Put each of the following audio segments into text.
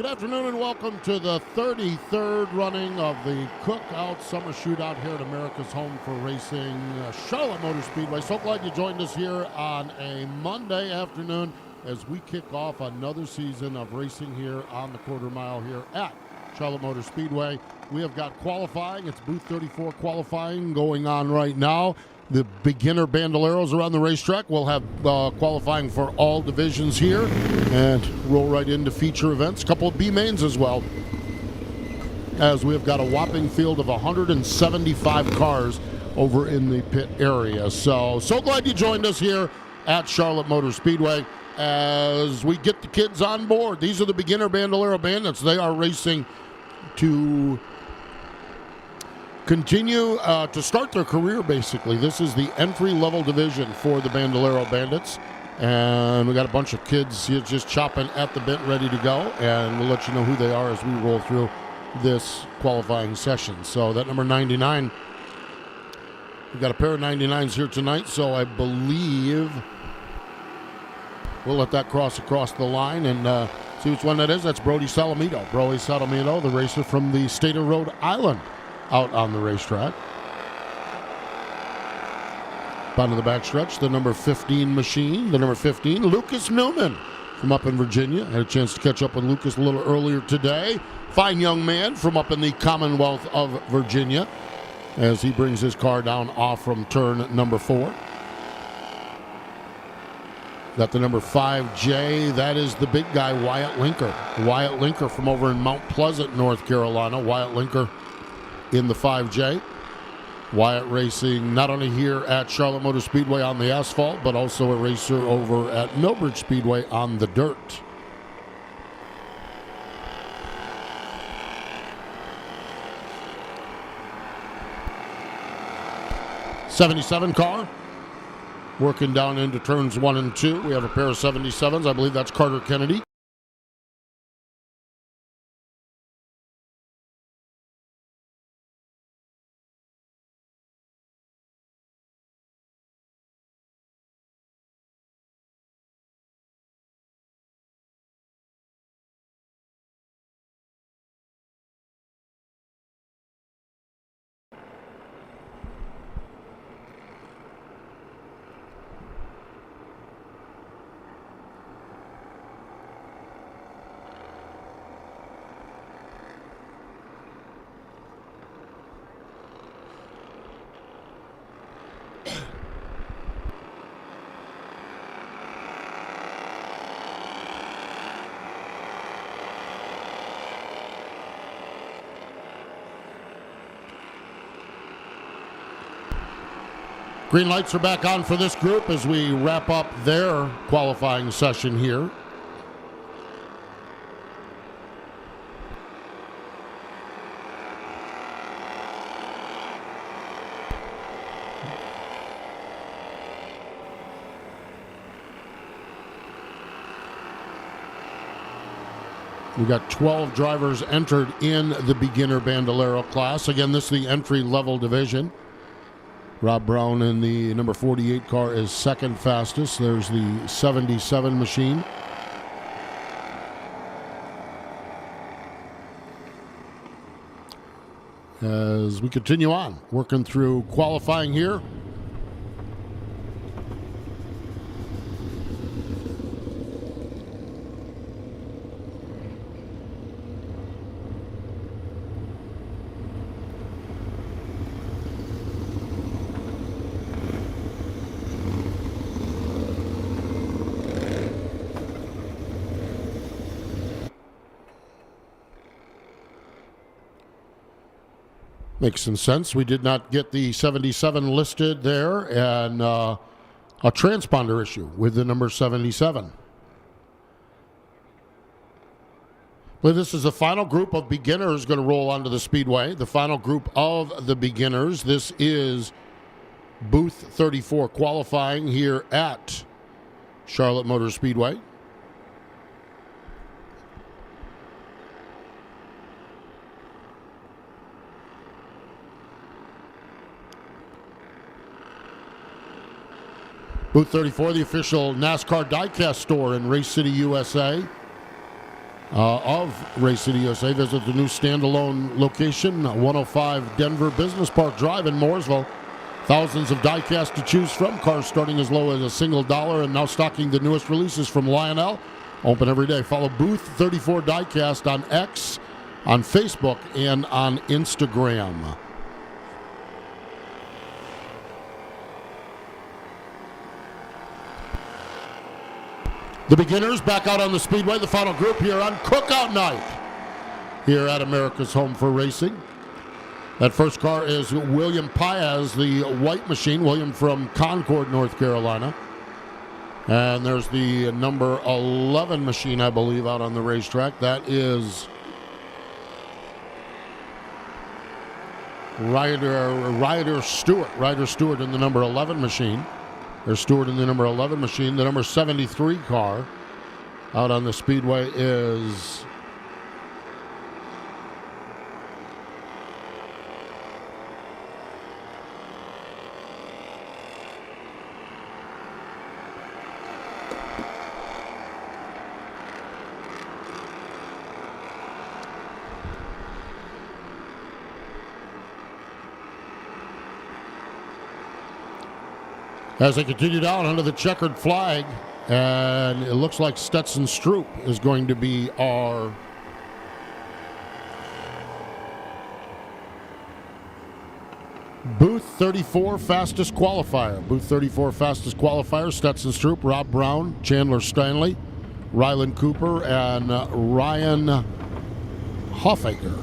Good afternoon and welcome to the 33rd running of the Cookout Summer Shootout here at America's Home for Racing, Charlotte Motor Speedway. So glad you joined us here on a Monday afternoon as we kick off another season of racing here on the quarter mile here at Charlotte Motor Speedway. We have got qualifying. It's booth 34 qualifying going on right now. The beginner bandoleros around the racetrack will have qualifying for all divisions here and roll right into feature events. A couple of B-mains as well, as we have got a whopping field of 175 cars over in the pit area. So glad you joined us here at Charlotte Motor Speedway as we get the kids on board. These are the beginner bandolero bandits. They are racing to continue to start their career, basically. This is the entry-level division for the Bandolero Bandits. And we got a bunch of kids here just chopping at the bit, ready to go. And we'll let you know who they are as we roll through this qualifying session. So that number 99, we've got a pair of 99s here tonight. So I believe we'll let that cross across the line and see which one that is. That's Brody Salamito. Brody Salamito, the racer from the state of Rhode Island, out on the racetrack. Down to the backstretch, the number 15 machine, the number 15, Lucas Newman from up in Virginia. Had a chance to catch up with Lucas a little earlier today. Fine young man from up in the Commonwealth of Virginia as he brings his car down off from turn number 4. Got the number 5J. That is the big guy, Wyatt Linker. Wyatt Linker from over in Mount Pleasant, North Carolina. Wyatt Linker in the 5J. Wyatt racing not only here at Charlotte Motor Speedway on the asphalt, but also a racer over at Millbridge Speedway on the dirt. '77 car working down into turns 1 and 2. We have a pair of 77s. I believe that's Carter Kennedy. Green lights are back on for this group as we wrap up their qualifying session here. We got 12 drivers entered in the beginner bandolero class. Again, this is the entry-level division. Rob Brown in the number 48 car is second fastest. There's the 77 machine. As we continue on, working through qualifying here. Makes some sense. We did not get the 77 listed there, and a transponder issue with the number 77. Well, this is the final group of beginners going to roll onto the speedway. The final group of the beginners. This is booth 34 qualifying here at Charlotte Motor Speedway. Booth 34, the official NASCAR diecast store in Race City, USA. of Race City USA. Visit the new standalone location, 105 Denver Business Park Drive in Mooresville. Thousands of diecast to choose from, cars starting as low as $1, and now stocking the newest releases from Lionel. Open every day. Follow Booth 34 Diecast on X, on Facebook, and on Instagram. The beginners back out on the Speedway, the final group here on Cookout Night here at America's Home for Racing. That first car is William Paez, the white machine. William from Concord, North Carolina. And there's the number 11 machine, I believe, out on the racetrack. That is Ryder Stewart. Ryder Stewart in the number 11 machine. There's Stewart in the number 11 machine. The number 73 car out on the Speedway is as they continue down under the checkered flag, and it looks like Stetson Stroop is going to be our Booth 34 fastest qualifier. Booth 34 fastest qualifier, Stetson Stroop, Rob Brown, Chandler Stanley, Rylan Cooper, and Ryan Hoffaker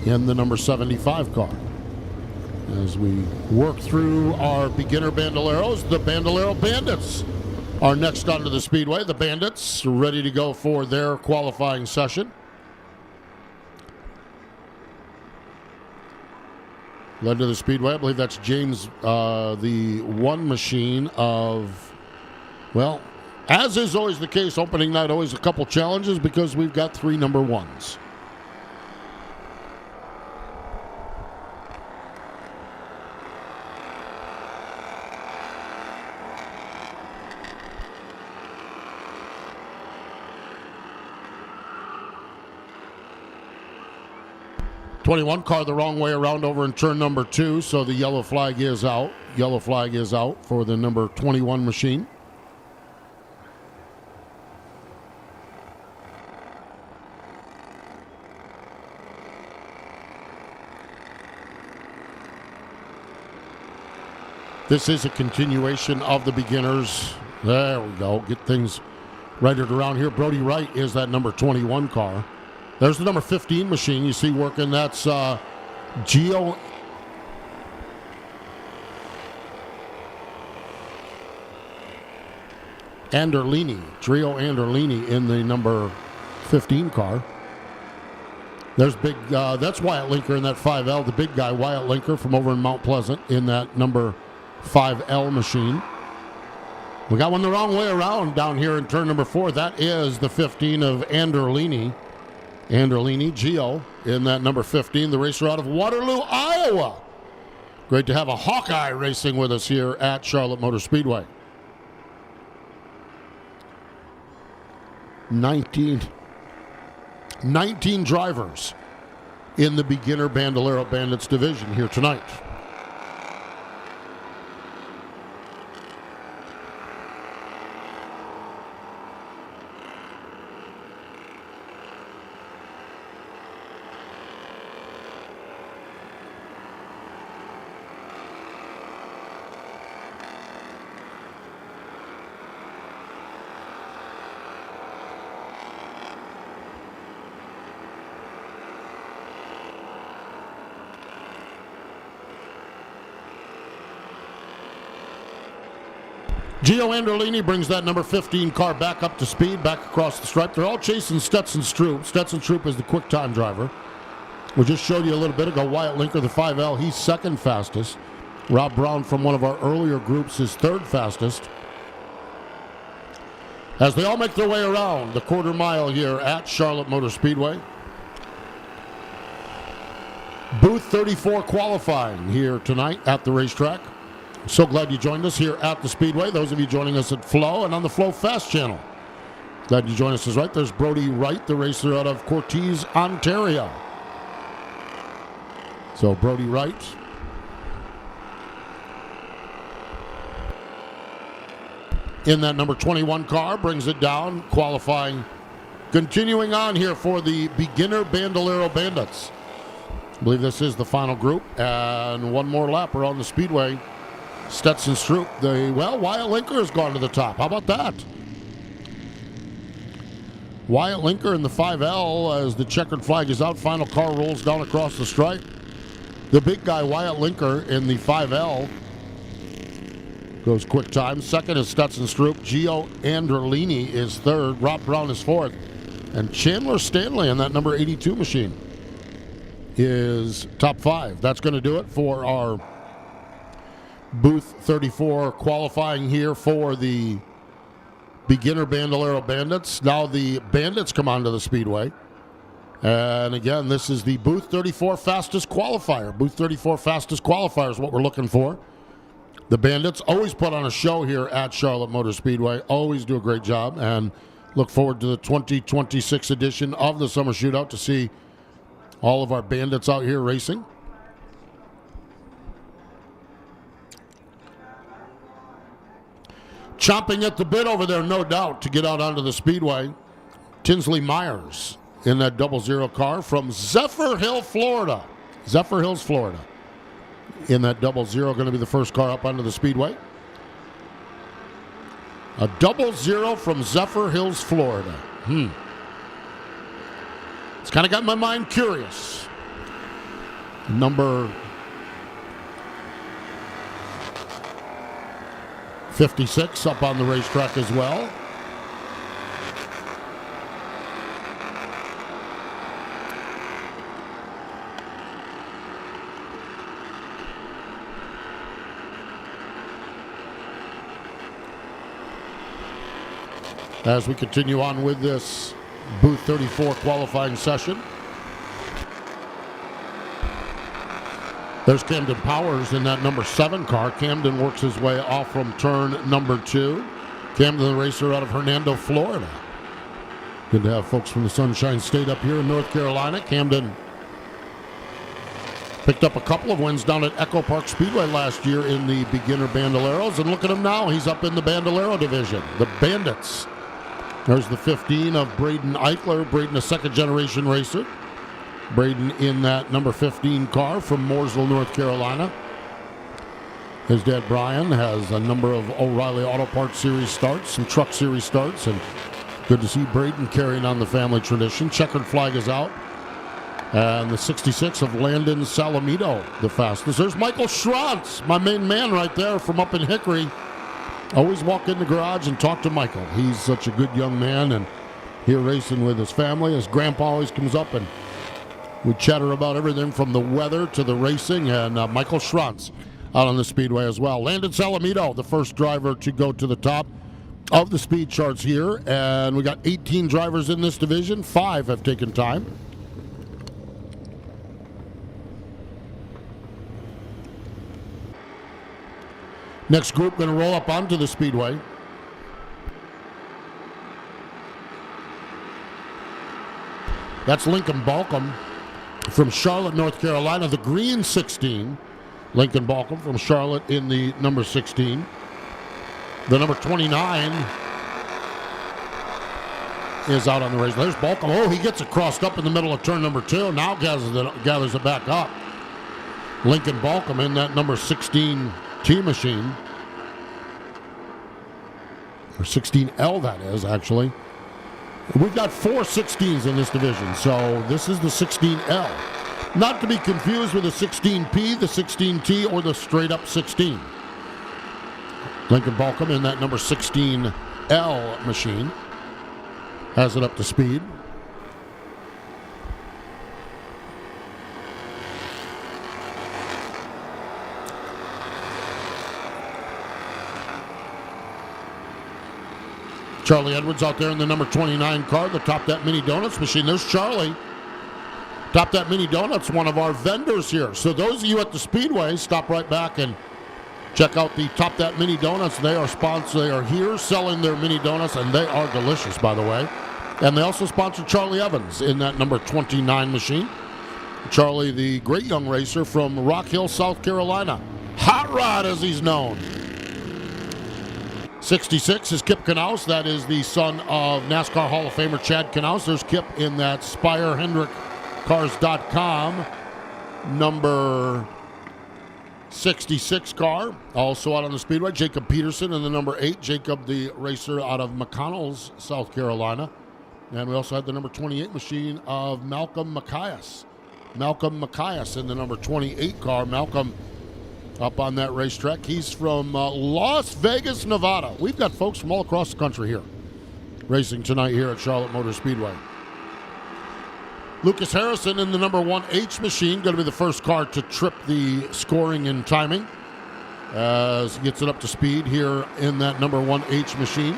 in the number 75 car. As we work through our beginner bandoleros, the Bandolero Bandits are next onto the Speedway. The Bandits ready to go for their qualifying session. Led to the Speedway, I believe that's James, the one machine of, well, as is always the case, opening night always a couple challenges because we've got 3 number 1s. '21 car the wrong way around over in turn number 2, so the yellow flag is out. Yellow flag is out for the number 21 machine. This is a continuation of the beginners. There we go. Get things righted around here. Brody Wright is that number 21 car. There's the number 15 machine you see working. That's Gio Anderlini. Trio Anderlini in the number 15 car. There's big, that's Wyatt Linker in that 5L. The big guy, Wyatt Linker from over in Mount Pleasant in that number 5L machine. We got one the wrong way around down here in turn number 4. That is the 15 of Anderlini. Anderlini, Gio, in that number 15, the racer out of Waterloo, Iowa. Great to have a Hawkeye racing with us here at Charlotte Motor Speedway. 19 drivers in the beginner Bandolero Bandits division here tonight. Gio Anderlini brings that number 15 car back up to speed, back across the stripe. They're all chasing Stetson Stroop. Stetson Stroop is the quick time driver. We just showed you a little bit ago, Wyatt Linker, the 5L, he's second fastest. Rob Brown from one of our earlier groups is third fastest. As they all make their way around the quarter mile here at Charlotte Motor Speedway. Booth 34 qualifying here tonight at the racetrack. So glad you joined us here at the Speedway. Those of you joining us at Flow and on the Flow Fast channel. Glad you joined us. Is right. There's Brody Wright, the racer out of Cortez, Ontario. So Brody Wright. In that number 21 car, brings it down, qualifying. Continuing on here for the beginner Bandolero Bandits. I believe this is the final group, and one more lap around the Speedway. Stetson Stroop, Wyatt Linker has gone to the top. How about that? Wyatt Linker in the 5L as the checkered flag is out. Final car rolls down across the stripe. The big guy, Wyatt Linker, in the 5L. Goes quick time. Second is Stetson Stroop. Gio Androlini is third. Rob Brown is fourth. And Chandler Stanley in that number 82 machine is top 5. That's going to do it for our Booth 34 qualifying here for the beginner Bandolero Bandits. Now the Bandits come onto the Speedway. And again, this is the Booth 34 fastest qualifier. Booth 34 fastest qualifier is what we're looking for. The Bandits always put on a show here at Charlotte Motor Speedway. Always do a great job. And look forward to the 2026 edition of the Summer Shootout to see all of our Bandits out here racing. Chomping at the bit over there, no doubt, to get out onto the Speedway. Tinsley Myers in that 00 car from Zephyr Hill, Florida. Zephyr Hills, Florida. In that 00, going to be the first car up onto the Speedway. A 00 from Zephyr Hills, Florida. It's kind of got my mind curious. Number 56 up on the racetrack as well. As we continue on with this Booth 34 qualifying session. There's Camden Powers in that number 7 car. Camden works his way off from turn number 2. Camden, the racer out of Hernando, Florida. Good to have folks from the Sunshine State up here in North Carolina. Camden picked up a couple of wins down at Echo Park Speedway last year in the beginner Bandoleros. And look at him now. He's up in the Bandolero division. The Bandits. There's the 15 of Braden Eichler. Braden, a second-generation racer. Braden in that number 15 car from Mooresville, North Carolina. His dad, Brian, has a number of O'Reilly Auto Parts Series starts, some Truck Series starts, and good to see Braden carrying on the family tradition. Checkered flag is out. And the 66 of Landon Salamito, the fastest. There's Michael Schrantz, my main man right there from up in Hickory. Always walk in the garage and talk to Michael. He's such a good young man, and here racing with his family. His grandpa always comes up, and we chatter about everything from the weather to the racing, and Michael Schrantz out on the Speedway as well. Landon Salamito, the first driver to go to the top of the speed charts here, and we got 18 drivers in this division. 5 have taken time. Next group going to roll up onto the Speedway. That's Lincoln Balcom from Charlotte, North Carolina. The green 16. Lincoln Balcom from Charlotte in the number 16. The number 29 is out on the race. There's Balcom. Oh, he gets it crossed up in the middle of turn number 2. Now gathers it back up. Lincoln Balcom in that number 16 T-machine. Or 16L, that is, actually. We've got 4 16s in this division, so this is the 16L. Not to be confused with the 16P, the 16T, or the straight-up 16. Lincoln Balcom in that number 16L machine. Has it up to speed. Charlie Edwards out there in the number 29 car, the Top That Mini Donuts machine. There's Charlie. Top That Mini Donuts, one of our vendors here. So those of you at the Speedway, stop right back and Check out the Top That Mini Donuts. They are sponsored. They are here selling their mini donuts, and they are delicious, by the way. And they also sponsor Charlie Evans in that number 29 machine. Charlie, the great young racer from Rock Hill, South Carolina. Hot Rod, as he's known. 66 is Kip Knaus. That is the son of NASCAR Hall of Famer Chad Knaus. There's Kip in that SpireHendrickCars.com number 66 car. Also out on the Speedway, Jacob Peterson in the number 8. Jacob, the racer out of McConnells, South Carolina. And we also had the number 28 machine of Malcolm Macias. Malcolm Macias in the number 28 car. Malcolm up on that racetrack. He's from Las Vegas, Nevada. We've got folks from all across the country here racing tonight here at Charlotte Motor Speedway. Lucas Harrison in the number 1H machine, going to be the first car to trip the scoring and timing as he gets it up to speed here in that number 1H machine.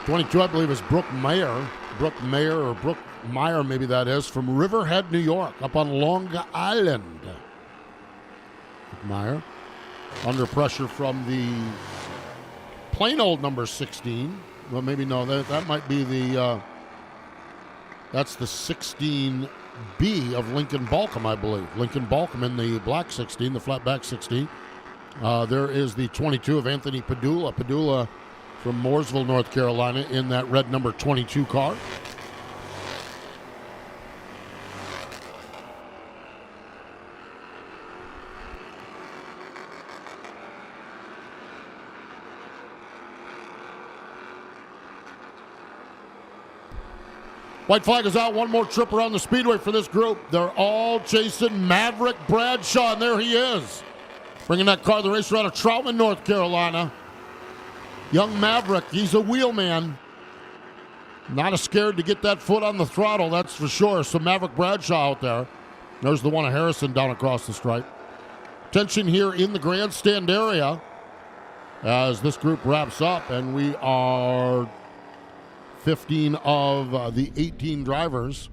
'22, I believe, is Brooke Meyer. Brooke Meyer maybe that is, from Riverhead, New York, up on Long Island. Meyer. Under pressure from the plain old number 16. Well, maybe no, that might be the, that's the 16B of Lincoln Balcom, I believe. Lincoln Balcom in the black 16, the flatback 16. There is the 22 of Anthony Padula. Padula from Mooresville, North Carolina in that red number 22 car. White flag is out. One more trip around the Speedway for this group. They're all chasing Maverick Bradshaw, and there he is. Bringing that car, the racer out of Troutman, North Carolina. Young Maverick, he's a wheelman. Not as scared to get that foot on the throttle, that's for sure. So Maverick Bradshaw out there. There's the one of Harrison down across the stripe. Tension here in the grandstand area as this group wraps up, and we are 15 of the 18 drivers.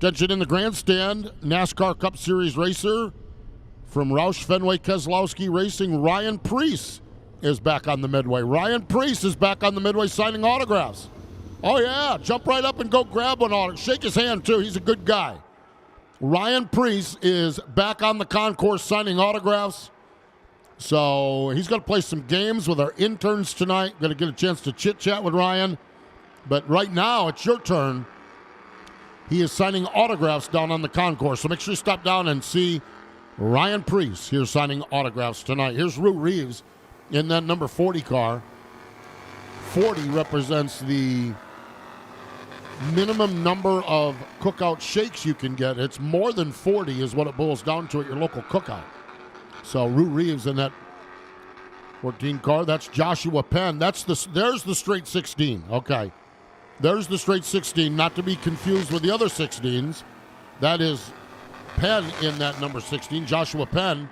Tension in the grandstand. NASCAR Cup Series racer from Roush Fenway Keselowski Racing, Ryan Preece is back on the midway. Ryan Preece is back on the midway signing autographs. Oh, yeah. Jump right up and go grab one autograph. Shake his hand, too. He's a good guy. Ryan Preece is back on the concourse signing autographs. So he's going to play some games with our interns tonight. Going to get a chance to chit-chat with Ryan. But right now, it's your turn. He is signing autographs down on the concourse. So make sure you stop down and see Ryan Preece here signing autographs tonight. Here's Rue Reeves in that number 40 car. 40 represents the minimum number of cookout shakes you can get. It's more than 40 is what it boils down to at your local cookout. So Rue Reeves in that 14 car. That's Joshua Penn. There's the straight 16. Okay. There's the straight 16, not to be confused with the other 16s. That is Penn in that number 16, Joshua Penn.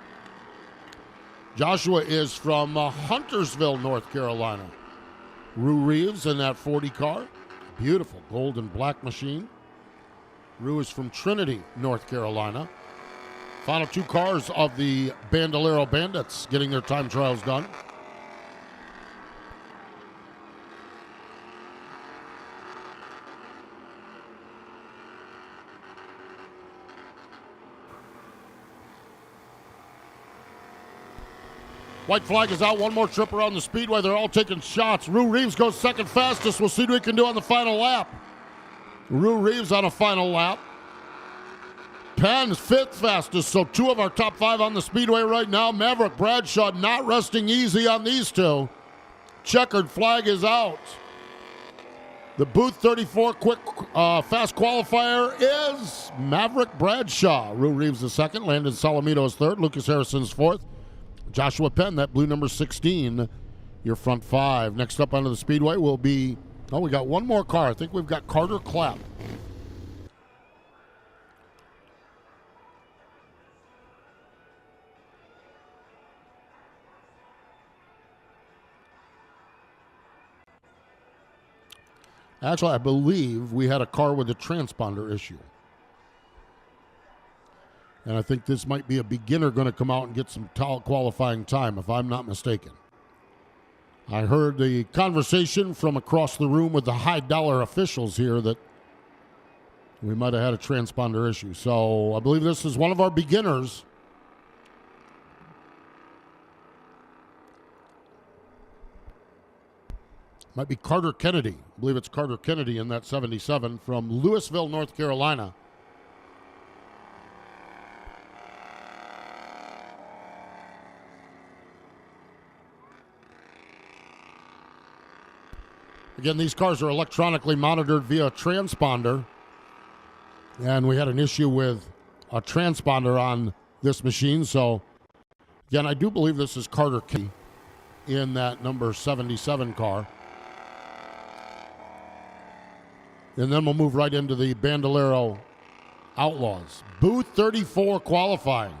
Joshua is from Huntersville, North Carolina. Rue Reeves in that 40 car. Beautiful gold and black machine. Rue is from Trinity, North Carolina. Final two cars of the Bandolero Bandits getting their time trials done. White flag is out. One more trip around the Speedway. They're all taking shots. Rue Reeves goes second fastest. We'll see what we can do on the final lap. Rue Reeves on a final lap. Penn's fifth fastest, so two of our top five on the Speedway right now. Maverick Bradshaw not resting easy on these two. Checkered flag is out. The Booth 34 quick fast qualifier is Maverick Bradshaw. Rue Reeves is second. Landon Salamito is third. Lucas Harrison is fourth. Joshua Penn, that blue number 16, your front five. Next up onto the Speedway will be, we got one more car. I think we've got Carter Clapp. Actually, I believe we had a car with a transponder issue. And I think this might be a beginner going to come out and get some qualifying time, if I'm not mistaken. I heard the conversation from across the room with the high-dollar officials here that we might have had a transponder issue. So I believe this is one of our beginners. Might be Carter Kennedy. I believe it's Carter Kennedy in that 77 from Louisville, North Carolina. Again, these cars are electronically monitored via transponder. And we had an issue with a transponder on this machine. So, again, I do believe this is Carter Kennedy in that number 77 car. And then we'll move right into the Bandolero Outlaws. Booth 34 qualifying.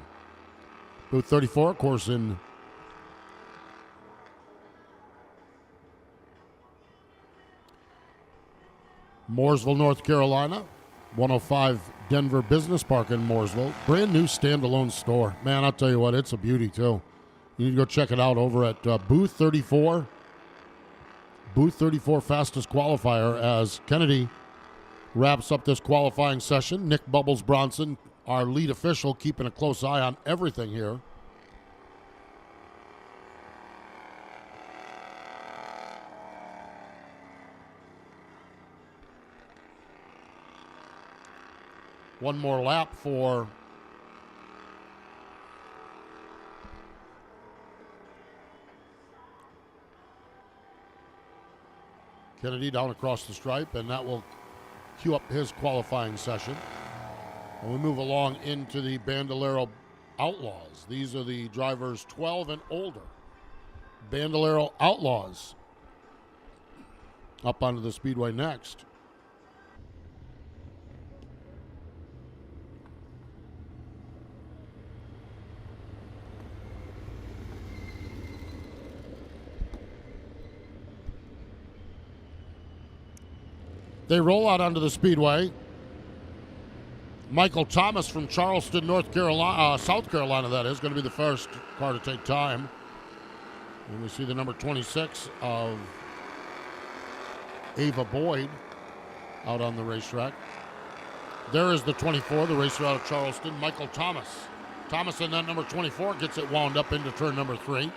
Booth 34, of course, in Mooresville, North Carolina. 105 Denver Business Park in Mooresville. Brand new standalone store. Man, I'll tell you what, it's a beauty too. You need to go check it out over at Booth 34. Booth 34 fastest qualifier as Kennedy wraps up this qualifying session. Nick Bubbles Bronson, our lead official, keeping a close eye on everything here. One more lap for Kennedy down across the stripe, and that will cue up his qualifying session. And we move along into the Bandolero Outlaws. These are the drivers 12 and older. Bandolero Outlaws up onto the Speedway next. They roll out onto the Speedway. Michael Thomas from Charleston, North Carolina, South Carolina, that is, going to be the first car to take time. And we see the number 26 of Ava Boyd out on the racetrack. There is the 24, the racer out of Charleston, Michael Thomas. Thomas in that number 24 gets it wound up into turn number 3.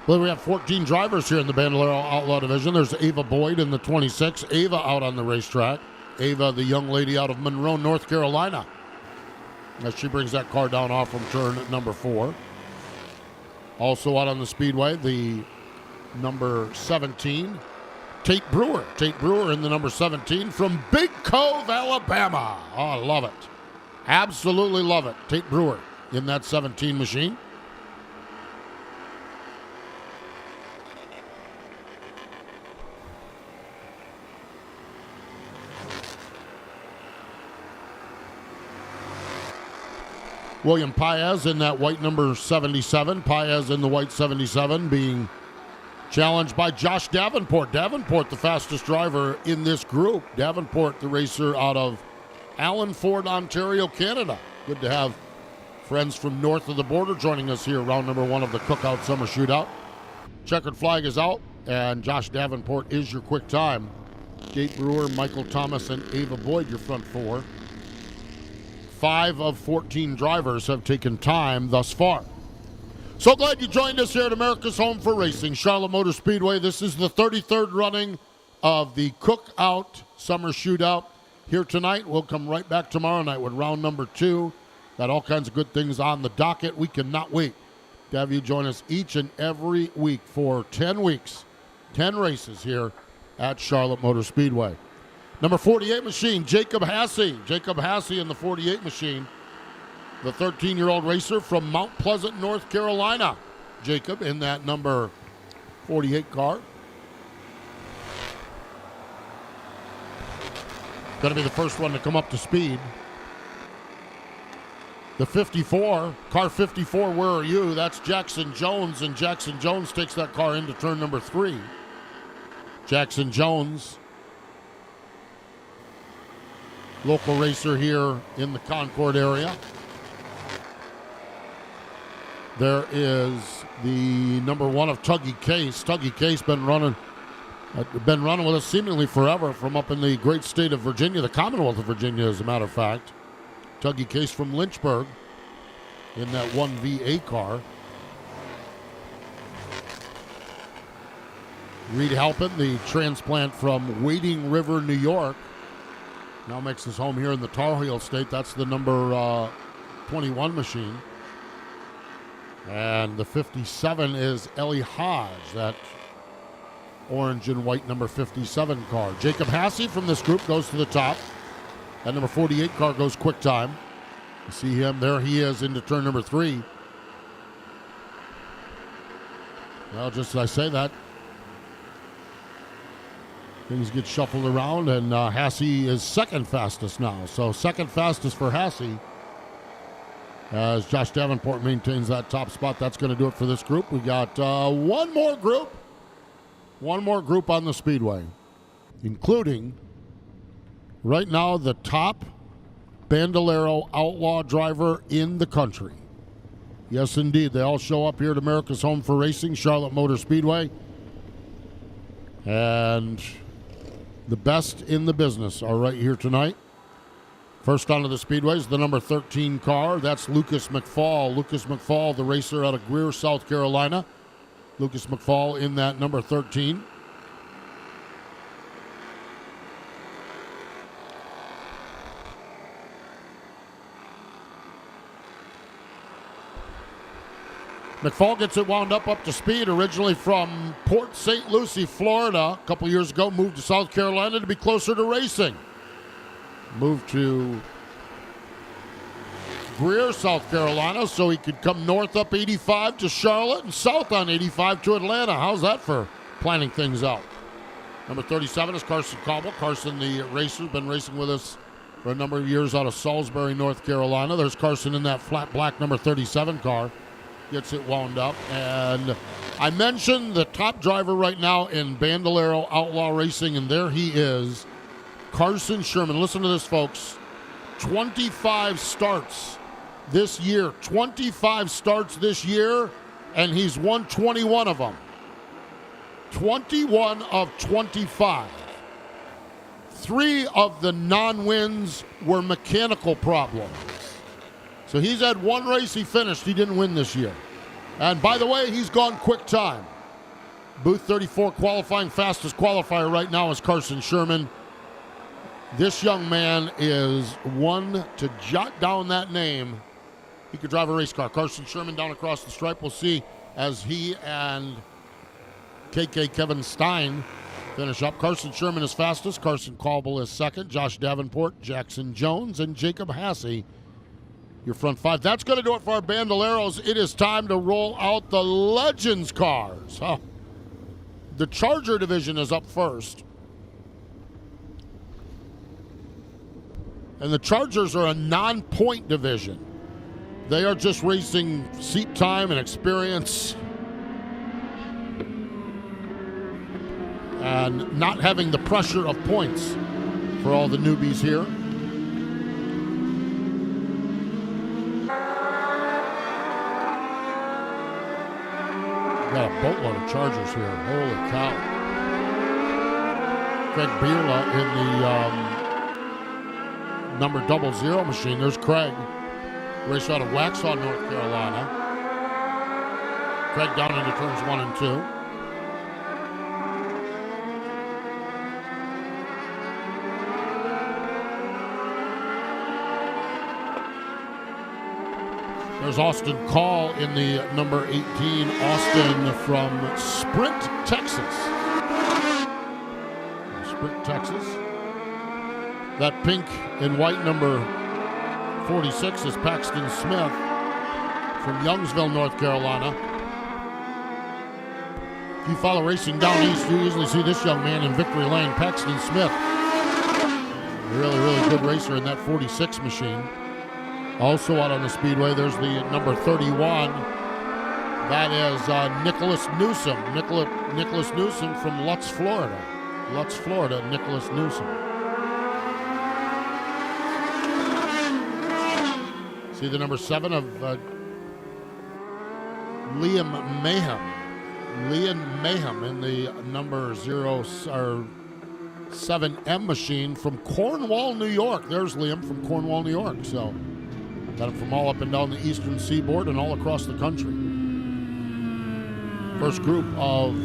Well, we have 14 drivers here in the Bandolero Outlaw Division. There's Ava Boyd in the 26. Ava out on the racetrack. Ava, the young lady out of Monroe, North Carolina, as she brings that car down off from turn number 4. Also out on the Speedway, the number 17, Tate Brewer. Tate Brewer in the number 17 from Big Cove, Alabama. Oh, I love it. Absolutely love it. Tate Brewer in that 17 machine. William Paez in that white number 77. Paez in the white 77 being challenged by Josh Davenport. Davenport, the fastest driver in this group. Davenport, the racer out of Allenford, Ontario, Canada. Good to have friends from north of the border joining us here, round number 1 of the Cookout Summer Shootout. Checkered flag is out, and Josh Davenport is your quick time. Tate Brewer, Michael Thomas, and Ava Boyd, your front 4. 5 of 14 drivers have taken time thus far. So glad you joined us here at America's Home for Racing, Charlotte Motor Speedway. This is the 33rd running of the Cookout Summer Shootout. Here tonight, we'll come right back tomorrow night with round number 2. Got all kinds of good things on the docket. We cannot wait to have you join us each and every week for 10 weeks, 10 races here at Charlotte Motor Speedway. Number 48 machine, Jacob Hassey. Jacob Hassey in the 48 machine. The 13-year-old racer from Mount Pleasant, North Carolina. Jacob in that number 48 car. Going to be the first one to come up to speed. The 54, car 54, where are you? That's Jackson Jones, and Jackson Jones takes that car into turn number 3. Jackson Jones, local racer here in the Concord area. There is the number 1 of Tuggy Case. Tuggy Case been running with us seemingly forever from up in the great state of Virginia, the Commonwealth of Virginia, as a matter of fact. Tuggy Case from Lynchburg in that 1VA car. Reed Halpin, the transplant from Wading River, New York, now makes his home here in the Tar Heel State. That's the number 21 machine. And the 57 is Ellie Hodge, that orange and white number 57 car. Jacob Hasse from this group goes to the top. That number 48 car goes quick time. You see him, there he is into turn number 3. Well, just as I say that, things get shuffled around, and Hasse is second fastest now. So second fastest for Hasse as Josh Davenport maintains that top spot. That's going to do it for this group. We got one more group on the Speedway, including right now the top Bandolero Outlaw driver in the country. Yes, indeed. They all show up here at America's Home for Racing, Charlotte Motor Speedway. And the best in the business are right here tonight. First onto the Speedway is the number 13 car. That's Lucas McFall. Lucas McFall, the racer out of Greer, South Carolina. Lucas McFall in that number 13. McFall gets it wound up to speed, originally from Port St. Lucie, Florida. A couple years ago, moved to South Carolina to be closer to racing. Moved to Greer, South Carolina, so he could come north up 85 to Charlotte and south on 85 to Atlanta. How's that for planning things out? Number 37 is Carson Cobble. Carson, the racer, been racing with us for a number of years out of Salisbury, North Carolina. There's Carson in that flat black number 37 car. Gets it wound up. And I mentioned the top driver right now in Bandolero Outlaw Racing, and there he is, Carson Sherman. Listen to this, folks. 25 starts this year. 25 starts this year, and he's won 21 of them. 21 of 25. 3 of the non-wins were mechanical problems. So he's had 1 race he finished. He didn't win this year. And by the way, he's gone quick time. Booth 34 qualifying, fastest qualifier right now is Carson Sherman. This young man is one to jot down that name. He could drive a race car. Carson Sherman down across the stripe. We'll see as he and KK Kevin Stein finish up. Carson Sherman is fastest. Carson Cobble is second. Josh Davenport, Jackson Jones, and Jacob Hasse, your front 5. That's going to do it for our Bandoleros. It is time to roll out the Legends cars. Oh. The Charger division is up first. And the Chargers are a non-point division. They are just racing seat time and experience and not having the pressure of points for all the newbies here. Got a boatload of Chargers here. Holy cow. Craig Bierla in the number 00 machine. There's Craig. Race out of Waxhaw, North Carolina. Craig down into turns 1 and 2. There's Austin Call in the number 18. Austin from Sprint, Texas. Sprint, Texas. That pink and white number 46 is Paxton Smith from Youngsville, North Carolina. If you follow racing down east, you usually see this young man in Victory Lane, Paxton Smith. Really, really good racer in that 46 machine. Also out on the Speedway, there's the number 31. That is Nicholas Newsom. Nicholas Newsom from Lutz, Florida. Lutz, Florida, Nicholas Newsom. See the number 7 of Liam Mayhem. Liam Mayhem in the number 7M machine from Cornwall, New York. There's Liam from Cornwall, New York. So got him from all up and down the eastern seaboard and all across the country. First group of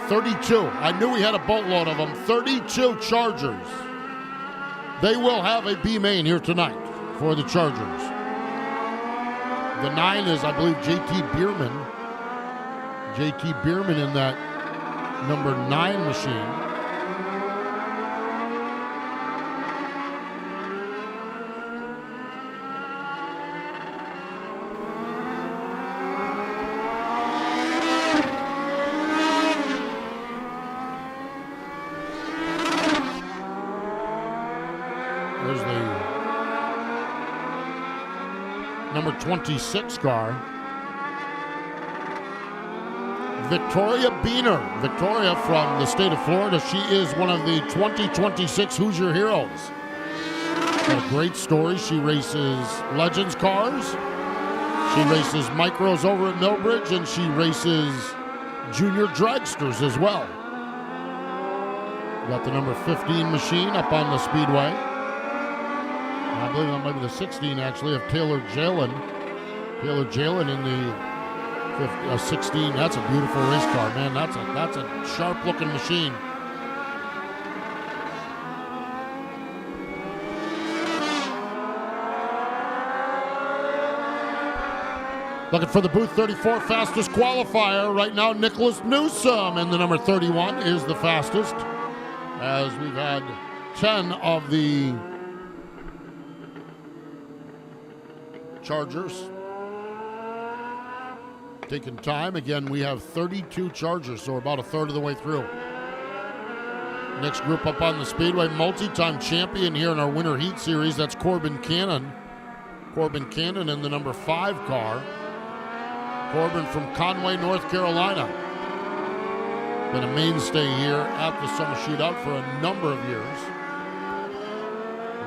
32. I knew we had a boatload of them. 32 Chargers. They will have a B main here tonight for the Chargers. The 9 is, I believe, JT Bierman. JT Bierman in that number 9 machine. There's the number 26 car. Victoria Beener. Victoria from the state of Florida. She is one of the 2026 Hoosier Heroes. Got a great story. She races Legends cars. She races micros over at Millbridge, and she races junior dragsters as well. Got the number 15 machine up on the Speedway. I believe that might be the 16 actually of Taylor Jalen. Taylor Jalen in the 16. That's a beautiful race car, man. That's a sharp looking machine. Looking for the booth 34 fastest qualifier right now. Nicholas Newsom in the number 31 is the fastest, as we've had 10 of the Chargers taking time. Again, we have 32 Chargers, so we're about a third of the way through. Next group up on the Speedway, multi-time champion here in our Winter Heat Series. That's Corbin Cannon. Corbin Cannon in the number 5 car. Corbin from Conway, North Carolina. Been a mainstay here at the Summer Shootout for a number of years.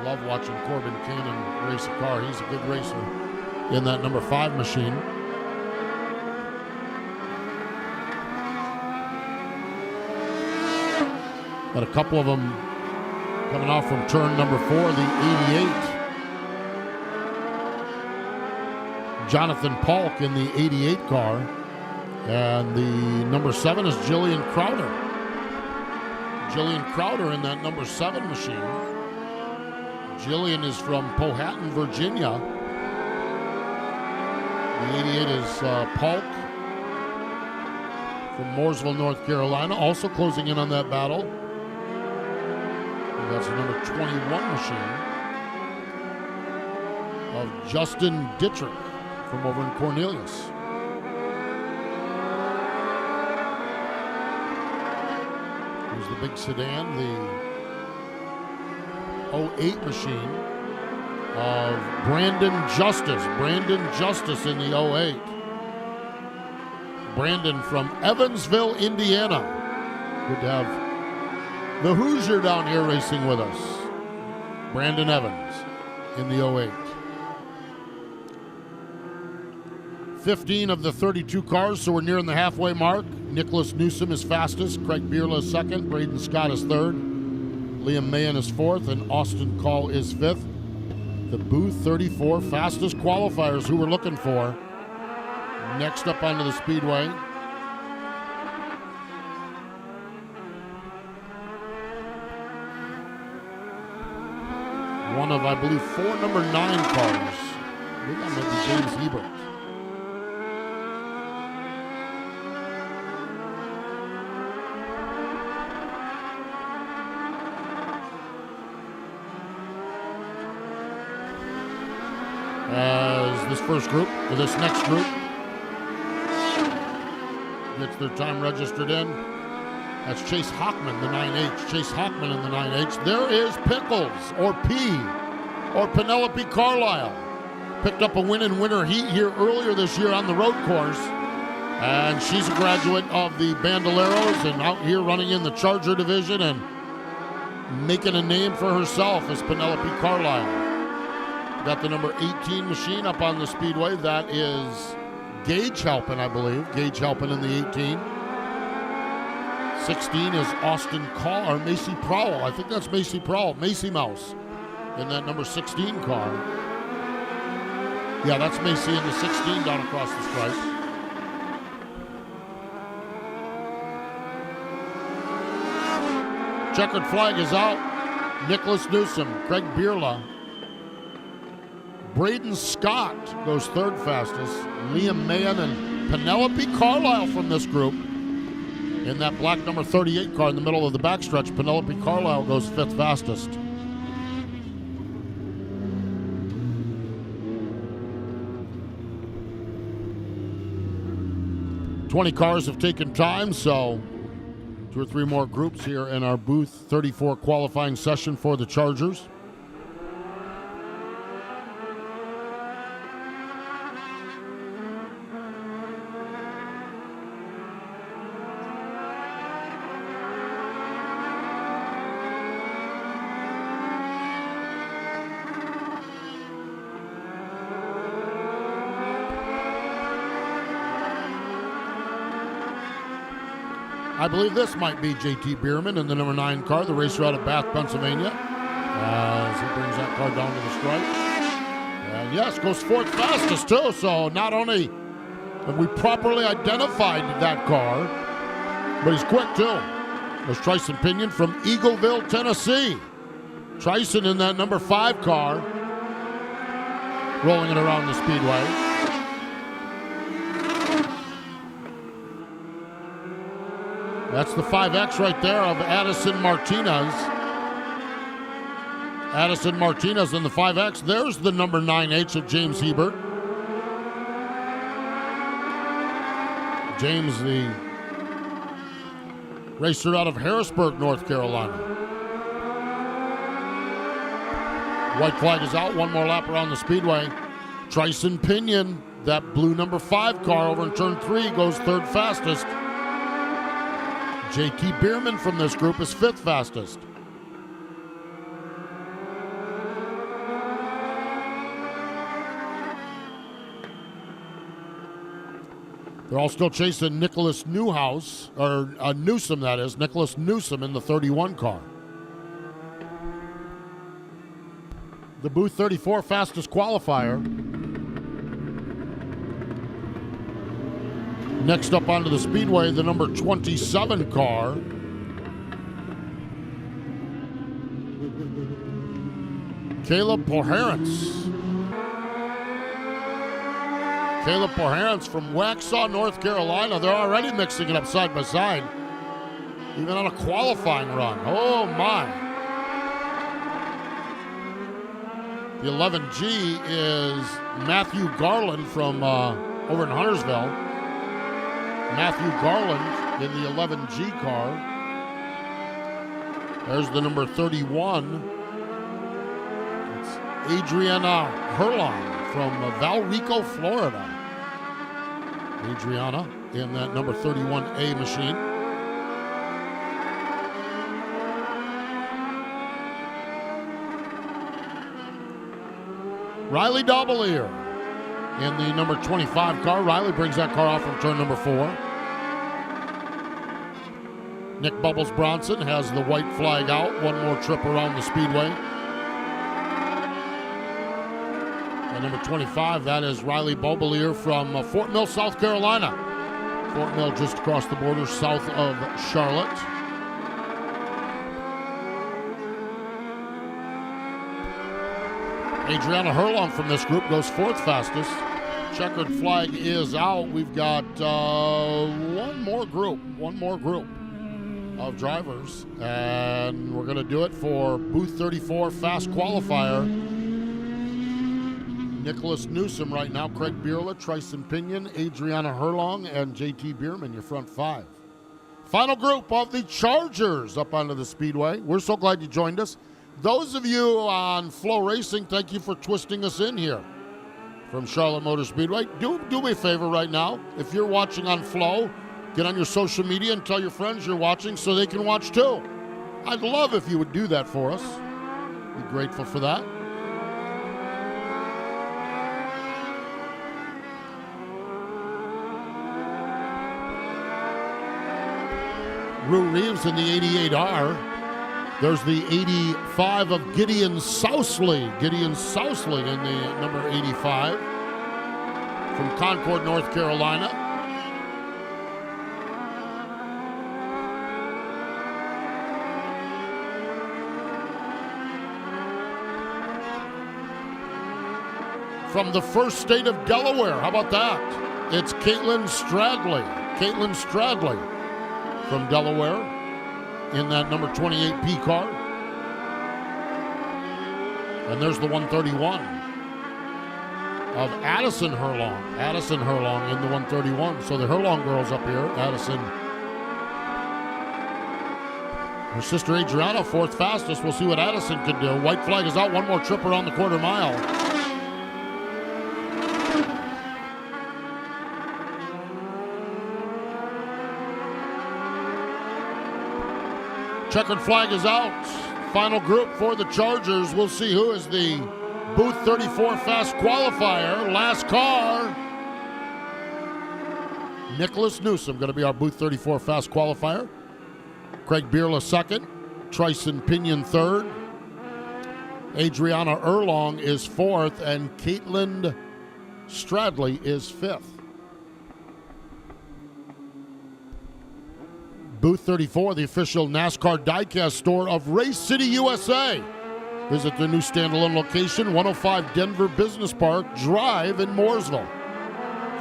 Love watching Corbin Cannon race a car. He's a good racer in that number 5 machine. Got a couple of them coming off from turn number 4, the 88. Jonathan Polk in the 88 car. And the number 7 is Jillian Crowder. Jillian Crowder in that number 7 machine. Jillian is from Powhatan, Virginia. The 88 is Polk from Mooresville, North Carolina, also closing in on that battle. And that's the number 21 machine of Justin Dittrich from over in Cornelius. Here's the big sedan, the 08 machine of Brandon Justice. Brandon Justice in the 08. Brandon from Evansville, Indiana. Good to have the Hoosier down here racing with us. Brandon Evans in the 08. 15 of the 32 cars, so we're nearing the halfway mark. Nicholas Newsom is fastest. Craig Bierla is second. Braden Scott is third. Liam Mahan is fourth, and Austin Call is fifth. The booth 34 fastest qualifiers who we're looking for. Next up onto the Speedway. One of, I believe, 4 number 9 cars. I think that might be James Hebert. As this first group, or this next group, gets their time registered in. That's Chase Hockman, the 9H. Chase Hockman in the 9H. There is Pickles, or P, or Penelope Carlisle. Picked up a win in winter heat here earlier this year on the road course. And she's a graduate of the Bandoleros and out here running in the Charger division and making a name for herself as Penelope Carlisle. Got the number 18 machine up on the Speedway. That is Gage Halpin, I believe. Gage Halpin in the 18. 16 is Austin Call, or Macy Prowell. I think that's Macy Prowell, Macy Mouse, in that number 16 car. Yeah, that's Macy in the 16 down across the stripe. Checkered flag is out. Nicholas Newsom, Craig Bierla. Braden Scott goes third fastest. Liam Mahan and Penelope Carlisle from this group. In that black number 38 car in the middle of the backstretch, Penelope Carlisle goes fifth fastest. "20 cars have taken time, so 2 or 3 more groups here in our booth 34 qualifying session for the Chargers. I believe this might be JT Bierman in the number 9 car, the racer out of Bath, Pennsylvania, as he brings that car down to the stripe. And yes, goes fourth fastest too, so not only have we properly identified that car, but he's quick too. There's Tryson Pinion from Eagleville, Tennessee. Tryson in that number 5 car, rolling it around the Speedway. That's the 5X right there of Addison Martinez. Addison Martinez in the 5X. There's the number 9H of James Hebert. James, the racer out of Harrisburg, North Carolina. White flag is out. One more lap around the Speedway. Tryson Pinion, that blue number 5 car over in turn 3, goes third fastest. JT Bierman from this group is fifth fastest. They're all still chasing Nicholas Newhouse, or Newsom, that is. Nicholas Newsom in the 31 car. The booth 34 fastest qualifier. Next up onto the Speedway, the number 27 car. Caleb Poherence. Caleb Poherence from Waxhaw, North Carolina. They're already mixing it up side by side, even on a qualifying run. Oh my. The 11G is Matthew Garland from over in Huntersville. Matthew Garland in the 11G car. There's the number 31. It's Adriana Herlong from Valrico, Florida. Adriana in that number 31A machine. Riley Doubleear in the number 25 car. Riley brings that car off from turn number 4. Nick Bubbles Bronson has the white flag out. One more trip around the Speedway. And number 25, that is Riley Doubleear from Fort Mill, South Carolina. Fort Mill just across the border south of Charlotte. Adriana Herlong from this group goes fourth fastest. Checkered flag is out. We've got one more group of drivers, and we're going to do it for booth 34 fast qualifier. Nicholas Newsom right now, Craig Bierla, Tryson Pinion, Adriana Herlong, and JT Bierman, your front 5. Final group of the Chargers up onto the Speedway. We're so glad you joined us. Those of you on FloRacing, thank you for twisting us in here from Charlotte Motor Speedway. Do me a favor right now. If you're watching on Flo, get on your social media and tell your friends you're watching so they can watch too. I'd love if you would do that for us. Be grateful for that. Rue Reeves in the 88R. There's the 85 of Gideon Sousley. Gideon Sousley in the number 85 from Concord, North Carolina. From the first state of Delaware, how about that? It's Caitlin Stradley. Caitlin Stradley from Delaware in that number 28P car. And there's the 131 of Addison Herlong. Addison Herlong in the 131. So the Herlong girls up here. Addison. Her sister Adriana, fourth fastest. We'll see what Addison can do. White flag is out. One more trip around the quarter mile. Checkered flag is out. Final group for the Chargers. We'll see who is the Booth 34 fast qualifier. Last car. Nicholas Newsom going to be our Booth 34 fast qualifier. Craig Bierla second. Tryson Pinion third. Adriana Erlong is fourth. And Caitlin Stradley is fifth. Booth 34, the official NASCAR diecast store of Race City, USA. Visit their new standalone location, 105 Denver Business Park Drive in Mooresville.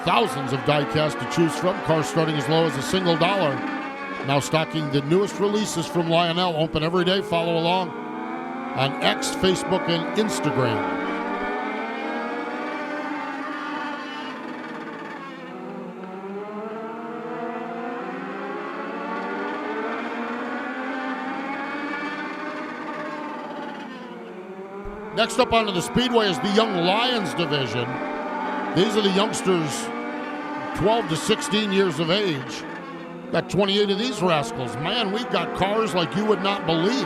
Thousands of diecasts to choose from, cars starting as low as $1. Now stocking the newest releases from Lionel. Open every day. Follow along on X, Facebook, and Instagram. Next up onto the Speedway is the Young Lions division. These are the youngsters 12 to 16 years of age. Got 28 of these rascals. Man, we've got cars like you would not believe.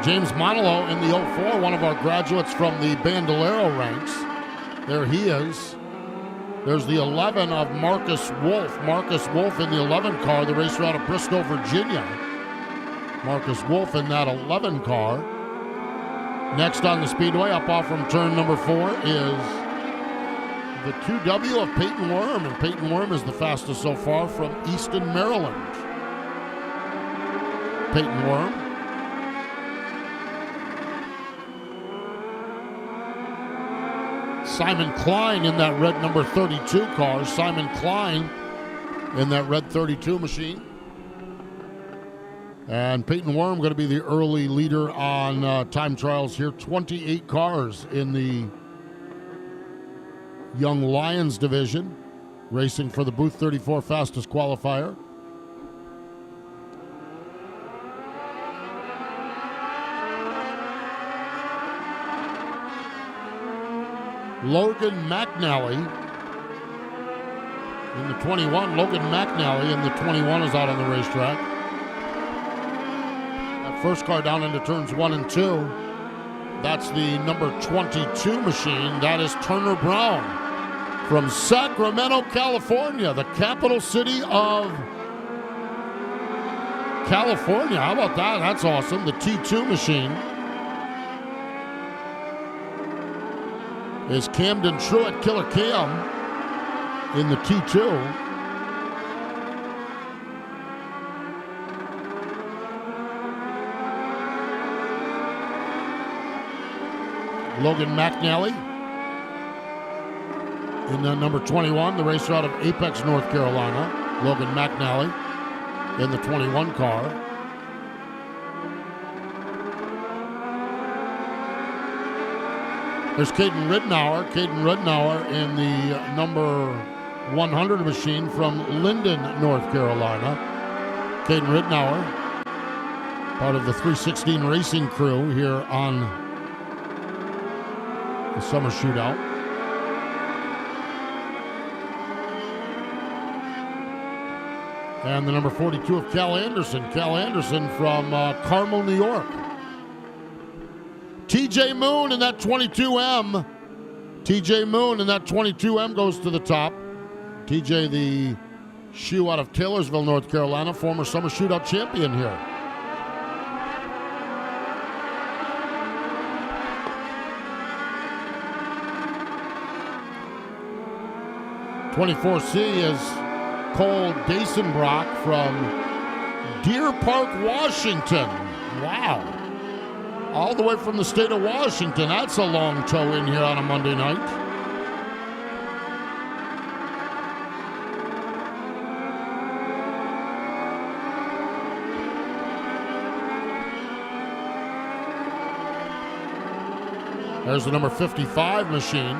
James Monolo in the 04, one of our graduates from the Bandolero ranks. There he is. There's the 11 of Marcus Wolf. Marcus Wolf in the 11 car, the racer out of Bristol, Virginia. Marcus Wolf in that 11 car. Next on the Speedway, up off from turn number 4, is the 2W of Peyton Worm. And Peyton Worm is the fastest so far from Easton, Maryland. Peyton Worm. Simon Klein in that red number 32 car. Simon Klein in that red 32 machine. And Peyton Worm going to be the early leader on time trials here. 28 cars in the Young Lions division, racing for the Booth 34 fastest qualifier. Logan McNally in the 21. Logan McNally in the 21 is out on the racetrack. That first car down into turns 1 and 2. That's the number 22 machine. That is Turner Brown from Sacramento, California, the capital city of California. How about that? That's awesome. The T2 machine is Camden Truitt, Killer Cam, in the T2. Logan McNally in number 21, the racer out of Apex, North Carolina. Logan McNally in the 21 car. There's Caden Ridenour. Caden Ridenour in the number 100 machine from Linden, North Carolina. Caden Ridenour, part of the 316 racing crew here on the Summer Shootout. And the number 42 of Cal Anderson. Cal Anderson from Carmel, New York. TJ Moon in that 22M. TJ Moon in that 22M goes to the top. TJ, the shoe out of Taylorsville, North Carolina, former Summer Shootout champion here. (24C) is Cole Dasenbrock from Deer Park, Washington. Wow. All the way from the state of Washington. That's a long tow in here on a Monday night. There's the number 55 machine.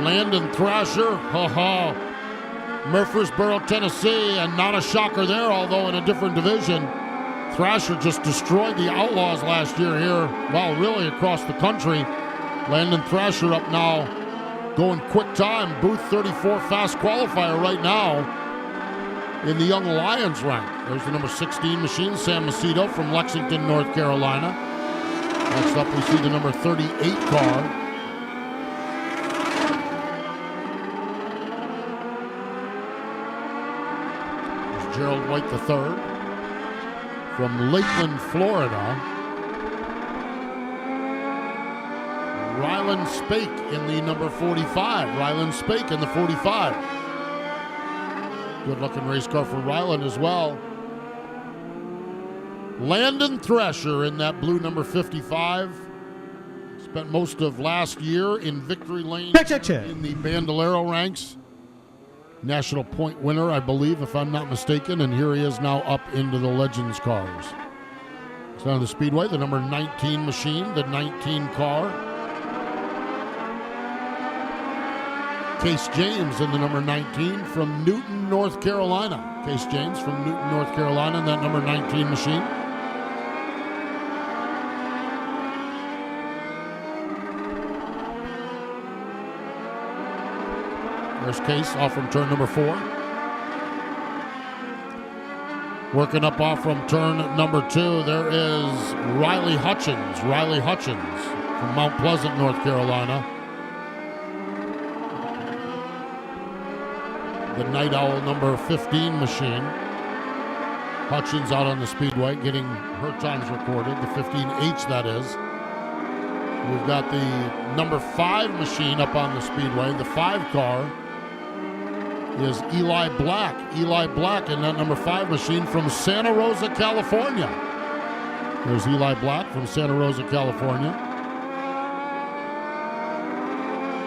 Landon Thrasher, Murfreesboro, Tennessee, and not a shocker there, although in a different division. Thrasher just destroyed the Outlaws last year here, well, really across the country. Landon Thrasher up now, going quick time, booth 34 fast qualifier right now in the Young Lions rank. There's the number 16 machine, Sam Macedo from Lexington, North Carolina. Next up, we see the number 38 car. There's Gerald White III from Lakeland, Florida. Ryland Spake in the number 45. Ryland Spake in the 45. Good looking race car for Ryland as well. Landon Thrasher in that blue number 55. Spent most of last year in Victory Lane in the Bandolero ranks. National point winner, I believe, if I'm not mistaken. And here he is now up into the Legends cars. It's down to the Speedway, the number 19 machine, the 19 car. Case James in the number 19 from Newton, North Carolina. Case James from Newton, North Carolina in that number 19 machine. There's Case off from turn number 4. Working up off from turn number 2, there is Riley Hutchins. Riley Hutchins from Mount Pleasant, North Carolina. The Night Owl number 15 machine. Hutchins out on the Speedway getting her times recorded, the 15H that is. We've got the number 5 machine up on the Speedway, the 5 car. Is Eli Black. Eli Black in that number 5 machine from Santa Rosa, California. There's Eli Black from Santa Rosa, California.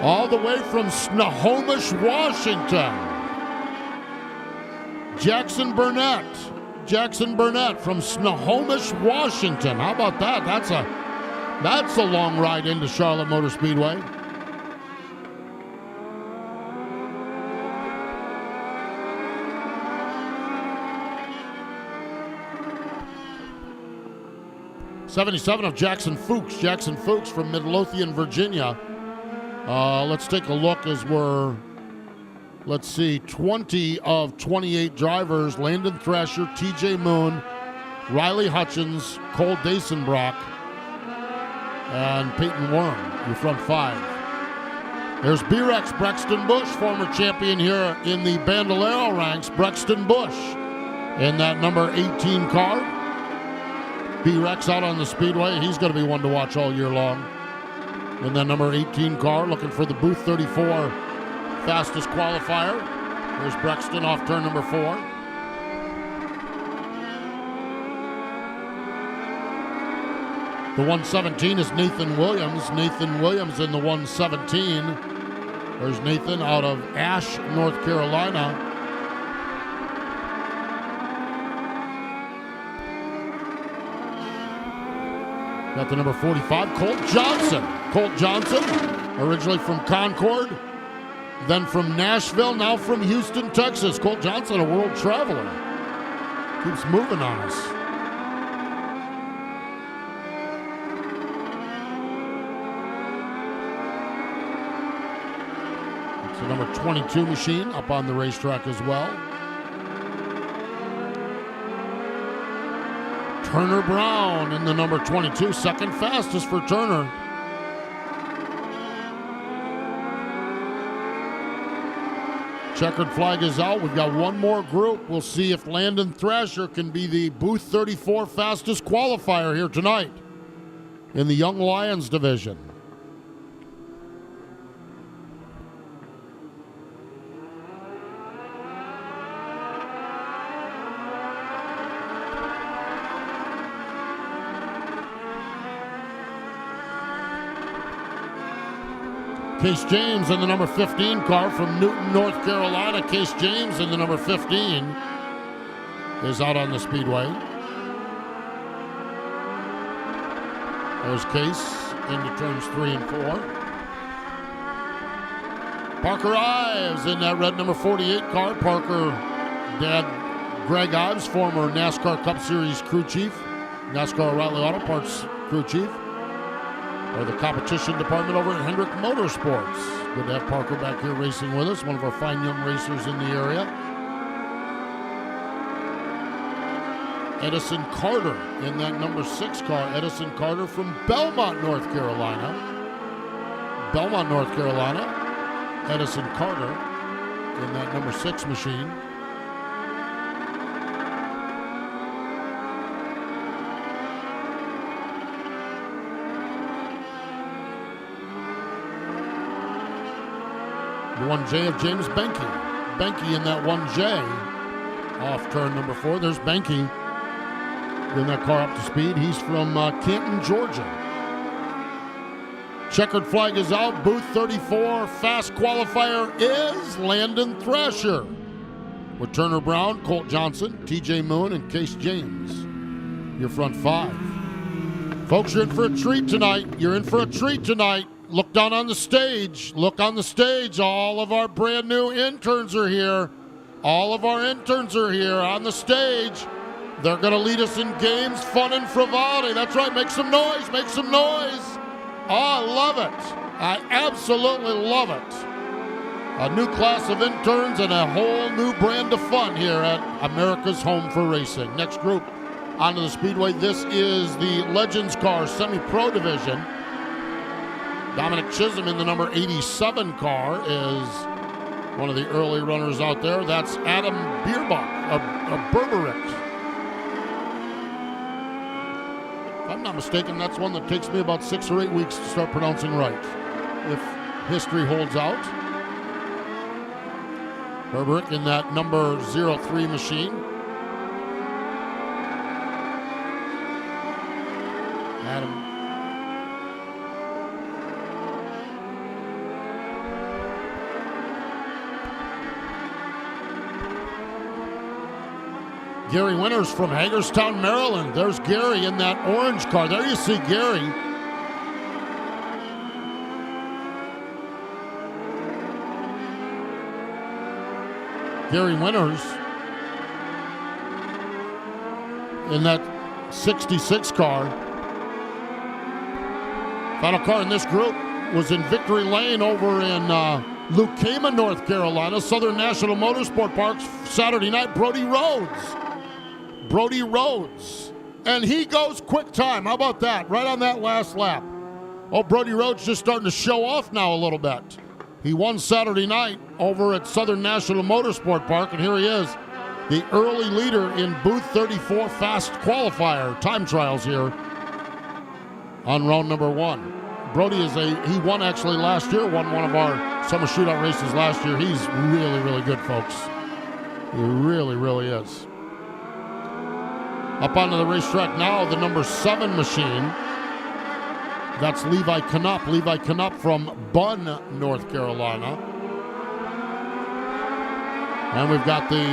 All the way from Snohomish, Washington. Jackson Burnett. Jackson Burnett from Snohomish, Washington. How about that? That's a long ride into Charlotte Motor Speedway. '77 of Jackson Fuchs. Jackson Fuchs from Midlothian, Virginia. Let's take a look as we're, 20 of 28 drivers. Landon Thrasher, TJ Moon, Riley Hutchins, Cole Dasenbrock, and Peyton Worm, your front 5. There's B-Rex, Brexton Bush, former champion here in the Bandolero ranks. Brexton Bush in that number 18 car. B-Rex out on the Speedway. He's going to be one to watch all year long. In that number 18 car, looking for the booth 34 fastest qualifier. There's Brexton off turn number 4. The 117 is Nathan Williams. Nathan Williams in the 117. There's Nathan out of Ash, North Carolina. Got the number 45, Colt Johnson. Colt Johnson, originally from Concord, then from Nashville, now from Houston, Texas. Colt Johnson, a world traveler. Keeps moving on us. It's the number 22 machine up on the racetrack as well. Turner Brown in the number 22, second fastest for Turner. Checkered flag is out. We've got one more group. We'll see if Landon Thrasher can be the Booth 34 fastest qualifier here tonight in the Young Lions division. Case James in the number 15 car from Newton, North Carolina. Case James in the number 15 is out on the Speedway. There's Case into turns 3 and 4. Parker Ives in that red number 48 car. Parker, dad Greg Ives, former NASCAR Cup Series crew chief, NASCAR O'Reilly Auto Parts crew chief, or the competition department over at Hendrick Motorsports. Good to have Parker back here racing with us, one of our fine young racers in the area. Edison Carter in that number 6 car. Edison Carter from Belmont, North Carolina. Belmont, North Carolina. Edison Carter in that number 6 machine. The 1J of James Benke. Benke in that 1J. Off turn number 4. There's Benke. Getting that car up to speed. He's from Canton, Georgia. Checkered flag is out. Booth 34 fast qualifier is Landon Thrasher. With Turner Brown, Colt Johnson, TJ Moon, and Case James. Your front 5. Folks, you're in for a treat tonight. You're in for a treat tonight. Look down on the stage. Look on the stage. All of our brand new interns are here. All of our interns are here on the stage. They're going to lead us in games, fun, and frivolity. That's right. Make some noise. Make some noise. Oh, I love it. I absolutely love it. A new class of interns and a whole new brand of fun here at America's Home for Racing. Next group onto the Speedway. This is the Legends Car Semi-Pro Division. Dominic Chisholm in the number 87 car is one of the early runners out there. That's Adam Bierbach of Berberick. If I'm not mistaken, that's one that takes me about 6 or 8 weeks to start pronouncing right, if history holds out. Berberick in that number 03 machine. Adam. Gary Winters from Hagerstown, Maryland. There's Gary in that orange car. There you see Gary. Gary Winters in that 66 car. Final car in this group was in Victory Lane over in Lucama, North Carolina. Southern National Motorsport Park, Saturday night. Brody Rhodes. Brody Rhodes. And he goes quick time. How about that? Right on that last lap. Oh, Brody Rhodes just starting to show off now a little bit. He won Saturday night over at Southern National Motorsport Park, and here he is, the early leader in Booth 34 fast qualifier time trials here on round number 1. Brody he won actually last year, won one of our summer shootout races last year. He's really, really good, folks. He really, really is. Up onto the racetrack now, the number 7 machine. That's Levi Knupp. Levi Knupp from Bunn, North Carolina. And we've got the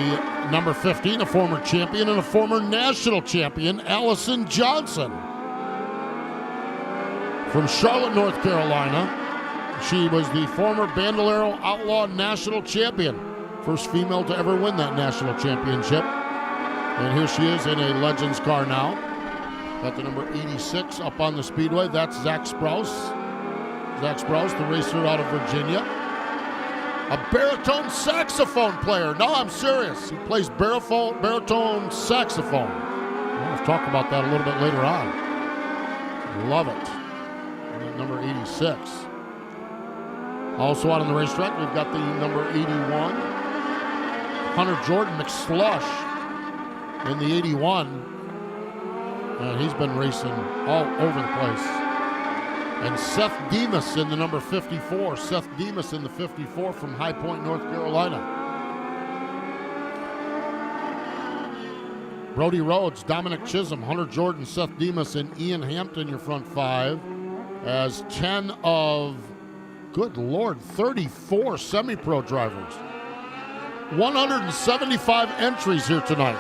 number 15, a former champion and a former national champion, Allison Johnson. from Charlotte, North Carolina. She was the former Bandolero Outlaw National Champion. First female to ever win that national championship. And here she is in a Legends car now. Got the number 86 up on the Speedway. That's Zach Sprouse. Zach Sprouse, the racer out of Virginia. A baritone saxophone player. No, I'm serious. He plays baritone saxophone. We'll talk about that a little bit later on. Love it. And number 86. Also out on the racetrack, we've got the number 81. Hunter Jordan McSlush in the 81. And he's been racing all over the place. And Seth Demas in the number 54. Seth Demas in the 54 from High Point, North Carolina. Brody Rhodes, Dominic Chisholm, Hunter Jordan, Seth Demas, and Ian Hampton, your front five, as 10 of, good Lord, 34 semi-pro drivers. 175 entries here tonight.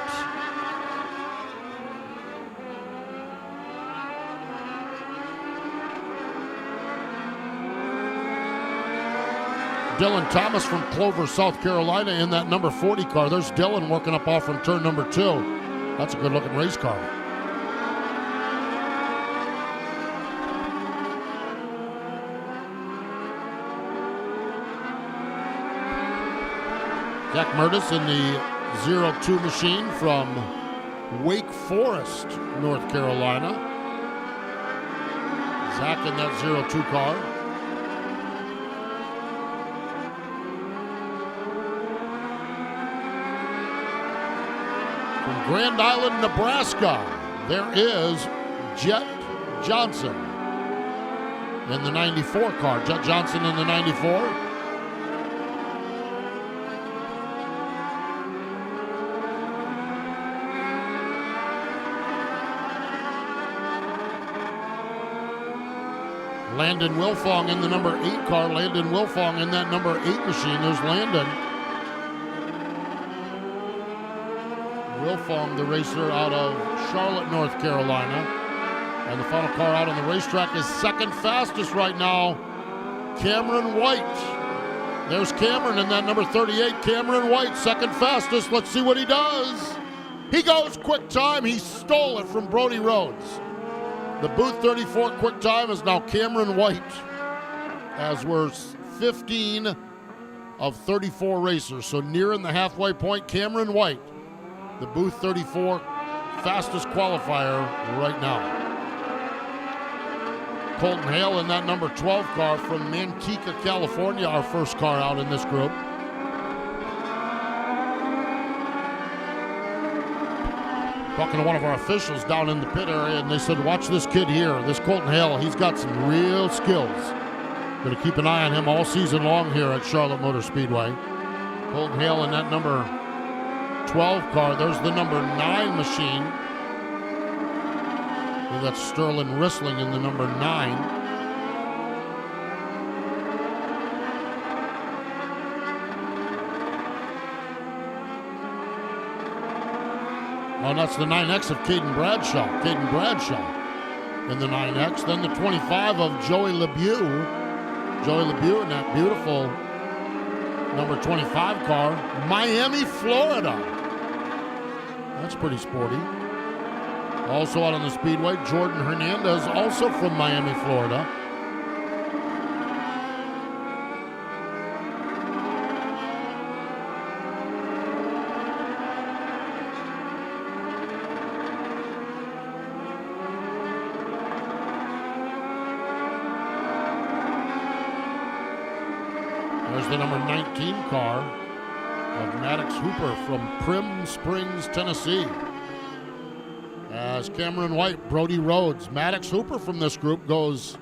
Dylan Thomas from Clover, South Carolina in that number 40 car. There's Dylan working up off from turn number 2. That's a good looking race car. Jack Murtis in the 02 machine from Wake Forest, North Carolina. Zach in that 02 car. From Grand Island, Nebraska, there is Jet Johnson in the 94 car. Jet Johnson in the 94. Landon Wilfong in the number 8 car. Landon Wilfong in that number 8 machine. There's Landon. Wilfong, the racer out of Charlotte, North Carolina. And the final car out on the racetrack is second fastest right now, Cameron White. There's Cameron in that number 38. Cameron White, second fastest. Let's see what he does. He goes quick time. He stole it from Brody Rhodes. The Booth 34 quick time is now Cameron White, as we're 15 of 34 racers. So nearing the halfway point, Cameron White, the Booth 34 fastest qualifier right now. Colton Hale in that number 12 car from Manteca, California, our first car out in this group. Talking to one of our officials down in the pit area, and they said, watch this kid here, this Colton Hale. He's got some real skills. Going to keep an eye on him all season long here at Charlotte Motor Speedway. Colton Hale in that number 12 car. There's the number 9 machine. We've got Sterling Rissling in the number 9. Oh, that's the 9X of Caden Bradshaw. Caden Bradshaw in the 9X. Then the 25 of Joey LeBeau. Joey LeBeau in that beautiful number 25 car. Miami, Florida. That's pretty sporty. Also out on the Speedway, Jordan Hernandez, also from Miami, Florida. There's the number 19 car of Maddox Hooper from Prim Springs, Tennessee. As Cameron White, Brody Rhodes, Maddox Hooper from this group goes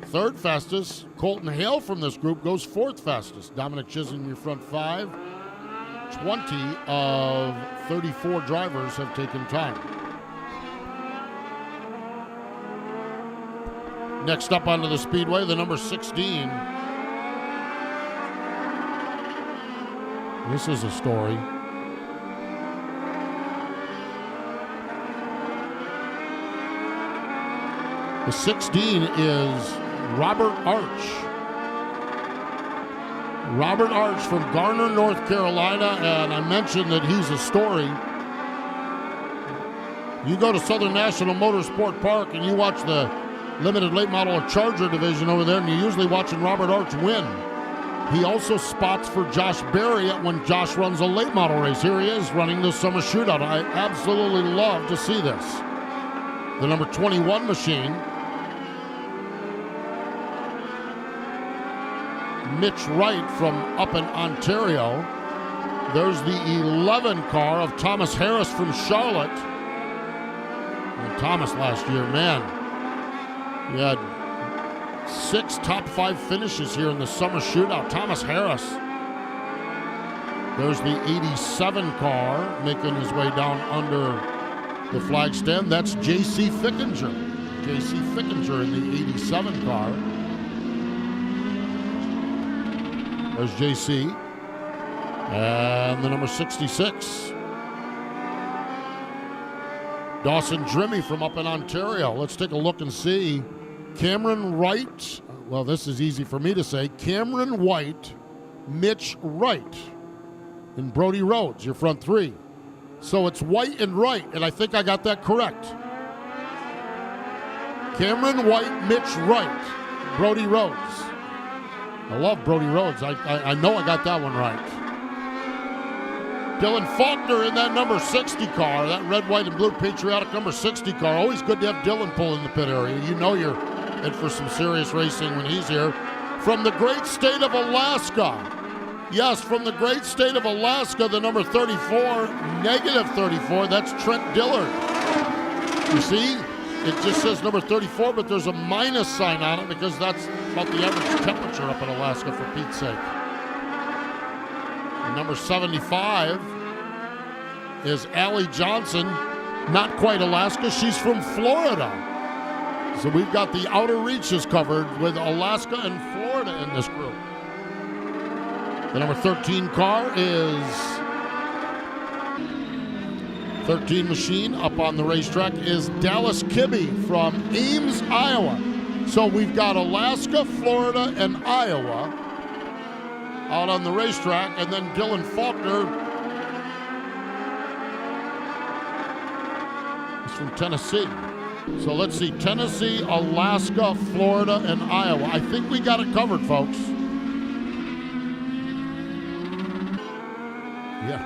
third fastest. Colton Hale from this group goes fourth fastest. Dominic Chisholm, your front five. 20 of 34 drivers have taken time. Next up onto the Speedway, the number 16. This is a story. The 16 is Robert Arch. Robert Arch from Garner, North Carolina, and I mentioned that he's a story. You go to Southern National Motorsport Park and you watch the limited late model or Charger division over there, and you're usually watching Robert Arch win. He also spots for Josh Berry when Josh runs a late model race. Here he is running the summer shootout. I absolutely love to see this. The number 21 machine, Mitch Wright from up in Ontario. There's the 11 car of Thomas Harris from Charlotte. And Thomas last year, man, he had 6 top 5 finishes here in the summer shootout. Thomas Harris. There's the 87 car making his way down under the flag stand. That's J.C. Fickinger. J.C. Fickinger in the 87 car. There's J.C. And the number 66. Dawson Drimmie from up in Ontario. Let's take a look and see. Cameron Wright, well, this is easy for me to say. Cameron White, Mitch Wright, and Brody Rhodes, your front 3. So it's White and Wright, and I think I got that correct. Cameron White, Mitch Wright, Brody Rhodes. I love Brody Rhodes. I know I got that one right. Dylan Faulkner in that number 60 car, that red, white, and blue patriotic number 60 car. Always good to have Dylan pull in the pit area. You know you're in for some serious racing when he's here. From the great state of Alaska. Yes, from the great state of Alaska, the number 34, negative 34, that's Trent Dillard. You see, it just says number 34, but there's a minus sign on it because that's about the average temperature up in Alaska, for Pete's sake. And number 75 is Allie Johnson, not quite Alaska, she's from Florida. So we've got the outer reaches covered with Alaska and Florida in this group. The number 13 car is 13 machine up on the racetrack is Dallas Kibbe from Ames, Iowa. So we've got Alaska, Florida, and Iowa out on the racetrack, and then Dylan Faulkner is from Tennessee. So let's see, Tennessee, Alaska, Florida, and Iowa. I think we got it covered, folks. Yeah.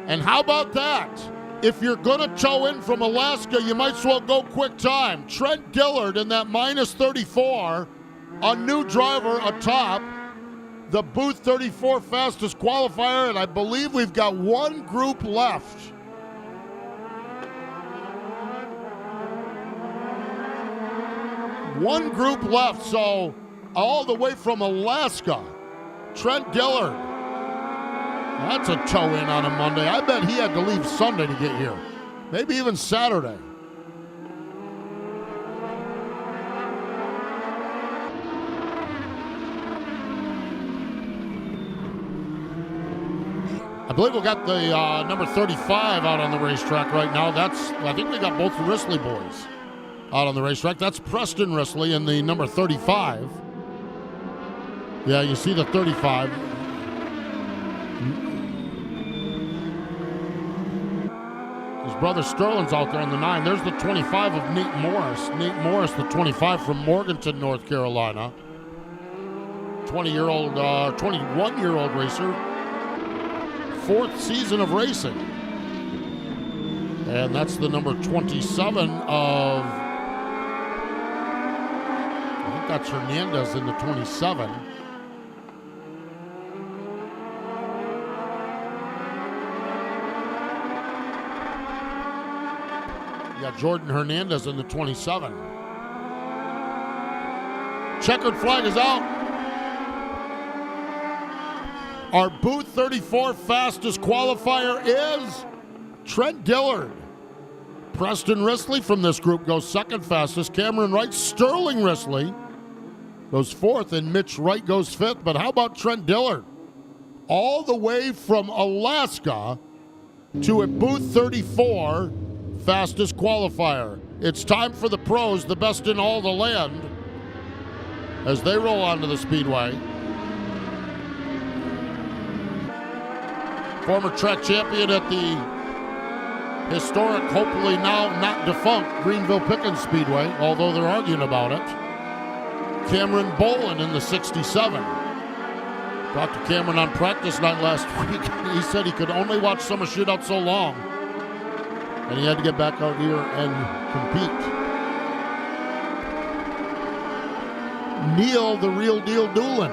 And how about that? If you're going to tow in from Alaska, you might as well go quick time. Trent Dillard in that minus 34, a new driver atop the Booth 34 fastest qualifier, and I believe we've got one group left. One group left, so all the way from Alaska, Trent Dillard. That's a tow in on a Monday. I bet he had to leave Sunday to get here. Maybe even Saturday. I believe we got the number 35 out on the racetrack right now. I think we got both the Risley boys out on the racetrack. That's Preston Risley in the number 35. Yeah, you see the 35. His brother Sterling's out there in the 9. There's the 25 of Nate Morris. Nate Morris, the 25 from Morganton, North Carolina. 21-year-old racer. 4th season of racing. And that's the number 27 of, I think that's Hernandez in the 27. Yeah, Jordan Hernandez in the 27. Checkered flag is out. Our Booth 34 fastest qualifier is Trent Dillard. Preston Risley from this group goes second fastest. Cameron Wright, Sterling Risley goes 4th, and Mitch Wright goes 5th. But how about Trent Dillard? All the way from Alaska to a Booth 34 fastest qualifier. It's time for the pros, the best in all the land, as they roll onto the speedway. Former track champion at the historic, hopefully now not defunct, Greenville-Pickens Speedway, although they're arguing about it. Cameron Bolin in the 67. Talked to Cameron on practice night last week. He said he could only watch Summer Shootout so long, and he had to get back out here and compete. Neil, the real deal Doolin,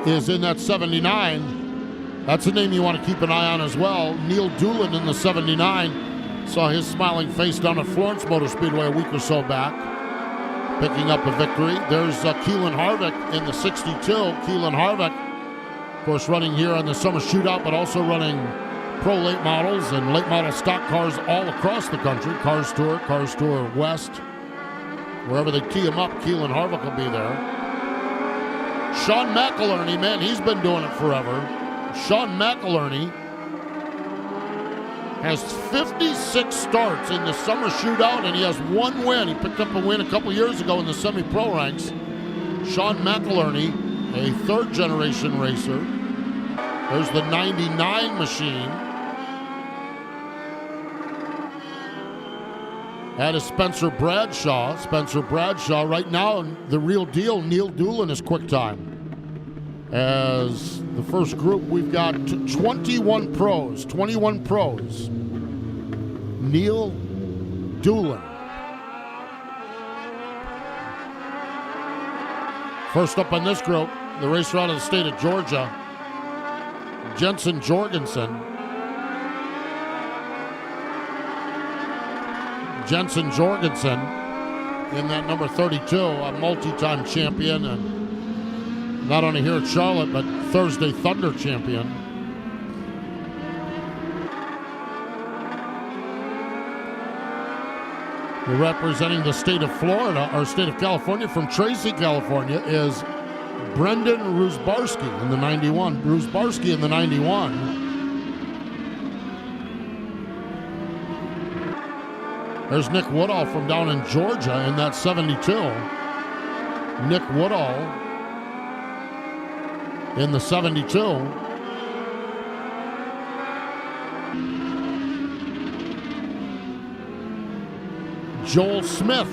is in that 79. That's a name you want to keep an eye on as well. Neil Doolin in the 79. Saw his smiling face down at Florence Motor Speedway a week or so back, picking up a victory. There's Keelan Harvick in the 62. Keelan Harvick, of course, running here on the Summer Shootout, but also running pro late models and late model stock cars all across the country. Cars Tour West. Wherever they tee him up, Keelan Harvick will be there. Sean McIlerney, man, he's been doing it forever. Sean McIlerney has 56 starts in the Summer Shootout, and he has one win. He picked up a win a couple years ago in the semi-pro ranks. Sean McIlerney, a third-generation racer. There's the 99 machine. That is Spencer Bradshaw. Spencer Bradshaw, right now, the real deal, Neil Doolin is quick time. As the first group, we've got 21 pros. 21 pros. Neil Doolin. First up on this group, the racer out of the state of Georgia, Jensen Jorgensen. Jensen Jorgensen in that number 32, a multi-time champion, and not only here at Charlotte, but Thursday Thunder champion. Representing the state of Florida, or state of California, from Tracy, California, is Brendan Rusbarski in the 91. Rusbarski in the 91. There's Nick Woodall from down in Georgia in that 72. Nick Woodall in the 72. Joel Smith,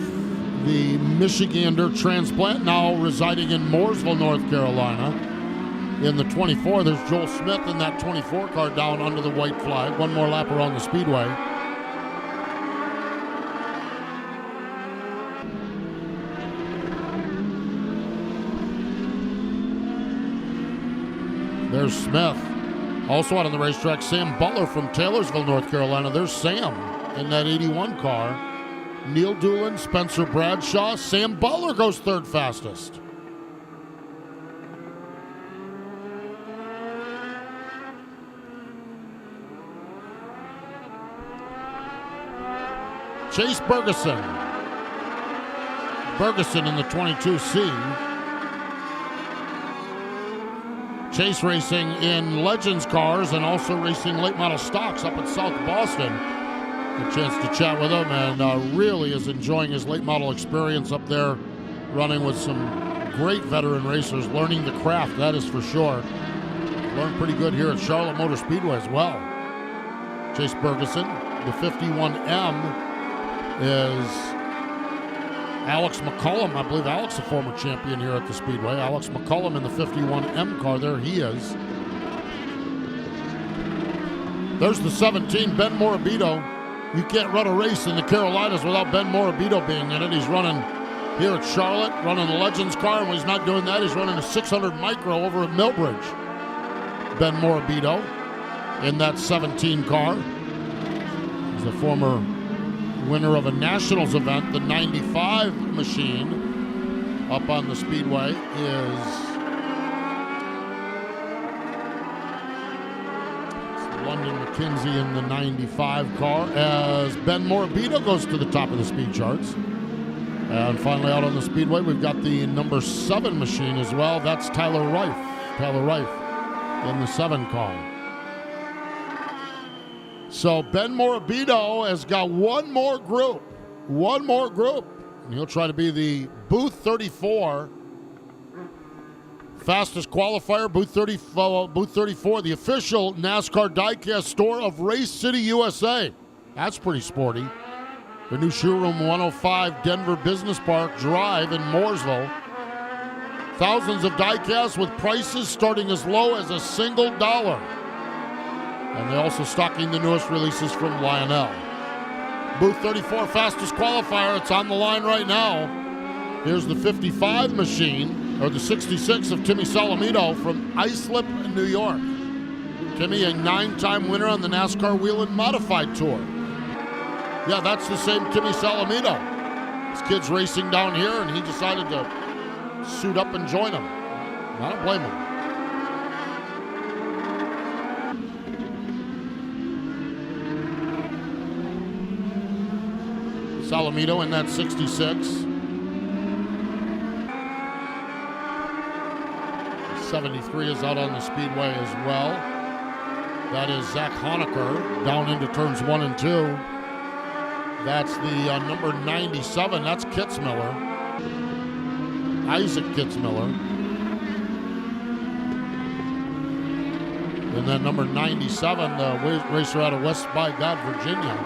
the Michigander transplant, now residing in Mooresville, North Carolina. In the 24, there's Joel Smith in that 24 car down under the white flag. One more lap around the speedway. There's Smith. Also out on the racetrack, Sam Butler from Taylorsville, North Carolina. There's Sam in that 81 car. Neil Doolin, Spencer Bradshaw. Sam Butler goes third fastest. Chase Bergeson. Bergeson in the 22C. Chase racing in Legends cars and also racing late model stocks up at South Boston. A chance to chat with him, and really is enjoying his late model experience up there, running with some great veteran racers, learning the craft, that is for sure. Learned pretty good here at Charlotte Motor Speedway as well. Chase Bergeson. The 51M is Alex McCullum. I believe Alex, a former champion here at the Speedway. Alex McCullum in the 51M car. There he is. There's the 17, Ben Morabito. You can't run a race in the Carolinas without Ben Morabito being in it. He's running here at Charlotte, running the Legends car, and when he's not doing that, he's running a 600 micro over at Millbridge. Ben Morabito in that 17 car. He's a former winner of a Nationals event. The 95 machine up on the Speedway is London McKenzie in the 95 car, as Ben Morabito goes to the top of the speed charts. And finally out on the Speedway, we've got the number 7 machine as well. That's Tyler Reif. Tyler Reif in the 7 car. So Ben Morabito has got one more group. And he'll try to be the Booth 34 fastest qualifier. Booth 34, the official NASCAR diecast store of Race City, USA. That's pretty sporty. The new Showroom 105 Denver Business Park Drive in Mooresville. Thousands of diecasts with prices starting as low as $1. And they're also stocking the newest releases from Lionel. Booth 34 fastest qualifier. It's on the line right now. Here's the 55 machine, or the 66 of Timmy Salamito from Islip, New York. Timmy, a 9-time winner on the NASCAR Whelen Modified Tour. Yeah, that's the same Timmy Salamito. His kid's racing down here, and he decided to suit up and join him. I don't blame him. Salamito in that 66. 73 is out on the Speedway as well. That is Zach Honecker down into turns 1 and 2. That's the number 97. That's Kitzmiller. Isaac Kitzmiller. And then number 97, the racer out of West by God, Virginia.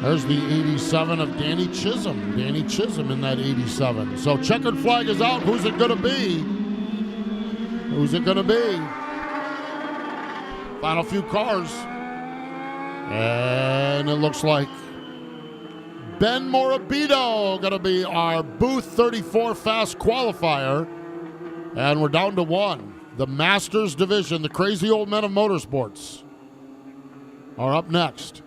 There's the 87 of Danny Chisholm. Danny Chisholm in that 87. So checkered flag is out. Who's it going to be? Who's it going to be? Final few cars. And it looks like Ben Morabito going to be our Booth 34 fast qualifier. And we're down to one. The Masters division, the crazy old men of motorsports, are up next.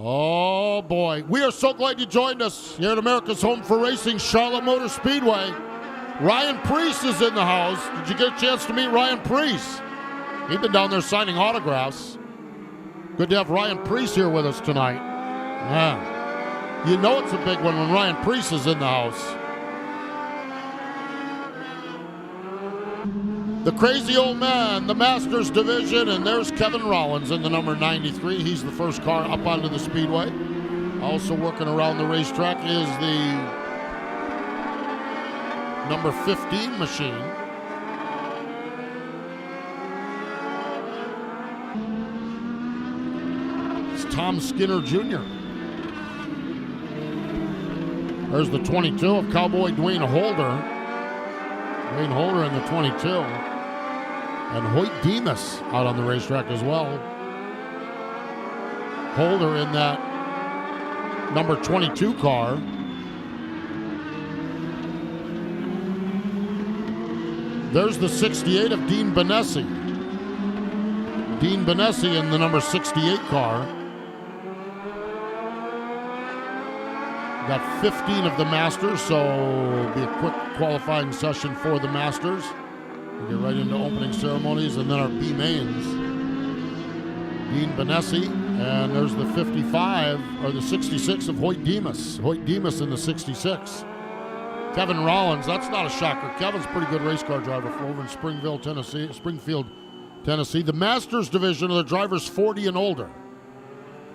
Oh, boy. We are so glad you joined us here at America's Home for Racing, Charlotte Motor Speedway. Ryan Preece is in the house. Did you get a chance to meet Ryan Preece? He's been down there signing autographs. Good to have Ryan Preece here with us tonight. Yeah. You know it's a big one when Ryan Preece is in the house. The crazy old man, the Masters division, and there's Kevin Rollins in the number 93. He's the first car up onto the Speedway. Also working around the racetrack is the number 15 machine. It's Tom Skinner Jr. There's the 22 of Cowboy Dwayne Holder. Dwayne Holder in the 22. And Hoyt Demas out on the racetrack as well. Holder in that number 22 car. There's the 68 of Dean Benessi. Dean Benessi in the number 68 car. Got 15 of the Masters, so it'll be a quick qualifying session for the Masters. We'll get right into opening ceremonies and then our B mains. Dean Benessi, and there's the 55, or the 66 of Hoyt Demas. Hoyt Demas in the 66. Kevin Rollins, that's not a shocker. Kevin's a pretty good race car driver from over in Springfield, Tennessee. The Masters division are the drivers 40 and older.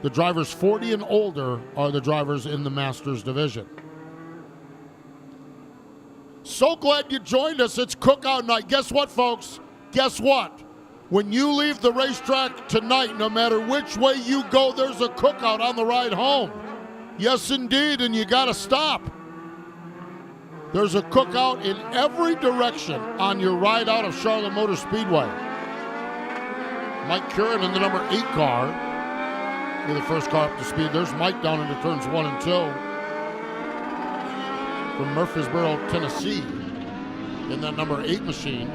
The drivers 40 and older are the drivers in the Masters division. So glad you joined us. It's cookout night. Guess what, folks? Guess what? When you leave the racetrack tonight, no matter which way you go, there's a cookout on the ride home. Yes, indeed, and you got to stop. There's a cookout in every direction on your ride out of Charlotte Motor Speedway. Mike Curran in the number 8 car. Be the first car up to speed. There's Mike down into turns 1 and 2. From Murfreesboro, Tennessee, in that number 8 machine.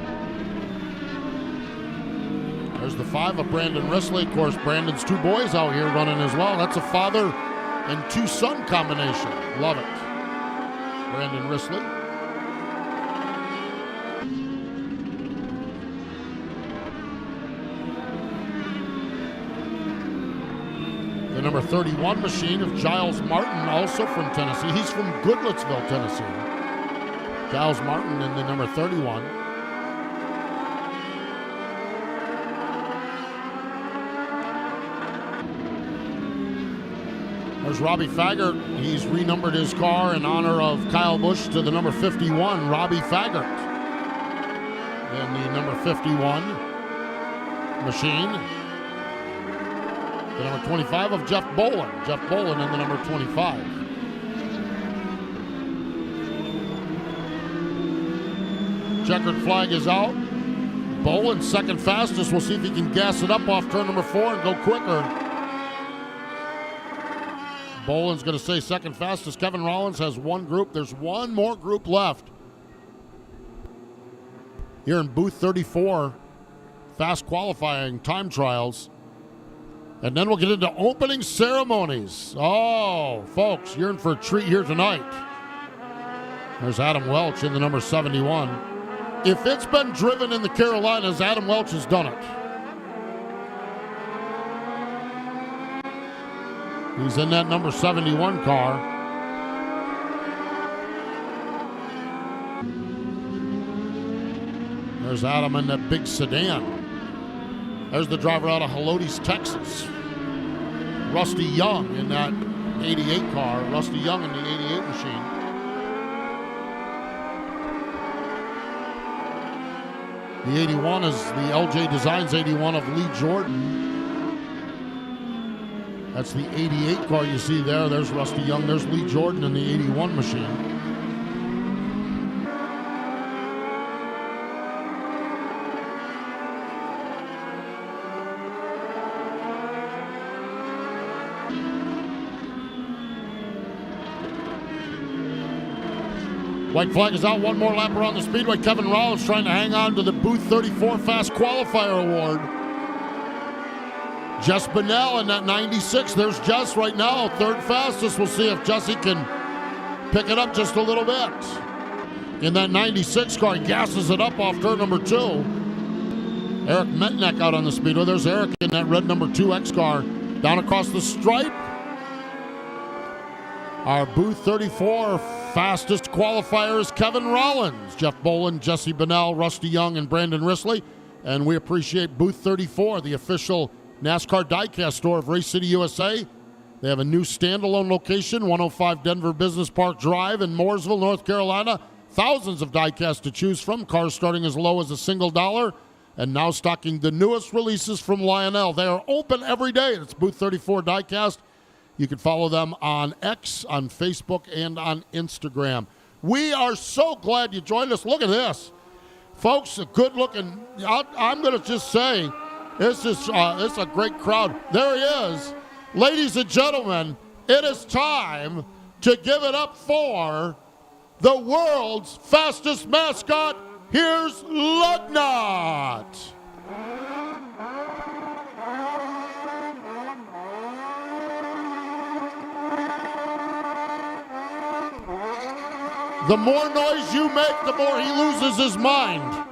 There's the 5 of Brandon Risley. Of course, Brandon's 2 boys out here running as well. That's a father and 2 son combination. Love it. Brandon Risley. 31 machine of Giles Martin, also from Tennessee. He's from Goodlettsville, Tennessee. Giles Martin in the number 31. There's Robbie Faggart. He's renumbered his car in honor of Kyle Busch to the number 51, Robbie Faggart. In the number 51 machine. The number 25 of Jeff Bolin. Jeff Bolin in the number 25. Checkered flag is out. Bolin second fastest. We'll see if he can gas it up off turn number 4 and go quicker. Bolin's going to stay second fastest. Kevin Rollins has one group. There's one more group left. Here in booth 34, fast qualifying time trials. And then we'll get into opening ceremonies. Oh, folks, you're in for a treat here tonight. There's Adam Welch in the number 71. If it's been driven in the Carolinas, Adam Welch has done it. He's in that number 71 car. There's Adam in that big sedan. There's the driver out of Helotes, Texas. Rusty Young in that 88 car. Rusty Young in the 88 machine. The 81 is the LJ Designs 81 of Lee Jordan. That's the 88 car you see there. There's Rusty Young. There's Lee Jordan in the 81 machine. White flag is out. One more lap around the Speedway. Kevin Rollins trying to hang on to the Booth 34 Fast Qualifier Award. Jess Bunnell in that 96. There's Jess right now, third fastest. We'll see if Jesse can pick it up just a little bit. In that 96 car, he gasses it up off turn number 2. Eric Metnick out on the Speedway. There's Eric in that red number 2X car. Down across the stripe. Our Booth 34 fastest qualifier is Kevin Rollins, Jeff Bolin, Jesse Bunnell, Rusty Young, and Brandon Risley. And we appreciate Booth 34, the official NASCAR diecast store of Race City, USA. They have a new standalone location, 105 Denver Business Park Drive in Mooresville, North Carolina. Thousands of diecasts to choose from, cars starting as low as $1, and now stocking the newest releases from Lionel. They are open every day. It's Booth 34 Diecast. You can follow them on X, on Facebook, and on Instagram. We are so glad you joined us. Look at this. Folks, a good-looking, I'm going to just say, it's a great crowd. There he is. Ladies and gentlemen, it is time to give it up for the world's fastest mascot. Here's Lugnut. The more noise you make, the more he loses his mind.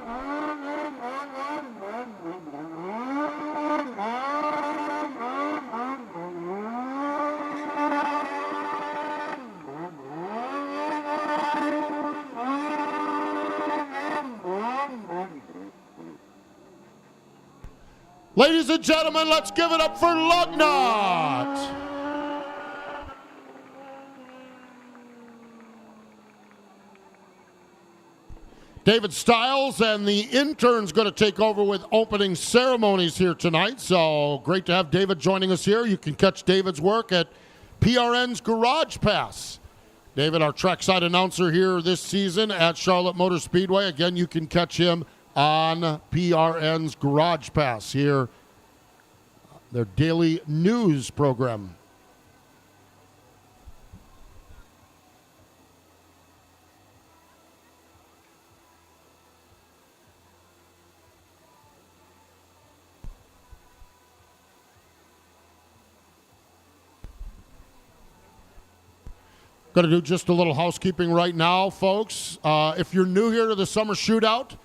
Ladies and gentlemen, let's give it up for Lugnut. David Stiles and the intern's going to take over with opening ceremonies here tonight. So great to have David joining us here. You can catch David's work at PRN's Garage Pass. David, our trackside announcer here this season at Charlotte Motor Speedway. Again, you can catch him on PRN's Garage Pass here, their daily news program. Going to do just a little housekeeping right now, folks. If you're new here to the Summer Shootout,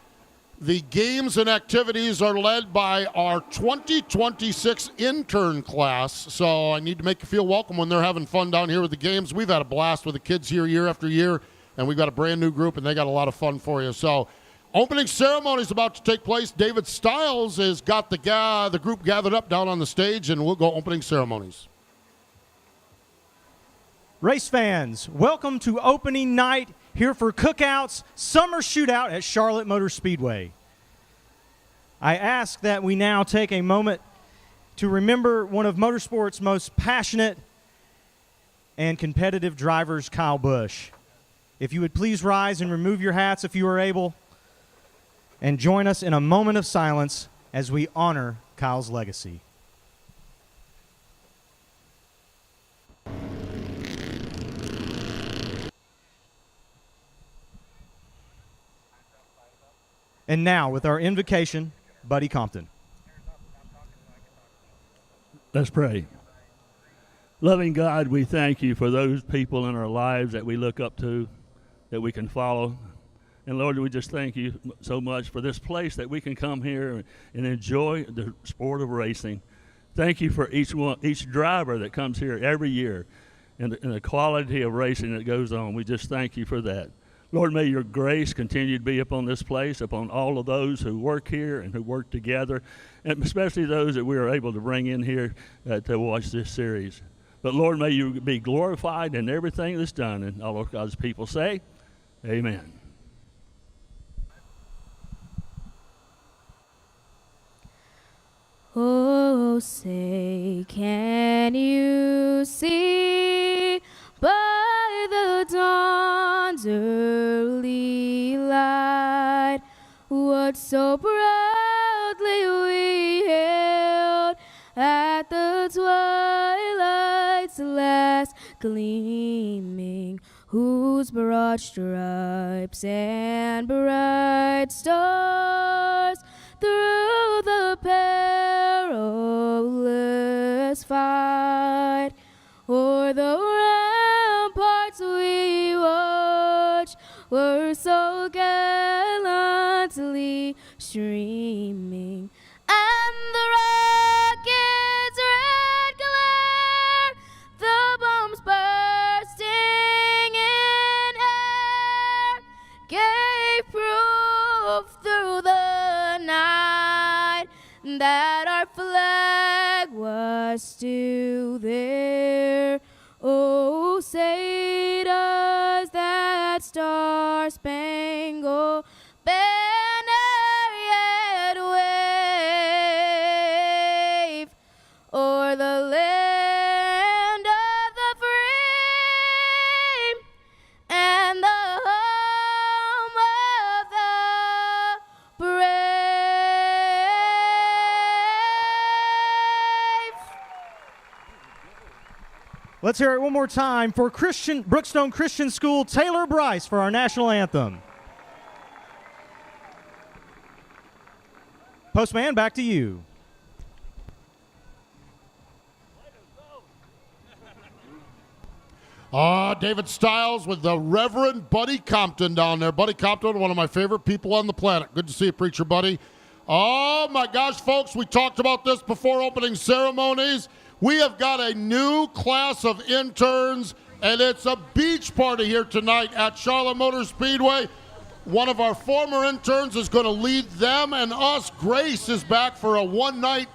The games and activities are led by our 2026 intern class, so I need to make you feel welcome when they're having fun down here with the games. We've had a blast with the kids here year after year, and we've got a brand new group, and they got a lot of fun for you. So opening ceremony is about to take place. David Stiles has got the group gathered up down on the stage, and we'll go opening ceremonies. Race fans, welcome to opening night here for Cookout's Summer Shootout at Charlotte Motor Speedway. I ask that we now take a moment to remember one of motorsport's most passionate and competitive drivers, Kyle Busch. If you would please rise and remove your hats if you are able, and join us in a moment of silence as we honor Kyle's legacy. And now, with our invocation, Buddy Compton. Let's pray. Loving God, we thank you for those people in our lives that we look up to, that we can follow. And Lord, we just thank you so much for this place that we can come here and enjoy the sport of racing. Thank you for each driver that comes here every year and the quality of racing that goes on. We just thank you for that. Lord, may your grace continue to be upon this place, upon all of those who work here and who work together, and especially those that we are able to bring in here to watch this series. But Lord, may you be glorified in everything that's done. And all of God's people say, amen. Oh, say, can you see by the dawn's early light what so proudly we hailed at the twilight's last gleaming, whose broad stripes and bright stars through the perilous fight o'er the ramparts we watched were so gallantly streaming, and the rocket's red glare, the bombs bursting in air, gave proof through the night that our flag was still there. Oh, say does that star-spangled banner yet wave o'er the land of the free and the home of the brave? Let's hear it one more time for Brookstone Christian School, Taylor Bryce, for our national anthem. Postman, back to you. David Stiles with the Reverend Buddy Compton down there. Buddy Compton, one of my favorite people on the planet. Good to see you, Preacher Buddy. Oh, my gosh, folks, we talked about this before opening ceremonies. We have got a new class of interns, and it's a beach party here tonight at Charlotte Motor Speedway. One of our former interns is going to lead them and us. Grace is back for a one night,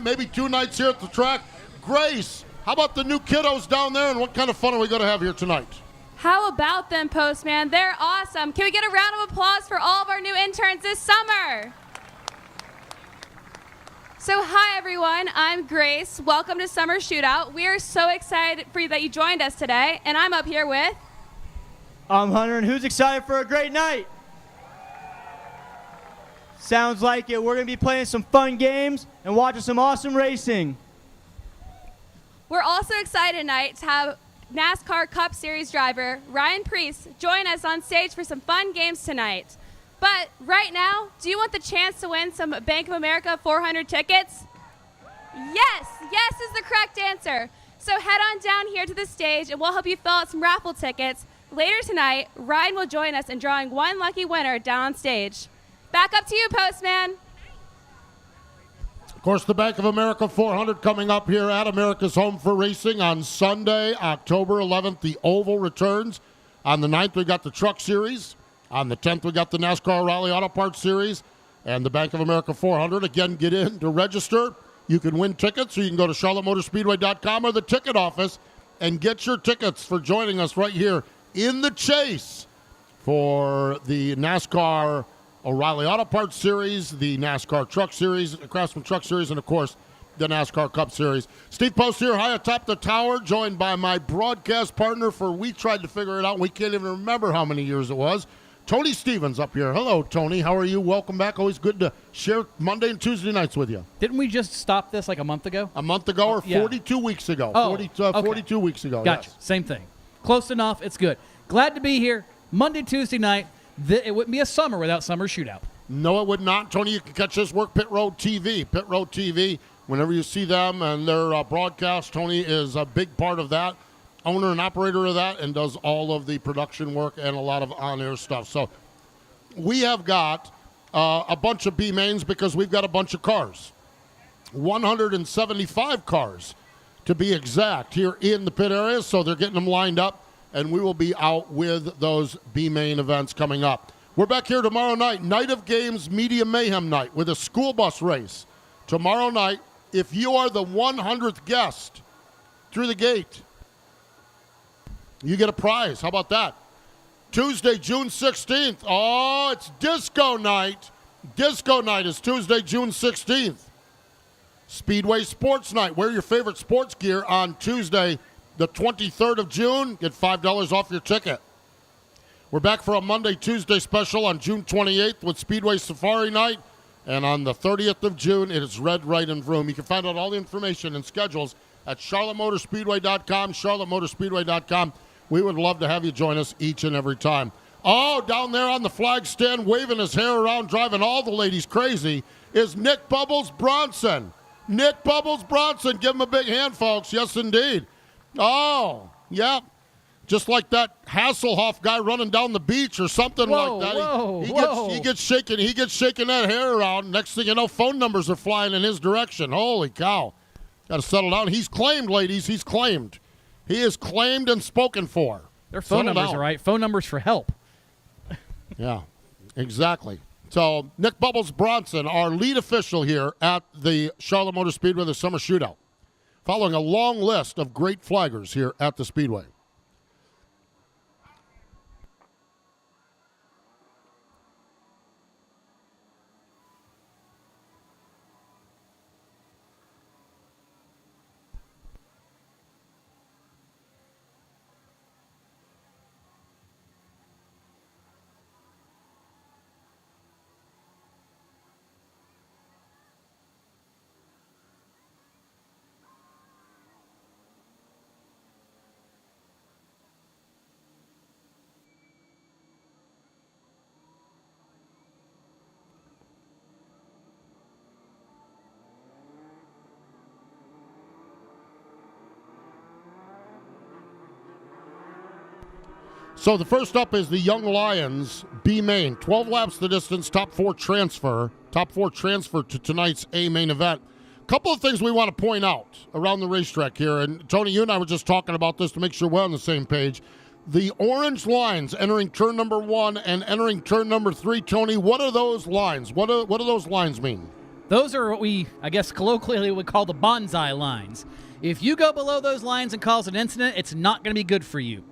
maybe 2 nights here at the track. Grace, how about the new kiddos down there, and what kind of fun are we going to have here tonight? How about them, Postman? They're awesome. Can we get a round of applause for all of our new interns this summer? So hi, everyone. I'm Grace. Welcome to Summer Shootout. We are so excited for you that you joined us today, and I'm up here with... I'm Hunter, and who's excited for a great night? Sounds like it. We're going to be playing some fun games and watching some awesome racing. We're also excited tonight to have NASCAR Cup Series driver Ryan Preece join us on stage for some fun games tonight. But right now, do you want the chance to win some Bank of America 400 tickets? Yes is the correct answer. So head on down here to the stage and we'll help you fill out some raffle tickets. Later tonight, Ryan will join us in drawing one lucky winner down on stage. Back up to you, Postman. Of course, the Bank of America 400 coming up here at America's Home for Racing on Sunday, October 11th. The Oval returns. On the 9th, we got the Truck Series. On the 10th, we got the NASCAR Rally Auto Parts Series and the Bank of America 400. Again, get in to register. You can win tickets, or you can go to CharlotteMotorspeedway.com or the ticket office and get your tickets for joining us right here in the chase for the NASCAR O'Reilly Auto Parts Series, the NASCAR Truck Series, the Craftsman Truck Series, and, of course, the NASCAR Cup Series. Steve Post here high atop the tower, joined by my broadcast partner we tried to figure it out. We can't even remember how many years it was. Tony Stevens up here. Hello, Tony. How are you? Welcome back. Always good to share Monday and Tuesday nights with you. Didn't we just stop this like a month ago? A month ago or yeah. 42 weeks ago. Oh, 42 weeks ago. Gotcha. Yes. Same thing. Close enough. It's good. Glad to be here. Monday, Tuesday night. It wouldn't be a summer without Summer Shootout. No, it would not. Tony, you can catch this work, Pit Road TV. Pit Road TV, whenever you see them and their broadcast, Tony is a big part of that, owner and operator of that, and does all of the production work and a lot of on-air stuff. So we have got a bunch of B-mains because we've got a bunch of cars. 175 cars, to be exact, here in the pit area. So they're getting them lined up, and we will be out with those B-main events coming up. We're back here tomorrow night, Night of Games Media Mayhem Night, with a school bus race. Tomorrow night, if you are the 100th guest through the gate, you get a prize. How about that? Tuesday, June 16th. Oh, it's disco night. Disco night is Tuesday, June 16th. Speedway Sports Night. Wear your favorite sports gear on Tuesday, the 23rd of June. Get $5 off your ticket. We're back for a Monday, Tuesday special on June 28th with Speedway Safari Night. And on the 30th of June, it is Red, Right, and Vroom. You can find out all the information and schedules at CharlotteMotorspeedway.com, CharlotteMotorspeedway.com. We would love to have you join us each and every time. Oh, down there on the flag stand, waving his hair around, driving all the ladies crazy, is Nick Bubbles Bronson. Nick Bubbles Bronson. Give him a big hand, folks. Yes, indeed. Oh, yeah. Just like that Hasselhoff guy running down the beach or something like that. He gets shaking. He gets shaking that hair around. Next thing you know, phone numbers are flying in his direction. Holy cow. Got to settle down. He's claimed, ladies. He's claimed. He is claimed and spoken for. Their phone numbers are right. Phone numbers for help. Yeah, exactly. So Nick Bubbles Bronson, our lead official here at the Charlotte Motor Speedway, the Summer Shootout, following a long list of great flaggers here at the Speedway. So the first up is the Young Lions B main. 12 laps the distance, top four transfer to tonight's A main event. Couple of things we want to point out around the racetrack here, and Tony, you and I were just talking about this to make sure we're on the same page. The orange lines entering turn number 1 and entering turn number 3, Tony, what are those lines? What do those lines mean? Those are what we, I guess, colloquially would call the bonsai lines. If you go below those lines and cause an incident, it's not going to be good for you.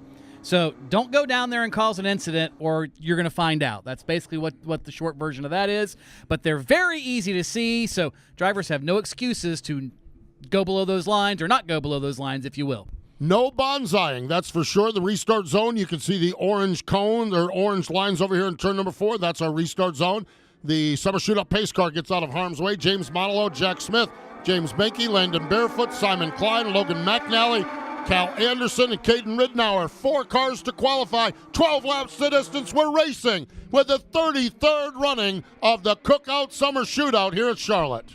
So don't go down there and cause an incident, or you're going to find out. That's basically what the short version of that is. But they're very easy to see, so drivers have no excuses to go below those lines or not go below those lines, if you will. No bonsaiing, that's for sure. The restart zone, you can see the orange cone or orange lines over here in turn number 4. That's our restart zone. The Summer Shootout pace car gets out of harm's way. James Monolow, Jack Smith, James Banky, Landon Barefoot, Simon Klein, Logan McNally, Cal Anderson, and Caden Ridnour. 4 cars to qualify, 12 laps the distance. We're racing with the 33rd running of the Cookout Summer Shootout here at Charlotte.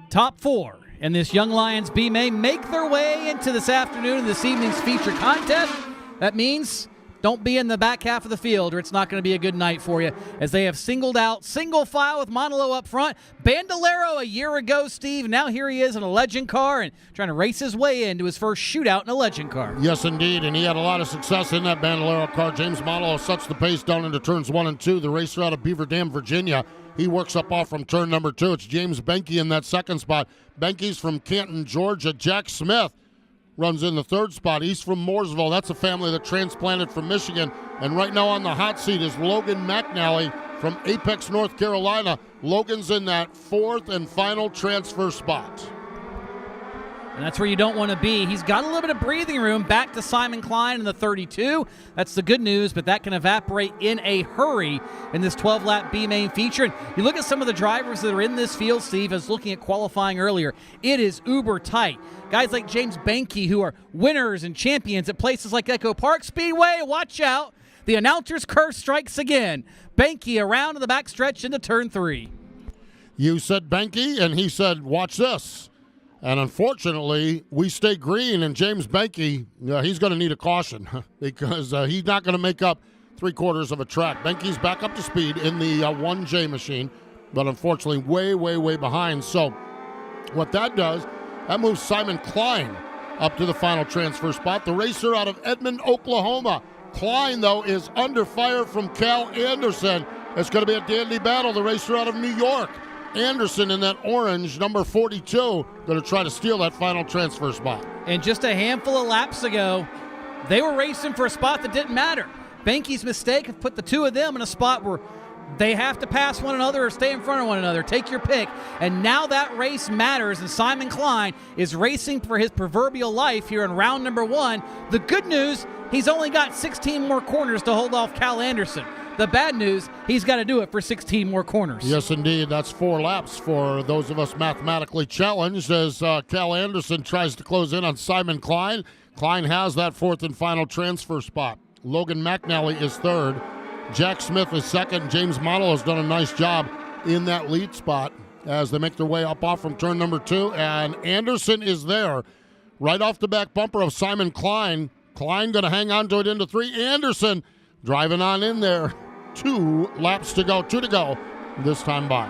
Top 4 in this Young Lions B may make their way into this afternoon and this evening's feature contest. That means don't be in the back half of the field or it's not going to be a good night for you, as they have singled out single file with Manalo up front. Bandolero a year ago, Steve. Now here he is in a legend car and trying to race his way into his first shootout in a legend car. Yes, indeed, and he had a lot of success in that Bandolero car. James Manalo sets the pace down into turns 1 and 2. The racer out of Beaver Dam, Virginia, he works up off from turn number 2. It's James Benke in that second spot. Benke's from Canton, Georgia. Jack Smith runs in the third spot. He's from Mooresville. That's a family that transplanted from Michigan. And right now on the hot seat is Logan McNally from Apex, North Carolina. Logan's in that fourth and final transfer spot. And that's where you don't want to be. He's got a little bit of breathing room back to Simon Klein in the 32. That's the good news, but that can evaporate in a hurry in this 12-lap B-main feature. And you look at some of the drivers that are in this field, Steve, as looking at qualifying earlier. It is uber tight. Guys like James Benke, who are winners and champions at places like Echo Park Speedway, watch out. The announcer's curse strikes again. Benke around in the backstretch into turn 3. You said Benke, and he said, watch this. And unfortunately, we stay green, and James Benke, he's going to need a caution because he's not going to make up 3/4 of a track. Benke's back up to speed in the 1J machine, but unfortunately way, way, way behind. So what that does, that moves Simon Klein up to the final transfer spot. The racer out of Edmond, Oklahoma. Klein, though, is under fire from Cal Anderson. It's going to be a dandy battle. The racer out of New York. Anderson in that orange, number 42, going to try to steal that final transfer spot. And just a handful of laps ago, they were racing for a spot that didn't matter. Benke's mistake have put the two of them in a spot where they have to pass one another or stay in front of one another. Take your pick. And now that race matters, and Simon Klein is racing for his proverbial life here in round number 1. The good news, he's only got 16 more corners to hold off Cal Anderson. The bad news, he's got to do it for 16 more corners. Yes, indeed. That's 4 laps for those of us mathematically challenged as Cal Anderson tries to close in on Simon Klein. Klein has that 4th and final transfer spot. Logan McNally is 3rd. Jack Smith is 2nd. James Manalo has done a nice job in that lead spot as they make their way up off from turn number 2. And Anderson is there right off the back bumper of Simon Klein. Klein going to hang on to it into 3. Anderson driving on in there. 2 laps to go, 2 to go this time by.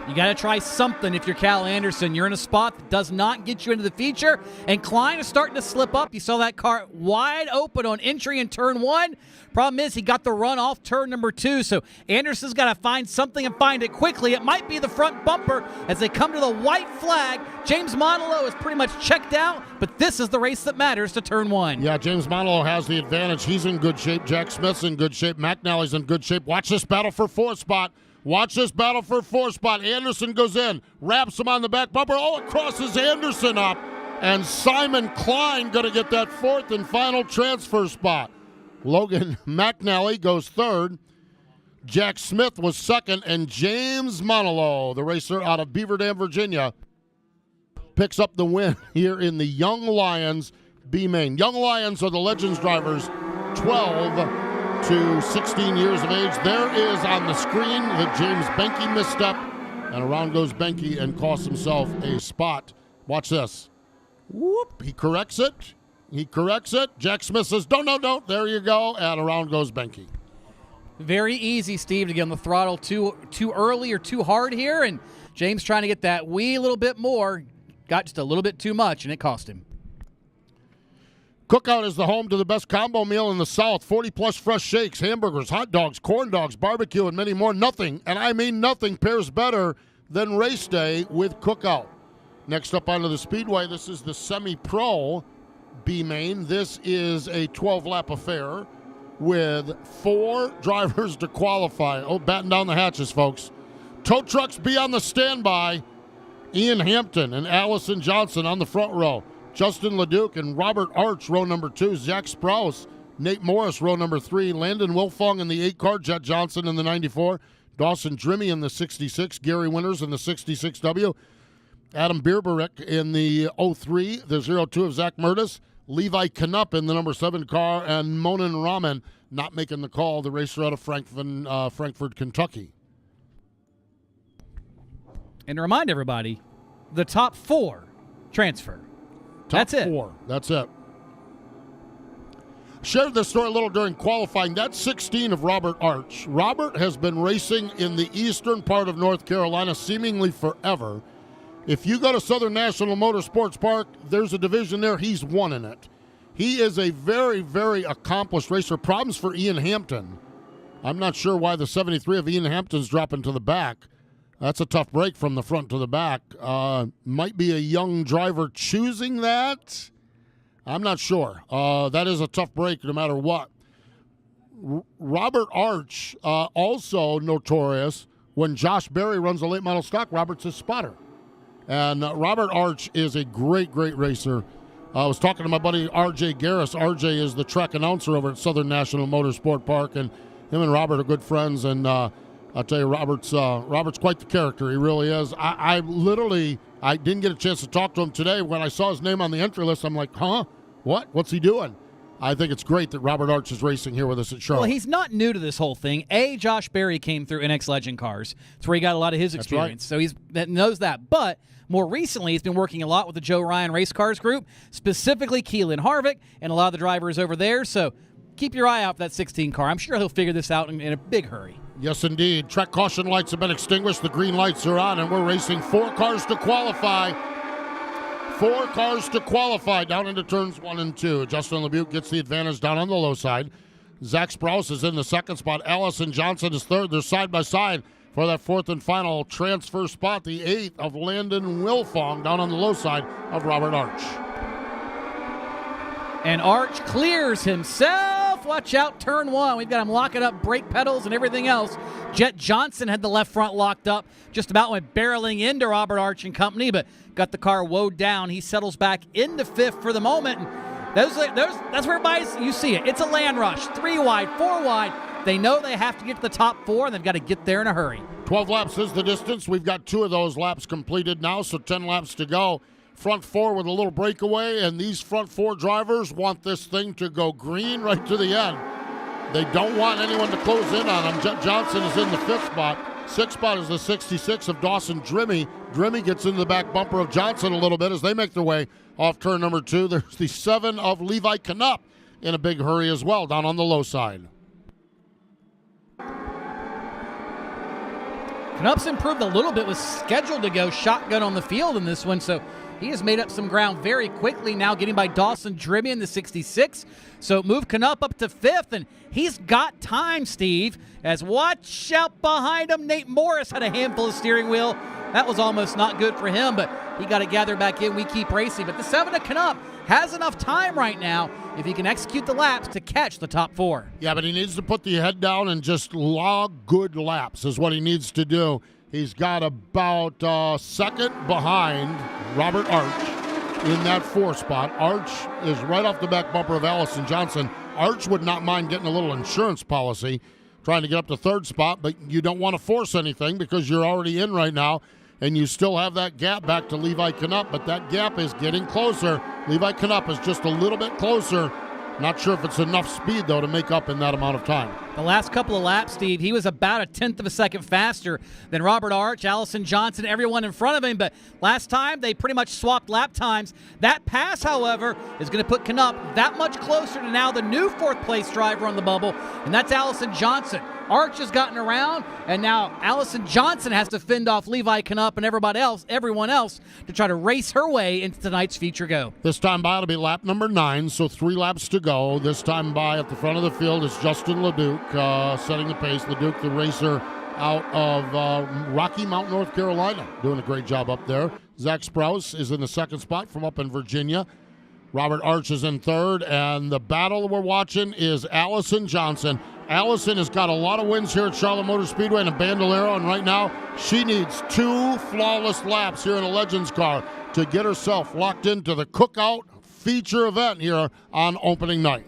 You got to try something if you're Cal Anderson. You're in a spot that does not get you into the feature, and Klein is starting to slip up. You saw that car wide open on entry in turn 1. Problem is he got the run off turn number 2, so Anderson's got to find something and find it quickly. It might be the front bumper as they come to the white flag. James Manalo is pretty much checked out, but this is the race that matters to turn 1. Yeah, James Manalo has the advantage. He's in good shape. Jack Smith's in good shape. McNally's in good shape. Watch this battle for 4th spot. Watch this battle for 4th spot. Anderson goes in, wraps him on the back bumper. Oh, it crosses Anderson up. And Simon Klein going to get that 4th and final transfer spot. Logan McNally goes 3rd. Jack Smith was 2nd. And James Manalo, the racer out of Beaver Dam, Virginia, picks up the win here in the Young Lions B-Main. Young Lions are the Legends drivers, 12 to 16 years of age. There is on the screen that James Benke misstep, and around goes Benke and costs himself a spot. Watch this. Whoop, he corrects it. He corrects it. Jack Smith says, don't. There you go, and around goes Benke. Very easy, Steve, to get on the throttle too early or too hard here, and James trying to get that wee little bit more, got just a little bit too much, and it cost him. Cookout is the home to the best combo meal in the South. 40-plus fresh shakes, hamburgers, hot dogs, corn dogs, barbecue, and many more. Nothing, and I mean nothing, pairs better than race day with Cookout. Next up onto the Speedway, this is the semi-pro B-Main. This is a 12-lap affair with 4 drivers to qualify. Oh, batten down the hatches, folks. Tow trucks be on the standby. Ian Hampton and Allison Johnson on the front row. Justin LeDuc and Robert Arch, row number 2. Zach Sprouse, Nate Morris, row number 3. Landon Wilfong in the 8 car. Jet Johnson in the 94. Dawson Drimmie in the 66. Gary Winters in the 66W. Adam Bierberich in the 03. The 02 of Zach Murtis. Levi Knupp in the number 7 car. And Monin Rahman not making the call. The racer out of Frankfort, Kentucky. And to remind everybody, the top 4 transfer. That's it. 4. That's it. Shared this story a little during qualifying. That's 16 of Robert Arch. Robert has been racing in the eastern part of North Carolina seemingly forever. If you go to Southern National Motorsports Park, there's a division there. He's won in it. He is a very, very accomplished racer. Problems for Ian Hampton. I'm not sure why the 73 of Ian Hampton's dropping to the back. That's a tough break from the front to the back. Might be a young driver choosing that. I'm not sure. That is a tough break no matter what. Robert Arch, also notorious. When Josh Berry runs a late model stock, Robert's his spotter. And Robert Arch is a great, great racer. I was talking to my buddy R.J. Garris. R.J. is the track announcer over at Southern National Motorsport Park, and him and Robert are good friends. And I'll tell you, Robert's quite the character. He really is. I didn't get a chance to talk to him today. When I saw his name on the entry list, I'm like, huh? What? What's he doing? I think it's great that Robert Arch is racing here with us at Charlotte. Well, he's not new to this whole thing. Josh Berry came through NX Legend cars. That's where he got a lot of his experience. Right. So he knows that. But more recently, he's been working a lot with the Joe Ryan Race Cars group, specifically Keelan Harvick and a lot of the drivers over there. So keep your eye out for that 16 car. I'm sure he'll figure this out in a big hurry. Yes, indeed. Track caution lights have been extinguished. The green lights are on, and we're racing 4 cars to qualify. 4 cars to qualify down into turns 1 and 2. Justin LeBute gets the advantage down on the low side. Zach Sprouse is in the second spot. Allison Johnson is third. They're side by side for that 4th and final transfer spot. The 8th of Landon Wilfong down on the low side of Robert Arch. And Arch clears himself. Watch out, turn 1. We've got him locking up brake pedals and everything else. Jet Johnson had the left front locked up. Just about went barreling into Robert Arch and company, but got the car woed down. He settles back into 5th for the moment. And that's where everybody's, you see it. It's a land rush. 3 wide, 4 wide. They know they have to get to the top 4, and they've got to get there in a hurry. 12 laps is the distance. We've got 2 of those laps completed now, so 10 laps to go. Front 4 with a little breakaway, and these front 4 drivers want this thing to go green right to the end. They don't want anyone to close in on them. Jet Johnson is in the 5th spot. 6th spot is the 66 of Dawson Drimmie. Drimmie gets into the back bumper of Johnson a little bit as they make their way off turn number 2. There's the 7 of Levi Knupp in a big hurry as well down on the low side. Knupp's improved a little bit, was scheduled to go shotgun on the field in this one, so he has made up some ground very quickly now, getting by Dawson Drimmie in the 66. So move Knupp up to 5th, and he's got time, Steve, as watch out behind him. Nate Morris had a handful of steering wheel. That was almost not good for him, but he got to gather back in. We keep racing. But the 7 of Knupp has enough time right now if he can execute the laps to catch the top 4. Yeah, but he needs to put the head down and just log good laps is what he needs to do. He's got about second behind Robert Arch in that 4 spot. Arch is right off the back bumper of Allison Johnson. Arch would not mind getting a little insurance policy, trying to get up to 3rd spot, but you don't want to force anything because you're already in right now, and you still have that gap back to Levi Knupp, but that gap is getting closer. Levi Knupp is just a little bit closer. Not sure if it's enough speed, though, to make up in that amount of time. The last couple of laps, Steve, he was about a 1/10 of a second faster than Robert Arch, Allison Johnson, everyone in front of him. But last time, they pretty much swapped lap times. That pass, however, is going to put Knupp that much closer to now the new 4th-place driver on the bubble, and that's Allison Johnson. Arch has gotten around, and now Allison Johnson has to fend off Levi Knupp and everyone else to try to race her way into tonight's feature go. This time by, it'll be lap number 9, so 3 laps to go. This time by at the front of the field is Justin LeDuc setting the pace. LeDuc, the racer out of Rocky Mount, North Carolina, doing a great job up there. Zach Sprouse is in the 2nd spot from up in Virginia. Robert Arch is in 3rd, and the battle we're watching is Allison Johnson. Allison has got a lot of wins here at Charlotte Motor Speedway and a Bandolero, and right now she needs 2 flawless laps here in a Legends car to get herself locked into the Cookout feature event here on opening night.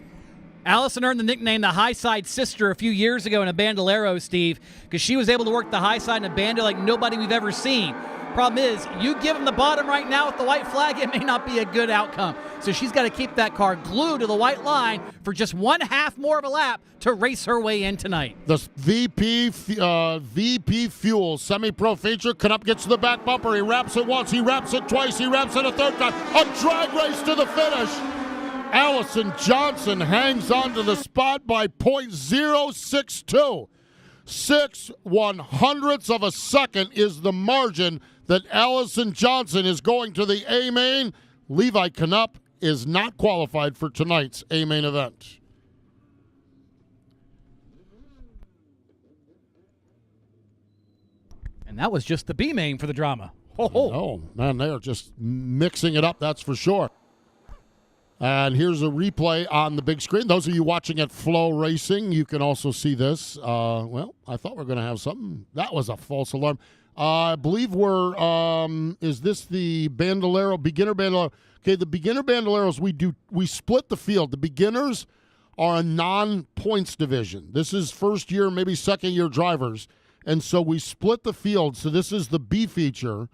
Allison earned the nickname the High Side Sister a few years ago in a Bandolero, Steve, because she was able to work the high side in a Bandolero like nobody we've ever seen. Problem is, you give them the bottom right now with the white flag, it may not be a good outcome. So she's got to keep that car glued to the white line for just 1/2 more of a lap to race her way in tonight. The VP Fuel semi-pro feature. Knupp gets to the back bumper. He wraps it once. He wraps it twice. He wraps it a 3rd time. A drag race to the finish. Allison Johnson hangs on to the spot by .062. 6/100ths of a second is the margin that Allison Johnson is going to the A-Main. Levi Knupp is not qualified for tonight's A-Main event. And that was just the B-Main for the drama. Oh, man, they are just mixing it up, that's for sure. And here's a replay on the big screen. Those of you watching at FloRacing, you can also see this. Well, I thought we were going to have something. That was a false alarm. I believe we're, is this the Bandolero, beginner Bandolero? Okay, the beginner Bandoleros, we split the field. The beginners are a non-points division. This is first year, maybe second year drivers. And so we split the field. So this is the B feature.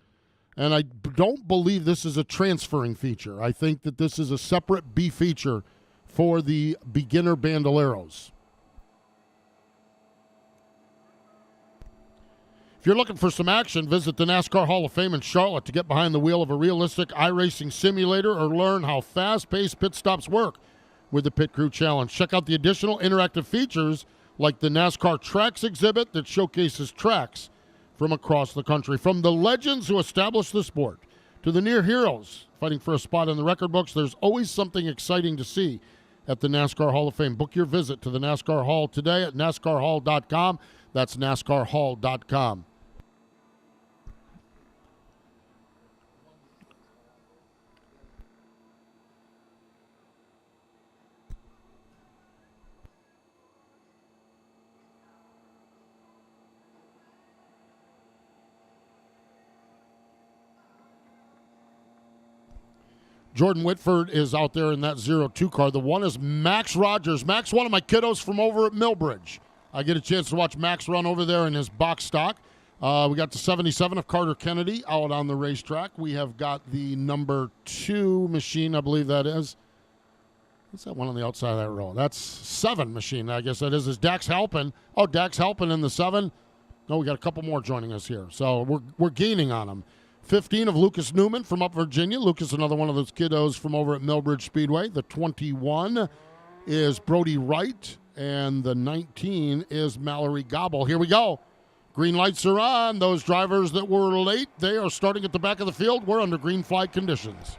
And I don't believe this is a transferring feature. I think that this is a separate B feature for the beginner Bandoleros. If you're looking for some action, visit the NASCAR Hall of Fame in Charlotte to get behind the wheel of a realistic iRacing simulator or learn how fast-paced pit stops work with the Pit Crew Challenge. Check out the additional interactive features like the NASCAR Tracks exhibit that showcases tracks from across the country. From the legends who established the sport to the near heroes fighting for a spot in the record books, there's always something exciting to see at the NASCAR Hall of Fame. Book your visit to the NASCAR Hall today at NASCARHall.com. That's NASCARHall.com. Jordan Whitford is out there in that 0-2 car. The one is Max Rogers. Max, one of my kiddos from over at Millbridge. I get a chance to watch Max run over there in his box stock. We got the 77 of Carter Kennedy out on the racetrack. We have got the number 2 machine, I believe that is. What's that one on the outside of that row? That's 7 machine, I guess that is Dax Halpin. Oh, Dax Halpin in the 7. No, we got a couple more joining us here. So we're gaining on them. 15 of Lucas Newman from up Virginia. Lucas, another one of those kiddos from over at Millbridge Speedway. The 21 is Brody Wright, and the 19 is Mallory Gobble. Here we go. Green lights are on. Those drivers that were late, they are starting at the back of the field. We're under green flag conditions.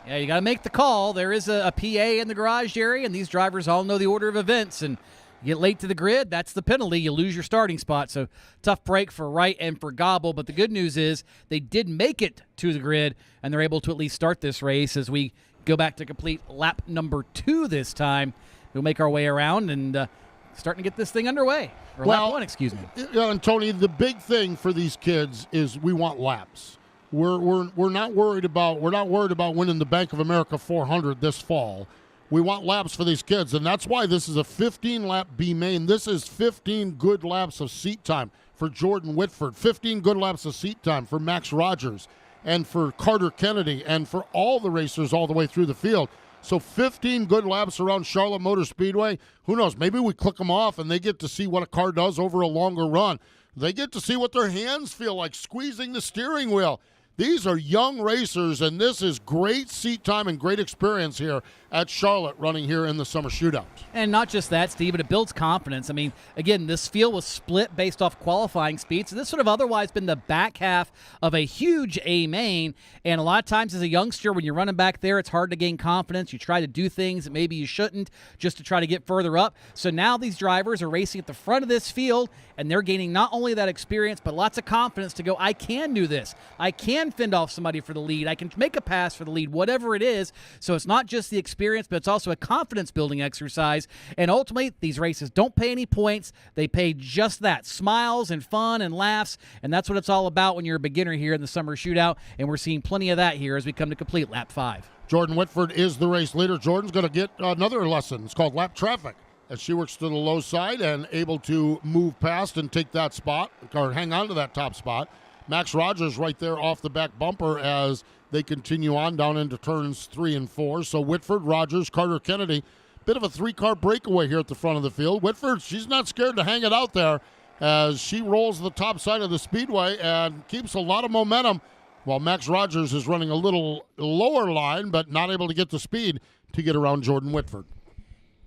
Yeah, you got to make the call. There is a PA in the garage area, and these drivers all know the order of events, and you get late to the grid, that's the penalty. You lose your starting spot. So tough break for Wright and for Gobble. But the good news is they did make it to the grid, and they're able to at least start this race as we go back to complete lap number 2 this time. We'll make our way around and starting to get this thing underway. Or lap 1, excuse me. And Tony, the big thing for these kids is we want laps. We're not worried about winning the Bank of America 400 this fall. We want laps for these kids, and that's why this is a 15-lap B-Main. This is 15 good laps of seat time for Jordan Whitford, 15 good laps of seat time for Max Rogers, and for Carter Kennedy, and for all the racers all the way through the field. So 15 good laps around Charlotte Motor Speedway. Who knows? Maybe we click them off, and they get to see what a car does over a longer run. They get to see what their hands feel like squeezing the steering wheel. These are young racers, and this is great seat time and great experience here at Charlotte running here in the Summer Shootout. And not just that, Steve, but it builds confidence. I mean, again, this field was split based off qualifying speed, so this would have otherwise been the back half of a huge A-Main, and a lot of times as a youngster, when you're running back there, it's hard to gain confidence. You try to do things that maybe you shouldn't just to try to get further up. So now these drivers are racing at the front of this field, and they're gaining not only that experience, but lots of confidence to go, I can do this. I can fend off somebody for the lead. I can make a pass for the lead, whatever it is. So it's not just the experience, but it's also a confidence-building exercise. And ultimately, these races don't pay any points. They pay just that, smiles and fun and laughs, and that's what it's all about when you're a beginner here in the Summer Shootout, and we're seeing plenty of that here as we come to complete lap 5. Jordan Whitford is the race leader. Jordan's going to get another lesson. It's called lap traffic, as she works to the low side and able to move past and take that spot, or hang on to that top spot. Max Rogers right there off the back bumper as they continue on down into turns 3 and 4. So Whitford, Rogers, Carter Kennedy, bit of a 3-car breakaway here at the front of the field. Whitford, she's not scared to hang it out there as she rolls the top side of the speedway and keeps a lot of momentum, while Max Rogers is running a little lower line but not able to get the speed to get around Jordan Whitford.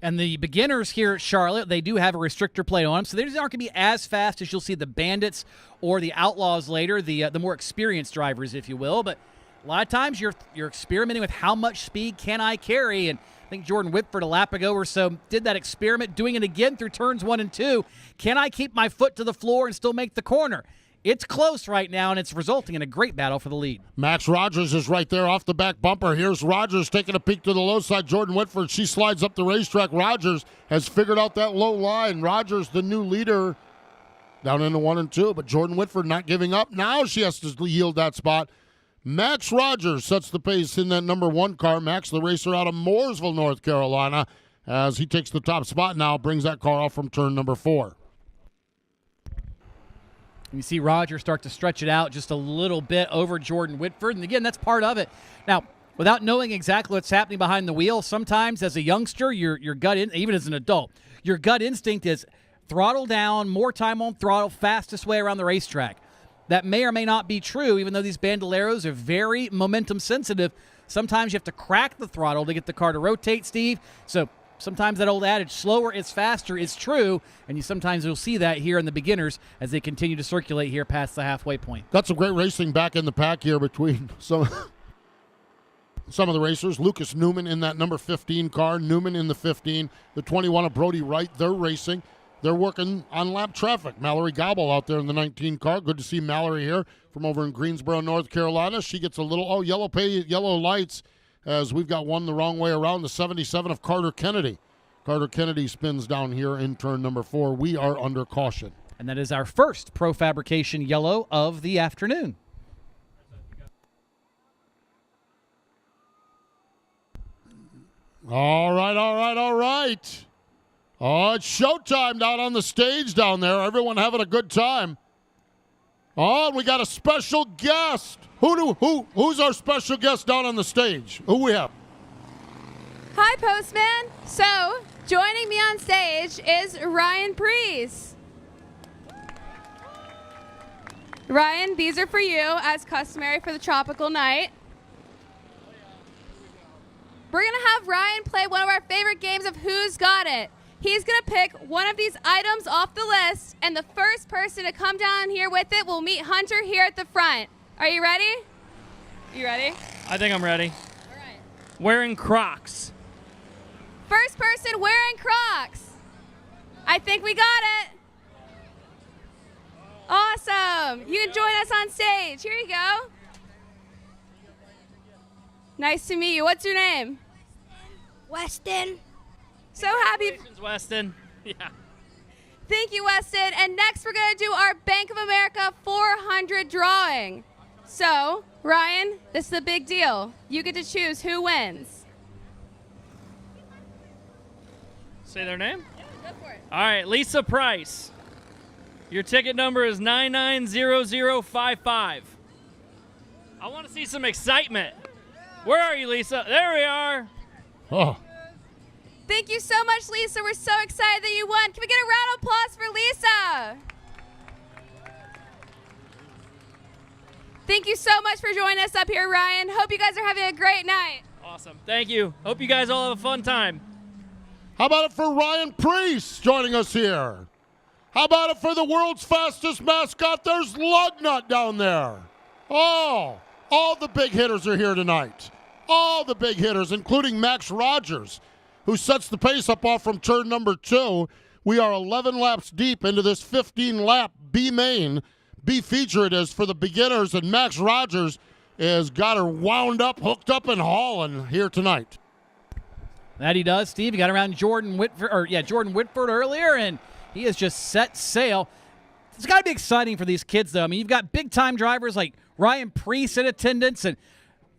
And the beginners here at Charlotte, they do have a restrictor plate on them, so they aren't going to be as fast as you'll see the Bandits or the Outlaws later, the more experienced drivers, if you will. But a lot of times you're experimenting with how much speed can I carry, and I think Jordan Whitford a lap ago or so did that experiment, doing it again through turns 1 and 2. Can I keep my foot to the floor and still make the corner? It's close right now, and it's resulting in a great battle for the lead. Max Rogers is right there off the back bumper. Here's Rogers taking a peek to the low side. Jordan Whitford, she slides up the racetrack. Rogers has figured out that low line. Rogers, the new leader, down into 1 and 2, but Jordan Whitford not giving up. Now she has to yield that spot. Max Rogers sets the pace in that number 1 car. Max, the racer out of Mooresville, North Carolina, as he takes the top spot now, brings that car off from turn number 4. You see Roger start to stretch it out just a little bit over Jordan Whitford. And again, that's part of it. Now, without knowing exactly what's happening behind the wheel, sometimes as a youngster, your gut, even as an adult, your gut instinct is throttle down, more time on throttle, fastest way around the racetrack. That may or may not be true, even though these Bandoleros are very momentum sensitive. Sometimes you have to crack the throttle to get the car to rotate, Steve. So sometimes that old adage, slower is faster, is true, and sometimes you'll see that here in the beginners as they continue to circulate here past the halfway point. That's a great racing back in the pack here between some of the racers. Lucas Newman in that number 15 car, Newman in the 15, the 21 of Brody Wright, they're racing. They're working on lap traffic. Mallory Gobble out there in the 19 car. Good to see Mallory here from over in Greensboro, North Carolina. She gets a little, yellow lights, as we've got one the wrong way around, the 77 of Carter Kennedy. Carter Kennedy spins down here in turn number 4. We are under caution. And that is our first Pro Fabrication yellow of the afternoon. All right. Oh, it's showtime down on the stage down there. Everyone having a good time. Oh, we got a special guest. Who's our special guest down on the stage? Who we have? Hi, Postman. So, joining me on stage is Ryan Preece. Ryan, these are for you, as customary for the tropical night. We're going to have Ryan play one of our favorite games of Who's Got It. He's going to pick one of these items off the list, and the first person to come down here with it will meet Hunter here at the front. Are you ready? You ready? I think I'm ready. All right. Wearing Crocs. First person wearing Crocs. I think we got it. Awesome. You can join us on stage. Here you go. Nice to meet you. What's your name? Weston. So happy. Congratulations, Weston. Yeah. Thank you, Weston. And next we're going to do our Bank of America 400 drawing. So, Ryan, this is a big deal. You get to choose who wins. Say their name? Yeah, go for it. All right, Lisa Price. Your ticket number is 990055. I want to see some excitement. Where are you, Lisa? There we are. Oh, Thank you so much, Lisa. We're so excited that you won. Can we get a round of applause for Lisa? Thank you so much for joining us up here, Ryan. Hope you guys are having a great night. Awesome. Thank you. Hope you guys all have a fun time. how about it for Ryan Preece joining us here? How about it for the world's fastest mascot? There's Lugnut down there. Oh, all the big hitters are here tonight. All the big hitters, including Max Rogers, who sets the pace up off from turn number 2. We are 11 laps deep into this 15-lap B-main. B-feature it is for the beginners, and Max Rogers has got her wound up, hooked up, and hauling here tonight. That he does, Steve. He got around Jordan Whitford earlier, and he has just set sail. It's got to be exciting for these kids, though. I mean, you've got big-time drivers like Ryan Preece in attendance, and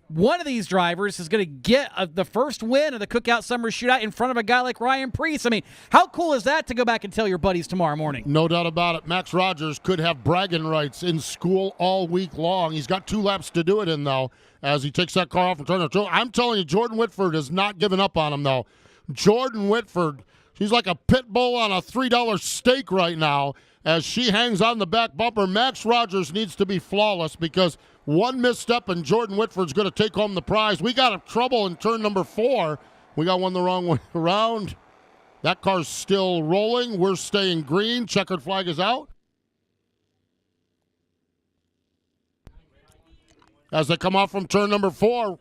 one of these drivers is going to get the first win of the Cookout Summer Shootout in front of a guy like Ryan Preece. I mean, how cool is that to go back and tell your buddies tomorrow morning? No doubt about it. Max Rogers could have bragging rights in school all week long. He's got 2 laps to do it in, though, as he takes that car off and turn it. I'm telling you, Jordan Whitford is not giving up on him, though. Jordan Whitford, she's like a pit bull on a $3 steak right now as she hangs on the back bumper. Max Rogers needs to be flawless because one misstep and Jordan Whitford's going to take home the prize. We got trouble in turn number 4 We got one the wrong way around. That car's still rolling. We're staying green. Checkered flag is out. As they come off from turn number 4,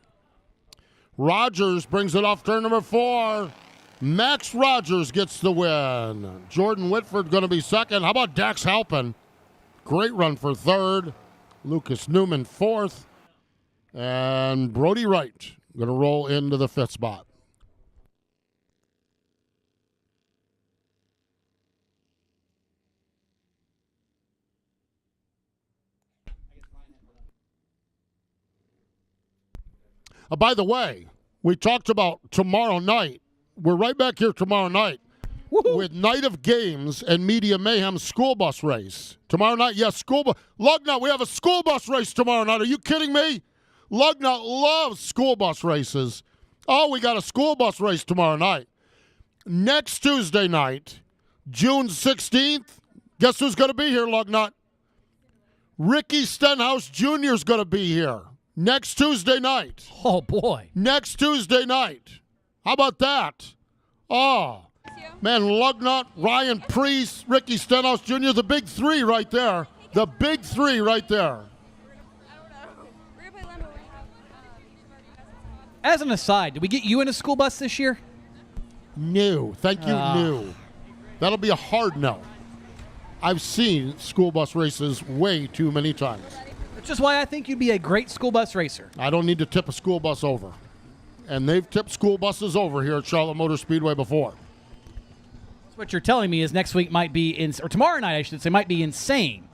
Rogers brings it off turn number 4. Max Rogers gets the win. Jordan Whitford going to be second. How about Dax Halpin? Great run for third. Lucas Newman fourth. And Brody Wright going to roll into the 5th spot. By the way, we talked about tomorrow night. We're right back here tomorrow night with Night of Games and Media Mayhem school bus race. Tomorrow night, yes, school bus. Lugnut, we have a school bus race tomorrow night. Are you kidding me? Lugnut loves school bus races. Oh, we got a school bus race tomorrow night. Next Tuesday night, June 16th, guess who's going to be here, Lugnut? Ricky Stenhouse Jr. is going to be here. Next Tuesday night. Oh, boy. Next Tuesday night. How about that? Oh, man, Lugnut, Ryan Priest, Ricky Stenhouse Jr., the big three right there. The big three right there. As an aside, did we get you in a school bus this year? No. Thank you, no. That'll be a hard no. I've seen school bus races way too many times. Which is why I think you'd be a great school bus racer. I don't need to tip a school bus over. And they've tipped school buses over here at Charlotte Motor Speedway before. So what you're telling me is next week might be, or tomorrow night I should say, might be insane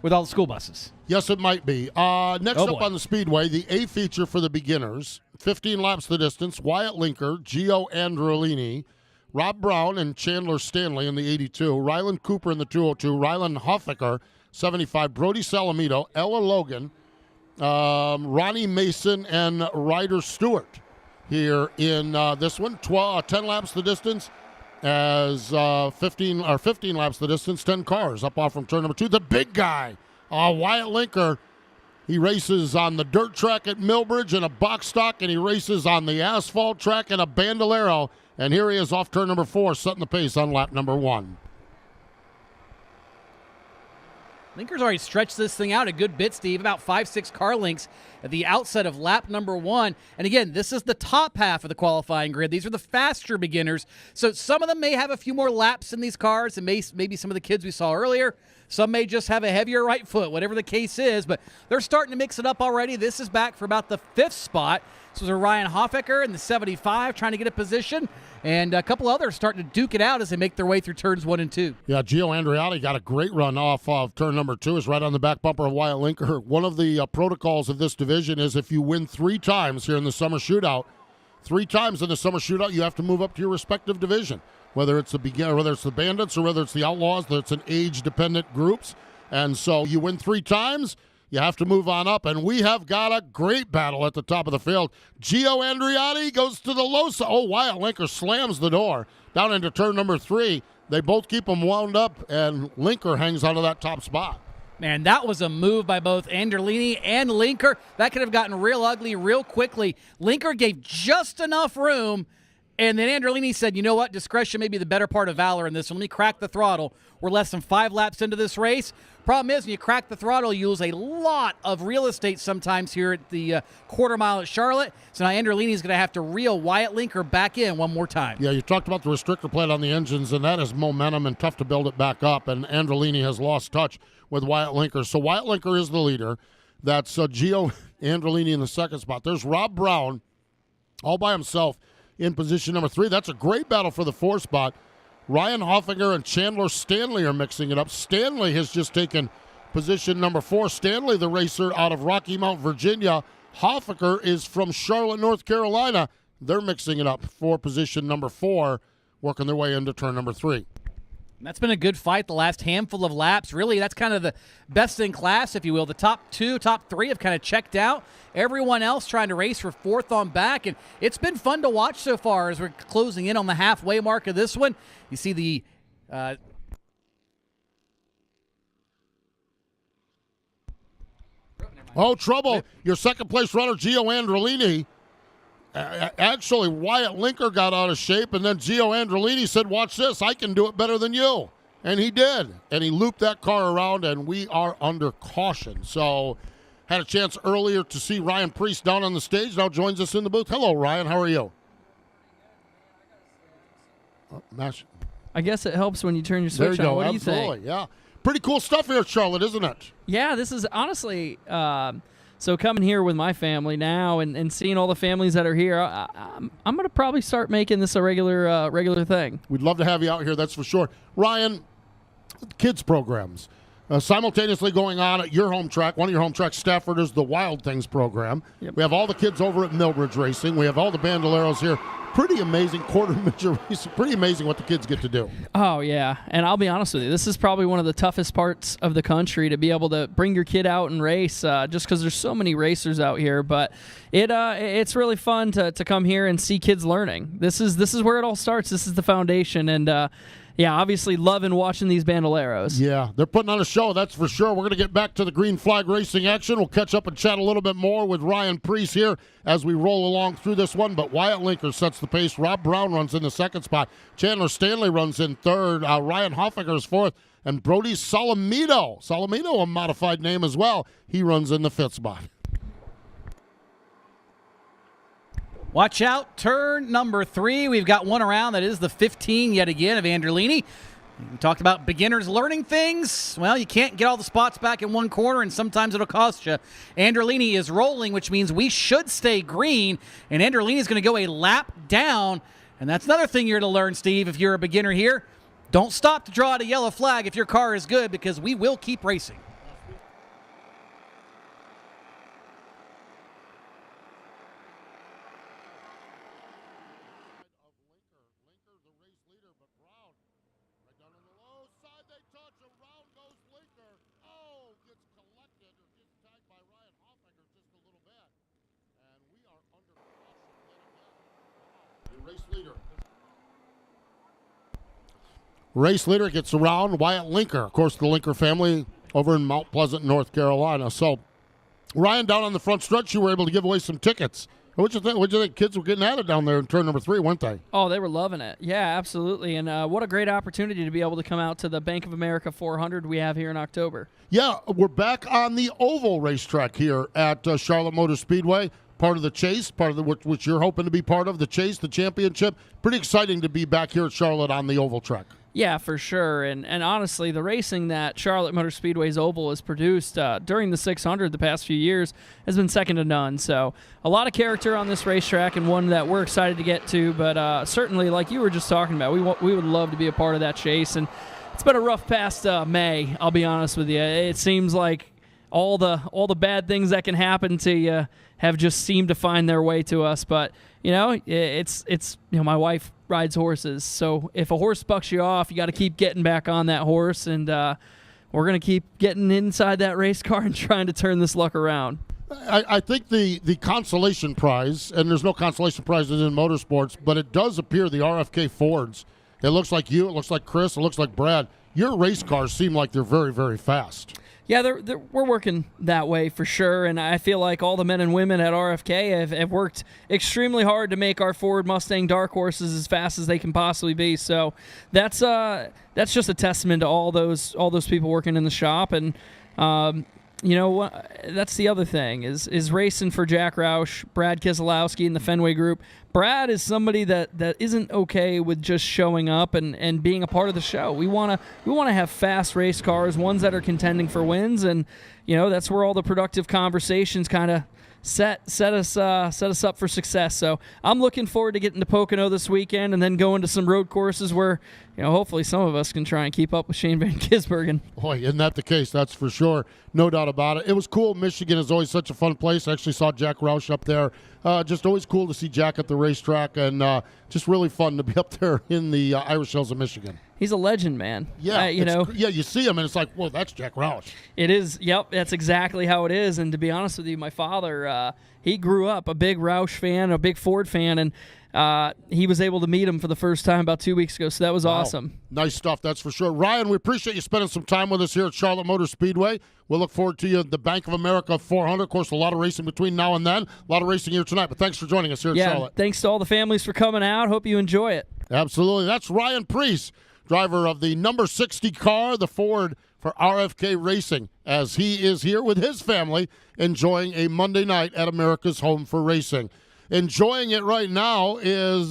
with all the school buses. Yes, it might be. Next up boy. on the Speedway, the A feature for the beginners. 15 laps the distance. Wyatt Linker, Gio Androlini, Rob Brown, and Chandler Stanley in the 82. Rylan Cooper in the 202. Rylan Hoffaker, 75. Brody Salamito, Ella Logan, Ronnie Mason, and Ryder Stewart here in this one. 10 laps the distance as 15 laps the distance. 10 cars up off from turn number 2. The big guy, Wyatt Linker. He races on the dirt track at Millbridge in a box stock, and he races on the asphalt track in a Bandolero. And here he is off turn number 4, setting the pace on lap number 1. Linker's already stretched this thing out a good bit, Steve, about 5-6 car lengths at the outset of lap number 1. And again, this is the top half of the qualifying grid. These are the faster beginners. So some of them may have a few more laps in these cars than maybe some of the kids we saw earlier. Some may just have a heavier right foot, whatever the case is. But they're starting to mix it up already. This is back for about the 5th spot. So there's Ryan Hoffaker in the 75 trying to get a position. And a couple others starting to duke it out as they make their way through turns 1 and 2. Yeah, Gio Andreotti got a great run off of turn number 2. Is right on the back bumper of Wyatt Linker. One of the protocols of this division is if you win 3 times here in the summer shootout, 3 times in the summer shootout, you have to move up to your respective division. Whether it's the beginner, whether it's the Bandits, or whether it's the Outlaws, that it's an age-dependent groups. And so you win 3 times, you have to move on up. And we have got a great battle at the top of the field. Gio Andreotti goes to the low side. Oh, Wyatt Linker slams the door down into turn number 3. They both keep him wound up, and Linker hangs out of that top spot. Man, that was a move by both Anderlini and Linker. That could have gotten real ugly real quickly. Linker gave just enough room, and then Anderlini said, you know what, discretion may be the better part of valor in this one. Let me crack the throttle. We're less than 5 laps into this race. Problem is, when you crack the throttle, you lose a lot of real estate sometimes here at the quarter mile at Charlotte. So now Anderlini is going to have to reel Wyatt Linker back in one more time. Yeah, you talked about the restrictor plate on the engines, and that is momentum and tough to build it back up. And Anderlini has lost touch with Wyatt Linker. So Wyatt Linker is the leader. That's Gio Anderlini in the 2nd spot. There's Rob Brown all by himself in position number 3. That's a great battle for the 4th spot. Ryan Hoffinger and Chandler Stanley are mixing it up. Stanley has just taken position number 4. Stanley, the racer out of Rocky Mount, Virginia. Hoffinger is from Charlotte, North Carolina. They're mixing it up for position number 4, working their way into turn number 3. That's been a good fight the last handful of laps. Really, that's kind of the best in class, if you will. The top 2, top 3 have kind of checked out. Everyone else trying to race for 4th on back, and it's been fun to watch so far as we're closing in on the halfway mark of this one. You see the trouble. Your 2nd place runner, Gio Androlini, Actually, Wyatt Linker got out of shape, and then Gio Androlini said, watch this, I can do it better than you. And he did. And he looped that car around, and we are under caution. So had a chance earlier to see Ryan Priest down on the stage. Now joins us in the booth. Hello, Ryan. How are you? I guess it helps when you turn your switch on. What do you think? Yeah. Pretty cool stuff here at Charlotte, isn't it? Yeah, this is honestly so coming here with my family now and seeing all the families that are here, I'm going to probably start making this a regular thing. We'd love to have you out here, that's for sure. Ryan, kids programs. Simultaneously going on at your home track, one of your home tracks, Stafford, is the Wild Things program. Yep. We have all the kids over at Millbridge Racing. We have all the Bandoleros here. Pretty amazing quarter-midget racing. Pretty amazing what the kids get to do. Oh, yeah. And I'll be honest with you, this is probably one of the toughest parts of the country to be able to bring your kid out and race just because there's so many racers out here. But it's really fun to come here and see kids learning. This is where it all starts. This is the foundation. And, yeah, obviously loving watching these Bandoleros. Yeah, they're putting on a show, that's for sure. We're going to get back to the green flag racing action. We'll catch up and chat a little bit more with Ryan Priest here as we roll along through this one. But Wyatt Linker sets the pace. Rob Brown runs in the second spot. Chandler Stanley runs in third. Ryan Hoffinger is fourth. And Brody Salamito, a modified name as well, he runs in the fifth spot. Watch out, turn number 3. We've got one around. That is the 15 yet again of Androlini. We talked about beginners learning things. Well, you can't get all the spots back in one corner, and sometimes it'll cost you. Androlini is rolling, which means we should stay green, and Androlini is going to go a lap down. And that's another thing you're to learn, Steve, if you're a beginner here. Don't stop to draw out a yellow flag if your car is good, because we will keep racing. Race leader gets around Wyatt Linker. Of course, the Linker family over in Mount Pleasant, North Carolina. So, Ryan, down on the front stretch, you were able to give away some tickets. What'd you think? Kids were getting at it down there in turn number 3, weren't they? Oh, they were loving it. Yeah, absolutely. And what a great opportunity to be able to come out to the Bank of America 400 we have here in October. Yeah, we're back on the oval racetrack here at Charlotte Motor Speedway. Part of the chase, which you're hoping to be part of, the chase, the championship. Pretty exciting to be back here at Charlotte on the oval track. Yeah, for sure. And honestly, the racing that Charlotte Motor Speedway's oval has produced during the 600 the past few years has been second to none. So a lot of character on this racetrack, and one that we're excited to get to. But certainly, like you were just talking about, we would love to be a part of that chase. And it's been a rough past May, I'll be honest with you. It seems like all the bad things that can happen to you have just seemed to find their way to us. But it's my wife rides horses, so if a horse bucks you off, you got to keep getting back on that horse, and we're going to keep getting inside that race car and trying to turn this luck around. I think the consolation prize, and there's no consolation prizes in motorsports, but it does appear the RFK Fords, it looks like you, it looks like Chris, it looks like Brad, your race cars seem like they're very, very fast. Yeah, we're working that way for sure, and I feel like all the men and women at RFK have worked extremely hard to make our Ford Mustang Dark Horses as fast as they can possibly be. So that's just a testament to all those people working in the shop, and that's the other thing is racing for Jack Roush, Brad Keselowski, and the Fenway Group. Brad is somebody that isn't okay with just showing up and being a part of the show. We want to have fast race cars, ones that are contending for wins, and that's where all the productive conversations kind of set us up for success. So I'm looking forward to getting to Pocono this weekend and then going to some road courses where hopefully some of us can try and keep up with Shane Van Gisbergen. Boy, isn't that the case? That's for sure. No doubt about it. It was cool. Michigan is always such a fun place. I actually saw Jack Roush up there. Just always cool to see Jack at the racetrack, and just really fun to be up there in the Irish Hills of Michigan. He's a legend, man. Yeah, you see him, and it's like, whoa, that's Jack Roush. It is. Yep, that's exactly how it is. And to be honest with you, my father, he grew up a big Roush fan, a big Ford fan, and he was able to meet him for the first time about 2 weeks ago. So that was awesome. Nice stuff, that's for sure. Ryan, we appreciate you spending some time with us here at Charlotte Motor Speedway. We'll look forward to you at the Bank of America 400. Of course, a lot of racing between now and then. A lot of racing here tonight, but thanks for joining us here at Charlotte. Thanks to all the families for coming out. Hope you enjoy it. Absolutely. That's Ryan Priest, driver of the number 60 car, the Ford for RFK Racing, as he is here with his family enjoying a Monday night at America's Home for Racing. Enjoying it right now is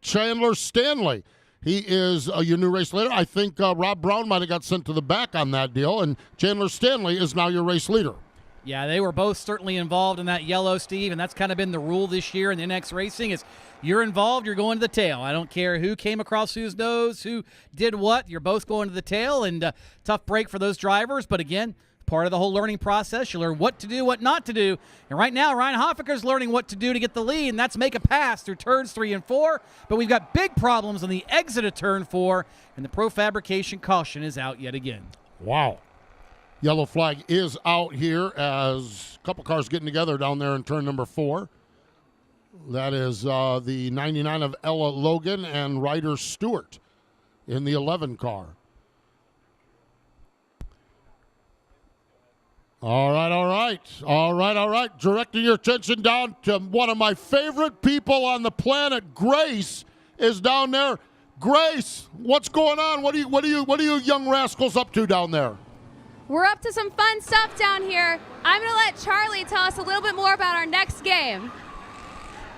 Chandler Stanley. He is your new race leader. I think Rob Brown might have got sent to the back on that deal, and Chandler Stanley is now your race leader. Yeah, they were both certainly involved in that yellow, Steve, and that's kind of been the rule this year in the NX Racing is you're involved, you're going to the tail. I don't care who came across whose nose, who did what. You're both going to the tail, and tough break for those drivers. But, again, part of the whole learning process. You learn what to do, what not to do. And right now, Ryan Hoffaker's learning what to do to get the lead, and that's make a pass through turns 3 and 4. But we've got big problems on the exit of turn 4, and the Pro Fabrication caution is out yet again. Wow. Yellow flag is out here as a couple cars getting together down there in turn number 4. That is the 99 of Ella Logan and Ryder Stewart in the 11 car. All right. Directing your attention down to one of my favorite people on the planet. Grace is down there. Grace, what's going on? What are you young rascals up to down there? We're up to some fun stuff down here. I'm going to let Charlie tell us a little bit more about our next game.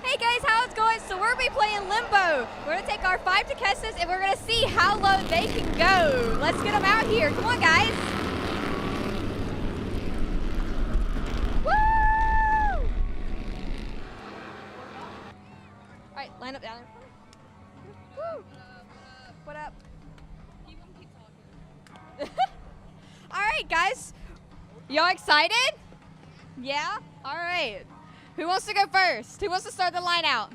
Hey guys, how it's going? So we're going to be playing Limbo. We're going to take our 5 Takestas and we're going to see how low they can go. Let's get them out here. Come on, guys. Woo! All right, line up down there. Woo! What up? Keep talking. All right, guys. Y'all excited? Yeah? All right. Who wants to go first? Who wants to start the line out?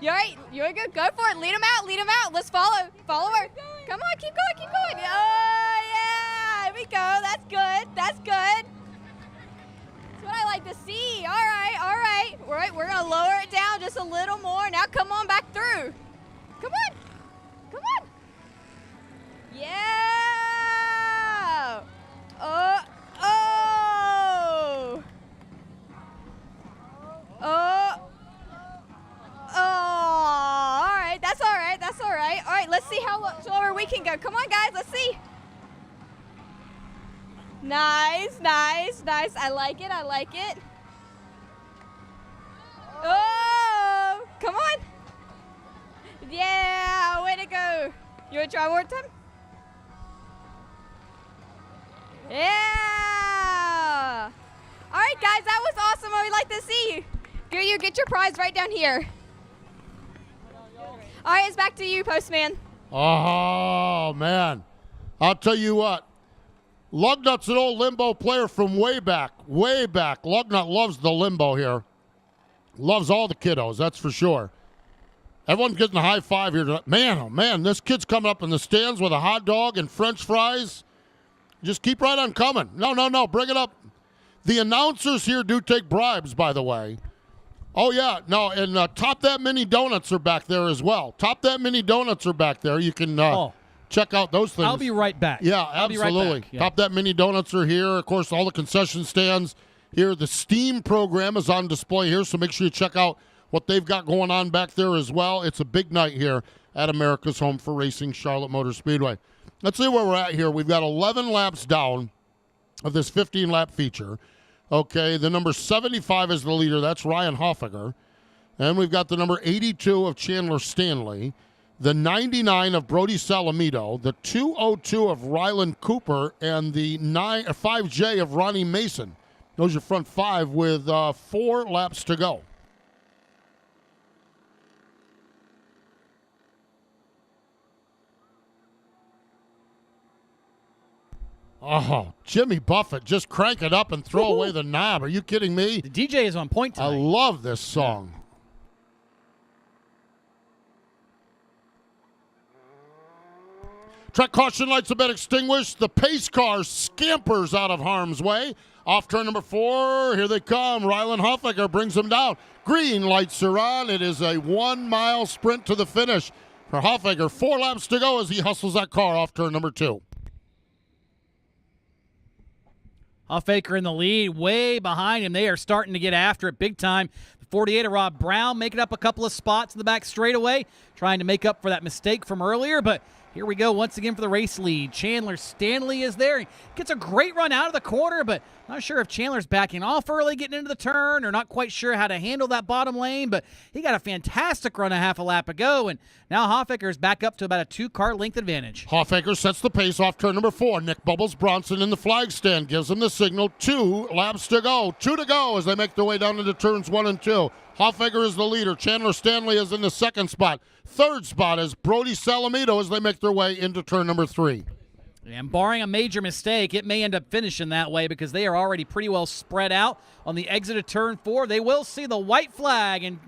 You all right? You want to go for it? Lead them out. Let's follow. Follow her. Come on, keep going. Oh, yeah. Here we go. That's good. That's what I like to see. All right. We're going to lower it down just a little more. Now come on back through. Come on. Yeah. All right. All right, let's see how lower we can go. Come on, guys, let's see. Nice. I like it. Oh, come on. Yeah, way to go. You want to try one more time? Yeah. All right, guys, that was awesome. I would like to see you. You get your prize right down here. All right, it's back to you, Postman. Oh, man. I'll tell you what. Lugnut's an old limbo player from way back. Lugnut loves the limbo here. Loves all the kiddos, that's for sure. Everyone's getting a high five here. Man, oh, man, this kid's coming up in the stands with a hot dog and French fries. Just keep right on coming. No, bring it up. The announcers here do take bribes, by the way. Oh, yeah. No, and Top That Mini Donuts are back there as well. Top That Mini Donuts are back there. You can check out those things. I'll be right back. Yeah, absolutely. Right back. Yeah. Top That Mini Donuts are here. Of course, all the concession stands here. The Steam program is on display here, so make sure you check out what they've got going on back there as well. It's a big night here at America's Home for Racing, Charlotte Motor Speedway. Let's see where we're at here. We've got 11 laps down of this 15-lap feature. Okay, the number 75 is the leader. That's Ryan Hoffaker. And we've got the number 82 of Chandler Stanley, the 99 of Brody Salamito, the 202 of Ryland Cooper, and the 5J of Ronnie Mason. Those are your front 5 with 4 laps to go. Oh, Jimmy Buffett, just crank it up and throw away the knob. Are you kidding me? The DJ is on point tonight. I love this song. Track caution lights have been extinguished. The pace car scampers out of harm's way. Off turn number 4, here they come. Rylan Hoffaker brings them down. Green lights are on. It is a 1-mile sprint to the finish for Hoffaker. 4 laps to go as he hustles that car off turn number 2. Hoffaker in the lead, way behind him. They are starting to get after it big time. The 48 of Rob Brown making up a couple of spots in the back straightaway, trying to make up for that mistake from earlier, but here we go once again for the race lead. Chandler Stanley is there. He gets a great run out of the corner, but not sure if Chandler's backing off early getting into the turn or not quite sure how to handle that bottom lane, but he got a fantastic run a half a lap ago, and now Hoffaker is back up to about a 2-car length advantage. Hoffaker sets the pace off turn number 4. Nick Bubbles Bronson in the flag stand gives him the signal. 2 laps to go. 2 to go as they make their way down into turns 1 and 2. Hoffaker is the leader. Chandler Stanley is in the second spot. Third spot is Brody Salamito as they make their way into turn number 3. And barring a major mistake, it may end up finishing that way because they are already pretty well spread out on the exit of turn 4. They will see the white flag in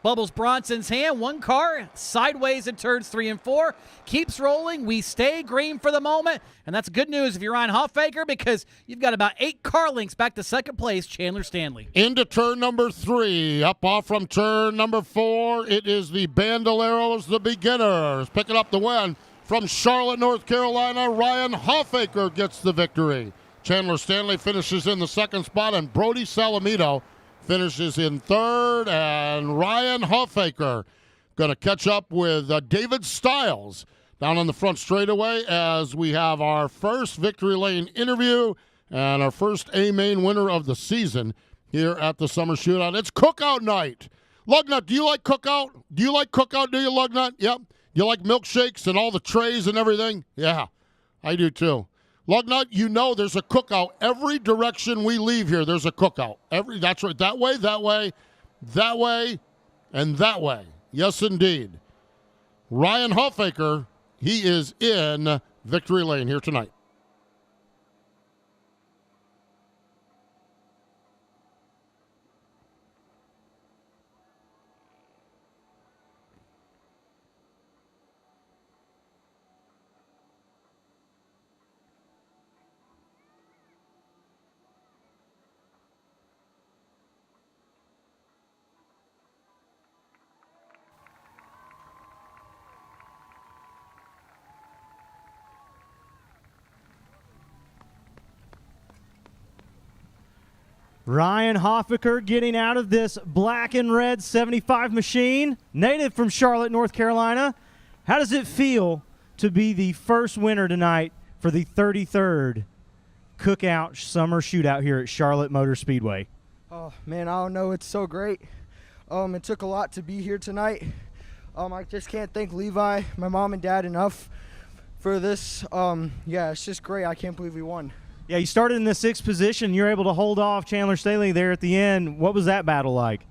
Bubbles Bronson's hand. 1 car sideways in turns 3 and 4. Keeps rolling. We stay green for the moment. And that's good news if you're Ryan Hoffaker because you've got about 8 car lengths back to second place, Chandler Stanley. Into turn number 3. Up off from turn number 4. It is the Bandoleros, the beginners. Picking up the win from Charlotte, North Carolina. Ryan Hoffaker gets the victory. Chandler Stanley finishes in the second spot, and Brody Salamito finishes in third, and Ryan Hoffaker going to catch up with David Stiles down on the front straightaway as we have our first Victory Lane interview and our first A-Main winner of the season here at the Summer Shootout. It's cookout night. Lugnut, do you like cookout? Do you like cookout, do you, Lugnut? Yep. You like milkshakes and all the trays and everything? Yeah, I do too. Lugnut, you know there's a cookout. Every direction we leave here, there's a cookout. That's right. That way, that way, that way, and that way. Yes, indeed. Ryan Hoffaker, he is in Victory Lane here tonight. Ryan Hoffaker getting out of this black and red 75 machine, native from Charlotte, North Carolina. How does it feel to be the first winner tonight for the 33rd Cookout Summer Shootout here at Charlotte Motor Speedway? Oh, man, I don't know. It's so great. It took a lot to be here tonight. I just can't thank Levi, my mom and dad enough for this. Yeah, it's just great. I can't believe we won. Yeah, you started in the 6th position. You're able to hold off Chandler Staley there at the end. What was that battle like?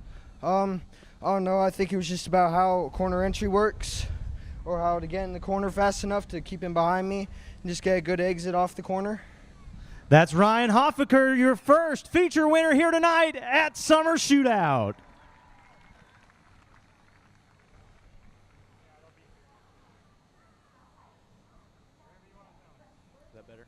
I don't know. I think it was just about how corner entry works or how to get in the corner fast enough to keep him behind me and just get a good exit off the corner. That's Ryan Hoffaker, your first feature winner here tonight at Summer Shootout. Is that better?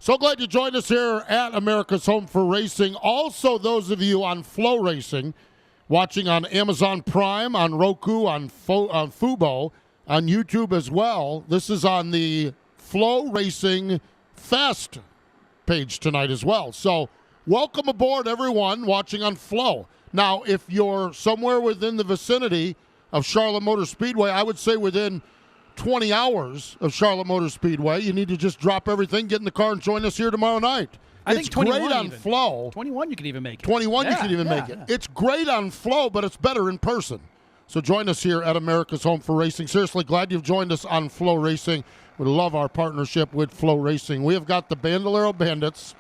So glad you joined us here at America's Home for Racing. Also, those of you on FloRacing, watching on Amazon Prime, on Roku, on Fubo, on YouTube as well. This is on the FloRacing Fest page tonight as well. So welcome aboard, everyone watching on Flo. Now, if you're somewhere within the vicinity of Charlotte Motor Speedway, I would say within 20 hours of Charlotte Motor Speedway, you need to just drop everything, get in the car, and join us here tomorrow night. I think 21 great on even. Flo. 21 you can even make it. 21 you can even make it. It's great on Flo, but it's better in person. So join us here at America's Home for Racing. Seriously, glad you've joined us on FloRacing. We love our partnership with FloRacing. We have got the Bandolero Bandits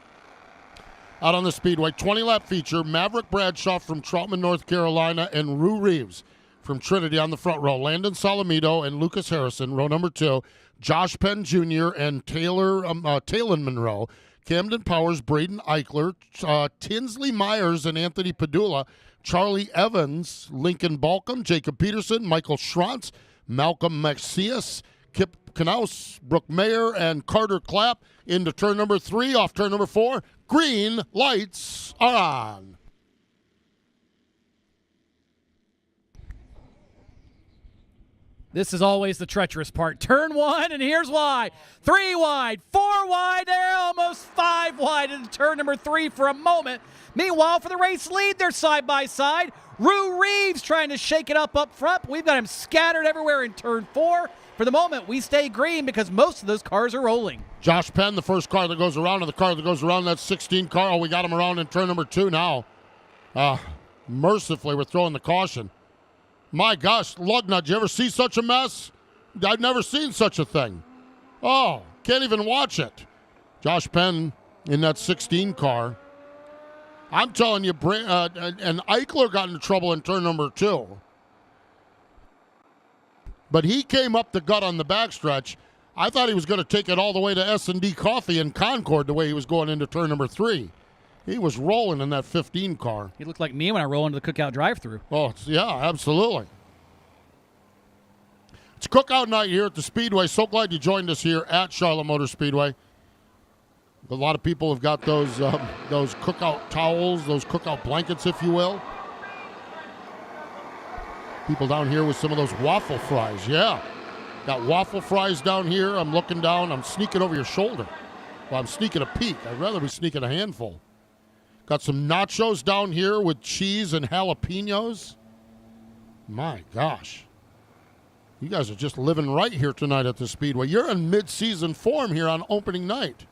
out on the Speedway. 20-lap feature, Maverick Bradshaw from Troutman, North Carolina, and Rue Reeves from Trinity on the front row. Landon Solomito and Lucas Harrison, row number 2. Josh Penn Jr. and Taylor Monroe. Camden Powers, Braden Eichler, Tinsley Myers and Anthony Padula. Charlie Evans, Lincoln Balcom, Jacob Peterson, Michael Schrantz, Malcolm Macias, Kip Knaus, Brooke Mayer, and Carter Clapp into turn number 3. Off turn number 4. Green lights are on. This is always the treacherous part. Turn 1, and here's why. 3 wide, 4 wide, they're almost 5 wide into turn number 3 for a moment. Meanwhile, for the race lead, they're side by side. Rue Reeves trying to shake it up front. We've got him scattered everywhere in turn 4. For the moment, we stay green because most of those cars are rolling. Josh Penn, the first car that goes around, and the car that goes around, that's 16 car. Oh, we got him around in turn number 2 now. Mercifully, we're throwing the caution. My gosh, Lugnut, did you ever see such a mess? I've never seen such a thing. Oh, can't even watch it. Josh Penn in that 16 car. I'm telling you, and Eichler got into trouble in turn number 2. But he came up the gut on the backstretch. I thought he was going to take it all the way to S&D Coffee in Concord the way he was going into turn number 3. He was rolling in that 15 car. He looked like me when I roll into the Cookout drive-thru. Oh, yeah, absolutely. It's Cookout night here at the Speedway. So glad you joined us here at Charlotte Motor Speedway. A lot of people have got those cookout towels, those cookout blankets, if you will. People down here with some of those waffle fries, yeah. Got waffle fries down here. I'm looking down. I'm sneaking over your shoulder. Well, I'm sneaking a peek. I'd rather be sneaking a handful. Got some nachos down here with cheese and jalapenos. My gosh. You guys are just living right here tonight at the Speedway. You're in mid-season form here on opening night.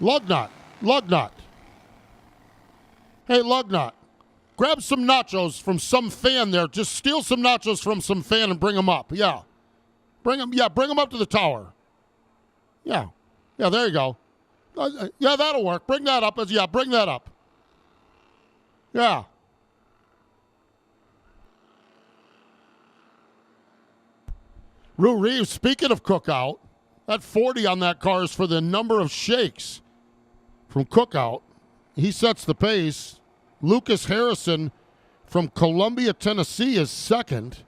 Lugnut. Hey, Lugnut. Grab some nachos from some fan there. Just steal some nachos from some fan and bring them up. Yeah. Bring them up to the tower. Yeah, there you go. Yeah, that'll work. Bring that up. Bring that up. Yeah. Rue Reeves, speaking of Cookout, that 40 on that car is for the number of shakes from Cookout. He sets the pace. Lucas Harrison from Columbia, Tennessee is second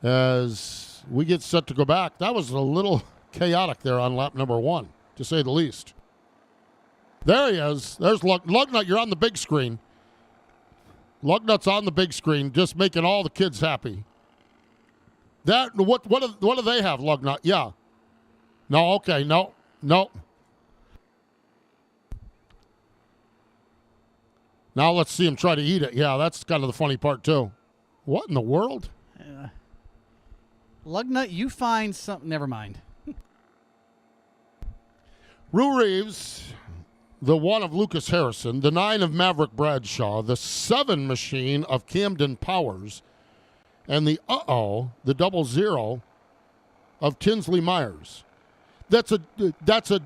as we get set to go back. That was a little chaotic there on lap number 1, to say the least. There he is. There's Lugnut. You're on the big screen. Lugnut's on the big screen, just making all the kids happy. What do they have, Lugnut? Yeah. No, okay, no. Now let's see him try to eat it. Yeah, that's kind of the funny part, too. What in the world? Lugnut, you find something. Never mind. Rue Reeves, the 1 of Lucas Harrison, the 9 of Maverick Bradshaw, the 7 machine of Camden Powers, and the 00 of Tinsley Myers. That's a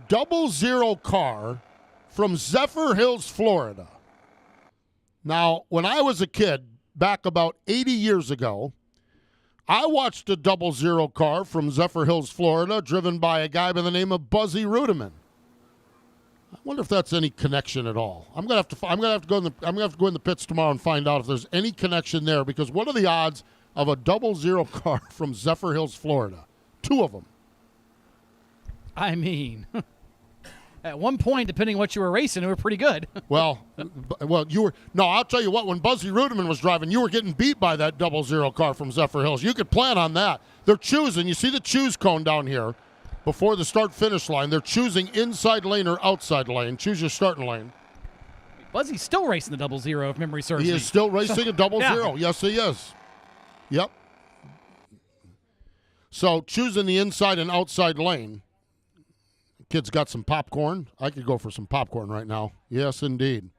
00 car from Zephyr Hills, Florida. Now, when I was a kid, back about 80 years ago, I watched a 00 car from Zephyr Hills, Florida, driven by a guy by the name of Buzzy Rudiman. I wonder if that's any connection at all. I'm gonna have to go in the pits tomorrow and find out if there's any connection there. Because what are the odds of a 00 car from Zephyr Hills, Florida. 2 of them. I mean, at one point, depending on what you were racing, it were pretty good. well, you were. No, I'll tell you what. When Buzzy Ruderman was driving, you were getting beat by that 00 car from Zephyr Hills. You could plan on that. They're choosing. You see the choose cone down here before the start-finish line. They're choosing inside lane or outside lane. Choose your starting lane. Buzzy's still racing the 00, if memory serves me. He is still racing a 00. Yes, he is. Yep. So choosing the inside and outside lane. Kid's got some popcorn. I could go for some popcorn right now. Yes, indeed.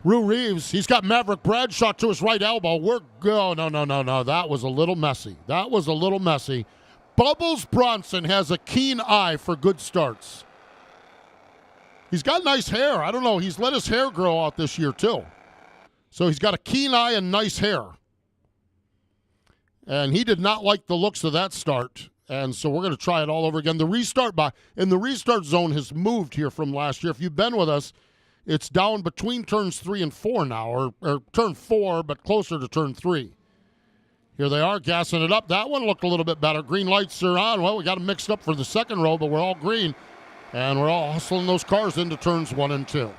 Rue Reeves, he's got Maverick Bradshaw to his right elbow. No. That was a little messy. Bubbles Bronson has a keen eye for good starts. He's got nice hair. I don't know. He's let his hair grow out this year, too. So he's got a keen eye and nice hair. And he did not like the looks of that start. And so we're going to try it all over again. The restart zone has moved here from last year. If you've been with us, it's down between turns 3 and 4 now, or turn 4, but closer to turn 3. Here they are, gassing it up. That one looked a little bit better. Green lights are on. Well, we got them mixed up for the second row, but we're all green. And we're all hustling those cars into turns 1 and 2.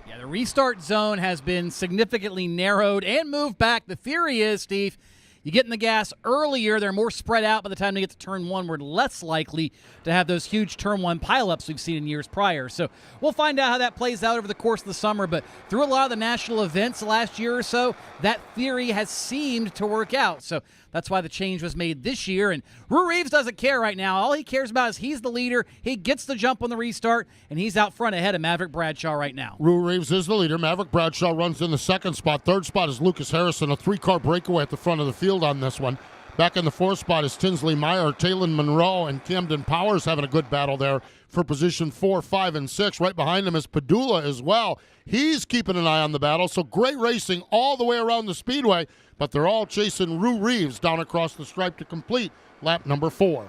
Yeah, the restart zone has been significantly narrowed and moved back. The theory is, Steve, you get in the gas earlier, they're more spread out by the time they get to turn 1. We're less likely to have those huge turn 1 pileups we've seen in years prior. So we'll find out how that plays out over the course of the summer. But through a lot of the national events the last year or so, that theory has seemed to work out. So that's why the change was made this year. And Rue Reeves doesn't care right now. All he cares about is he's the leader. He gets the jump on the restart, and he's out front ahead of Maverick Bradshaw right now. Rue Reeves is the leader. Maverick Bradshaw runs in the second spot. Third spot is Lucas Harrison, a 3-car breakaway at the front of the field on this one. Back in the fourth spot is Tinsley Meyer, Taylon Monroe, and Camden Powers having a good battle there for position 4, 5, and 6. Right behind him is Padula as well. He's keeping an eye on the battle. So great racing all the way around the Speedway, but they're all chasing Rue Reeves down across the stripe to complete lap number 4.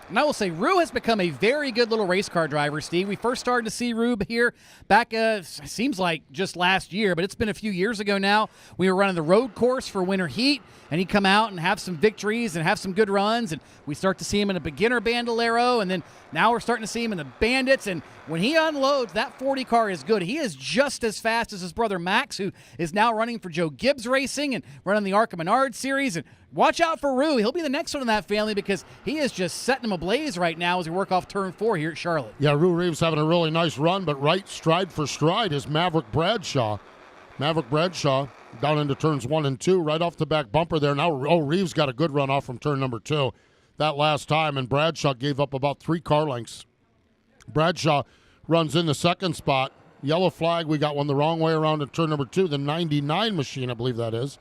And I will say, Rue has become a very good little race car driver, Steve. We first started to see Rue here back, seems like just last year, but it's been a few years ago now. We were running the road course for Winter Heat, and he'd come out and have some victories and have some good runs, and we start to see him in a beginner Bandolero, and then now we're starting to see him in the Bandits, and when he unloads, that 40 car is good. He is just as fast as his brother Max, who is now running for Joe Gibbs Racing and running the Arca Menard Series, and watch out for Rue. He'll be the next one in that family because he is just setting him ablaze right now as we work off turn 4 here at Charlotte. Yeah, Rue Reeves having a really nice run, but right stride for stride is Maverick Bradshaw. Maverick Bradshaw down into turns 1 and 2, right off the back bumper there. Now, Reeves got a good run off from turn number 2 that last time, and Bradshaw gave up about 3 car lengths. Bradshaw runs in the second spot. Yellow flag, we got one the wrong way around at turn number 2, the 99 machine, I believe that is.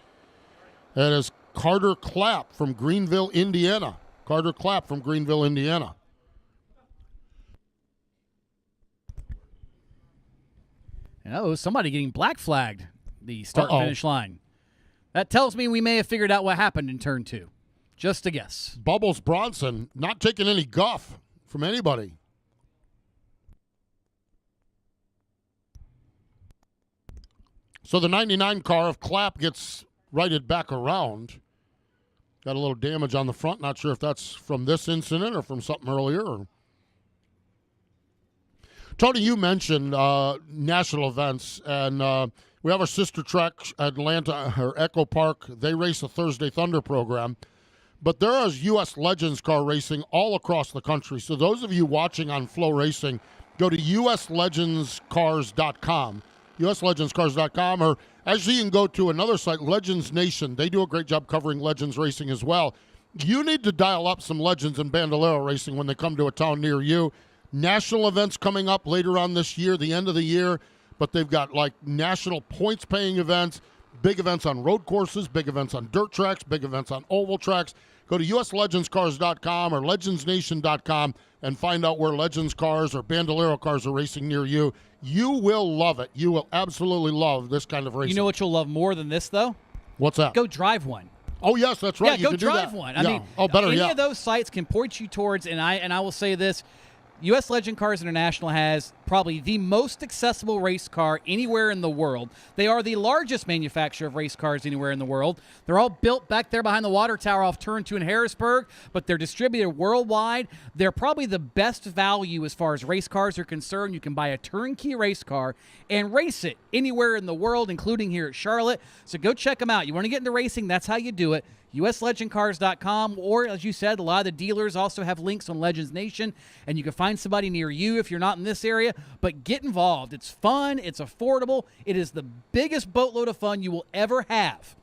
It is Carter Clapp from Greenville, Indiana. Carter Clapp from Greenville, Indiana. Oh, somebody getting black flagged the start-finish line. That tells me we may have figured out what happened in turn 2. Just a guess. Bubbles Bronson not taking any guff from anybody. So the 99 car of Clapp gets righted back around. Got a little damage on the front. Not sure if that's from this incident or from something earlier. Tony, you mentioned national events, and we have our sister track, Atlanta, or Echo Park. They race a Thursday Thunder program. But there is U.S. Legends car racing all across the country. So those of you watching on FloRacing, go to uslegendscars.com. uslegendscars.com, or actually you can go to another site, Legends Nation. They do a great job covering Legends racing as well. You need to dial up some Legends and Bandolero racing when they come to a town near you. National events coming up later on this year, the end of the year, but they've got like national points-paying events, big events on road courses, big events on dirt tracks, big events on oval tracks. Go to uslegendscars.com or legendsnation.com and find out where Legends cars or Bandolero cars are racing near you. You will love it. You will absolutely love this kind of racing. You know what you'll love more than this, though? What's that? Go drive one. Oh, yes, that's right. Yeah, You go can do drive that. one. Yeah. I mean, better, any yeah. of those sites can point you towards, and I will say this, U.S. Legend Cars International has probably the most accessible race car anywhere in the world. They are the largest manufacturer of race cars anywhere in the world. They're all built back there behind the water tower off Turn 2 in Harrisburg, but they're distributed worldwide. They're probably the best value as far as race cars are concerned. You can buy a turnkey race car and race it anywhere in the world, including here at Charlotte. So go check them out. You want to get into racing, that's how you do it. USLegendCars.com, or as you said, a lot of the dealers also have links on Legends Nation, and you can find somebody near you if you're not in this area. But get involved. It's fun. It's affordable. It is the biggest boatload of fun you will ever have.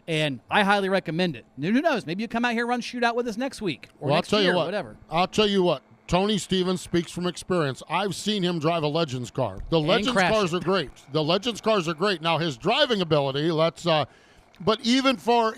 And I highly recommend it. And who knows? Maybe you come out here and run Shootout with us next week or Well, next year or whatever. I'll tell you what. Tony Stevens speaks from experience. I've seen him drive a Legends car. The Legends cars are great. The Legends cars are great. Now, his driving ability, but even for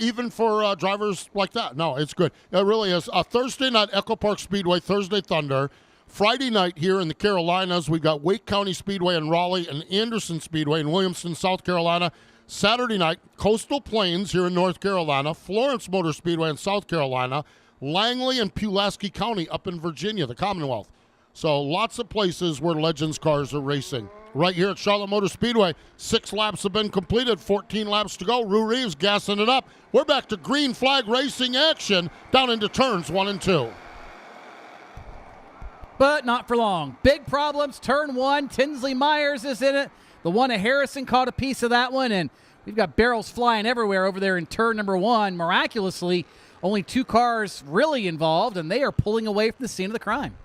drivers like that, no, it's good. It really is. Thursday night, Echo Park Speedway, Thursday Thunder. Friday night here in the Carolinas, we got Wake County Speedway in Raleigh and Anderson Speedway in Williamston, South Carolina. Saturday night, Coastal Plains here in North Carolina, Florence Motor Speedway in South Carolina, Langley and Pulaski County up in Virginia, the Commonwealth. So lots of places where Legends cars are racing. Right here at Charlotte Motor Speedway, 6 laps have been completed, 14 laps to go. Rue Reeves gassing it up. We're back to green flag racing action down into turns 1 and 2. But not for long. Big problems. Turn 1. Tinsley Myers is in it. The one at Harrison caught a piece of that one, and we've got barrels flying everywhere over there in turn number 1. Miraculously, only 2 cars really involved, and they are pulling away from the scene of the crime.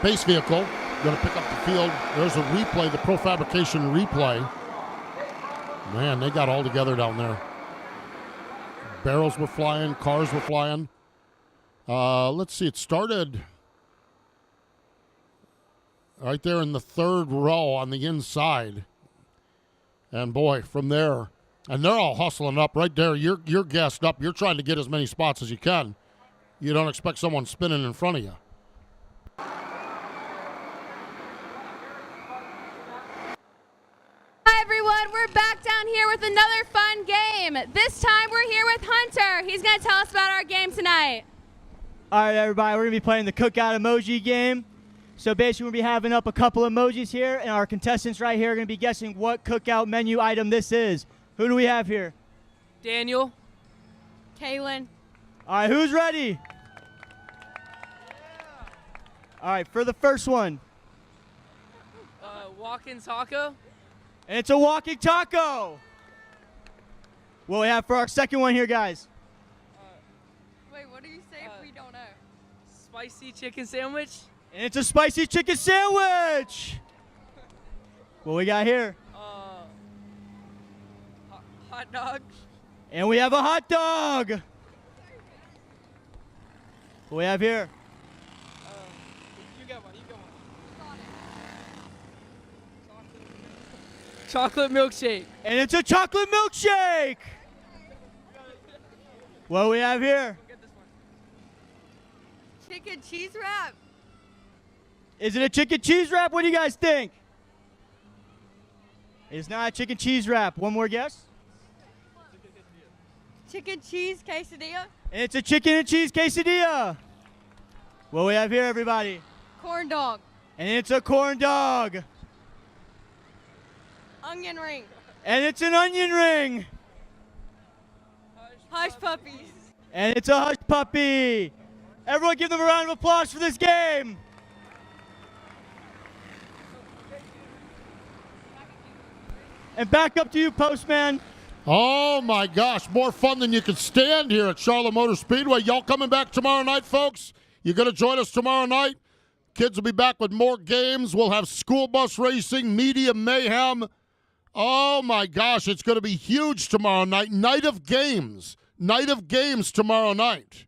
Base vehicle, going to pick up the field. There's a replay, the Pro Fabrication replay. Man, they got all together down there. Barrels were flying, cars were flying. Let's see, it started right there in the 3rd row on the inside. And boy, from there, and they're all hustling up right there. You're gassed up. You're trying to get as many spots as you can. You don't expect someone spinning in front of you. Hi everyone, we're back down here with another fun game. This time we're here with Hunter. He's going to tell us about our game tonight. All right, everybody, we're going to be playing the Cookout emoji game. So basically, we'll be having up a couple emojis here, and our contestants right here are going to be guessing what Cookout menu item this is. Who do we have here? Daniel. Kaylin. All right, who's ready? All right, for the first one. Walking taco. And it's a walking taco. What do we have for our second one here, guys? Wait, what do you say if we don't know? Spicy chicken sandwich. And it's a spicy chicken sandwich. What we got here? Hot dog. And we have a hot dog. What we have here? You got one. Chocolate milkshake. And it's a chocolate milkshake. What do we have here? Chicken cheese wrap. Is it a chicken cheese wrap? What do you guys think? It's not a chicken cheese wrap. One more guess? Chicken cheese quesadilla. And it's a chicken and cheese quesadilla. What do we have here, everybody? Corn dog. And it's a corn dog. Onion ring. And it's an onion ring. Hush puppies. And it's a hush puppy. Everyone give them a round of applause for this game. And back up to you, Postman. Oh, my gosh. More fun than you could stand here at Charlotte Motor Speedway. Y'all coming back tomorrow night, folks? You going to join us tomorrow night? Kids will be back with more games. We'll have school bus racing, media mayhem. Oh, my gosh. It's going to be huge tomorrow night. Night of games. Night of games tomorrow night.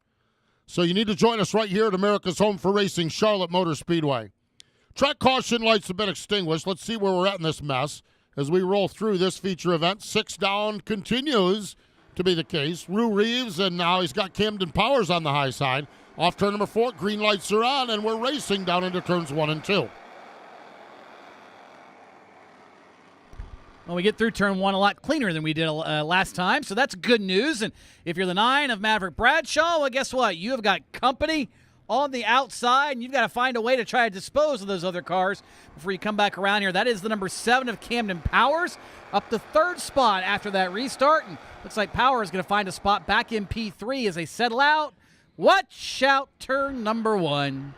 So you need to join us right here at America's Home for Racing, Charlotte Motor Speedway. Track caution lights have been extinguished. Let's see where we're at in this mess. as we roll through this feature event. 6 down continues to be the case. Rue Reeves, and now he's got Camden Powers on the high side. Off turn number 4, green lights are on, and we're racing down into turns 1 and 2. Well, we get through turn 1 a lot cleaner than we did last time, so that's good news. And if you're the 9 of Maverick Bradshaw, well, guess what? You have got company on the outside, and you've got to find a way to try to dispose of those other cars before you come back around here. That is the number 7 of Camden Powers, up the 3rd spot after that restart. And looks like Powers is going to find a spot back in P3 as they settle out. Watch out, turn number 1.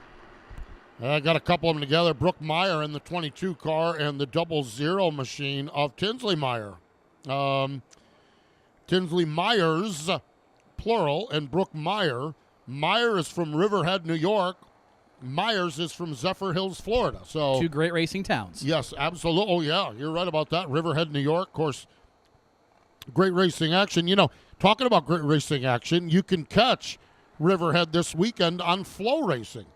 I got a couple of them together. Brooke Meyer in the 22 car and the 00 machine of Tinsley Meyer. Tinsley Myers, plural, and Brooke Meyer. Meyer is from Riverhead, New York. Myers is from Zephyr Hills, Florida. So 2 great racing towns. Yes, absolutely. Oh, yeah, you're right about that. Riverhead, New York, of course, great racing action. You know, talking about great racing action, you can catch Riverhead this weekend on FloRacing.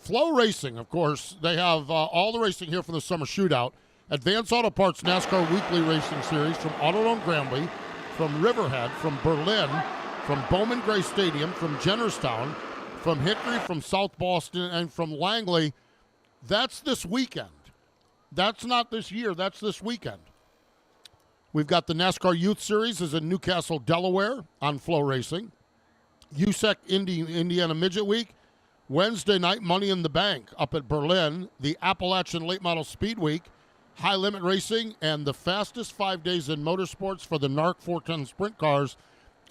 FloRacing, of course, they have all the racing here for the summer shootout. Advance Auto Parts NASCAR Weekly Racing Series from Autodrome Granby, from Riverhead, from Berlin, from Bowman Gray Stadium, from Jennerstown, from Hickory, from South Boston, and from Langley. That's this weekend. That's not this year. That's this weekend. We've got the NASCAR Youth Series is in Newcastle, Delaware on FloRacing. USEC Indiana Midget Week. Wednesday night, Money in the Bank up at Berlin. The Appalachian Late Model Speed Week. High Limit Racing, and the fastest 5 days in motorsports for the NARC 410 Sprint Cars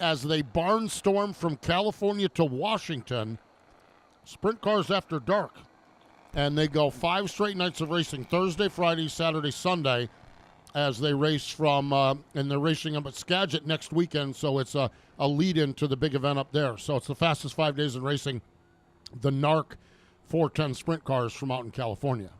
as they barnstorm from California to Washington. Sprint Cars After Dark. And they go 5 straight nights of racing, Thursday, Friday, Saturday, Sunday, as they race from, and they're racing up at Skagit next weekend, so it's a lead-in to the big event up there. So it's the fastest 5 days in racing, the NARC 410 Sprint Cars from out in California.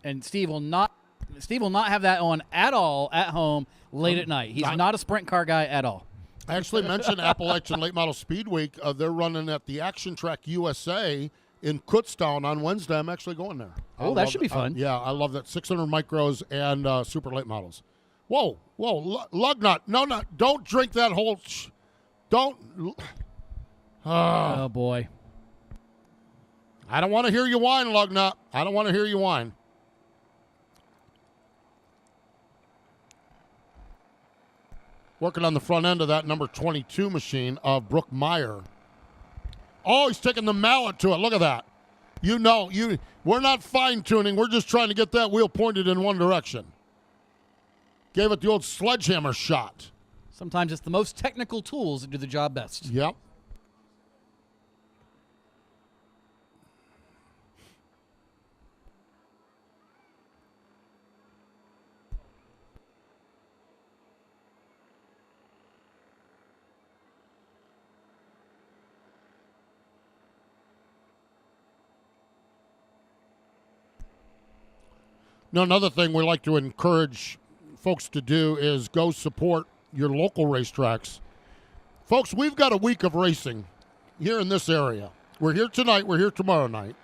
And Steve will not have that on at all at home late at night. He's not a sprint car guy at all. I actually mentioned Appalachian Late Model Speed Week. They're running at the Action Track USA in Kutztown on Wednesday. I'm actually going there. Oh, that should be fun. Yeah, I love that. 600 micros and super late models. Whoa, lug nut. No, don't drink that whole. Don't. Oh, boy. I don't want to hear you whine, lug nut. I don't want to hear you whine. Working on the front end of that number 22 machine of Brooke Meyer. Oh, he's taking the mallet to it. Look at that. We're not fine-tuning. We're just trying to get that wheel pointed in one direction. Gave it the old sledgehammer shot. Sometimes it's the most technical tools that do the job best. Yep. Now, another thing we like to encourage folks to do is go support your local racetracks. Folks, we've got a week of racing here in this area. We're here tonight. We're here tomorrow night.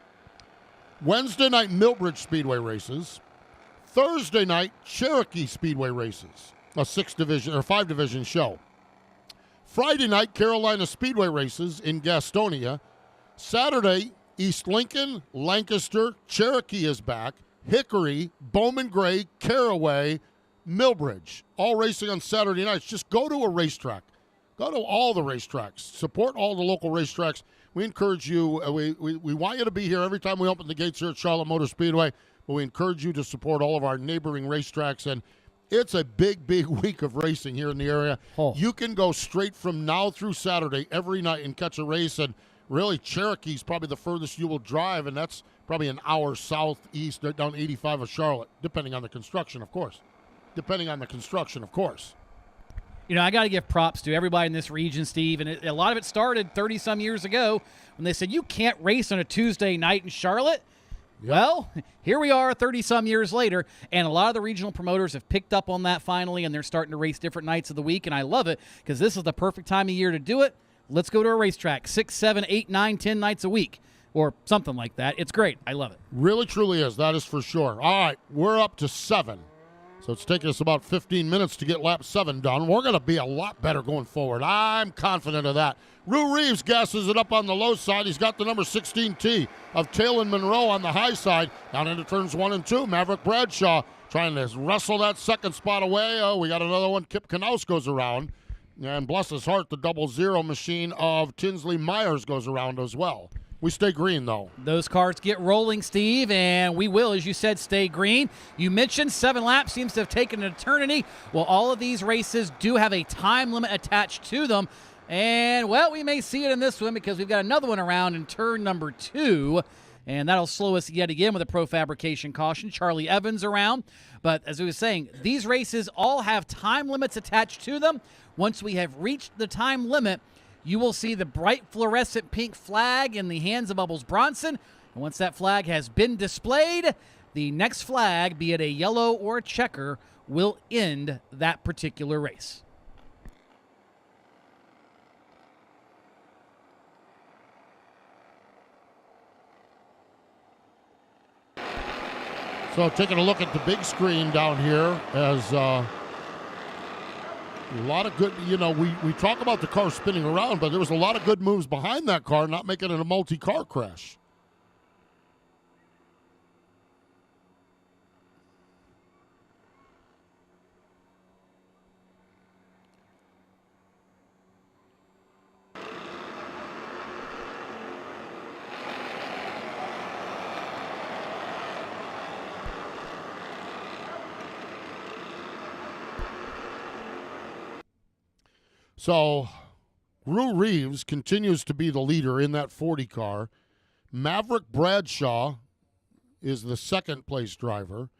Wednesday night, Millbridge Speedway races. Thursday night, Cherokee Speedway races, a 5-division show. Friday night, Carolina Speedway races in Gastonia. Saturday, East Lincoln, Lancaster, Cherokee is back. Hickory, Bowman Gray, Caraway, Millbridge, all racing on Saturday nights. Just go to a racetrack. Go to all the racetracks. Support all the local racetracks. We encourage you. We want you to be here every time we open the gates here at Charlotte Motor Speedway, but we encourage you to support all of our neighboring racetracks. And it's a big, big week of racing here in the area. Oh. You can go straight from now through Saturday every night and catch a race. And really, Cherokee's probably the furthest you will drive, and that's probably an hour southeast down 85 of Charlotte, depending on the construction, of course. You know, I got to give props to everybody in this region, Steve, and a lot of it started 30-some years ago when they said, you can't race on a Tuesday night in Charlotte. Yep. Well, here we are 30-some years later, and a lot of the regional promoters have picked up on that finally, and they're starting to race different nights of the week, and I love it because this is the perfect time of year to do it. Let's go to a racetrack 6, 7, 8, 9, 10 nights a week or something like that. It's great. I love it. Really, truly is. That is for sure. All right, we're up to 7. So it's taking us about 15 minutes to get lap 7 done. We're going to be a lot better going forward. I'm confident of that. Rue Reeves gasses it up on the low side. He's got the number 16T of Taylor Monroe on the high side. Down into turns 1 and 2. Maverick Bradshaw trying to wrestle that second spot away. Oh, we got another one. Kip Knaus goes around. And bless his heart, the 00 machine of Tinsley Myers goes around as well. We stay green, though. Those cars get rolling, Steve, and we will, as you said, stay green. You mentioned 7 laps seems to have taken an eternity. Well, all of these races do have a time limit attached to them. And, well, we may see it in this one because we've got another one around in turn number 2. And that'll slow us yet again with a pro fabrication caution. Charlie Evans around. But as we were saying, these races all have time limits attached to them. Once we have reached the time limit, you will see the bright fluorescent pink flag in the hands of Bubbles Bronson. And once that flag has been displayed, the next flag, be it a yellow or a checker, will end that particular race. So taking a look at the big screen down here as a lot of good, we talk about the car spinning around, but there was a lot of good moves behind that car, not making it a multi-car crash. So, Rue Reeves continues to be the leader in that 40 car. Maverick Bradshaw is the second place driver.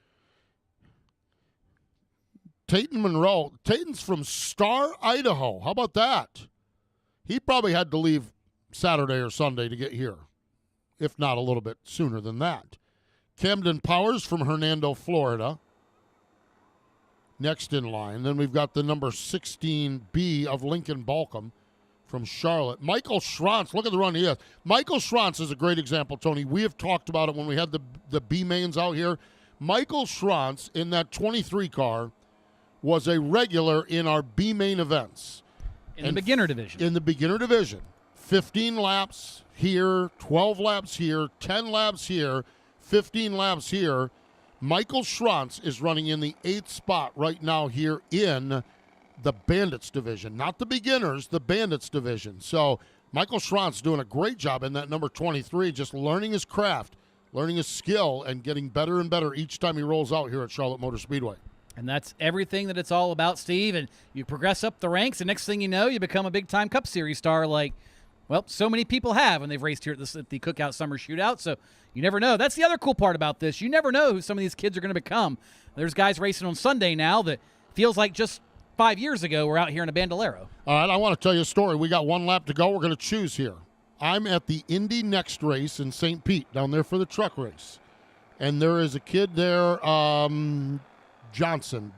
Tayton Monroe. Tayton's from Star, Idaho. How about that? He probably had to leave Saturday or Sunday to get here, if not a little bit sooner than that. Camden Powers from Hernando, Florida. Next in line. Then we've got the number 16B of Lincoln Balcom from Charlotte. Michael Schranz, look at the run he has. Michael Schranz is a great example, Tony. We have talked about it when we had the B-mains out here. Michael Schranz in that 23 car was a regular in our B-main events. In the beginner division. In the beginner division. 15 laps here, 12 laps here, 10 laps here, 15 laps here. Michael Schranz is running in the 8th spot right now here in the Bandits division. Not the beginners, the Bandits division. So Michael Schranz doing a great job in that number 23, just learning his craft, learning his skill, and getting better and better each time he rolls out here at Charlotte Motor Speedway. And that's everything that it's all about, Steve. And you progress up the ranks, and next thing you know, you become a big-time Cup Series star like, well, so many people have when they've raced here at the Cookout Summer Shootout. So you never know. That's the other cool part about this. You never know who some of these kids are going to become. There's guys racing on Sunday now that feels like just 5 years ago we're out here in a Bandolero. All right, I want to tell you a story. We got 1 lap to go. We're going to choose here. I'm at the Indy Next race in St. Pete, down there for the truck race. And there is a kid there, Johnson,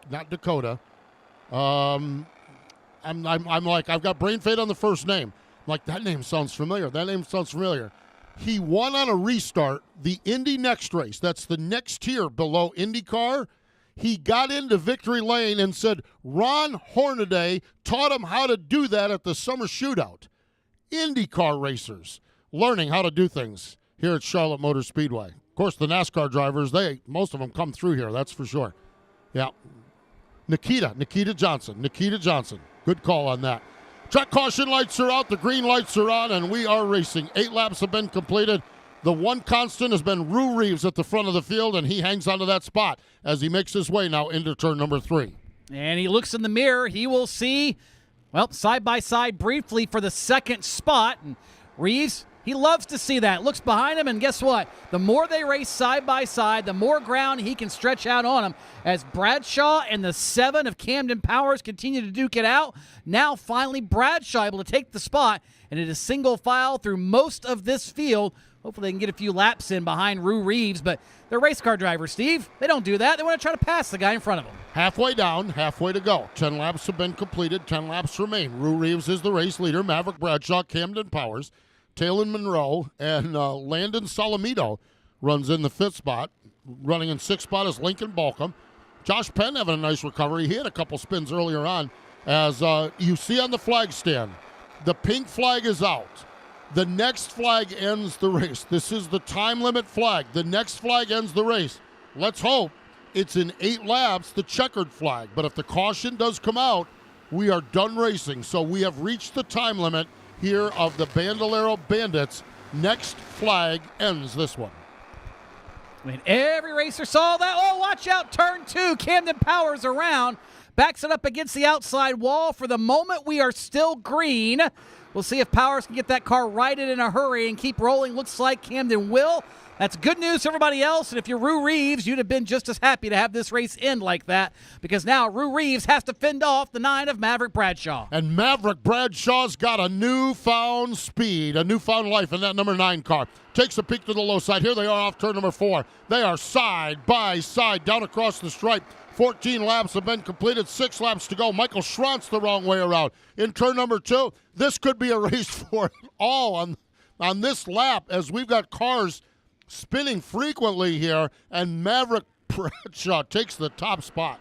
not Dakota. I'm like, I've got brain fade on the first name. I'm like, that name sounds familiar. That name sounds familiar. He won on a restart the Indy Next race. That's the next tier below IndyCar. He got into victory lane and said Ron Hornaday taught him how to do that at the Summer Shootout. IndyCar racers learning how to do things here at Charlotte Motor Speedway. Of course, the NASCAR drivers, most of them come through here, that's for sure. Yeah. Nikita Johnson. Good call on that. Track caution lights are out, the green lights are on, and we are racing. 8 laps have been completed. The one constant has been Rue Reeves at the front of the field, and he hangs onto that spot as he makes his way now into turn number 3. And he looks in the mirror. He will see, well, side by side briefly for the second spot. And Reeves, he loves to see that. Looks behind him, and guess what? The more they race side by side, the more ground he can stretch out on him. As Bradshaw and the 7 of Camden Powers continue to duke it out, now finally Bradshaw able to take the spot, and it is single file through most of this field. Hopefully they can get a few laps in behind Rue Reeves, but they're race car drivers, Steve. They don't do that. They want to try to pass the guy in front of them. Halfway down, halfway to go. 10 laps have been completed, 10 laps remain. Rue Reeves is the race leader. Maverick Bradshaw, Camden Powers, Taylor Monroe, and Landon Solomito runs in the 5th spot. Running in 6th spot is Lincoln Balcom. Josh Penn having a nice recovery. He had a couple spins earlier on. As you see on the flag stand, the pink flag is out. The next flag ends the race. This is the time limit flag. The next flag ends the race. Let's hope it's in 8 laps, the checkered flag. But if the caution does come out, we are done racing. So we have reached the time limit here of the Bandolero Bandits. Next flag ends this one. I mean, every racer saw that. Oh, watch out, turn 2. Camden powers around, backs it up against the outside wall. For the moment, we are still green. We'll see if Powers can get that car righted in a hurry and keep rolling. Looks like Camden will. That's good news for everybody else. And if you're Rue Reeves, you'd have been just as happy to have this race end like that, because now Rue Reeves has to fend off the 9 of Maverick Bradshaw. And Maverick Bradshaw's got a newfound speed, a newfound life in that number 9 car. Takes a peek to the low side. Here they are off turn number 4. They are side by side down across the stripe. 14 laps have been completed, 6 laps to go. Michael Schrantz the wrong way around. In turn number 2, this could be a race for it all on this lap, as we've got cars spinning frequently here, and Maverick Bradshaw takes the top spot.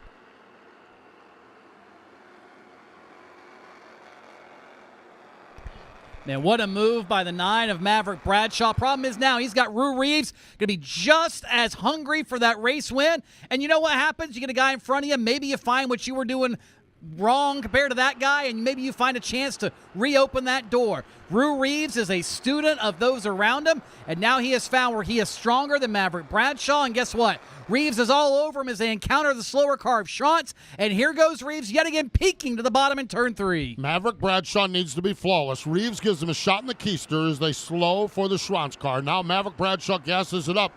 Man, what a move by the 9 of Maverick Bradshaw. Problem is now he's got Rue Reeves going to be just as hungry for that race win. And you know what happens? You get a guy in front of you. Maybe you find what you were doing wrong compared to that guy, and maybe you find a chance to reopen that door. Rue Reeves is a student of those around him, and now he has found where he is stronger than Maverick Bradshaw. And guess what? Reeves is all over him as they encounter the slower car of Schrantz, and here goes Reeves yet again peaking to the bottom in turn 3. Maverick Bradshaw needs to be flawless. Reeves gives him a shot in the keister as they slow for the Schrantz car. Now Maverick Bradshaw gasses it up.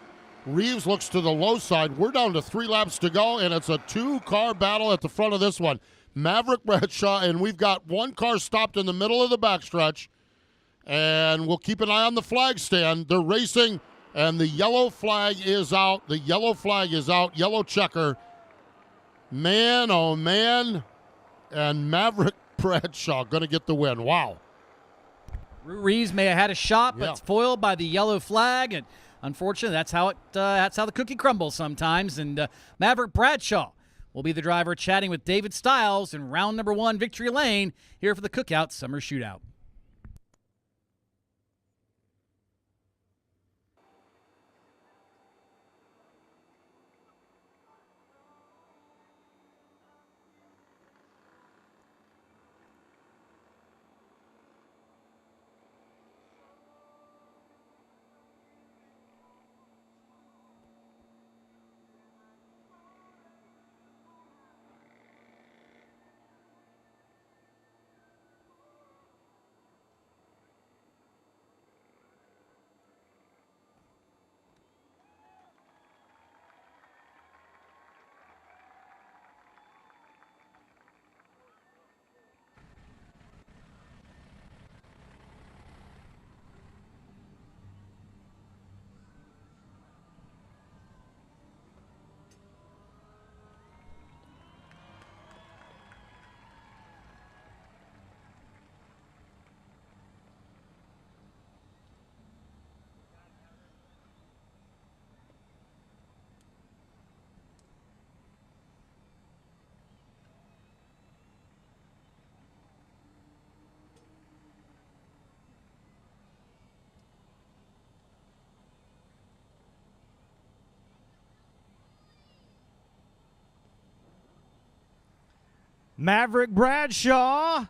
Reeves looks to the low side. We're down to 3 laps to go, and it's a 2-car battle at the front of this one. Maverick Bradshaw, and we've got 1 car stopped in the middle of the backstretch, and we'll keep an eye on the flag stand. They're racing, and the yellow flag is out. The yellow flag is out. Yellow checker. Man, oh man, and Maverick Bradshaw going to get the win. Wow. Rue Reeves may have had a shot, but Yeah. it's foiled by the yellow flag, and unfortunately, that's how the cookie crumbles sometimes. And Maverick Bradshaw will be the driver, chatting with David Stiles in round number 1, Victory Lane, here for the Cookout Summer Shootout. Maverick Bradshaw,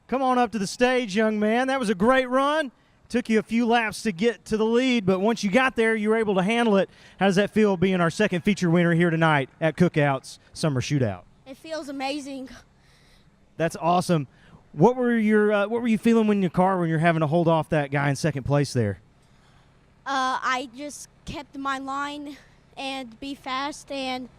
come on up to the stage, young man. That was a great run. Took you a few laps to get to the lead, but once you got there, you were able to handle it. How does that feel being our second feature winner here tonight at Cookout's Summer Shootout? It feels amazing. That's awesome. What were you feeling when you're having to hold off that guy in second place there? I just kept my line and be fast, and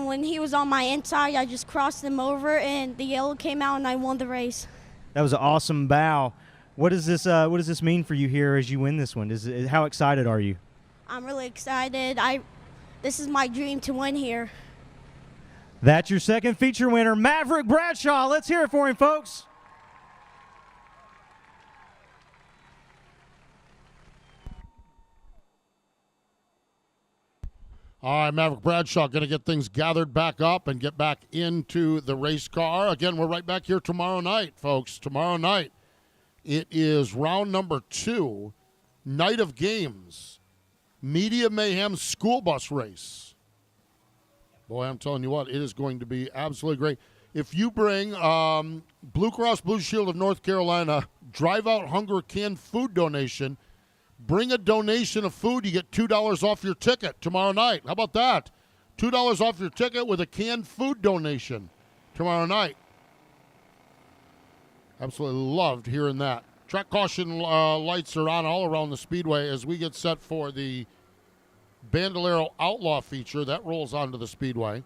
when he was on my inside, I just crossed him over, and the yellow came out, and I won the race. That was an awesome bow. What does this mean for you here as you win this one? How excited are you? I'm really excited. This is my dream to win here. That's your second feature winner, Maverick Bradshaw. Let's hear it for him, folks. All right, Maverick Bradshaw going to get things gathered back up and get back into the race car. Again, we're right back here tomorrow night, folks. Tomorrow night, it is round number 2, night of games, Media Mayhem school bus race. Boy, I'm telling you what, it is going to be absolutely great. If you bring Blue Cross Blue Shield of North Carolina Drive Out Hunger canned food donation, bring a donation of food, you get $2 off your ticket tomorrow night. How about that? $2 off your ticket with a canned food donation tomorrow night. Absolutely loved hearing that. Track caution lights are on all around the Speedway as we get set for the Bandolero Outlaw feature. That rolls onto the Speedway.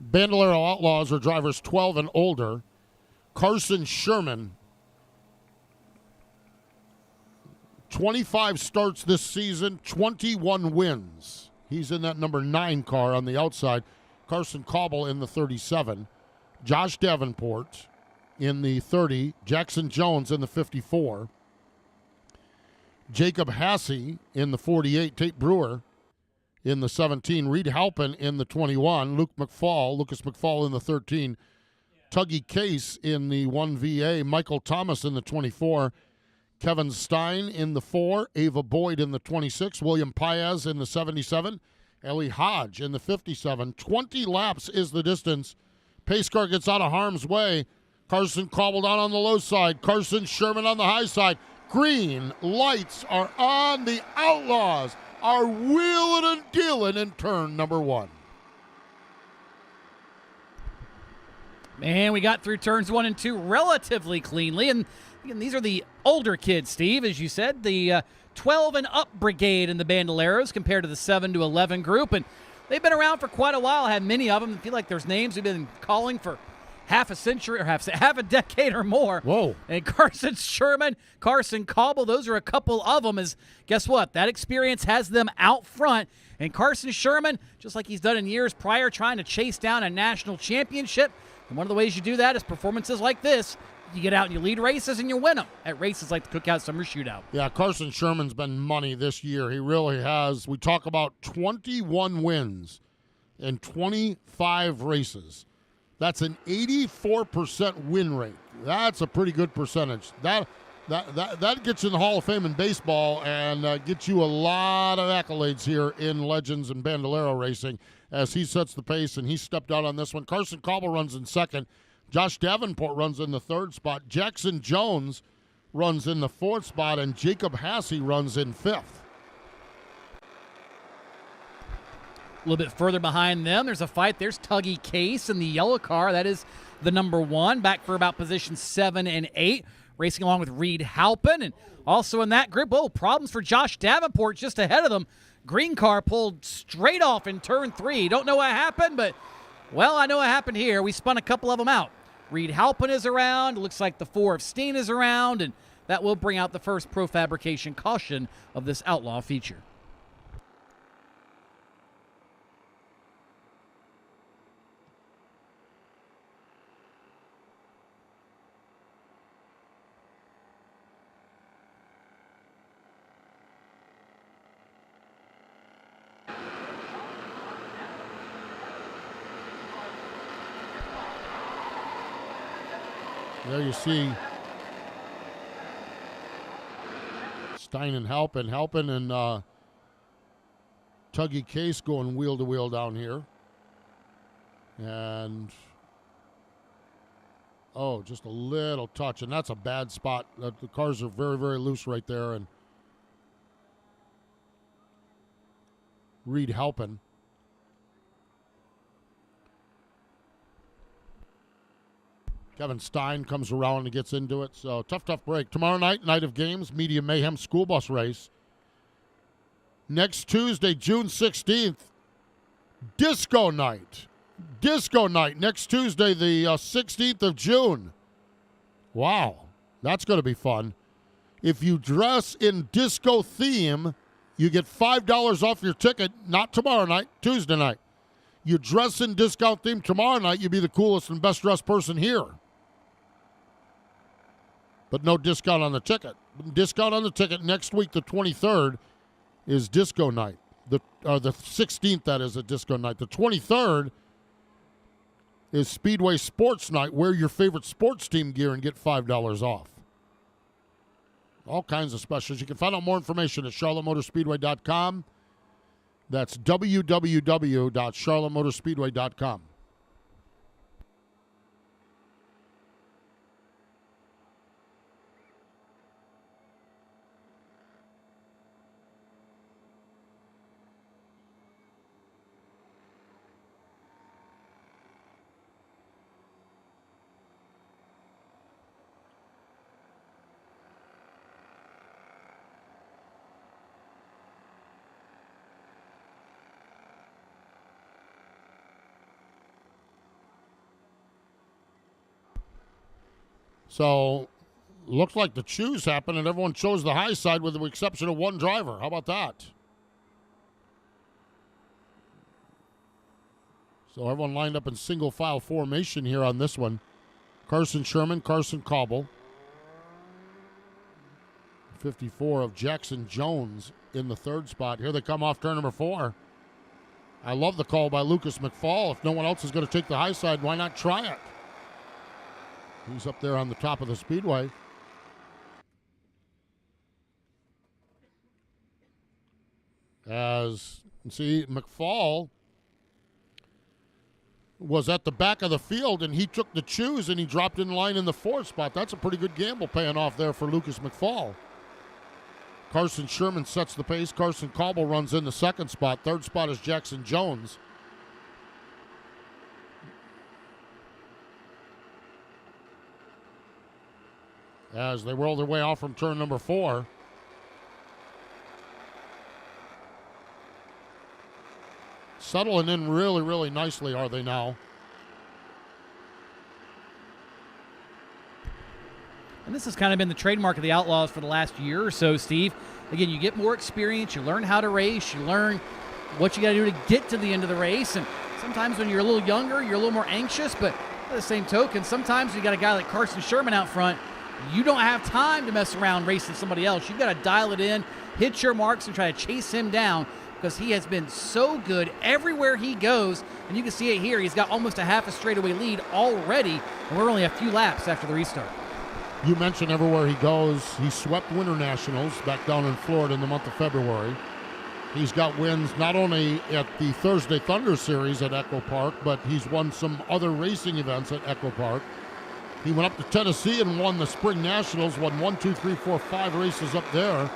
Bandolero Outlaws are drivers 12 and older. Carson Sherman, 25 starts this season, 21 wins. He's in that number 9 car on the outside. Carson Cobble in the 37. Josh Davenport in the 30. Jackson Jones in the 54. Jacob Hassey in the 48. Tate Brewer in the 17, Reed Halpin in the 21, Lucas McFall in the 13, Tuggy Case in the 1VA, Michael Thomas in the 24, Kevin Stein in the 4, Ava Boyd in the 26, William Paez in the 77, Ellie Hodge in the 57. 20 laps is the distance. Pace car gets out of harm's way. Carson cobbled out on the low side. Carson Sherman on the high side. Green lights are on. The Outlaws are wheeling and dealing in turn number 1. Man, we got through turns 1 and 2 relatively cleanly. And again, these are the older kids, Steve, as you said, the 12 and up brigade in the Bandoleros compared to the 7 to 11 group. And they've been around for quite a while. I have many of them. I feel like there's names we've been calling for half a century or half a decade or more. Whoa. And Carson Sherman, Carson Cobble, those are a couple of them. As guess what? That experience has them out front. And Carson Sherman, just like he's done in years prior, trying to chase down a national championship. And one of the ways you do that is performances like this. You get out and you lead races and you win them at races like the Cookout Summer Shootout. Yeah, Carson Sherman's been money this year. He really has. We talk about 21 wins in 25 races. That's an 84% win rate. That's a pretty good percentage. That gets you in the Hall of Fame in baseball and gets you a lot of accolades here in Legends and Bandolero racing as he sets the pace, and he stepped out on this one. Carson Cobble runs in second. Josh Davenport runs in the 3rd spot. Jackson Jones runs in the 4th spot, and Jacob Hassey runs in 5th. A little bit further behind them, there's a fight. There's Tuggy Case in the yellow car. That is the number 1, back for about position 7 and 8, racing along with Reed Halpin. And also in that group, problems for Josh Davenport just ahead of them. Green car pulled straight off in turn 3. Don't know what happened, but, well, I know what happened here. We spun a couple of them out. Reed Halpin is around. Looks like the 4 of Steen is around, and that will bring out the first pro fabrication caution of this outlaw feature. There you see Stein and Halpin and Tuggy Case going wheel to wheel down here. And, just a little touch, and that's a bad spot. The cars are very, very loose right there. And Reed Halpin. Kevin Stein comes around and gets into it. So tough break. Tomorrow night, night of games, Media Mayhem school bus race. Next Tuesday, June 16th, disco night. Disco night next Tuesday, the 16th of June. Wow, that's going to be fun. If you dress in disco theme, You get $5 off your ticket, not tomorrow night, Tuesday night. You dress in discount theme tomorrow night, you'll be the coolest and best dressed person here. But no discount on the ticket. Discount on the ticket next week, the 23rd, is disco night. The 16th, that is, a disco night. The 23rd is Speedway Sports Night. Wear your favorite sports team gear and get $5 off. All kinds of specials. You can find out more information at charlottemotorspeedway.com. That's www.charlottemotorspeedway.com. So, looks like the choose happened, and everyone chose the high side with the exception of one driver. How about that? So, everyone lined up in single file formation here on this one. Carson Sherman, Carson Cobble. 54 of Jackson Jones in the third spot. Here they come off turn number 4. I love the call by Lucas McFall. If no one else is going to take the high side, why not try it? He's up there on the top of the speedway. As you see, McFall was at the back of the field, and he took the choose, and he dropped in line in the 4th spot. That's a pretty good gamble paying off there for Lucas McFall. Carson Sherman sets the pace. Carson Cobble runs in the 2nd spot. 3rd spot is Jackson Jones. As they roll their way off from turn number 4. Settling in really, really nicely, are they now? And this has kind of been the trademark of the Outlaws for the last year or so, Steve. Again, you get more experience, you learn how to race, you learn what you got to do to get to the end of the race. And sometimes when you're a little younger, you're a little more anxious, but by the same token, sometimes you got a guy like Carson Sherman out front. You don't have time to mess around racing somebody else. You've got to dial it in, hit your marks, and try to chase him down because he has been so good everywhere he goes. And you can see it here. He's got almost a half a straightaway lead already, and we're only a few laps after the restart. You mentioned everywhere he goes. He swept Winter Nationals back down in Florida in the month of February. He's got wins not only at the Thursday Thunder Series at Echo Park, but he's won some other racing events at Echo Park. He went up to Tennessee and won the Spring Nationals, won 1, 2, 3, 4, 5 races up there.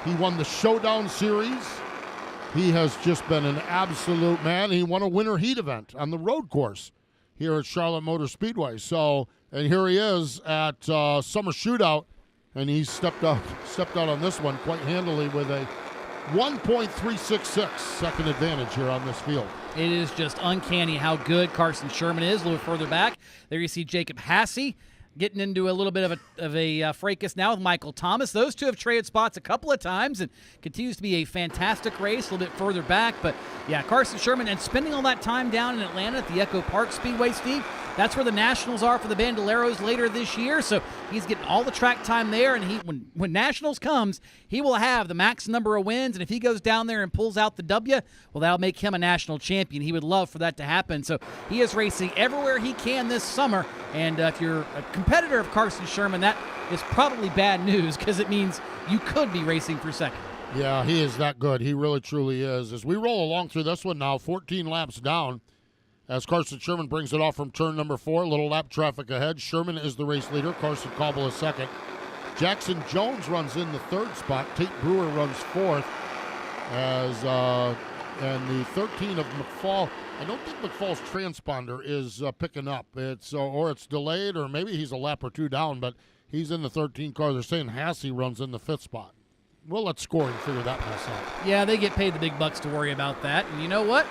He won the Showdown Series. He has just been an absolute man. He won a winter heat event on the road course here at Charlotte Motor Speedway. So, and here he is at Summer Shootout, and he stepped out on this one quite handily with a 1.366 second advantage here on this field. It is just uncanny how good Carson Sherman is. A little further back, there you see Jacob Hasse getting into a little bit of a fracas now with Michael Thomas. Those two have traded spots a couple of times and continues to be a fantastic race a little bit further back. But, yeah, Carson Sherman, and spending all that time down in Atlanta at the Echo Park Speedway, Steve, that's where the Nationals are for the Bandoleros later this year. So he's getting all the track time there, and when Nationals comes, he will have the max number of wins. And if he goes down there and pulls out the W, well, that'll make him a national champion. He would love for that to happen. So he is racing everywhere he can this summer. And if you're a competitor of Carson Sherman, that is probably bad news because it means you could be racing for second. Yeah, he is that good. He really, truly is. As we roll along through this one now, 14 laps down, as Carson Sherman brings it off from turn number 4. Little lap traffic ahead. Sherman is the race leader. Carson Cobble is second. Jackson Jones runs in the 3rd spot. Tate Brewer runs 4th. And the 13 of McFall, I don't think McFall's transponder is picking up. It's delayed, or maybe he's a lap or 2 down, but he's in the 13 car. They're saying Hasse runs in the 5th spot. We'll let scoring figure that mess out. Yeah, they get paid the big bucks to worry about that. And you know what?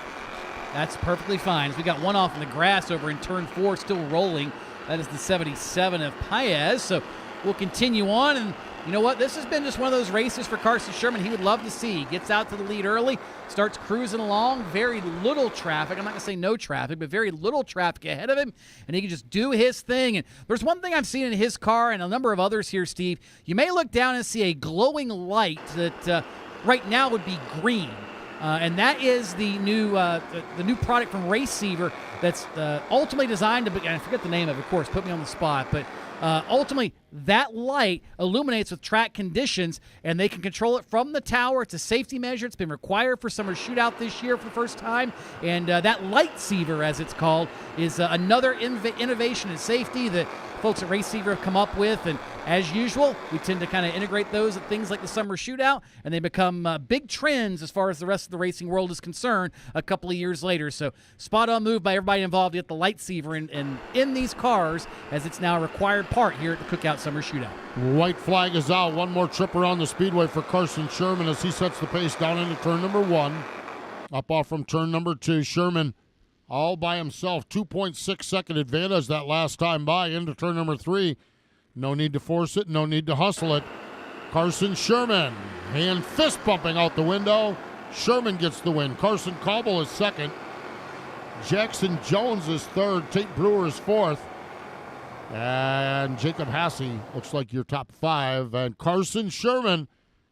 That's perfectly fine. As we got one off in the grass over in turn 4, still rolling. That is the 77 of Paez. So will continue on. And you know what? This has been just one of those races for Carson Sherman he would love to see. He gets out to the lead early, starts cruising along, very little traffic. I'm not going to say no traffic, but very little traffic ahead of him, and he can just do his thing. And there's one thing I've seen in his car and a number of others here, Steve. You may look down and see a glowing light that right now would be green. And that is the new product from Raceiver that's ultimately designed to be, I forget the name of it, of course, put me on the spot, but ultimately that light illuminates with track conditions, and they can control it from the tower. It's a safety measure. It's been required for Summer Shootout this year for the first time, and that Lightseaver, as it's called, is another innovation in safety that folks at Raceiver have come up with. And as usual, we tend to kind of integrate those at things like the Summer Shootout, and they become big trends as far as the rest of the racing world is concerned a couple of years later. So spot on move by everybody involved to get the Lightseaver in these cars, as it's now a required part here at the Cookout Summer Shootout. White flag is out. One more trip around the speedway for Carson Sherman as he sets the pace down into turn number 1. Up off from turn number 2. Sherman all by himself. 2.6 second advantage that last time by into turn number 3. No need to force it. No need to hustle it. Carson Sherman, hand fist bumping out the window. Sherman gets the win. Carson Cobble is second. Jackson Jones is third. Tate Brewer is fourth. And Jacob Hasse looks like your top 5. And Carson Sherman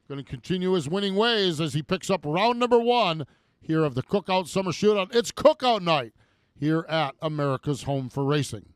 going to continue his winning ways as he picks up round number 1 here of the Cookout Summer Shootout. It's Cookout night here at America's Home for Racing.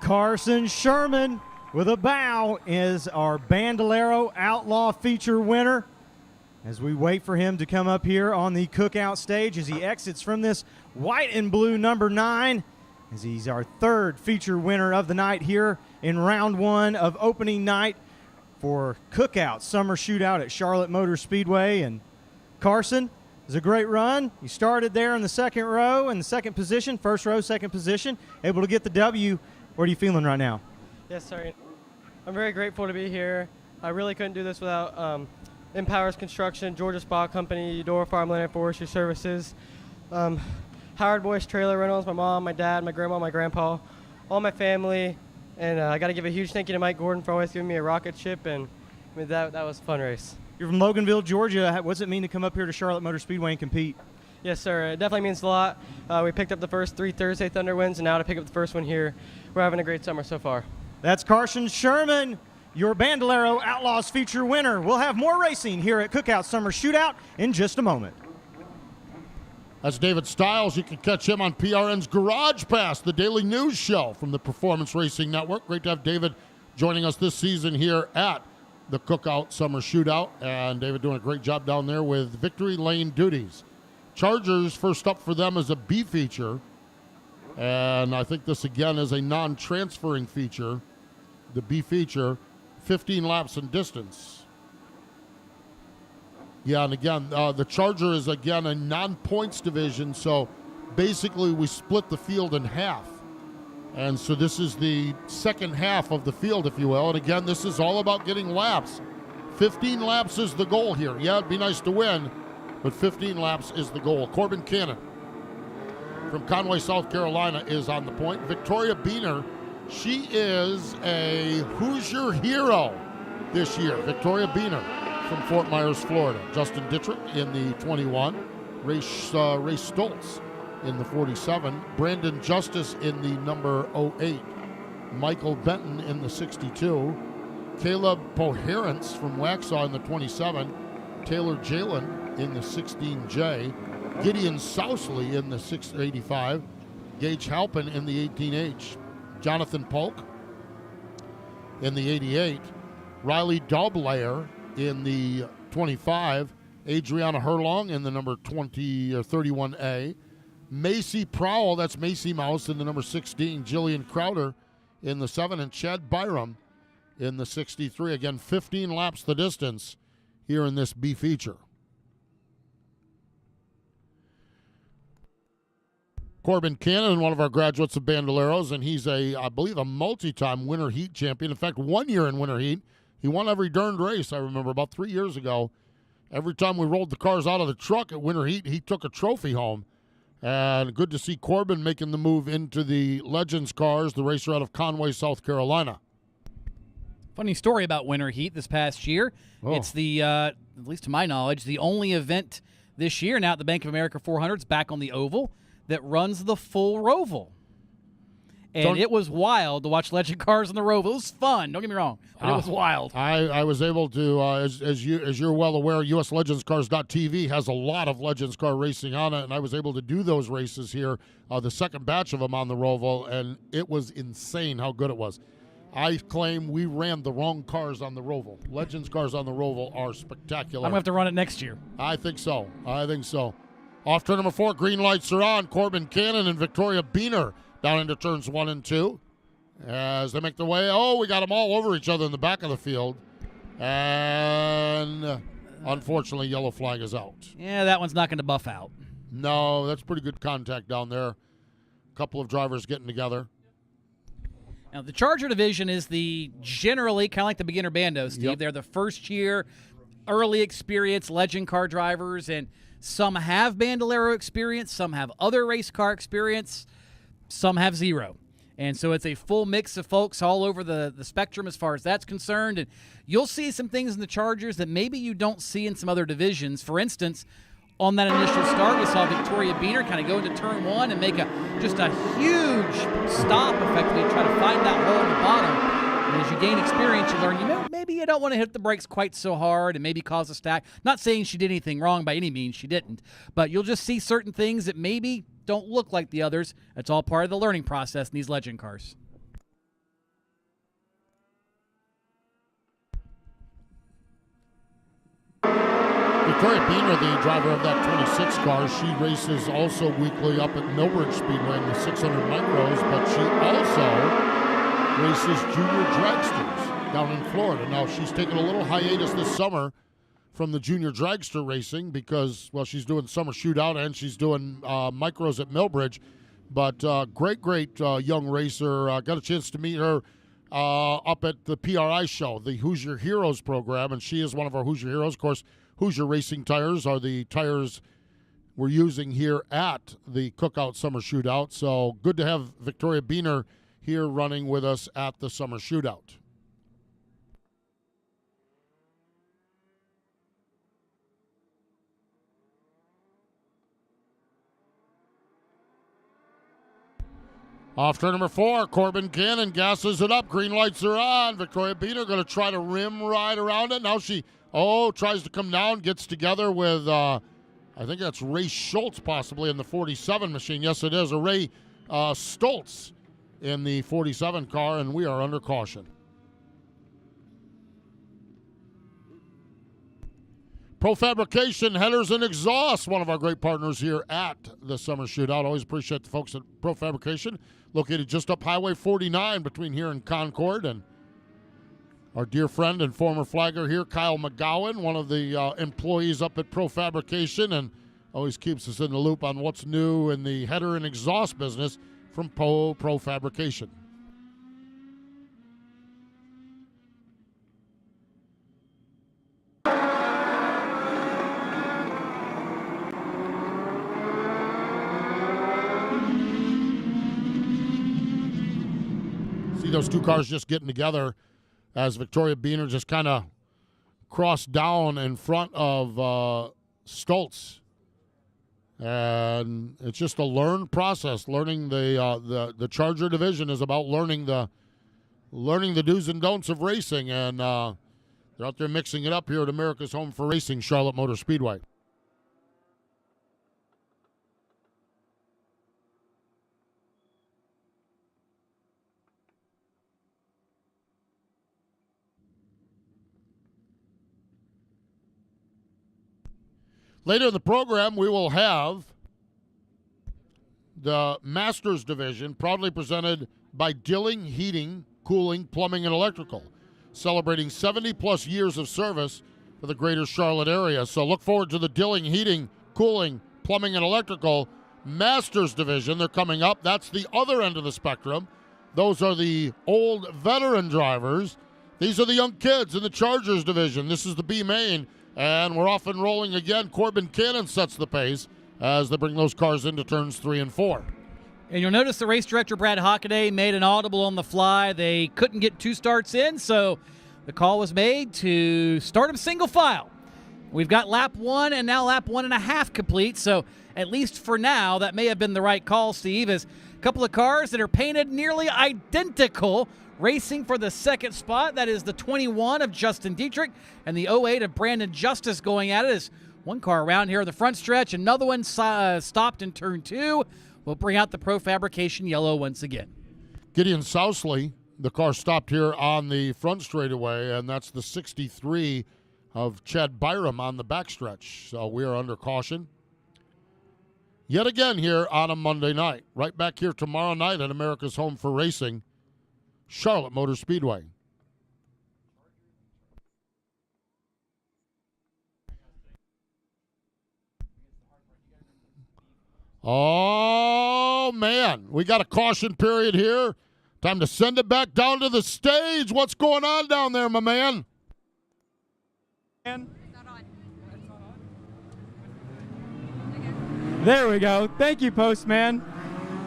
Carson Sherman with a bow is our Bandolero Outlaw feature winner. As we wait for him to come up here on the Cookout stage as he exits from this white and blue number 9, as he's our 3rd feature winner of the night here in round 1 of opening night for Cookout Summer Shootout at Charlotte Motor Speedway. And Carson, it was a great run. You started there in the second row, in the second position, first row, second position, able to get the W. What are you feeling right now? Yes, sir. I'm very grateful to be here. I really couldn't do this without Empowers Construction, Georgia Spa Company, Eudora Farmland and Forestry Services, Howard Boyce Trailer Rentals, my mom, my dad, my grandma, my grandpa, all my family. And I got to give a huge thank you to Mike Gordon for always giving me a rocket ship. And I mean, that was a fun race. You're from Loganville, Georgia. What does it mean to come up here to Charlotte Motor Speedway and compete? Yes, sir. It definitely means a lot. We picked up the first 3 Thursday Thunder wins, and now to pick up the first one here. We're having a great summer so far. That's Carson Sherman, your Bandolero Outlaws feature winner. We'll have more racing here at Cookout Summer Shootout in just a moment. That's David Stiles. You can catch him on PRN's Garage Pass, the daily news show from the Performance Racing Network. Great to have David joining us this season here at the Cookout Summer Shootout. And David doing a great job down there with Victory Lane duties. Chargers, first up for them is a B feature. And I think this, again, is a non-transferring feature. The B feature, 15 laps in distance. Yeah, and again, the Charger is, again, a non-points division. So basically we split the field in half. And so this is the second half of the field, if you will. And again, this is all about getting laps. 15 laps is the goal here. Yeah, it'd be nice to win, but 15 laps is the goal. Corbin Cannon from Conway, South Carolina is on the point. Victoria Beener, she is a Hoosier hero this year. Victoria Beener from Fort Myers, Florida. Justin Dittrich in the 21. Ray Stoltz in the 47. Brandon Justice in the number 08. Michael Benton in the 62. Caleb Poherence from Waxhaw in the 27. Taylor Jalen in the 16J. Gideon Sousley in the 685. Gage Halpin in the 18H. Jonathan Polk in the 88. Riley Daublayer in the 25. Adriana Herlong in the number 20 or 31A. Macy Prowell, that's Macy Mouse, in the number 16. Jillian Crowder in the 7. And Chad Byram in the 63. Again, 15 laps the distance here in this B feature. Corbin Cannon, one of our graduates of Bandoleros, and he's I believe, a multi-time Winter Heat champion. In fact, 1 year in Winter Heat, he won every darned race, I remember, about 3 years ago. Every time we rolled the cars out of the truck at Winter Heat, he took a trophy home. And good to see Corbin making the move into the Legends cars, the racer out of Conway, South Carolina. Funny story about Winter Heat this past year. Oh. It's the, at least to my knowledge, the only event this year now at the Bank of America 400's back on the oval that runs the full Roval. And it was wild to watch Legend cars on the Roval. It was fun, don't get me wrong, but it was wild. I was able to, as you're well aware, USLegendsCars.tv has a lot of Legends car racing on it, and I was able to do those races here, the second batch of them on the Roval, and it was insane how good it was. I claim we ran the wrong cars on the Roval. Legends cars on the Roval are spectacular. I'm going to have to run it next year. I think so. Off turn number 4, green lights are on. Corbin Cannon and Victoria Biener down into turns 1 and 2 as they make their way. Oh, we got them all over each other in the back of the field. And unfortunately, yellow flag is out. Yeah, that one's not going to buff out. No, that's pretty good contact down there. A couple of drivers getting together. Now, the Charger division is generally kind of like the beginner bando, Steve. Yep. They're the first year, early experience Legend car drivers, and some have Bandolero experience, some have other race car experience, some have zero. And so it's a full mix of folks all over the spectrum as far as that's concerned. And you'll see some things in the Chargers that maybe you don't see in some other divisions. For instance, on that initial start, we saw Victoria Biener kind of go into turn 1 and make just a huge stop, effectively, try to find that hole in the bottom. And as you gain experience, you learn, maybe you don't want to hit the brakes quite so hard and maybe cause a stack. Not saying she did anything wrong by any means, she didn't. But you'll just see certain things that maybe don't look like the others. It's all part of the learning process in these Legend cars. Victoria Biener, the driver of that 26 car, she races also weekly up at Millbridge Speedway in the 600 micros, but she also races junior dragsters down in Florida. Now, she's taken a little hiatus this summer from the junior dragster racing because, well, she's doing summer shootout and she's doing micros at Millbridge. But great young racer. Got a chance to meet her up at the PRI show, the Hoosier Heroes program, and she is one of our Hoosier Heroes. Of course, Hoosier Racing tires are the tires we're using here at the Cookout Summer Shootout. So good to have Victoria Biener here running with us at the Summer Shootout. Off turn number 4, Corbin Cannon gasses it up. Green lights are on. Victoria Biener going to try to rim ride around it. Now she, tries to come down, gets together with, I think that's Ray Schultz possibly in the 47 machine. Yes, it is. Ray Stoltz in the 47 car, and we are under caution. Pro Fabrication Headers and Exhaust, one of our great partners here at the Summer Shootout. Always appreciate the folks at Pro Fabrication, located just up Highway 49 between here and Concord. And our dear friend and former flagger here, Kyle McGowan, one of the employees up at Pro Fabrication, and always keeps us in the loop on what's new in the header and exhaust business from Pro Fabrication. See those two cars just getting together as Victoria Biener just kind of crossed down in front of Stoltz. And it's just a learned process. Learning the Charger division is about learning the do's and don'ts of racing, and they're out there mixing it up here at America's Home for Racing, Charlotte Motor Speedway. Later in the program, we will have the Masters Division, proudly presented by Dilling Heating, Cooling, Plumbing, and Electrical, celebrating 70-plus years of service for the greater Charlotte area. So look forward to the Dilling Heating, Cooling, Plumbing, and Electrical Masters Division. They're coming up. That's the other end of the spectrum. Those are the old veteran drivers. These are the young kids in the Chargers Division. This is the B main, and we're off and rolling again. Corbin Cannon sets the pace as they bring those cars into turns 3 and 4. And you'll notice the race director, Brad Hockaday, made an audible on the fly. They couldn't get 2 starts in, so the call was made to start them single file. We've got lap 1 and now lap 1.5 complete, so at least for now, that may have been the right call, Steve, as a couple of cars that are painted nearly identical racing for the second spot. That is the 21 of Justin Dietrich and the 08 of Brandon Justice going at it. As one car around here in the front stretch, another one stopped in turn 2. We'll bring out the Pro Fabrication yellow once again. Gideon Sousley, the car stopped here on the front straightaway, and that's the 63 of Chad Byram on the backstretch. So we are under caution yet again here on a Monday night. Right back here tomorrow night at America's Home for Racing, Charlotte Motor Speedway. Oh, man. We got a caution period here. Time to send it back down to the stage. What's going on down there, my man? There we go. Thank you, Postman.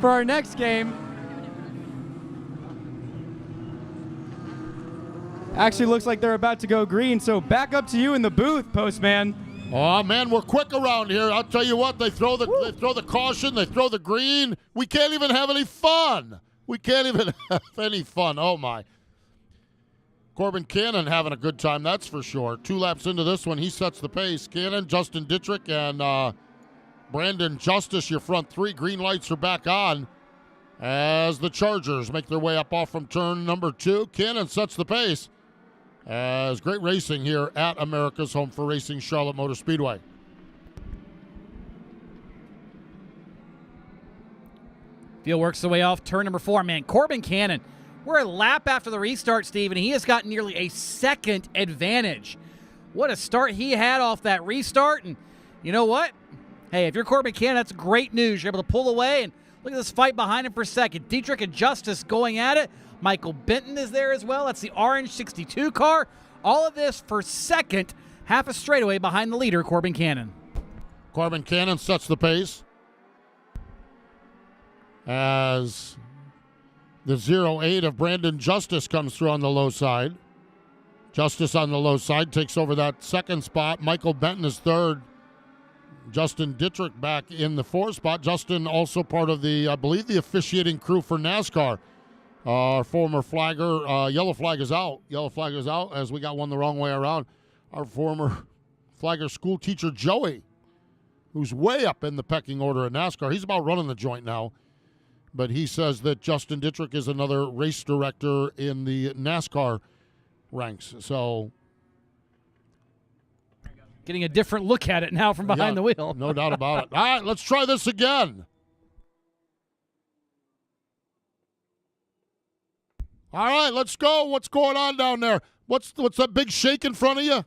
For our next game, actually looks like they're about to go green, so back up to you in the booth, Postman. Oh, man, we're quick around here. I'll tell you what, they throw the caution, they throw the green. We can't even have any fun. We can't even have any fun. Oh, my. Corbin Cannon having a good time, that's for sure. 2 laps into this one, he sets the pace. Cannon, Justin Dietrich, and Brandon Justice, your front 3. Green lights are back on as the Chargers make their way up off from turn number 2. Cannon sets the pace. As great racing here at America's Home for Racing, Charlotte Motor Speedway. Field works the way off turn number 4. Man, Corbin Cannon, we're a lap after the restart, Steve, and he has got nearly a second advantage. What a start he had off that restart. And you know what? Hey, if you're Corbin Cannon, that's great news. You're able to pull away, and look at this fight behind him for second. Dietrich and Justice going at it. Michael Benton is there as well. That's the orange 62 car. All of this for second, half a straightaway behind the leader, Corbin Cannon. Corbin Cannon sets the pace as the 08 of Brandon Justice comes through on the low side. Justice on the low side takes over that second spot. Michael Benton is third. Justin Dietrich back in the 4th spot. Justin also part of the, I believe, the officiating crew for NASCAR. Our former flagger, yellow flag is out. Yellow flag is out as we got one the wrong way around. Our former flagger school teacher, Joey, who's way up in the pecking order at NASCAR. He's about running the joint now. But he says that Justin Dietrich is another race director in the NASCAR ranks. So getting a different look at it now from behind the wheel. No doubt about it. All right, let's try this again. All right, let's go. What's going on down there? What's that big shake in front of you?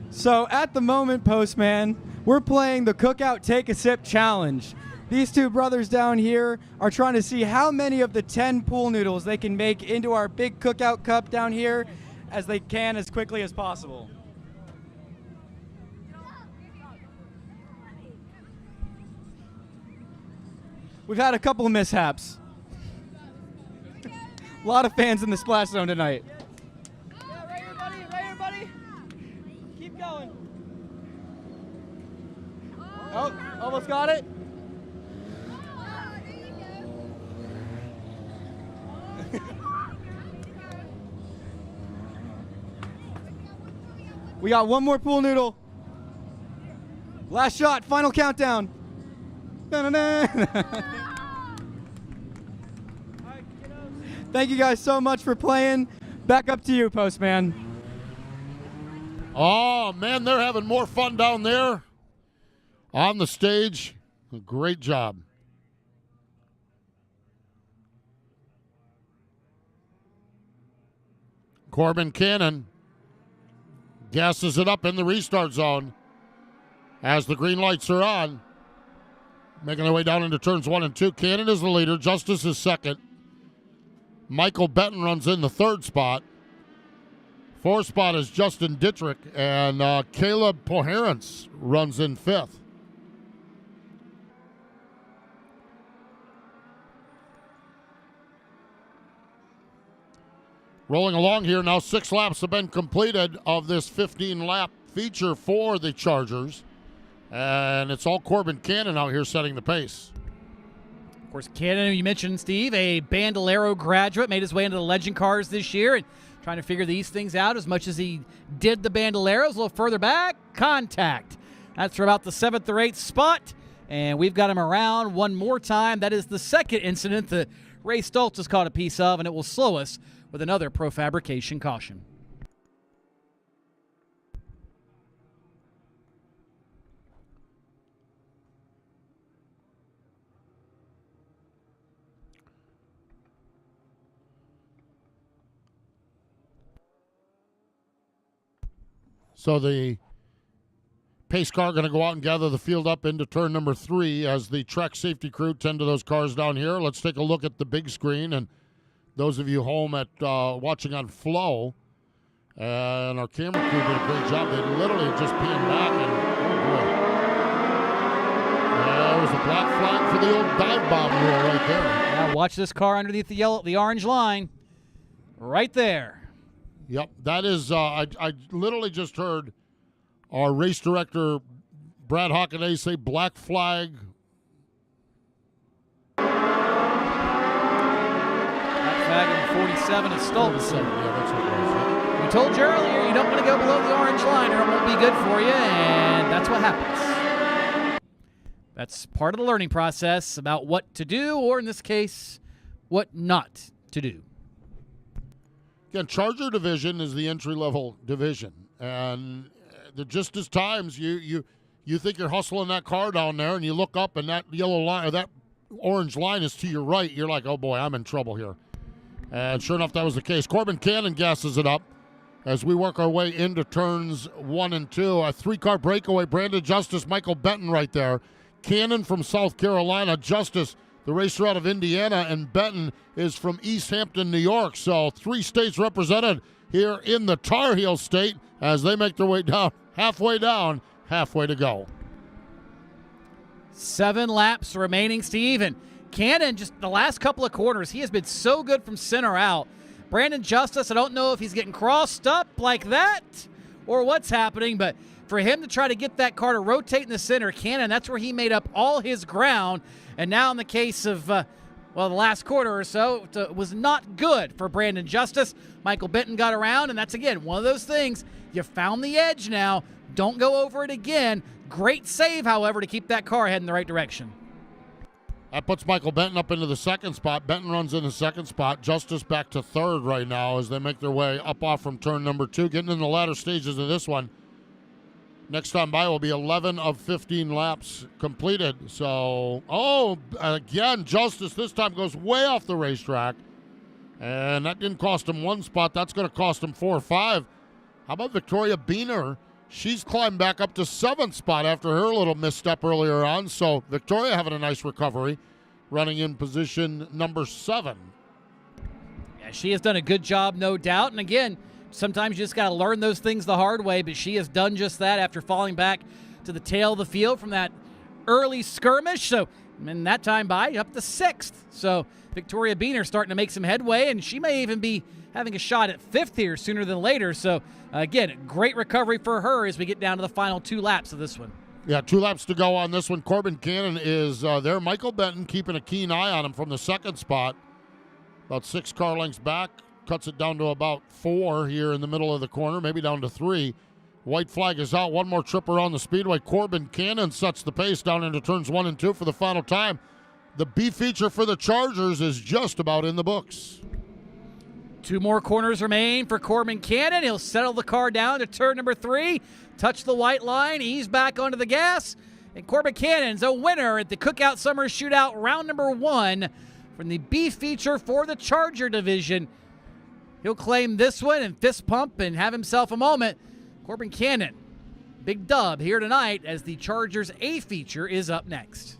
So at the moment, Postman, we're playing the Cookout Take a Sip Challenge. These 2 brothers down here are trying to see how many of the 10 pool noodles they can make into our big Cookout cup down here as they can as quickly as possible. We've had a couple of mishaps. A lot of fans in the splash zone tonight. Yeah, right here, buddy. Keep going. Oh, almost got it. We got one more pool noodle. Last shot, final countdown. Thank you guys so much for playing. Back up to you, Postman. Oh, man, they're having more fun down there. on the stage. Great job. Corbin Cannon gasses it up in the restart zone as the green lights are on. Making their way down into turns 1 and 2. Cannon is the leader. Justice is second. Michael Benton runs in the third spot. Fourth spot is Justin Dittrich, and Caleb Poherence runs in fifth. Rolling along here now, 6 laps have been completed of this 15-lap feature for the Chargers. And it's all Corbin Cannon out here setting the pace. Of course, Cannon, you mentioned, Steve, a Bandolero graduate, made his way into the Legend Cars this year and trying to figure these things out as much as he did the Bandoleros. A little further back, contact. That's for about the 7th or 8th spot, and we've got him around one more time. That is the second incident that Ray Stoltz has caught a piece of, and it will slow us with another pro-fabrication caution. So the pace car going to go out and gather the field up into turn number 3 as the track safety crew tend to those cars down here. Let's take a look at the big screen, and those of you home at watching on Flow, and our camera crew did a great job. They literally just peeing back, and oh boy, there was a black flag for the old dive bomb rule right there. Now watch this car underneath the orange line, right there. Yep, that is, I literally just heard our race director, Brad Hockaday, say black flag. Black flag on 47 is Stoltz. Yeah, that's what it was. We told you earlier you don't want to go below the orange line or it won't be good for you, and that's what happens. That's part of the learning process about what to do, or in this case, what not to do. Again, Charger division is the entry-level division, and just as times you think you're hustling that car down there, and you look up, and that yellow line or that orange line is to your right. You're like, oh boy, I'm in trouble here. And sure enough, that was the case. Corbin Cannon gasses it up as we work our way into turns 1 and 2. A 3-car breakaway. Brandon Justice, Michael Benton right there. Cannon from South Carolina. Justice, the racer out of Indiana, and Benton is from East Hampton, New York. So 3 states represented here in the Tar Heel state as they make their way down, halfway to go. 7 laps remaining, Steve, and Cannon, just the last couple of quarters, he has been so good from center out. Brandon Justice, I don't know if he's getting crossed up like that or what's happening, but for him to try to get that car to rotate in the center, Cannon, that's where he made up all his ground. And now in the case of, the last quarter or so, it was not good for Brandon Justice. Michael Benton got around, and that's, again, one of those things. You found the edge now. Don't go over it again. Great save, however, to keep that car heading the right direction. That puts Michael Benton up into the second spot. Benton runs in the second spot. Justice back to third right now as they make their way up off from turn number 2, getting in the latter stages of this one. Next time by will be 11 of 15 laps completed. So, again, Justice this time goes way off the racetrack. And that didn't cost him 1 spot. That's going to cost him 4 or 5. How about Victoria Biener? She's climbed back up to 7th spot after her little misstep earlier on. So, Victoria having a nice recovery, running in position number 7. Yeah, she has done a good job, no doubt. And again, sometimes you just got to learn those things the hard way, but she has done just that after falling back to the tail of the field from that early skirmish. So, and that time by up to 6th. So, Victoria Biener starting to make some headway, and she may even be having a shot at 5th here sooner than later. So, again, great recovery for her as we get down to the final 2 laps of this one. Yeah, 2 laps to go on this one. Corbin Cannon is there. Michael Benton keeping a keen eye on him from the 2nd spot. About 6 car lengths back. Cuts it down to about 4 here in the middle of the corner, maybe down to 3. White flag is out. 1 more trip around the speedway. Corbin Cannon sets the pace down into turns 1 and 2 for the final time. The B feature for the Chargers is just about in the books. 2 more corners remain for Corbin Cannon. He'll settle the car down to turn number 3, touch the white line, ease back onto the gas, And Corbin Cannon's a winner at the Cookout Summer Shootout round number 1 from the B feature for the Charger division. He'll claim this one and fist pump and have himself a moment. Corbin Cannon, big dub here tonight as the Chargers A feature is up next.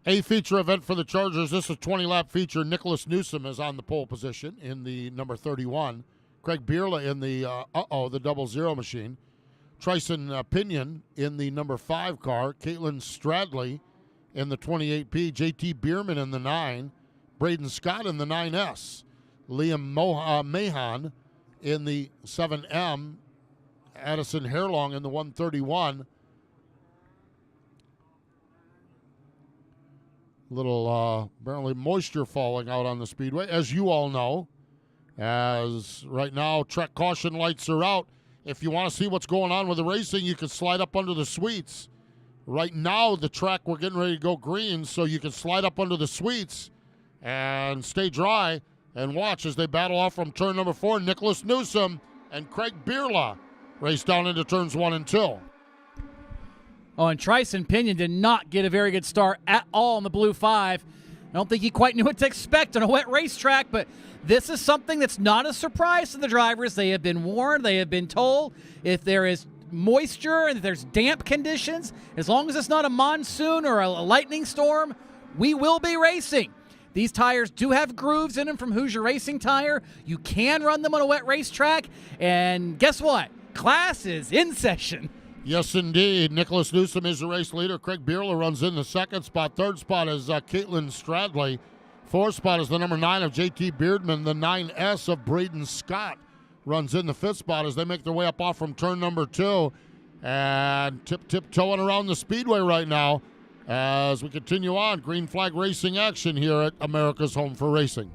A feature event for the Chargers. This is a 20-lap feature. Nicholas Newsom is on the pole position in the number 31. Craig Bierla in the the 00 machine. Tryson Pinion in the number 5 car. Caitlin Stradley in the 28P. JT Bierman in the 9. Braden Scott in the 9S. Liam Mahan in the 7M. Addison Hairlong in the 131. Little apparently moisture falling out on the speedway, as you all know. As right now, track caution lights are out. If you want to see what's going on with the racing, you can slide up under the suites. Right now, the track, we're getting ready to go green, so you can slide up under the suites and stay dry and watch as they battle off from turn number 4. Nicholas Newsom and Craig Bierla race down into turns 1 and 2. Oh, and Tryson Pinion did not get a very good start at all in the Blue 5. I don't think he quite knew what to expect on a wet racetrack, but this is something that's not a surprise to the drivers. They have been warned. They have been told if there is moisture and if there's damp conditions, as long as it's not a monsoon or a lightning storm, we will be racing. These tires do have grooves in them from Hoosier Racing Tire. You can run them on a wet racetrack, and guess what? Class is in session. Yes, indeed. Nicholas Newsom is the race leader. Craig Bierla runs in the 2nd spot. 3rd spot is Caitlin Stradley. 4th spot is the number 9 of JT Beardman. The 9S of Braden Scott runs in the 5th spot as they make their way up off from turn number 2. And tiptoeing around the speedway right now as we continue on. Green flag racing action here at America's Home for Racing.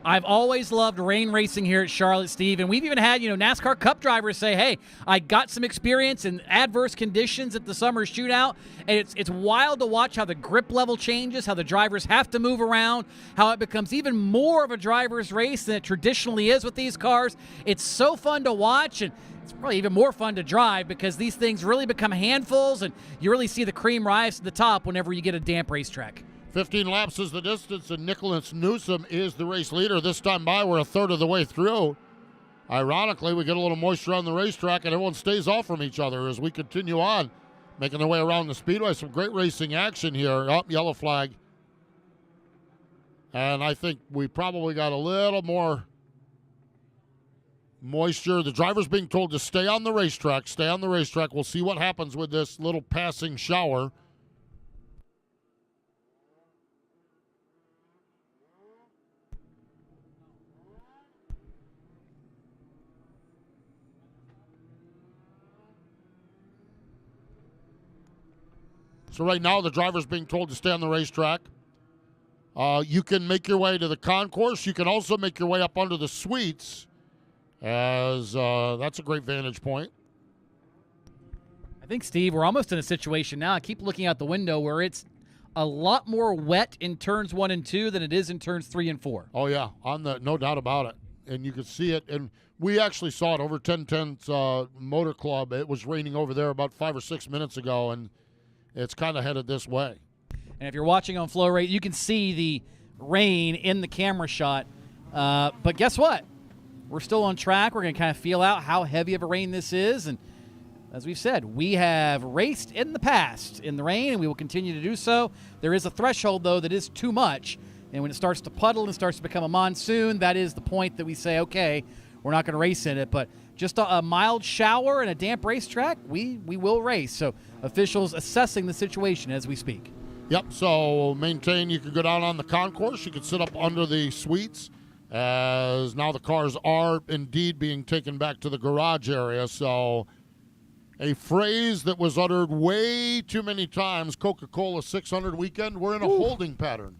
I've always loved rain racing here at Charlotte, Steve, and we've even had, NASCAR Cup drivers say, hey, I got some experience in adverse conditions at the summer shootout, and it's wild to watch how the grip level changes, how the drivers have to move around, how it becomes even more of a driver's race than it traditionally is with these cars. It's so fun to watch, and it's probably even more fun to drive because these things really become handfuls, and you really see the cream rise to the top whenever you get a damp racetrack. 15 laps is the distance, and Nicholas Newsom is the race leader. This time by, we're a third of the way through. Ironically, we get a little moisture on the racetrack, and everyone stays off from each other as we continue on, making their way around the speedway. Some great racing action here. Up, yellow flag. And I think we probably got a little more moisture. The driver's being told to stay on the racetrack. Stay on the racetrack. We'll see what happens with this little passing shower. So right now, the driver's being told to stay on the racetrack. You can make your way to the concourse. You can also make your way up under the suites, as that's a great vantage point. I think, Steve, we're almost in a situation now. I keep looking out the window where it's a lot more wet in turns 1 and 2 than it is in turns 3 and 4. Oh, yeah, no doubt about it. And you can see it. And we actually saw it over 1010's Motor Club. It was raining over there about 5 or 6 minutes ago, and it's kind of headed this way. And if you're watching on FloRacing, you can see the rain in the camera shot. But guess what? We're still on track. We're going to kind of feel out how heavy of a rain this is. And as we've said, we have raced in the past in the rain, and we will continue to do so. There is a threshold, though, that is too much. And when it starts to puddle and starts to become a monsoon, that is the point that we say, okay, we're not going to race in it. But just a mild shower and a damp racetrack, we will race. So officials assessing the situation as we speak. Yep, so maintain, you could go down on the concourse. You could sit up under the suites, as now the cars are indeed being taken back to the garage area. So a phrase that was uttered way too many times, Coca-Cola 600 weekend, we're in a holding pattern.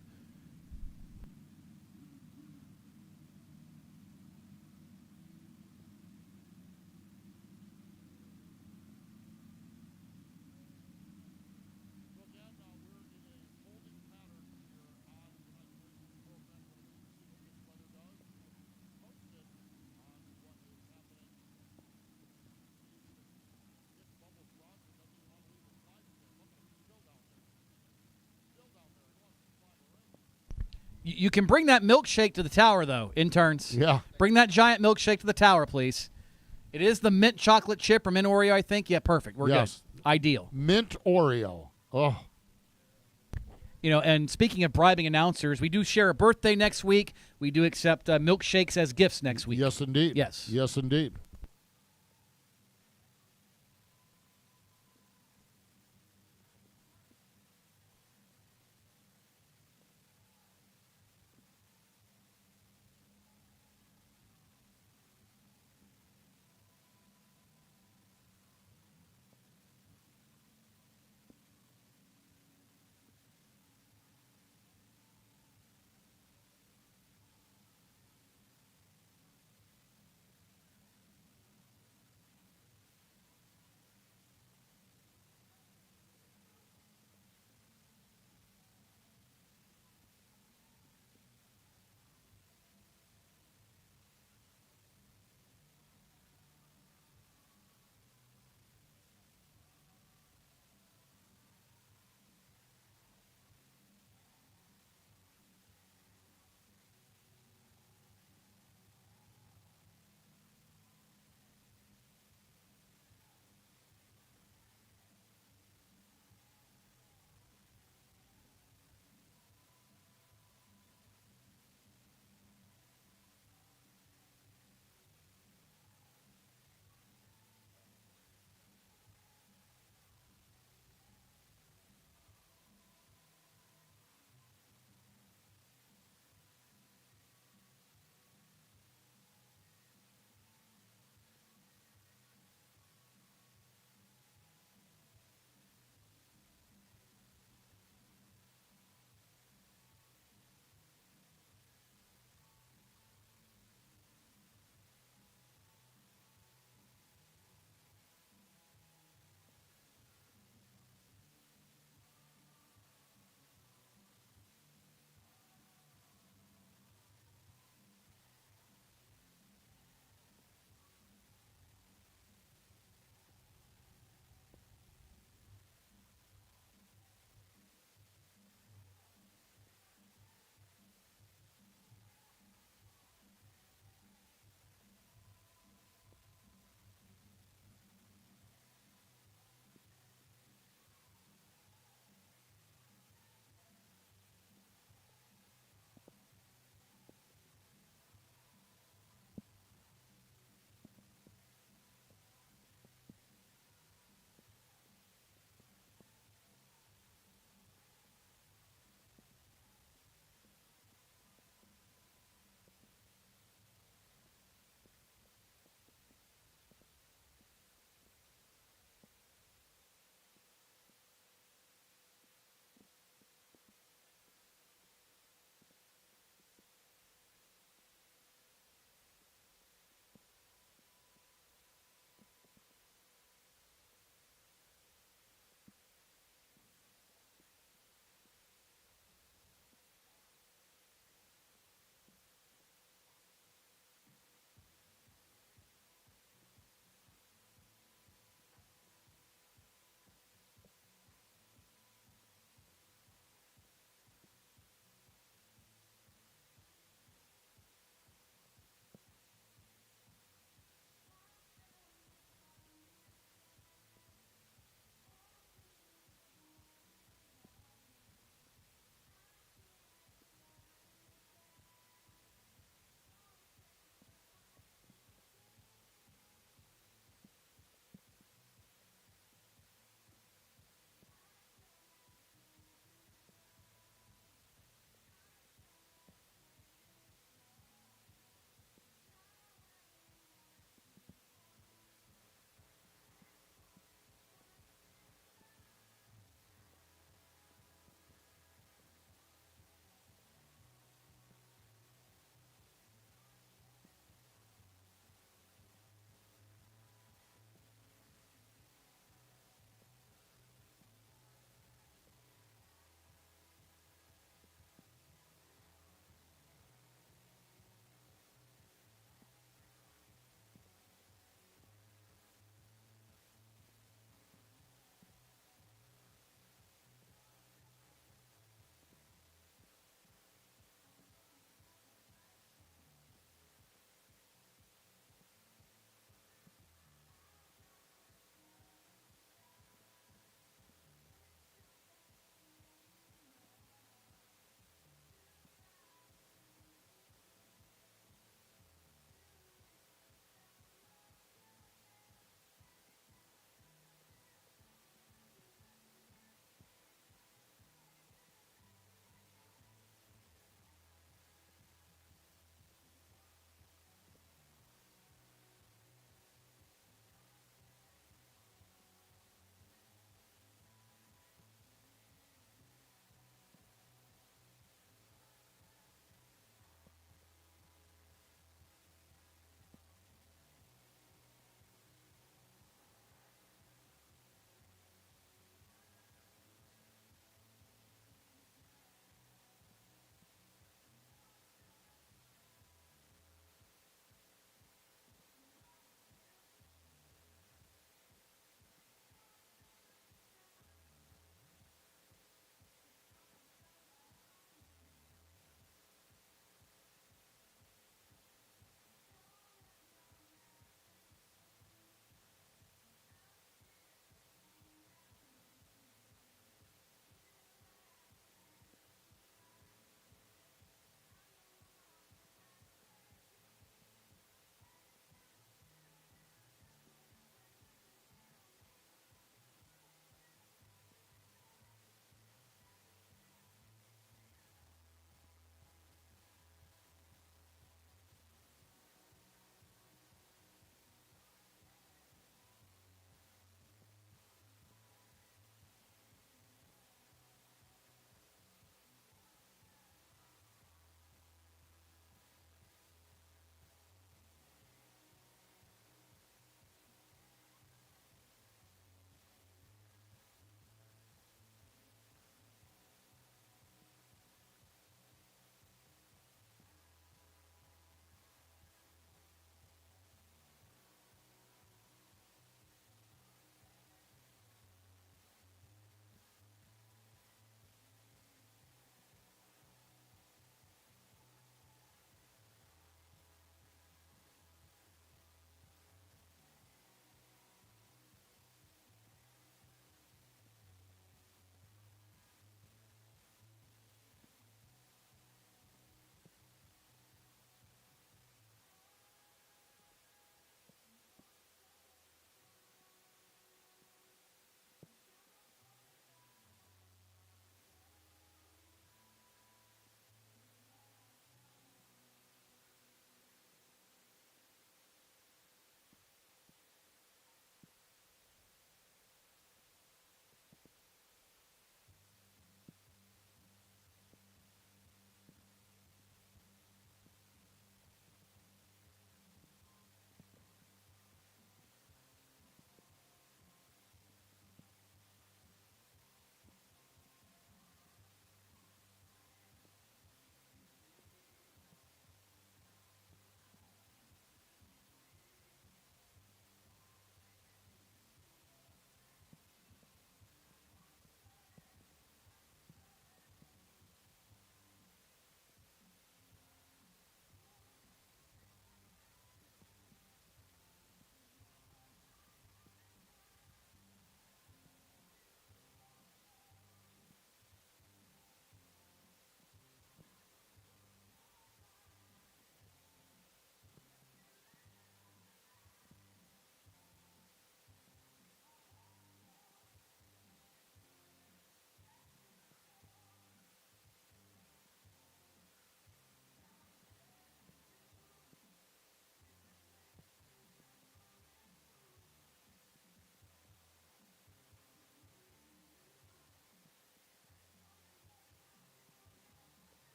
You can bring that milkshake to the tower, though, interns. Yeah. Bring that giant milkshake to the tower, please. It is the mint chocolate chip or mint Oreo, I think. Yeah, perfect. We're Yes. good. Ideal. Mint Oreo. Oh. You know, and speaking of bribing announcers, we do share a birthday next week. We do accept milkshakes as gifts next week. Yes, indeed. Yes. Yes, indeed.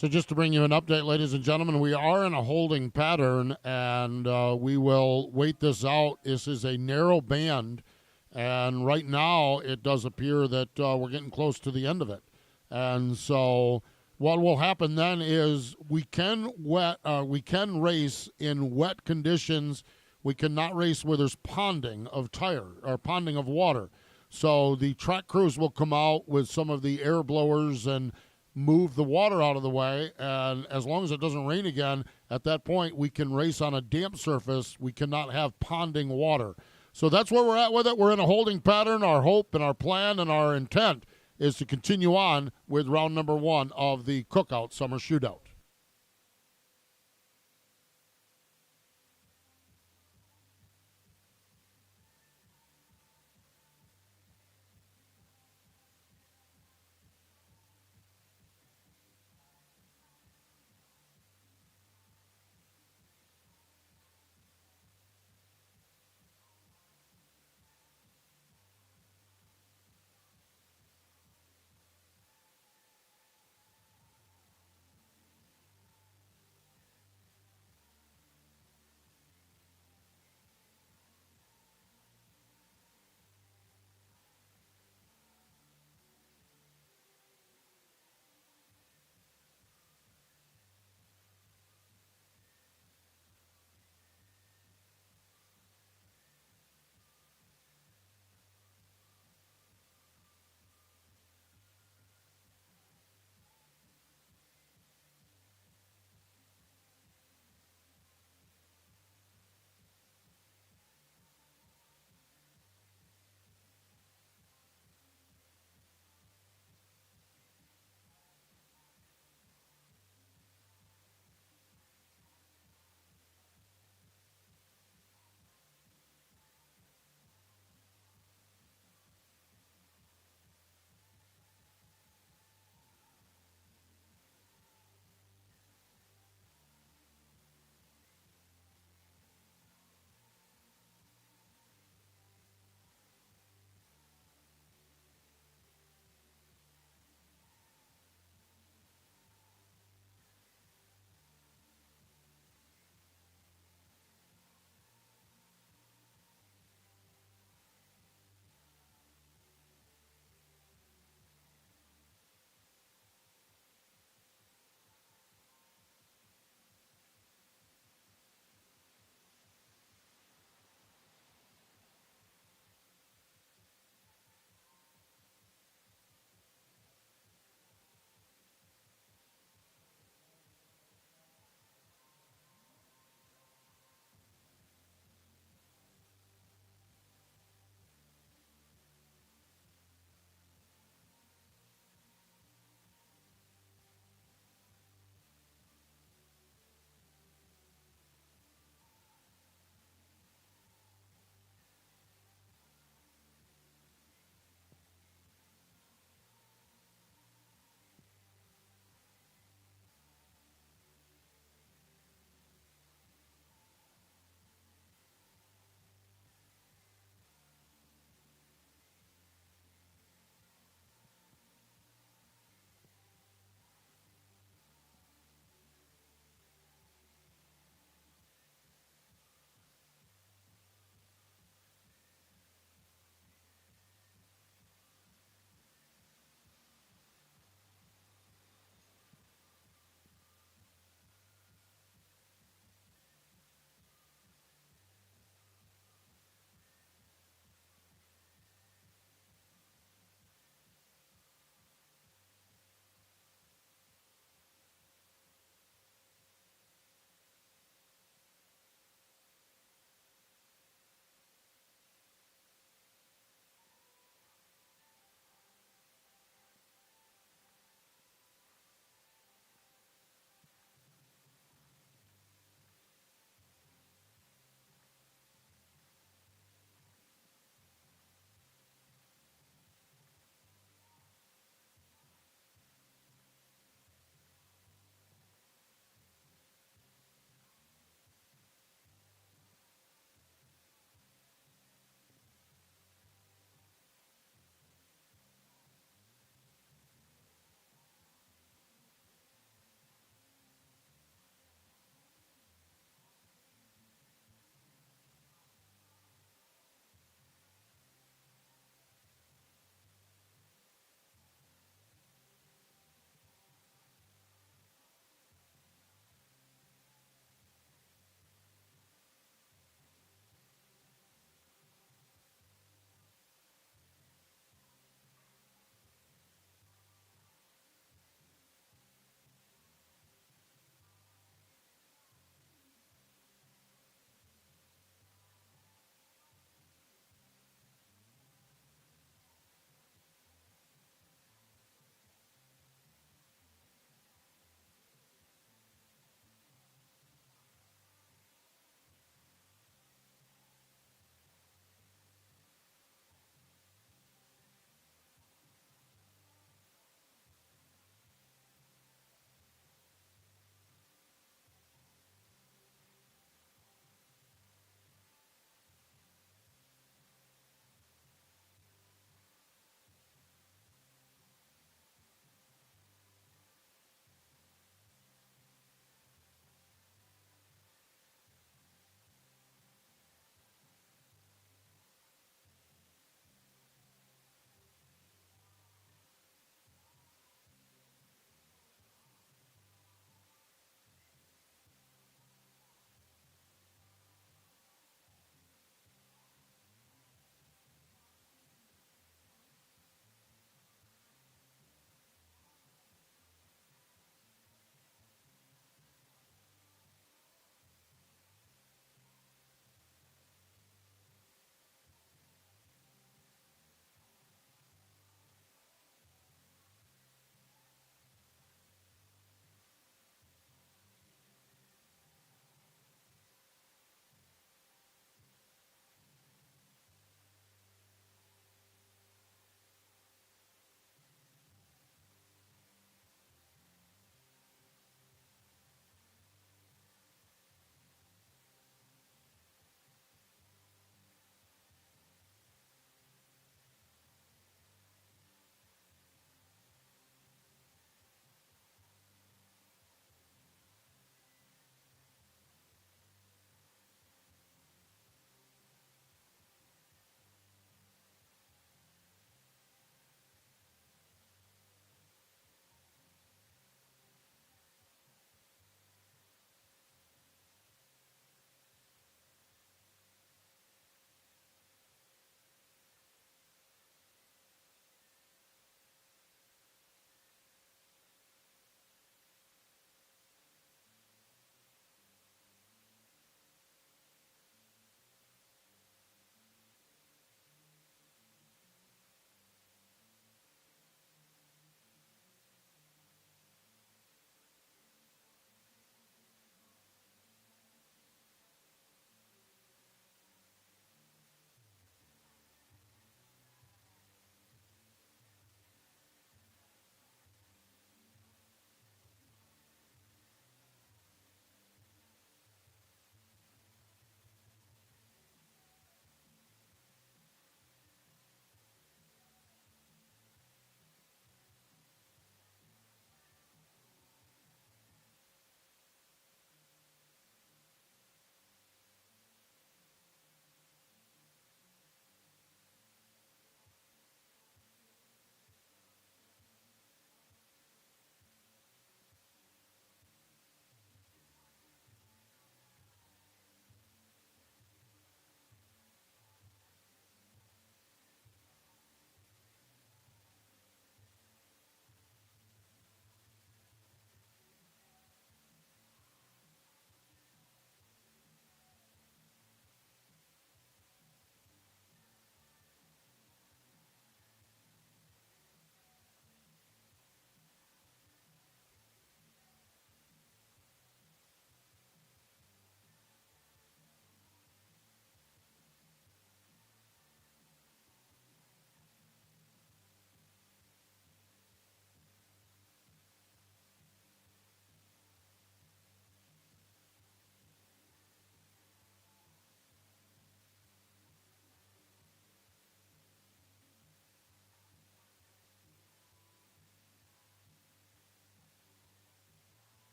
So just to bring you an update, ladies and gentlemen, we are in a holding pattern, and we will wait this out. This is a narrow band, and right now it does appear that we're getting close to the end of it. And so what will happen then is we can race in wet conditions. We cannot race where there's ponding of tire or ponding of water. So the track crews will come out with some of the air blowers and move the water out of the way. And as long as it doesn't rain again, at that point we can race on a damp surface. We cannot have ponding water. So that's where we're at with it. We're in a holding pattern. Our hope and our plan and our intent is to continue on with round number 1 of the Cookout Summer Shootout.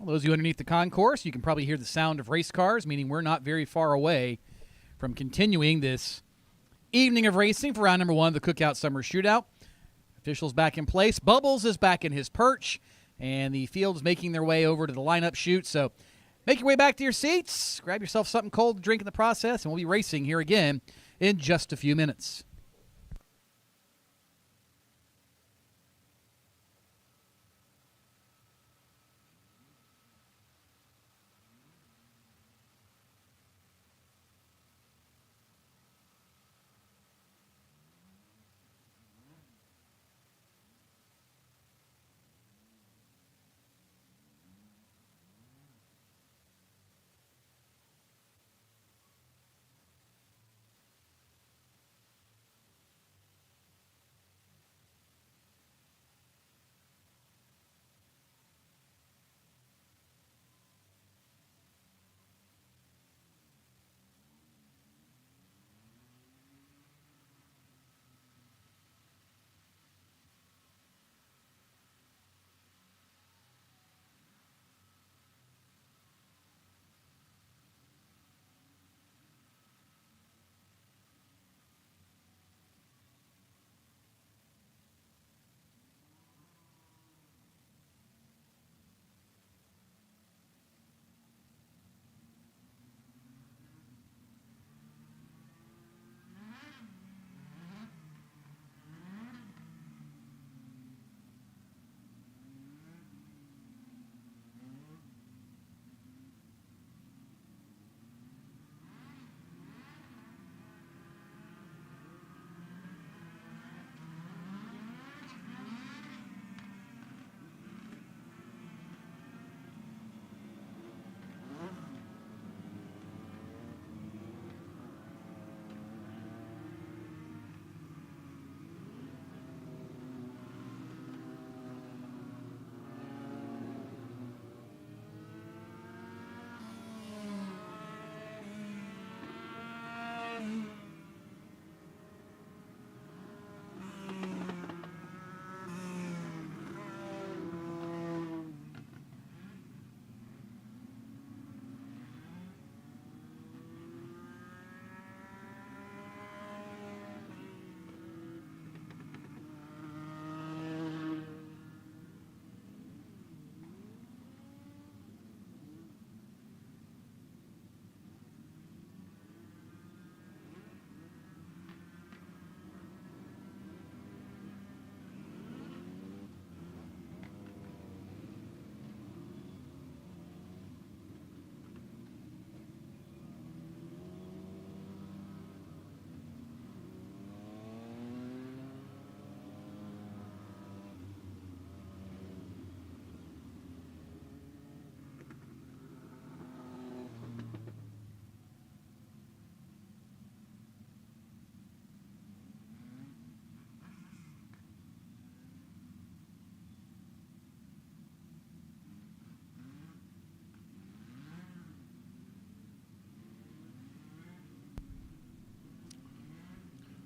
those of you underneath the concourse, you can probably hear the sound of race cars, meaning we're not very far away from continuing this evening of racing for round number 1 of the Cookout Summer Shootout. Officials back in place. Bubbles is back in his perch, and the field is making their way over to the lineup chute. So make your way back to your seats, grab yourself something cold to drink in the process, and we'll be racing here again in just a few minutes.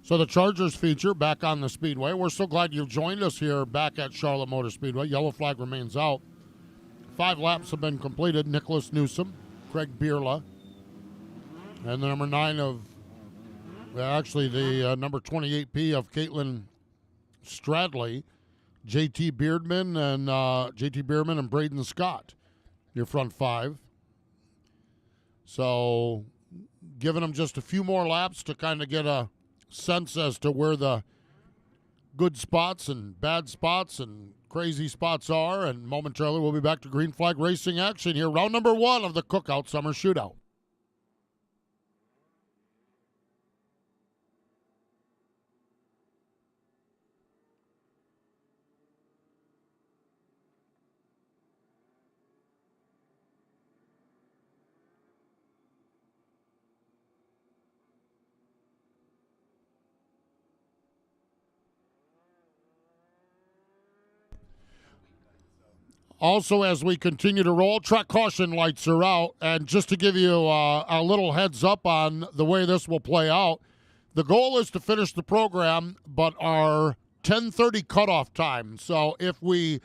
So the Chargers feature back on the Speedway. We're so glad you joined us here back at Charlotte Motor Speedway. Yellow flag remains out. 5 laps have been completed. Nicholas Newsom, Craig Bierla, and the number 9 of, actually the number 28P of Caitlin Stradley, JT Beardman and Braden Scott, your front 5. So giving them just a few more laps to kind of get a sense as to where the good spots and bad spots and crazy spots are, and momentarily we'll be back to green flag racing action here. Round number 1 of the Cookout Summer Shootout. Also, as we continue to roll, track caution lights are out. And just to give you a little heads up on the way this will play out, the goal is to finish the program, but our 10:30 cutoff time. So if we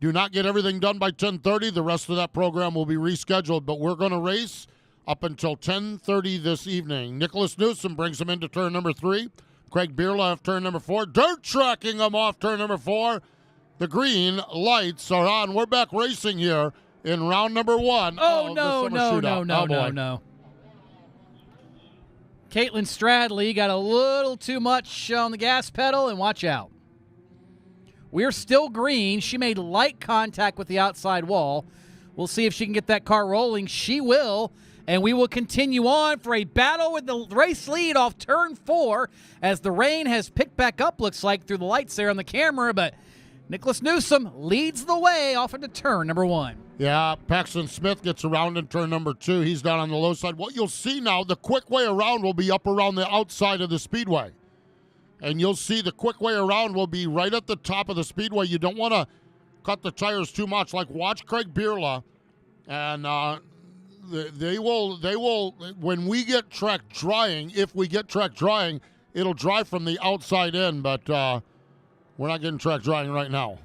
do not get everything done by 10:30. The rest of that program will be rescheduled, but we're going to race up until 10:30 this evening. Nicholas Newsom brings him into turn number 3. Craig Bierle off turn number 4. Dirt tracking him off turn number 4. The green lights are on. We're back racing here in round number 1. Oh, of no, the Summer no, Shootout. no, Oh, boy. no. Caitlin Stradley got a little too much on the gas pedal, and watch out. We're still green. She made light contact with the outside wall. We'll see if she can get that car rolling. She will, and we will continue on for a battle with the race lead off turn 4 as the rain has picked back up, looks like, through the lights there on the camera, but Nicholas Newsom leads the way off into turn number 1. Yeah, Paxton Smith gets around in turn number 2. He's down on the low side. What you'll see now, the quick way around will be up around the outside of the speedway. And you'll see the quick way around will be right at the top of the speedway. You don't want to cut the tires too much. Like, watch Craig Bierle, and they will, when we get track drying, if we get track drying, it'll dry from the outside in, but we're not getting track drying right now.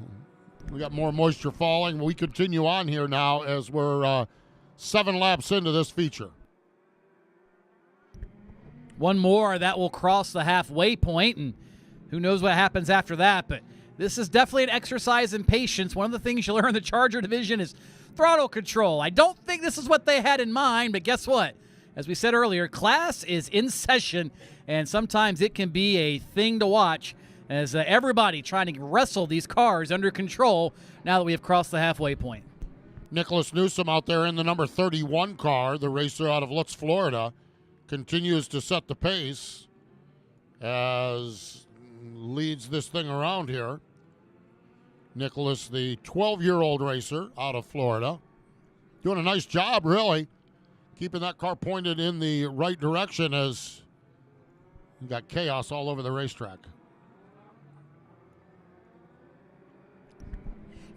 We got more moisture falling. We continue on here now as we're 7 laps into this feature. One more that will cross the halfway point, and who knows what happens after that. But this is definitely an exercise in patience. One of the things you learn in the Charger division is throttle control. I don't think this is what they had in mind, but guess what? As we said earlier, class is in session, and sometimes it can be a thing to watch as everybody trying to wrestle these cars under control now that we have crossed the halfway point. Nicholas Newsom out there in the number 31 car, the racer out of Lutz, Florida, continues to set the pace as leads this thing around here. Nicholas, the 12-year-old racer out of Florida, doing a nice job, really, keeping that car pointed in the right direction as you got chaos all over the racetrack.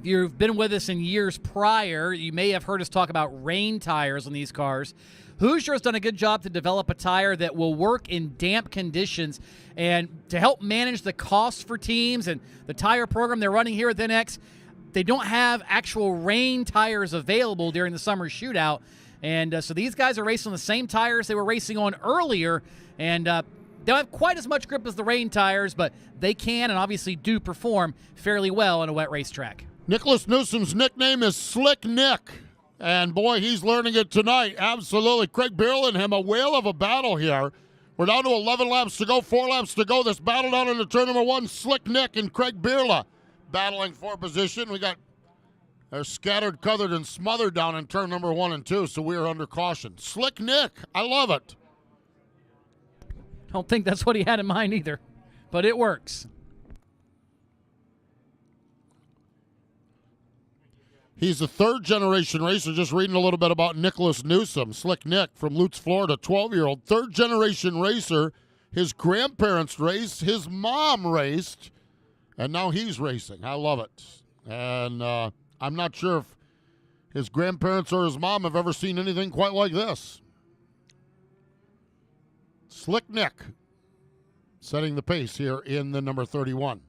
If you've been with us in years prior, you may have heard us talk about rain tires on these cars. Hoosier has done a good job to develop a tire that will work in damp conditions and to help manage the costs for teams and the tire program they're running here at NX. They don't have actual rain tires available during the summer shootout, and so these guys are racing on the same tires they were racing on earlier, and they don't have quite as much grip as the rain tires, but they can and obviously do perform fairly well on a wet racetrack. Nicholas Newsom's nickname is Slick Nick. And, boy, he's learning it tonight. Absolutely. Craig Bierle and him, a whale of a battle here. We're down to 11 laps to go, 4 laps to go. This battle down into turn number 1, Slick Nick and Craig Bierle battling for position. We got scattered, colored, and smothered down in turn number 1 and 2, so we are under caution. Slick Nick, I love it. Don't think that's what he had in mind either, but it works. He's a third-generation racer. Just reading a little bit about Nicholas Newsom, Slick Nick from Lutz, Florida, 12-year-old. Third-generation racer. His grandparents raced. His mom raced. And now he's racing. I love it. And I'm not sure if his grandparents or his mom have ever seen anything quite like this. Slick Nick setting the pace here in the number 31.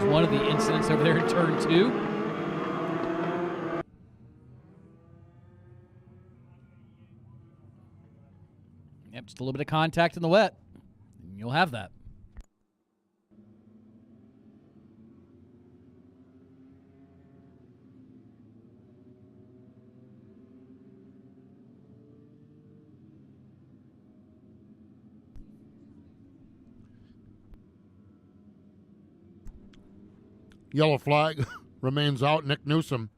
One of the incidents over there in turn 2. Yep, just a little bit of contact in the wet, and you'll have that. Yellow flag remains out. Nick Newsom.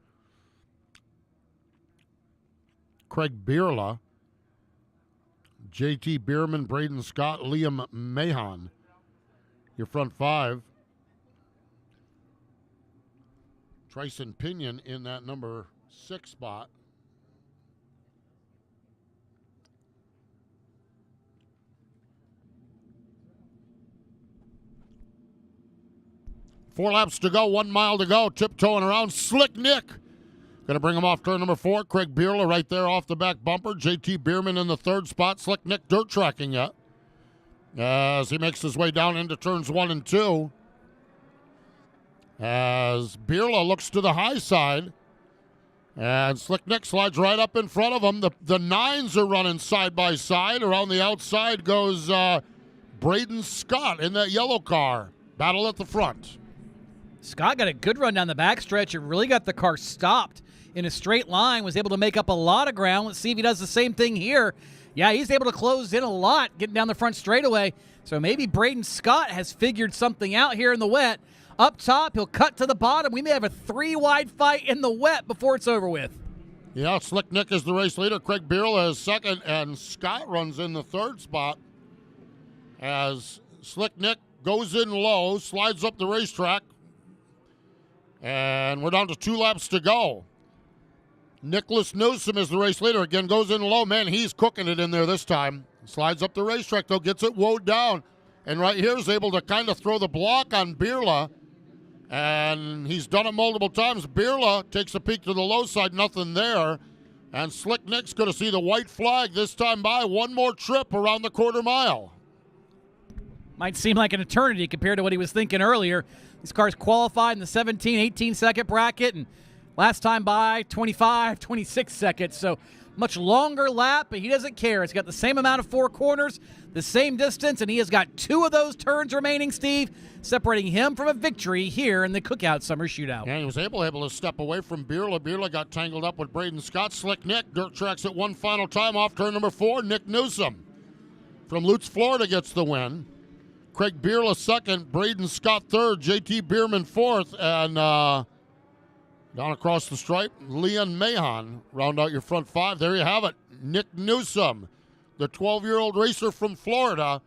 Craig Bierle. J.T. Bierman, Braden Scott, Liam Mahon. Your front 5. Tryson Pinion in that number 6 spot. 4 laps to go, 1 mile to go. Tiptoeing around. Slick Nick. Going to bring him off turn number 4. Craig Bierla right there off the back bumper. JT Bierman in the 3rd spot. Slick Nick dirt tracking yet as he makes his way down into turns 1 and 2. As Bierla looks to the high side. And Slick Nick slides right up in front of him. The 9s are running side by side. Around the outside goes Braden Scott in that yellow car. Battle at the front. Scott got a good run down the backstretch and really got the car stopped in a straight line, was able to make up a lot of ground. Let's see if he does the same thing here. Yeah, he's able to close in a lot, getting down the front straightaway. So maybe Braden Scott has figured something out here in the wet. Up top, he'll cut to the bottom. We may have a 3-wide fight in the wet before it's over with. Yeah, Slick Nick is the race leader. Craig Bierla is second, and Scott runs in the 3rd spot as Slick Nick goes in low, slides up the racetrack, and we're down to 2 laps to go. Nicholas Newsom is the race leader. Again, goes in low. Man, he's cooking it in there this time. Slides up the racetrack, though, gets it woed down, and right here is able to kind of throw the block on Bierla. And he's done it multiple times. Bierla takes a peek to the low side, nothing there. And Slick Nick's going to see the white flag this time by. One more trip around the quarter mile. Might seem like an eternity compared to what he was thinking earlier. These cars qualified in the 17, 18-second bracket, and last time by 25, 26 seconds. So much longer lap, but he doesn't care. It's got the same amount of 4 corners, the same distance, and he has got 2 of those turns remaining, Steve, separating him from a victory here in the Cookout Summer Shootout. And he was able to step away from Bierla. Bierla got tangled up with Braden Scott. Slick Nick dirt tracks it one final time off turn number 4. Nick Newsom from Lutz, Florida gets the win. Craig Bierla second, Braden Scott third, JT Bierman fourth, and down across the stripe, Leon Mahon round out your front 5. There you have it. Nick Newsom, the 12-year-old racer from Florida,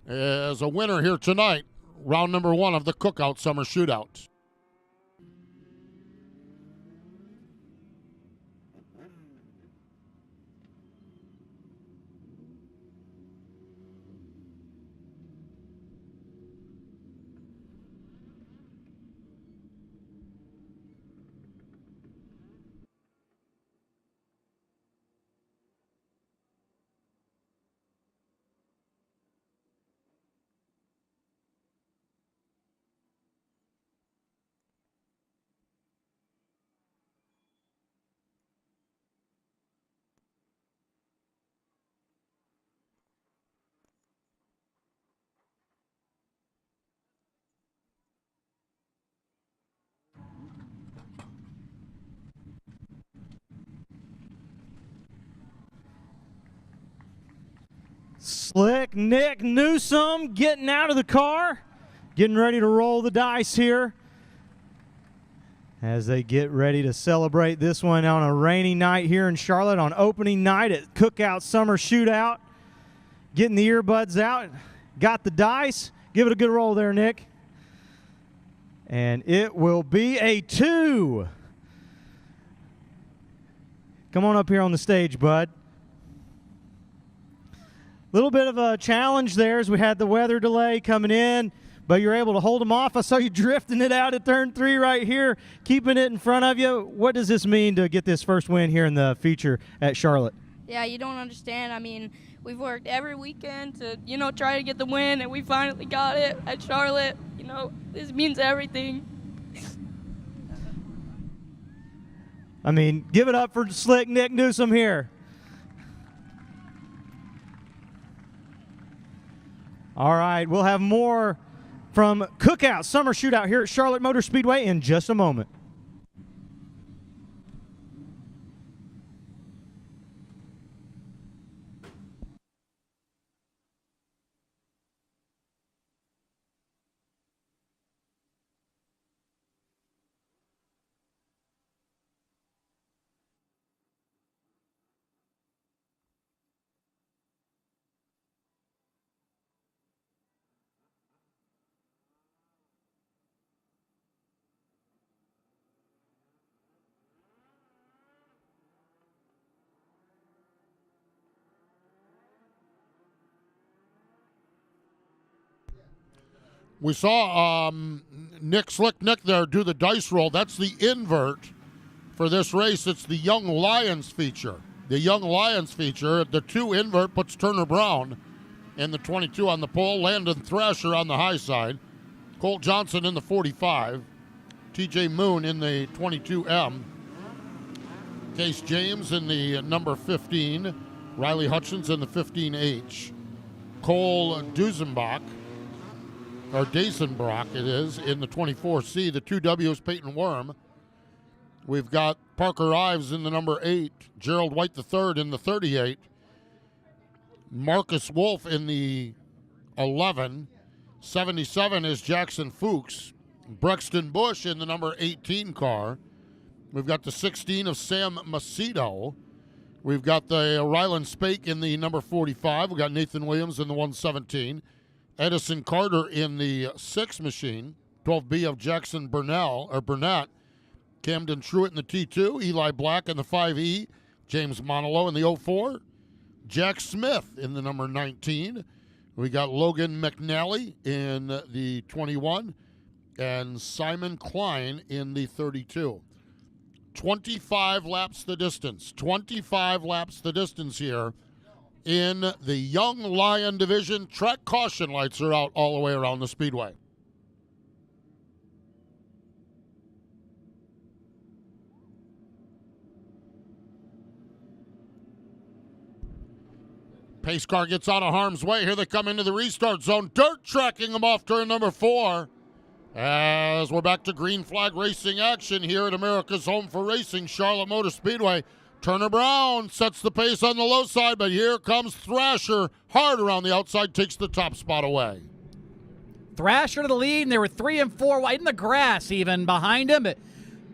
is a winner here tonight. Round number 1 of the Cookout Summer Shootout. Slick Nick Newsom getting out of the car, getting ready to roll the dice here as they get ready to celebrate this one on a rainy night here in Charlotte on opening night at Cookout Summer Shootout. Getting the earbuds out, got the dice. Give it a good roll there, Nick. And it will be a 2. Come on up here on the stage, bud. Little bit of a challenge there as we had the weather delay coming in, but you're able to hold them off. I saw you drifting it out at turn 3 right here, keeping it in front of you. What does this mean to get this first win here in the feature at Charlotte? Yeah, you don't understand. I mean, we've worked every weekend to, try to get the win, and we finally got it at Charlotte. This means everything. I mean, give it up for Slick Nick Newsom here. All right, we'll have more from Cookout Summer Shootout here at Charlotte Motor Speedway in just a moment. We saw Slick Nick there do the dice roll. That's the invert for this race. It's the Young Lions feature. The Young Lions feature, the 2 invert puts Turner Brown in the 22 on the pole, Landon Thrasher on the high side, Colt Johnson in the 45, TJ Moon in the 22M, Case James in the number 15, Riley Hutchins in the 15H, Cole Dusenbach, or Dasenbrock it is, in the 24C. The 2W is Peyton Worm. We've got Parker Ives in the number 8, Gerald White III in the 38, Marcus Wolf in the 11, 77 is Jackson Fuchs, Brexton Bush in the number 18 car. We've got the 16 of Sam Macedo. We've got the Ryland Spake in the number 45. We've got Nathan Williams in the 117. Edison Carter in the 6 machine. 12B of Jackson Burnett. Camden Truitt in the T2. Eli Black in the 5E. James Monolo in the 04. Jack Smith in the number 19. We got Logan McNally in the 21. And Simon Klein in the 32. 25 laps the distance. 25 laps the distance here in the Young Lion division. Track caution lights are out all the way around the speedway. Pace car gets out of harm's way. Here they come into the restart zone. Dirt tracking them off turn number 4. As we're back to green flag racing action here at America's Home for Racing, Charlotte Motor Speedway. Turner Brown sets the pace on the low side, but here comes Thrasher. Hard around the outside, takes the top spot away. Thrasher to the lead, and they were 3 and 4 wide in the grass even behind him. But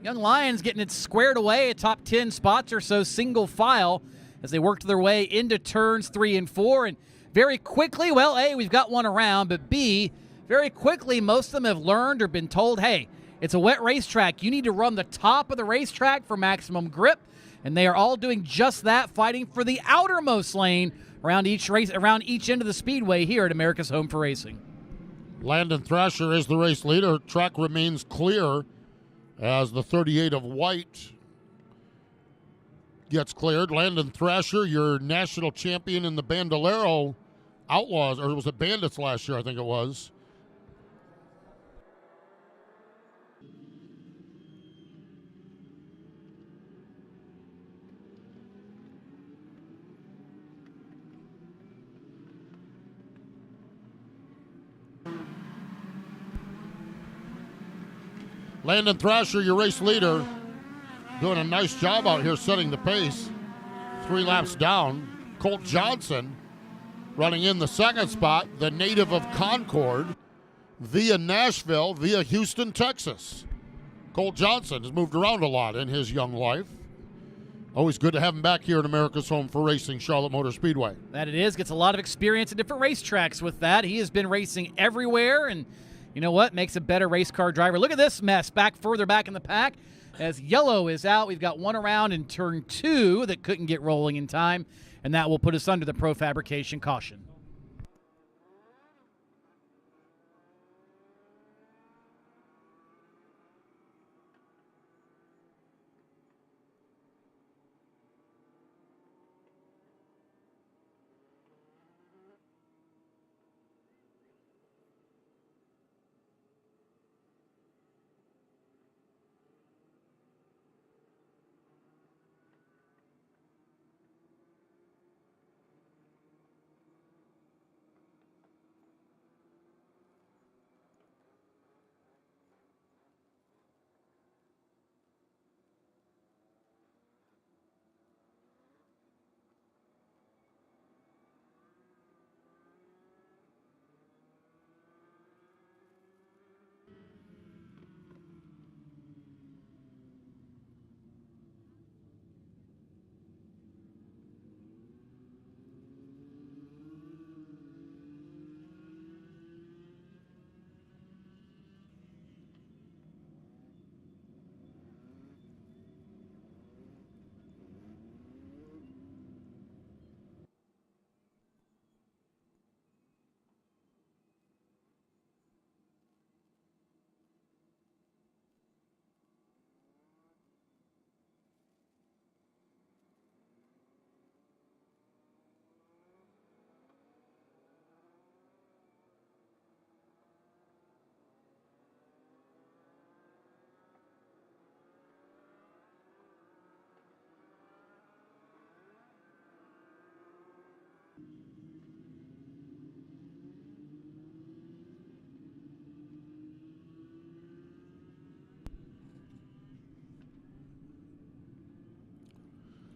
Young Lions getting it squared away at top 10 spots or so, single file, as they worked their way into turns 3 and 4. And very quickly, well, A, we've got one around, but B, very quickly, most of them have learned or been told, hey, it's a wet racetrack. You need to run the top of the racetrack for maximum grip. And they are all doing just that, fighting for the outermost lane around each end of the speedway here at America's Home for Racing. Landon Thrasher is the race leader. Track remains clear as the 38 of White gets cleared. Landon Thrasher, your national champion in the Bandolero Outlaws, or was it Bandits last year, I think it was. Landon Thrasher, your race leader, doing a nice job out here setting the pace. 3 laps down. Colt Johnson running in the second spot, the native of Concord, via Nashville, via Houston, Texas. Colt Johnson has moved around a lot in his young life. Always good to have him back here at America's Home for Racing, Charlotte Motor Speedway. That it is. Gets a lot of experience at different racetracks with that. He has been racing everywhere, and you know what? Makes a better race car driver. Look at this mess further back in the pack. As yellow is out, we've got one around in turn 2 that couldn't get rolling in time, and that will put us under the pro fabrication caution.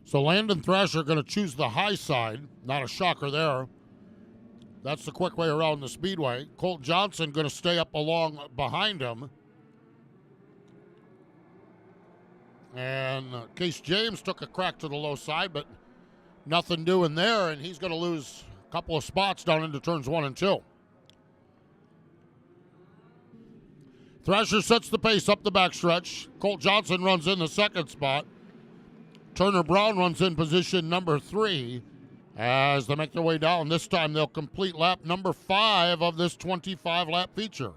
So Landon Thrasher going to choose the high side. Not a shocker there. That's the quick way around the Speedway. Colt Johnson going to stay up along behind him. And Case James took a crack to the low side, but nothing doing there, and he's going to lose a couple of spots down into turns 1 and 2. Thrasher sets the pace up the backstretch. Colt Johnson runs in the second spot. Turner Brown runs in position number 3 as they make their way down. This time they'll complete lap number 5 of this 25-lap feature.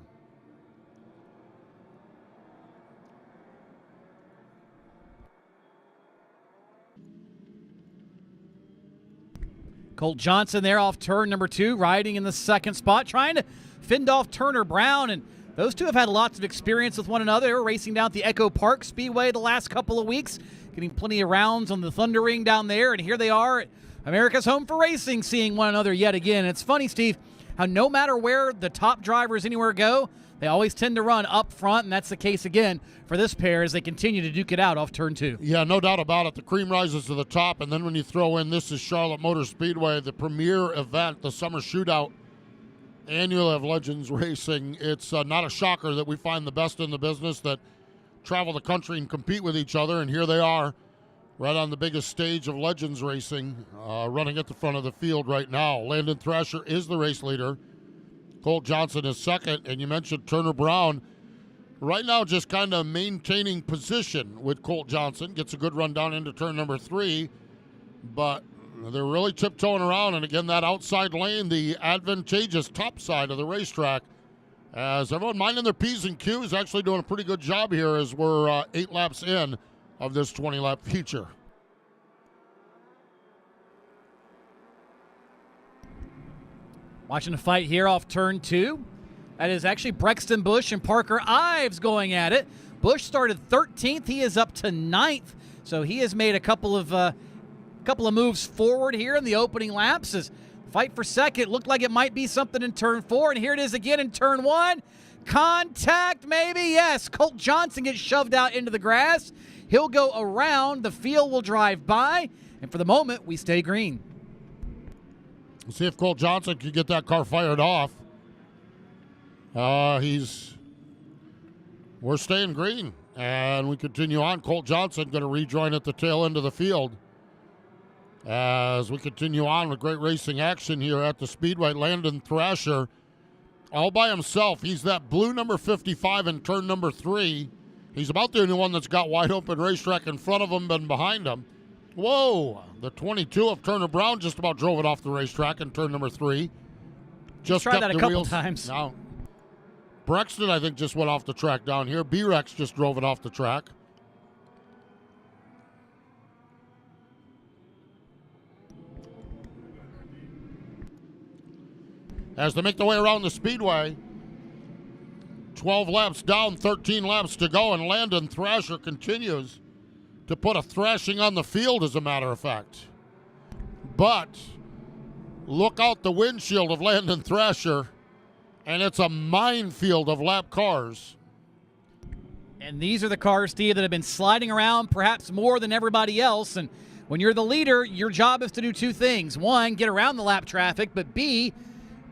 Colt Johnson there off turn number 2, riding in the second spot, trying to fend off Turner Brown. And those two have had lots of experience with one another. They were racing down at the Echo Park Speedway the last couple of weeks, getting plenty of rounds on the Thunder Ring down there. And here they are at America's Home for Racing, seeing one another yet again. It's funny, Steve, how no matter where the top drivers anywhere go, they always tend to run up front, and that's the case again for this pair as they continue to duke it out off turn 2. Yeah, no doubt about it. The cream rises to the top, and then when you throw in this is Charlotte Motor Speedway, the premier event, the Summer Shootout annual of Legends Racing, it's not a shocker that we find the best in the business that travel the country and compete with each other, and here they are right on the biggest stage of Legends Racing, running at the front of the field right now. Landon Thrasher is the race leader. Colt Johnson is second, and you mentioned Turner Brown. Right now, just kind of maintaining position with Colt Johnson. Gets a good run down into turn number 3, but they're really tiptoeing around. And again, that outside lane, the advantageous top side of the racetrack, as everyone minding their P's and Q's, actually doing a pretty good job here as we're 8 laps in of this 20-lap feature. Watching the fight here off turn 2. That is actually Brexton Bush and Parker Ives going at it. Bush started 13th. He is up to 9th. So he has made a couple of moves forward here in the opening laps. As fight for second looked like it might be something in turn 4. And here it is again in turn 1. Contact, maybe, yes. Colt Johnson gets shoved out into the grass. He'll go around. The field will drive by. And for the moment, we stay green. We'll see if Colt Johnson can get that car fired off. We're staying green, and we continue on. Colt Johnson going to rejoin at the tail end of the field as we continue on with great racing action here at the Speedway. Landon Thrasher all by himself. He's that blue number 55 in turn number 3. He's about the only one that's got wide open racetrack in front of him and behind him. Whoa, the 22 of Turner Brown just about drove it off the racetrack in turn number 3. Just tried that a couple times. Now, Brexton, I think, just went off the track down here. B-Rex just drove it off the track. As they make their way around the Speedway, 12 laps down, 13 laps to go, and Landon Thrasher continues to put a thrashing on the field, as a matter of fact. But look out the windshield of Landon Thrasher, and it's a minefield of lap cars. And these are the cars, Steve, that have been sliding around perhaps more than everybody else. And when you're the leader, your job is to do 2 things. 1, get around the lap traffic, but B,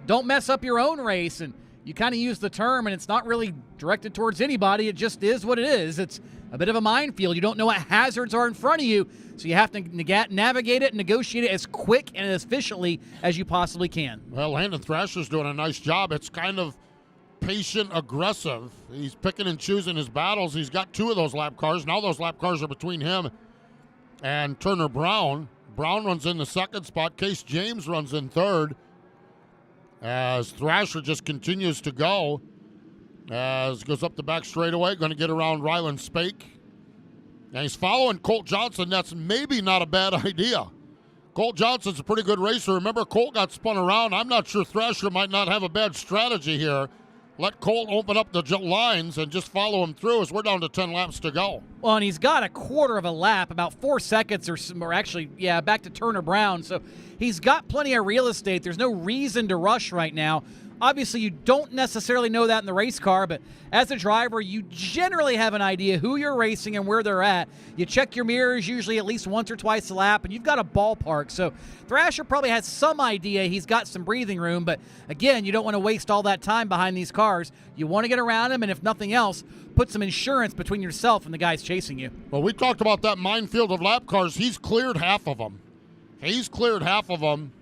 don't mess up your own race. And you kind of use the term, and it's not really directed towards anybody. It just is what it is. It's a bit of a minefield. You don't know what hazards are in front of you, so you have to navigate it and negotiate it as quick and as efficiently as you possibly can. Well, Landon Thrasher's doing a nice job. It's kind of patient, aggressive. He's picking and choosing his battles. He's got 2 of those lap cars. Now those lap cars are between him and Turner Brown. Brown runs in the second spot. Case James runs in third as Thrasher just continues to go. As goes up the back straightaway, going to get around Ryland Spake. And he's following Colt Johnson. That's maybe not a bad idea. Colt Johnson's a pretty good racer. Remember, Colt got spun around. I'm not sure Thrasher might not have a bad strategy here. Let Colt open up the lines and just follow him through as we're down to 10 laps to go. Well, and he's got a quarter of a lap, about 4 seconds or actually, back to Turner Brown. So he's got plenty of real estate. There's no reason to rush right now. Obviously, you don't necessarily know that in the race car, but as a driver, you generally have an idea who you're racing and where they're at. You check your mirrors usually at least once or twice a lap, and you've got a ballpark. So Thrasher probably has some idea he's got some breathing room, but again, you don't want to waste all that time behind these cars. You want to get around him, and if nothing else, put some insurance between yourself and the guys chasing you. Well, we talked about that minefield of lap cars. He's cleared half of them. He's cleared half of them.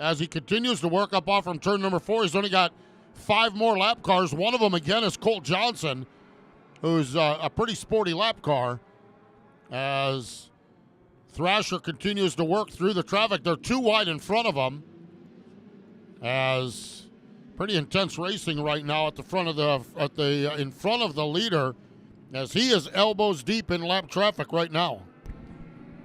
As he continues to work up off from turn number 4, he's only got 5 more lap cars. One of them, again, is Colt Johnson, who's a pretty sporty lap car. As Thrasher continues to work through the traffic, they're too wide in front of him. As pretty intense racing right now at the front of in front of the leader, as he is elbows deep in lap traffic right now.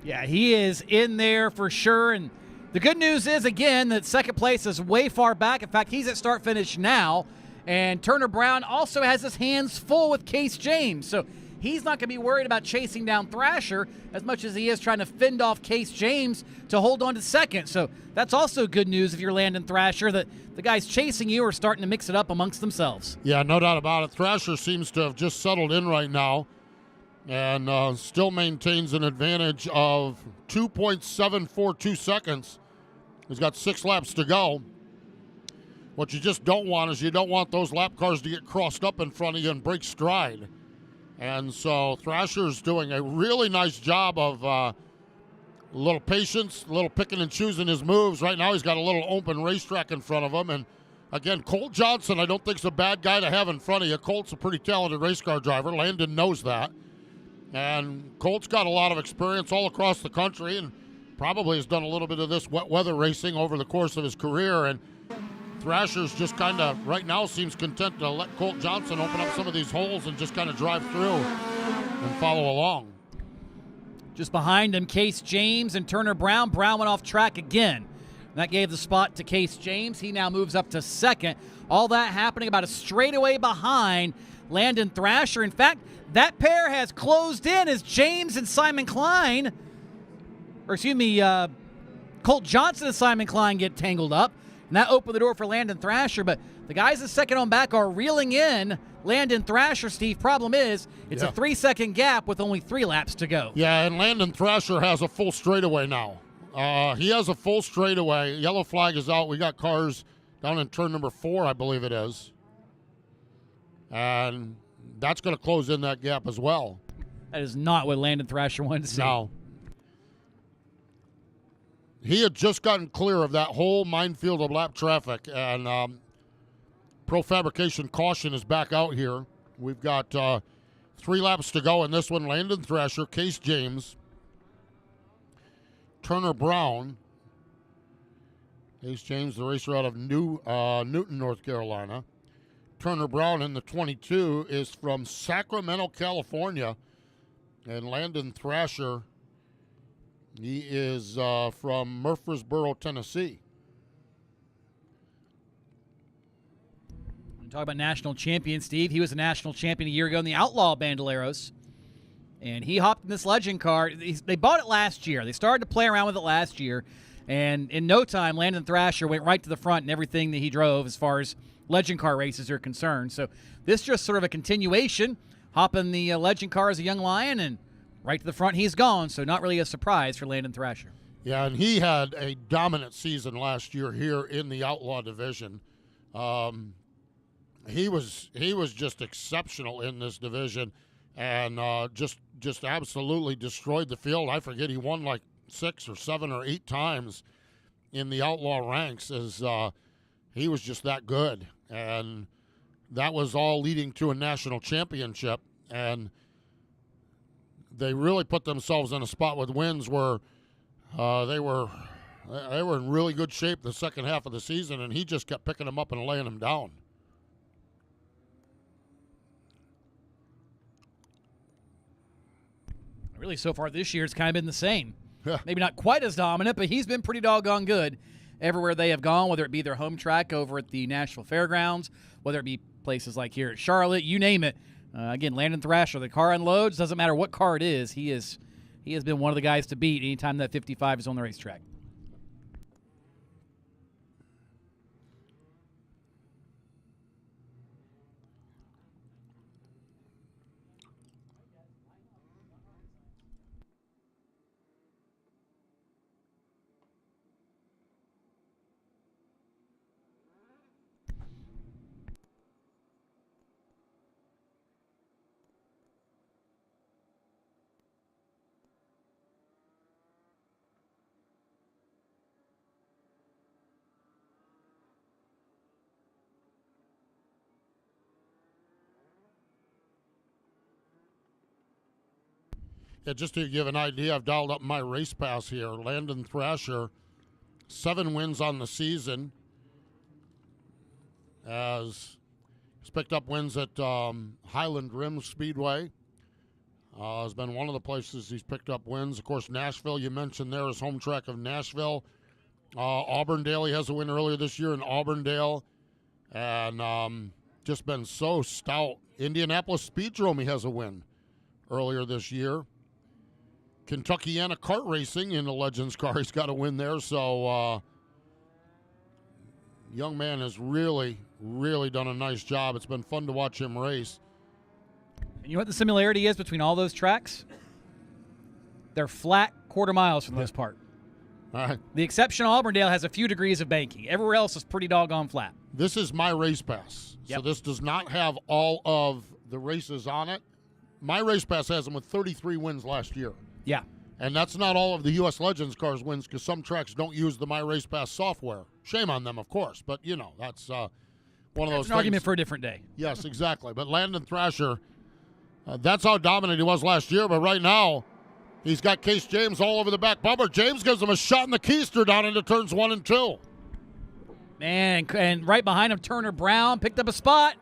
Yeah, he is in there for sure, and the good news is, again, that second place is way far back. In fact, he's at start-finish now. And Turner Brown also has his hands full with Case James. So he's not going to be worried about chasing down Thrasher as much as he is trying to fend off Case James to hold on to second. So that's also good news if you're Landon Thrasher, that the guys chasing you are starting to mix it up amongst themselves. Yeah, no doubt about it. Thrasher seems to have just settled in right now and still maintains an advantage of 2.742 seconds. He's got 6 laps to go. What you just don't want is you don't want those lap cars to get crossed up in front of you and break stride. And so Thrasher's doing a really nice job of a little patience, a little picking and choosing his moves. Right now he's got a little open racetrack in front of him. And again, Colt Johnson I don't think is a bad guy to have in front of you. Colt's a pretty talented race car driver. Landon knows that. And Colt's got a lot of experience all across the country and probably has done a little bit of this wet weather racing over the course of his career. And Thrasher's just kind of, right now, seems content to let Colt Johnson open up some of these holes and just kind of drive through and follow along. Just behind him, Case James and Turner Brown. Brown went off track again. That gave the spot to Case James. He now moves up to second. All that happening about a straightaway behind Landon Thrasher. In fact, that pair has closed in as James and Simon Klein, Colt Johnson and Simon Klein get tangled up. And that opened the door for Landon Thrasher. But the guys at second on back are reeling in Landon Thrasher, Steve. Problem is, it's a 3-second gap with only 3 laps to go. Yeah, and Landon Thrasher has a full straightaway now. He has a full straightaway. Yellow flag is out. We got cars down in turn number 4, I believe it is. And that's going to close in that gap as well. That is not what Landon Thrasher wanted to see. No. He had just gotten clear of that whole minefield of lap traffic, and Pro Fabrication caution is back out here. We've got 3 laps to go in this one. Landon Thrasher, Case James, Turner Brown. Case James, the racer out of Newton, North Carolina. Turner Brown in the 22 is from Sacramento, California. And Landon Thrasher, he is from Murfreesboro, Tennessee. Talk about national champion, Steve. He was a national champion a year ago in the Outlaw Bandoleros. And he hopped in this legend car. They bought it last year. They started to play around with it last year. And in no time, Landon Thrasher went right to the front in everything that he drove as far as legend car races are concerned. So this is just sort of a continuation. Hop in the legend car as a young lion, and right to the front he's gone. So not really a surprise for Landon Thrasher. Yeah, and he had a dominant season last year here in the Outlaw division. He was just exceptional in this division, and just absolutely destroyed the field. I forget, he won like 6 or 7 or 8 times in the Outlaw ranks, as he was just that good. And that was all leading to a national championship, and they really put themselves in a spot with wins where they were in really good shape the second half of the season, and he just kept picking them up and laying them down. Really, so far this year, it's kind of been the same. Maybe not quite as dominant, but he's been pretty doggone good everywhere they have gone, whether it be their home track over at the Nashville Fairgrounds, whether it be places like here at Charlotte, you name it. Again, Landon Thrasher, the car unloads, doesn't matter what car it is. He has been one of the guys to beat anytime that 55 is on the racetrack. Yeah, just to give an idea, I've dialed up my race pass here. Landon Thrasher, 7 wins on the season. He's picked up wins at Highland Rim Speedway. Has been one of the places he's picked up wins. Of course, Nashville, you mentioned there, his home track of Nashville. Auburndale, he has a win earlier this year in Auburndale. And just been so stout. Indianapolis Speedrome, he has a win earlier this year. Kentuckiana Kart Racing in the Legends car, he's got a win there. So, young man has really, really done a nice job. It's been fun to watch him race. And you know what the similarity is between all those tracks? They're flat quarter miles for the most part. All right. The exception, Auburndale has a few degrees of banking. Everywhere else is pretty doggone flat. This is my race pass. Yep. So this does not have all of the races on it. My race pass has them with 33 wins last year. Yeah. And that's not all of the U.S. Legends cars wins because some tracks don't use the My Race Pass software. Shame on them, of course. But, you know, that's one of those That's things. an argument for a different day. Yes, exactly. But Landon Thrasher, that's how dominant he was last year. But right now, he's got Case James all over the back bumper. James gives him a shot in the keister down into turns 1 and 2. Man, and right behind him, Turner Brown picked up a spot,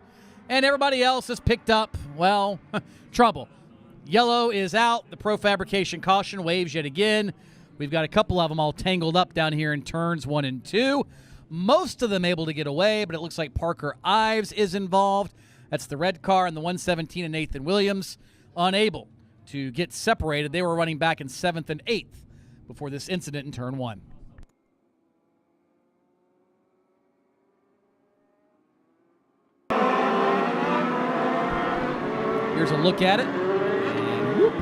and everybody else has picked up, well, trouble. Yellow is out. The Pro Fabrication caution waves yet again. We've got a couple of them all tangled up down here in turns 1 and 2. Most of them able to get away, but it looks like Parker Ives is involved. That's the red car, and the 117 and Nathan Williams unable to get separated. They were running back in 7th and 8th before this incident in turn 1. Here's a look at it. And whoop.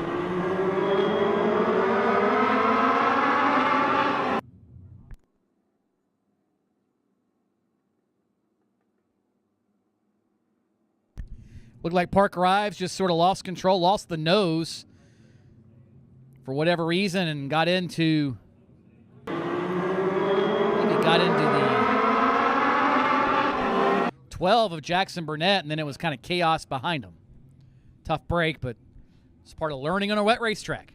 Looked like Parker Ives just sort of lost control, lost the nose for whatever reason, and got into, I think he got into the 12 of Jackson Burnett, and then it was kind of chaos behind him. Tough break, but it's part of learning on a wet racetrack.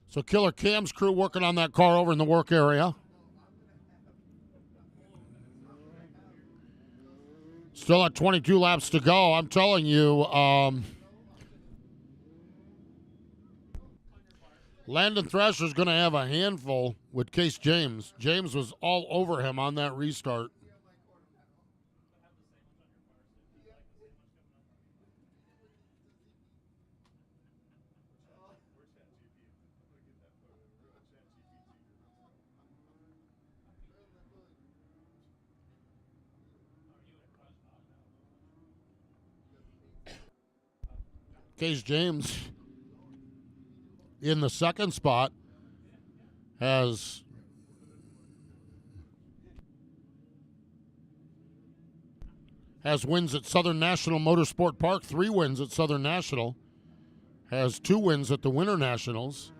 So Killer Cam's crew working on that car over in the work area. Still at 22 laps to go. I'm telling you, Landon Thrasher's going to have a handful with Case James. James was all over him on that restart. Case James in the second spot has wins at Southern National Motorsport Park, 3 wins at Southern National, has 2 wins at the Winter Nationals,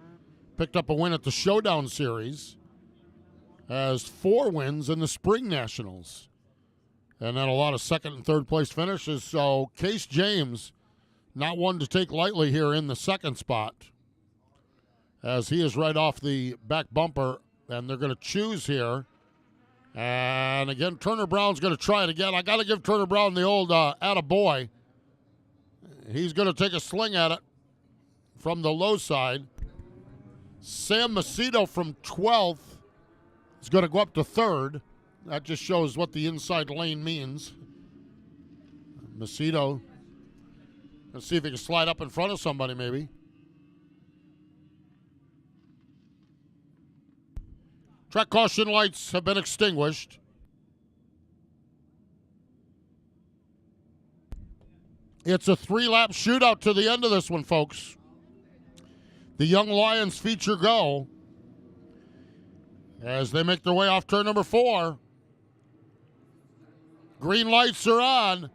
picked up a win at the Showdown Series, has 4 wins in the Spring Nationals, and then a lot of second and third place finishes. So Case James, not one to take lightly here in the second spot, as he is right off the back bumper, and they're going to choose here. And again, Turner Brown's going to try it again. I got to give Turner Brown the old attaboy. He's going to take a swing at it from the low side. Sam Macedo from 12th is going to go up to 3rd. That just shows what the inside lane means. Macedo, let's see if he can slide up in front of somebody maybe. Track caution lights have been extinguished. It's a 3-lap shootout to the end of this one, folks. The Young Lions feature go as they make their way off turn number 4. Green lights are on.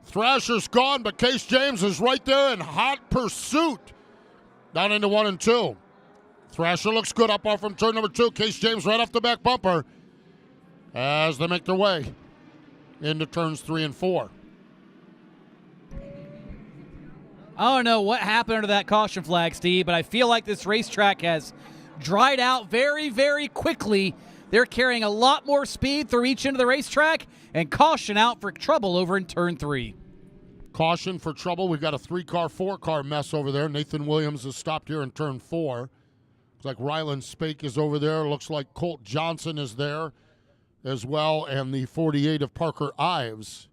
Thrasher's gone, but Case James is right there in hot pursuit down into 1 and 2. Thrasher looks good up off from turn number 2. Case James right off the back bumper as they make their way into turns 3 and 4. I don't know what happened under that caution flag, Steve, but I feel like this racetrack has dried out very, very quickly. They're carrying a lot more speed through each end of the racetrack, and caution out for trouble over in turn 3. Caution for trouble. We've got a 3-car, 4-car mess over there. Nathan Williams has stopped here in turn 4. Looks like Ryland Spake is over there. Looks like Colt Johnson is there as well, and the 48 of Parker Ives.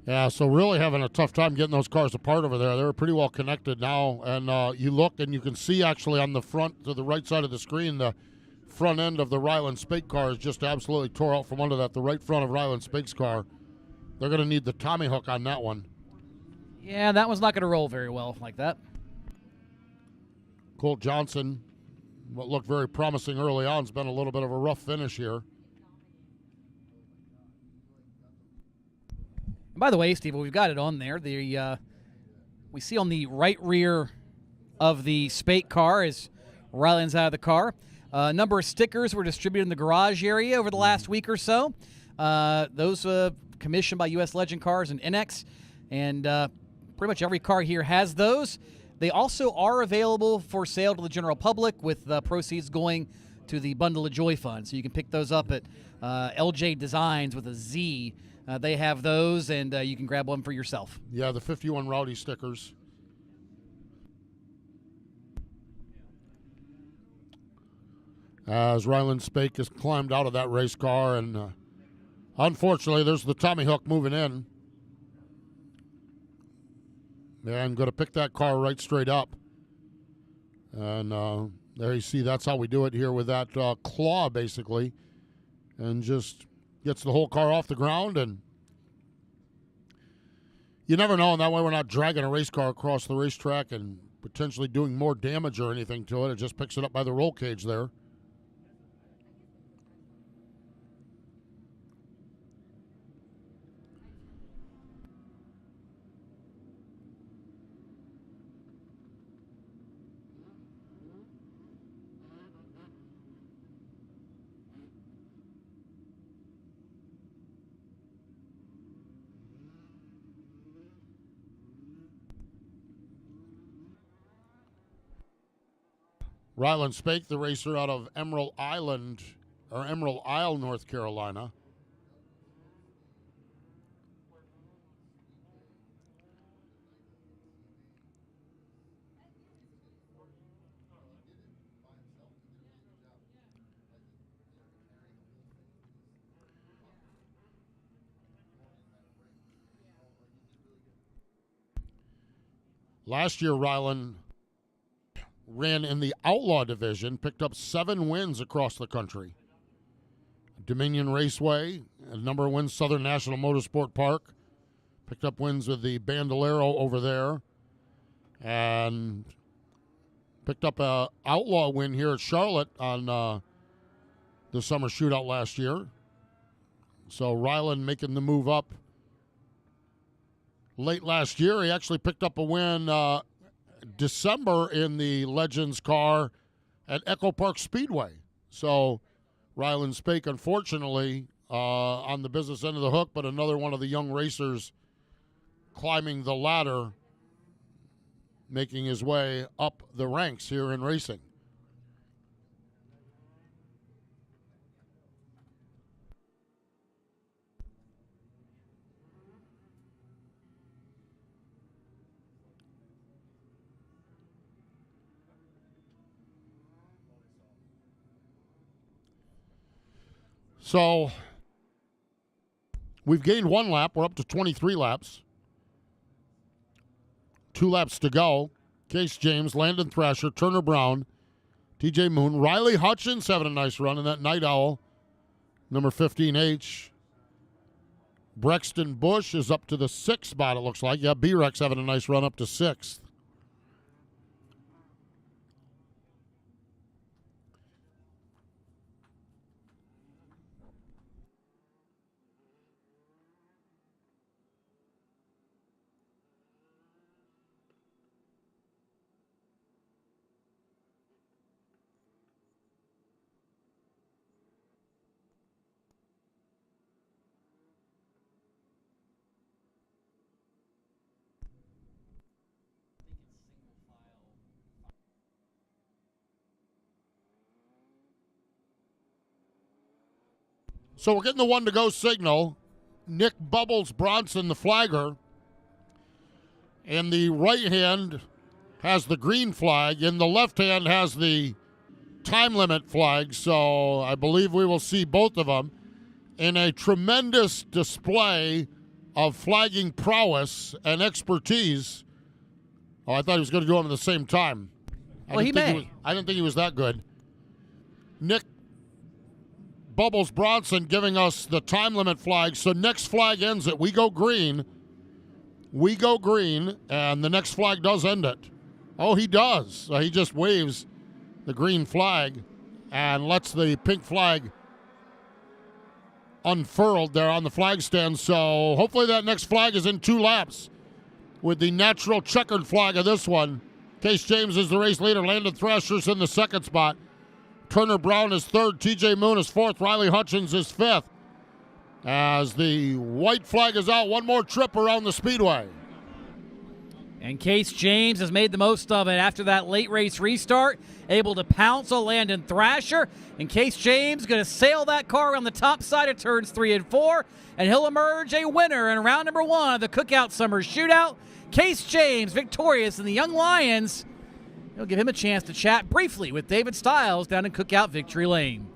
Yeah, so really having a tough time getting those cars apart over there. They're pretty well connected now, and you look and you can see actually on the front to the right side of the screen, the front end of the Ryland Spake car is just absolutely tore out from under that. The right front of Ryland Spake's car, they're going to need the Tommy hook on that one. Yeah, that one's not going to roll very well like that. Colt Johnson, what looked very promising early on, has been a little bit of a rough finish here. And by the way, Steve, we've got it on there. We see on the right rear of the Spake car as Ryland's out of the car. A number of stickers were distributed in the garage area over the last week or so. Those commissioned by U.S. Legend Cars and NX, and pretty much every car here has those. They also are available for sale to the general public, with proceeds going to the Bundle of Joy Fund. So you can pick those up at LJ Designs with a Z. They have those, and you can grab one for yourself. Yeah, the 51 Rowdy stickers. As Ryland Spake has climbed out of that race car, and unfortunately, there's the Tommy hook moving in. And going to pick that car right straight up. And there you see, that's how we do it here with that claw, basically. And just gets the whole car off the ground and You never know, and that way we're not dragging a race car across the racetrack and potentially doing more damage or anything to it. It just picks it up by the roll cage there. Ryland Spake, the racer out of Emerald Isle, North Carolina. Last year, Ryland ran in the Outlaw division, picked up 7 wins across the country. Dominion Raceway, a number of wins, Southern National Motorsport Park, picked up wins with the Bandolero over there, and picked up a Outlaw win here at Charlotte on the summer shootout last year. So Ryland making the move up. Late last year, he actually picked up a win December in the Legends car at Echo Park Speedway. So Ryland Spake, unfortunately, on the business end of the hook, but another one of the young racers climbing the ladder, making his way up the ranks here in racing. So we've gained 1 lap. We're up to 23 laps. 2 laps to go. Case James, Landon Thrasher, Turner Brown, TJ Moon, Riley Hutchins having a nice run in that Night Owl, number 15H. Brexton Bush is up to the 6th spot, it looks like. Yeah, B-Rex having a nice run up to 6th. So we're getting the 1 to go signal. Nick Bubbles Bronson, the flagger. In the right hand has the green flag. In the left hand has the time limit flag. So I believe we will see both of them in a tremendous display of flagging prowess and expertise. Oh, I thought he was going to do them at the same time. Well, he may. I didn't think he was that good. Nick Bubbles Bronson giving us the time limit flag. So next flag ends it. We go green. We go green, and the next flag does end it. Oh, he does. So he just waves the green flag and lets the pink flag unfurled there on the flag stand. So hopefully that next flag is in 2 laps with the natural checkered flag of this one. Case James is the race leader. Landon Thrasher's in the 2nd spot. Turner Brown is 3rd. TJ Moon is 4th. Riley Hutchins is 5th. As the white flag is out, 1 more trip around the speedway. And Case James has made the most of it after that late race restart, able to pounce on Landon Thrasher. And Case James going to sail that car on the top side of turns 3 and 4, and he'll emerge a winner in round number 1 of the Cookout Summer Shootout. Case James victorious in the Young Lions. He'll give him a chance to chat briefly with David Stiles down in Cookout Victory Lane.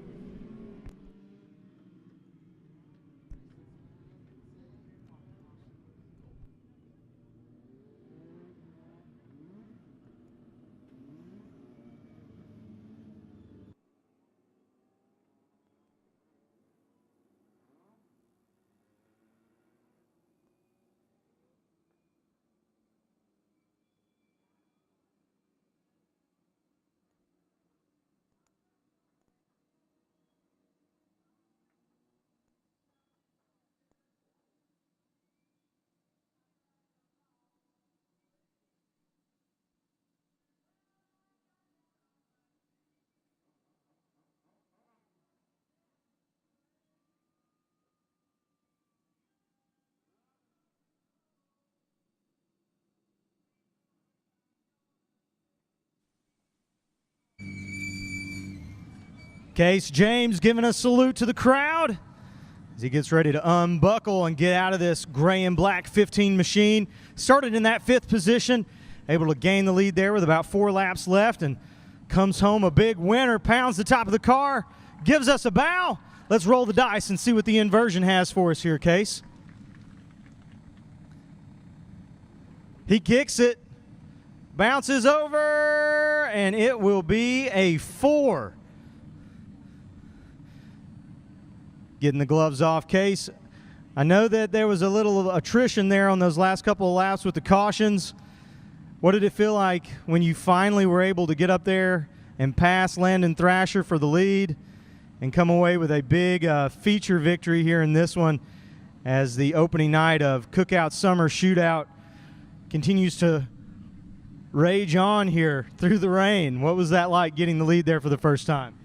Case James giving a salute to the crowd as he gets ready to unbuckle and get out of this gray and black 15 machine. Started in that 5th position, able to gain the lead there with about 4 laps left, and comes home a big winner, pounds the top of the car, gives us a bow. Let's roll the dice and see what the inversion has for us here, Case. He kicks it, bounces over, and it will be a 4. Getting the gloves off, Case. I know that there was a little attrition there on those last couple of laps with the cautions. What did it feel like when you finally were able to get up there and pass Landon Thrasher for the lead and come away with a big feature victory here in this one as the opening night of Cookout Summer Shootout continues to rage on here through the rain? What was that like getting the lead there for the first time?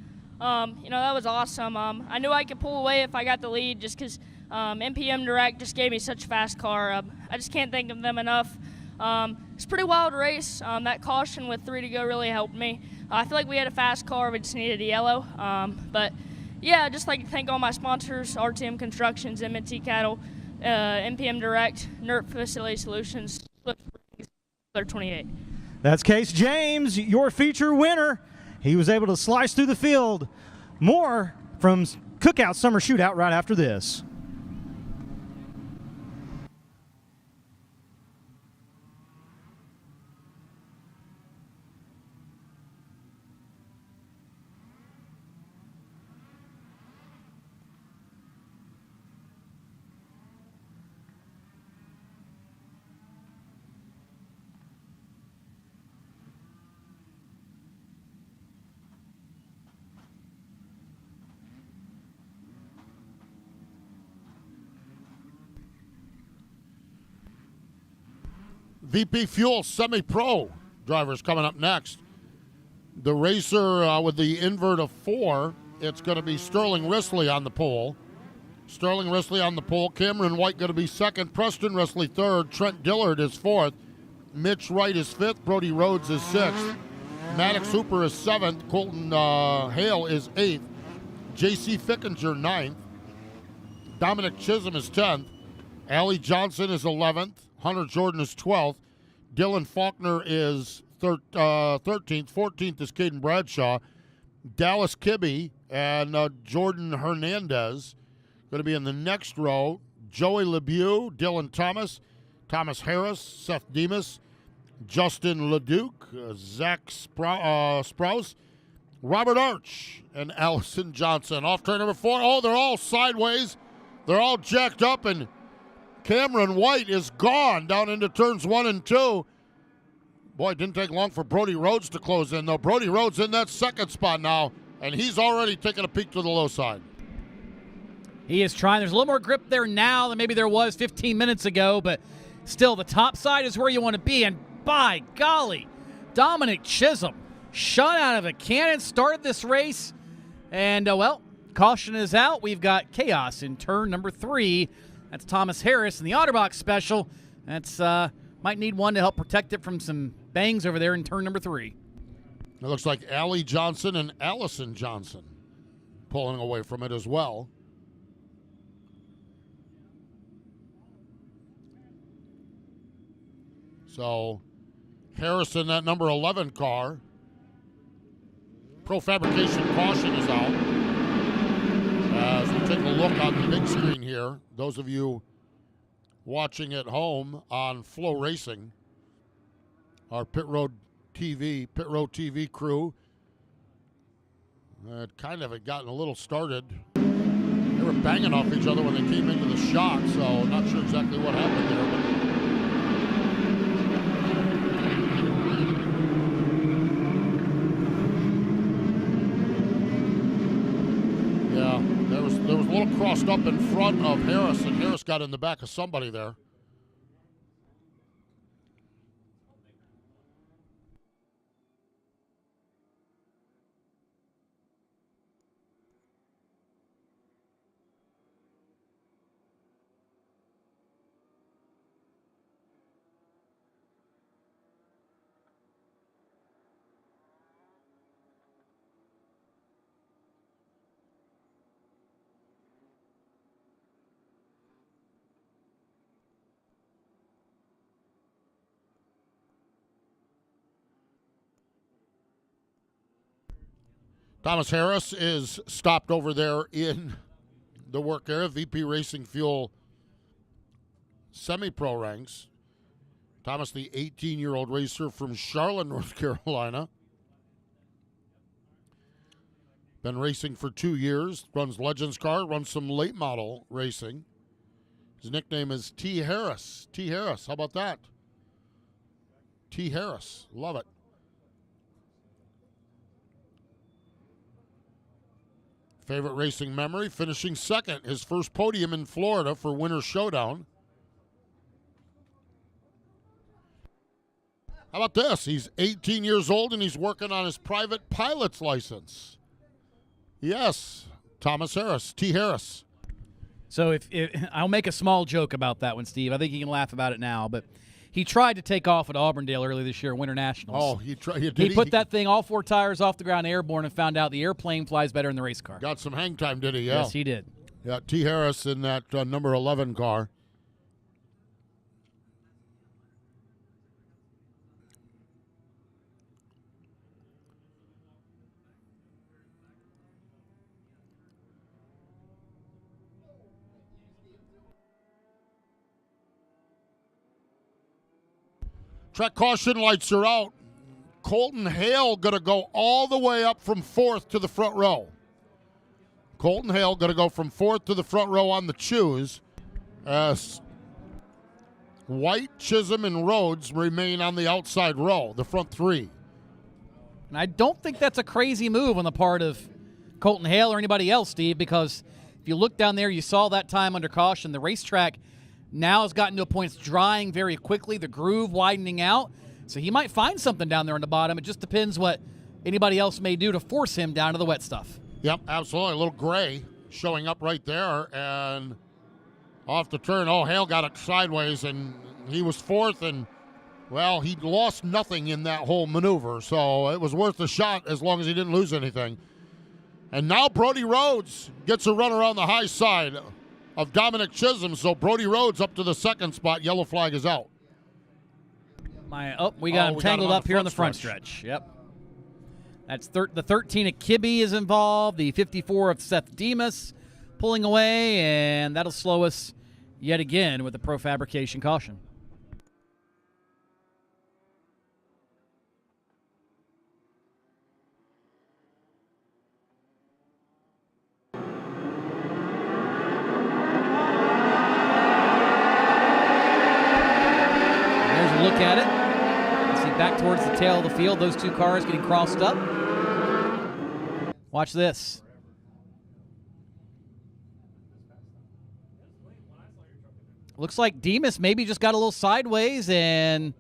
That was awesome. I knew I could pull away if I got the lead just because MPM Direct just gave me such a fast car. I just can't thank them enough. It's a pretty wild race. That caution with 3 to go really helped me. I feel like we had a fast car. We just needed a yellow. But, yeah, I'd just like to thank all my sponsors, RTM Constructions, M&T Cattle, MPM Direct, NERP Facility Solutions, 28. That's Case James, your feature winner. He was able to slice through the field. More from Cookout Summer Shootout right after this. VP Fuel Semi-Pro drivers coming up next. The racer with the invert of 4, it's going to be Sterling Risley on the pole. Sterling Risley on the pole. Cameron White going to be 2nd. Preston Risley 3rd. Trent Dillard is 4th. Mitch Wright is 5th. Brody Rhodes is 6th. Maddox Hooper is 7th. Colton Hale is 8th. J.C. Fickinger 9th. Dominic Chisholm is 10th. Allie Johnson is 11th. Hunter Jordan is 12th. Dylan Faulkner is 13th. 14th is Caden Bradshaw. Dallas Kibbe and Jordan Hernandez going to be in the next row. Joey LeBeau, Dylan Thomas, Thomas Harris, Seth Demas, Justin LeDuc, Zach Sprouse, Robert Arch, and Allison Johnson. Off turn number 4. Oh, they're all sideways. They're all jacked up, and Cameron White is gone down into turns 1 and 2. Boy, it didn't take long for Brody Rhodes to close in, though. Brody Rhodes in that 2nd spot now, and he's already taking a peek to the low side. He is trying. There's a little more grip there now than maybe there was 15 minutes ago, but still the top side is where you want to be. And by golly, Dominic Chisholm shot out of a cannon, started this race, and, caution is out. We've got chaos in turn number 3. That's Thomas Harris in the Otterbox special. That's might need one to help protect it from some bangs over there in turn number 3. It looks like Allie Johnson and Allison Johnson pulling away from it as well. So Harris in that number 11 car. Pro Fabrication caution is out. As we take a look on the big screen here, those of you watching at home on FloRacing, our Pit Road TV crew, had gotten a little started. They were banging off each other when they came into the shot, so not sure exactly what happened there. But there was a little crossed up in front of Harris, and Harris got in the back of somebody there. Thomas Harris is stopped over there in the work area. VP Racing Fuel semi-pro ranks. Thomas, the 18-year-old racer from Charlotte, North Carolina. Been racing for 2 years. Runs Legends car, runs some late model racing. His nickname is T. Harris. T. Harris, how about that? T. Harris, love it. Favorite racing memory, finishing second, his first podium in Florida for Winter Showdown. How about this? He's 18 years old and he's working on his private pilot's license. Yes, Thomas Harris, T. Harris. So if I'll make a small joke about that one, Steve. I think you can laugh about it now, but he tried to take off at Auburndale earlier this year, Winter Nationals. Oh, he tried. He put that thing all 4 tires off the ground airborne and found out the airplane flies better than the race car. Got some hang time, did he? Yeah. Yes, he did. Yeah, T. Harris in that number 11 car. Track caution lights are out. Colton Hale going to go all the way up from 4th to the front row. Colton Hale going to go from 4th to the front row on the choose. As White, Chisholm, and Rhodes remain on the outside row, the front 3. And I don't think that's a crazy move on the part of Colton Hale or anybody else, Steve, because if you look down there, you saw that time under caution. The racetrack now has gotten to a point it's drying very quickly, the groove widening out. So he might find something down there on the bottom. It just depends what anybody else may do to force him down to the wet stuff. Yep, absolutely. A little gray showing up right there. And off the turn, Hale got it sideways, and he was 4th. And, well, he lost nothing in that whole maneuver. So it was worth the shot as long as he didn't lose anything. And now Brody Rhodes gets a run around the high side of Dominic Chisholm, so Brody Rhodes up to the 2nd spot. Yellow flag is out. We got him tangled up here on the front stretch. Yep. That's the 13 of Kibbe is involved. The 54 of Seth Demas pulling away, and that'll slow us yet again with the pro fabrication caution. Look at it. See back towards the tail of the field, those 2 cars getting crossed up. Watch this. Looks like Demas maybe just got a little sideways, and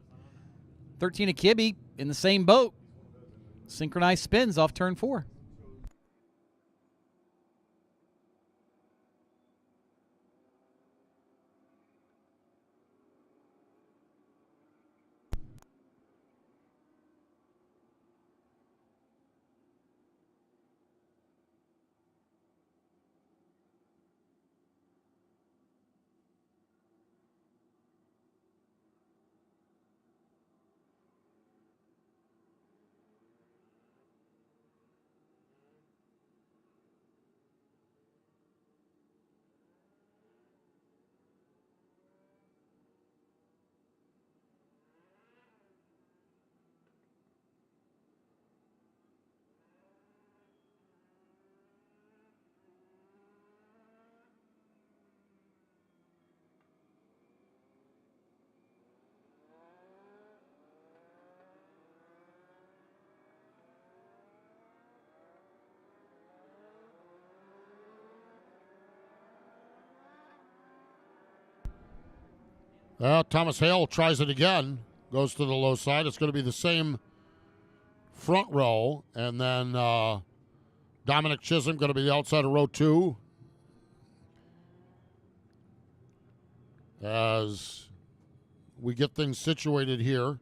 13 of Kibbe in the same boat. Synchronized spins off turn 4. Thomas Hale tries it again, goes to the low side. It's going to be the same front row, and then Dominic Chisholm going to be the outside of row 2. As we get things situated here.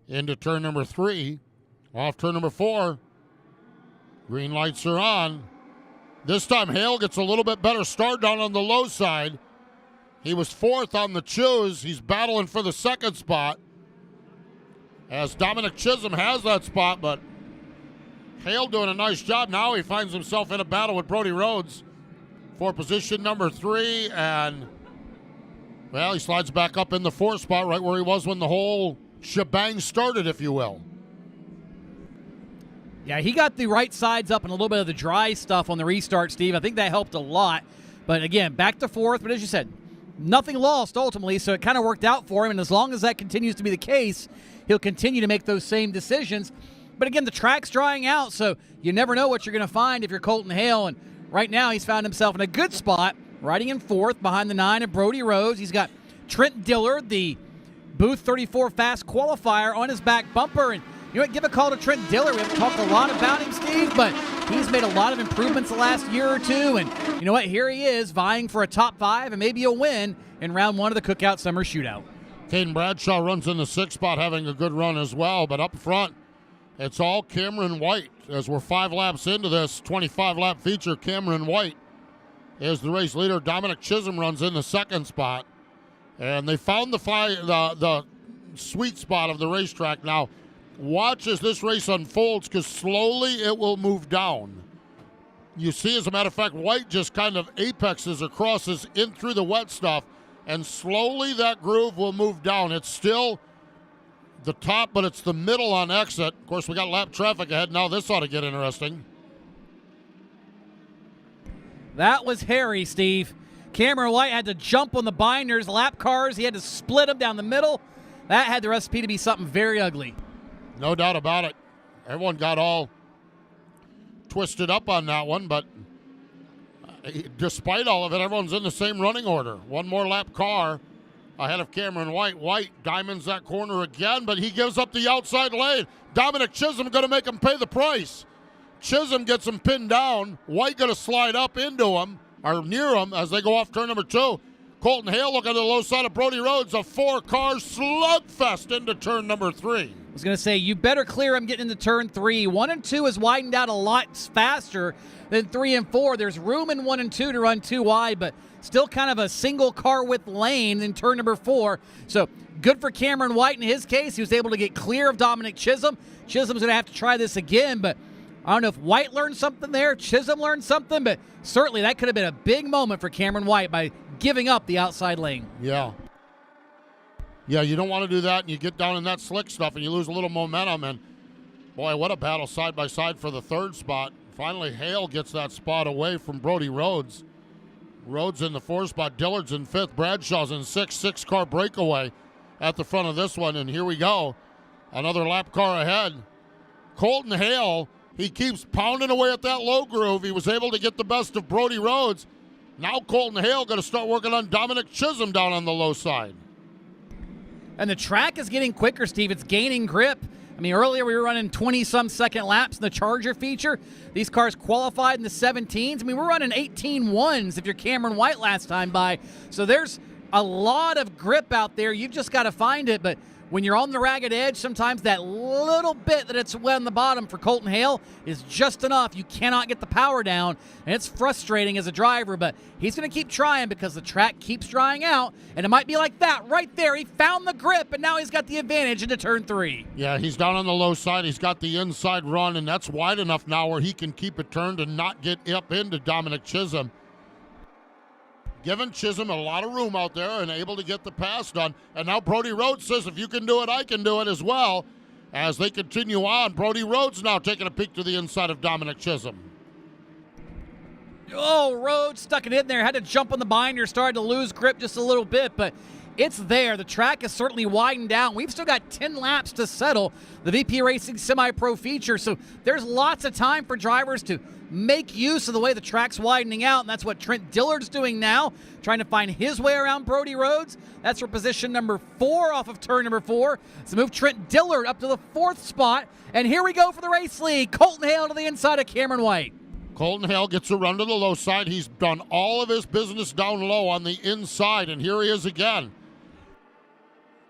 Into turn number 3. Off turn number 4. Green lights are on. This time Hale gets a little bit better start down on the low side. He was 4th on the choose. He's battling for the 2nd spot. As Dominic Chisholm has that spot, but Hale doing a nice job. Now he finds himself in a battle with Brody Rhodes for position number 3, and, well, he slides back up in the 4th spot right where he was when the whole shebang started, if you will. Yeah, he got the right sides up and a little bit of the dry stuff on the restart, Steve. I think that helped a lot. But again, back to 4th. But as you said, nothing lost ultimately, so it kind of worked out for him. And as long as that continues to be the case, he'll continue to make those same decisions. But again, the track's drying out, so you never know what you're going to find if you're Colton Hale. And right now he's found himself in a good spot, riding in 4th behind the 9 of Brody Rhodes. He's got Trent Dillard, the Booth 34 fast qualifier, on his back bumper. And you know what? Give a call to Trent Dillard. We haven't talked a lot about him, Steve, but he's made a lot of improvements the last year or two. And you know what? Here he is vying for a top 5 and maybe a win in round 1 of the Cookout Summer Shootout. Caden Bradshaw runs in the 6th spot, having a good run as well. But up front, it's all Cameron White. As we're 5 laps into this 25-lap feature, Cameron White is the race leader. Dominic Chisholm runs in the 2nd spot. And they found the sweet spot of the racetrack. Now, watch as this race unfolds, because slowly it will move down. You see, as a matter of fact, White just kind of apexes or crosses in through the wet stuff, and slowly that groove will move down. It's still the top, but it's the middle on exit. Of course, we got lap traffic ahead. Now this ought to get interesting. That was hairy, Steve. Cameron White had to jump on the binders, lap cars. He had to split them down the middle. That had the recipe to be something very ugly. No doubt about it. Everyone got all twisted up on that one, but despite all of it, everyone's in the same running order. One more lap car ahead of Cameron White. White diamonds that corner again, but he gives up the outside lane. Dominic Chisholm going to make him pay the price. Chisholm gets him pinned down. White going to slide up into him, or near him, as they go off turn number 2. Colton Hale looking at the low side of Brody Rhodes. A 4-car slugfest into turn number 3. I was going to say, you better clear him getting into turn 3. 1 and 2 is widened out a lot faster than 3 and 4. There's room in 1 and 2 to run 2 wide, but still kind of a single car width lane in turn number 4. So good for Cameron White in his case. He was able to get clear of Dominic Chisholm. Chisholm's going to have to try this again, but I don't know if White learned something there, Chisholm learned something, but certainly that could have been a big moment for Cameron White by giving up the outside lane. Yeah. Yeah, you don't want to do that, and you get down in that slick stuff, and you lose a little momentum, and boy, what a battle side by side for the 3rd spot. Finally, Hale gets that spot away from Brody Rhodes. Rhodes in the 4th spot, Dillard's in 5th, Bradshaw's in 6th, 6-car breakaway at the front of this one, and here we go. Another lap car ahead. Colton Hale, he keeps pounding away at that low groove. He was able to get the best of Brody Rhodes. Now Colton Hale going to start working on Dominic Chisholm down on the low side. And the track is getting quicker, Steve. It's gaining grip. I mean, earlier we were running 20-some second laps in the Charger feature. These cars qualified in the 17s. I mean, we're running 18-1s if you're Cameron White last time by. So there's a lot of grip out there. You've just got to find it. But when you're on the ragged edge, sometimes that little bit that it's wet on the bottom for Colton Hale is just enough. You cannot get the power down, and it's frustrating as a driver, but he's going to keep trying because the track keeps drying out, and it might be like that right there. He found the grip, and now he's got the advantage into turn 3. Yeah, he's down on the low side. He's got the inside run, and that's wide enough now where he can keep it turned and not get up into Dominic Chisholm. Giving Chisholm a lot of room out there and able to get the pass done. And now Brody Rhodes says, if you can do it, I can do it as well. As they continue on, Brody Rhodes now taking a peek to the inside of Dominic Chisholm. Oh, Rhodes stuck it in there. Had to jump on the binder, started to lose grip just a little bit, but it's there. The track is certainly widened out. We've still got 10 laps to settle the VP Racing Semi-Pro feature, so there's lots of time for drivers to make use of the way the track's widening out, and that's what Trent Dillard's doing now, trying to find his way around Brody Rhodes. That's for position number 4 off of turn number 4. So move Trent Dillard up to the 4th spot, and here we go for the race lead. Colton Hale to the inside of Cameron White. Colton Hale gets a run to the low side. He's done all of his business down low on the inside, and here he is again.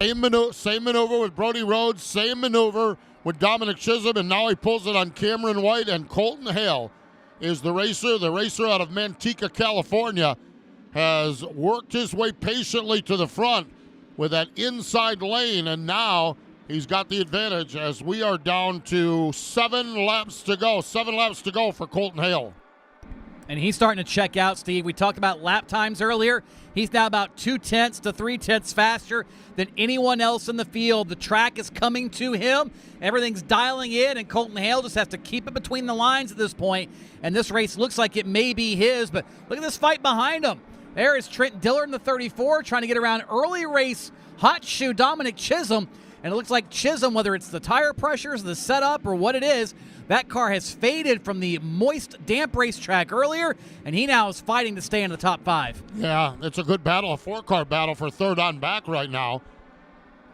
Same maneuver with Brody Rhodes, same maneuver with Dominic Chisholm, and now he pulls it on Cameron White, and Colton Hale is the racer out of Manteca, California, has worked his way patiently to the front with that inside lane, and now He's got the advantage as we are down to 7 laps to go. 7 laps to go for Colton Hale. And he's starting to check out, Steve. We talked about lap times earlier. He's now about 0.2 to 0.3 faster than anyone else in the field. The track is coming to him. Everything's dialing in, and Colton Hale just has to keep it between the lines at this point. And this race looks like it may be his, but look at this fight behind him. There is Trent Dillard in the 34 trying to get around early race hot shoe Dominic Chisholm. And it looks like Chisholm, whether it's the tire pressures, the setup, or what it is, that car has faded from the moist, damp racetrack earlier, and he now is fighting to stay in the top 5. Yeah, it's a good battle, a 4-car battle for third on back right now.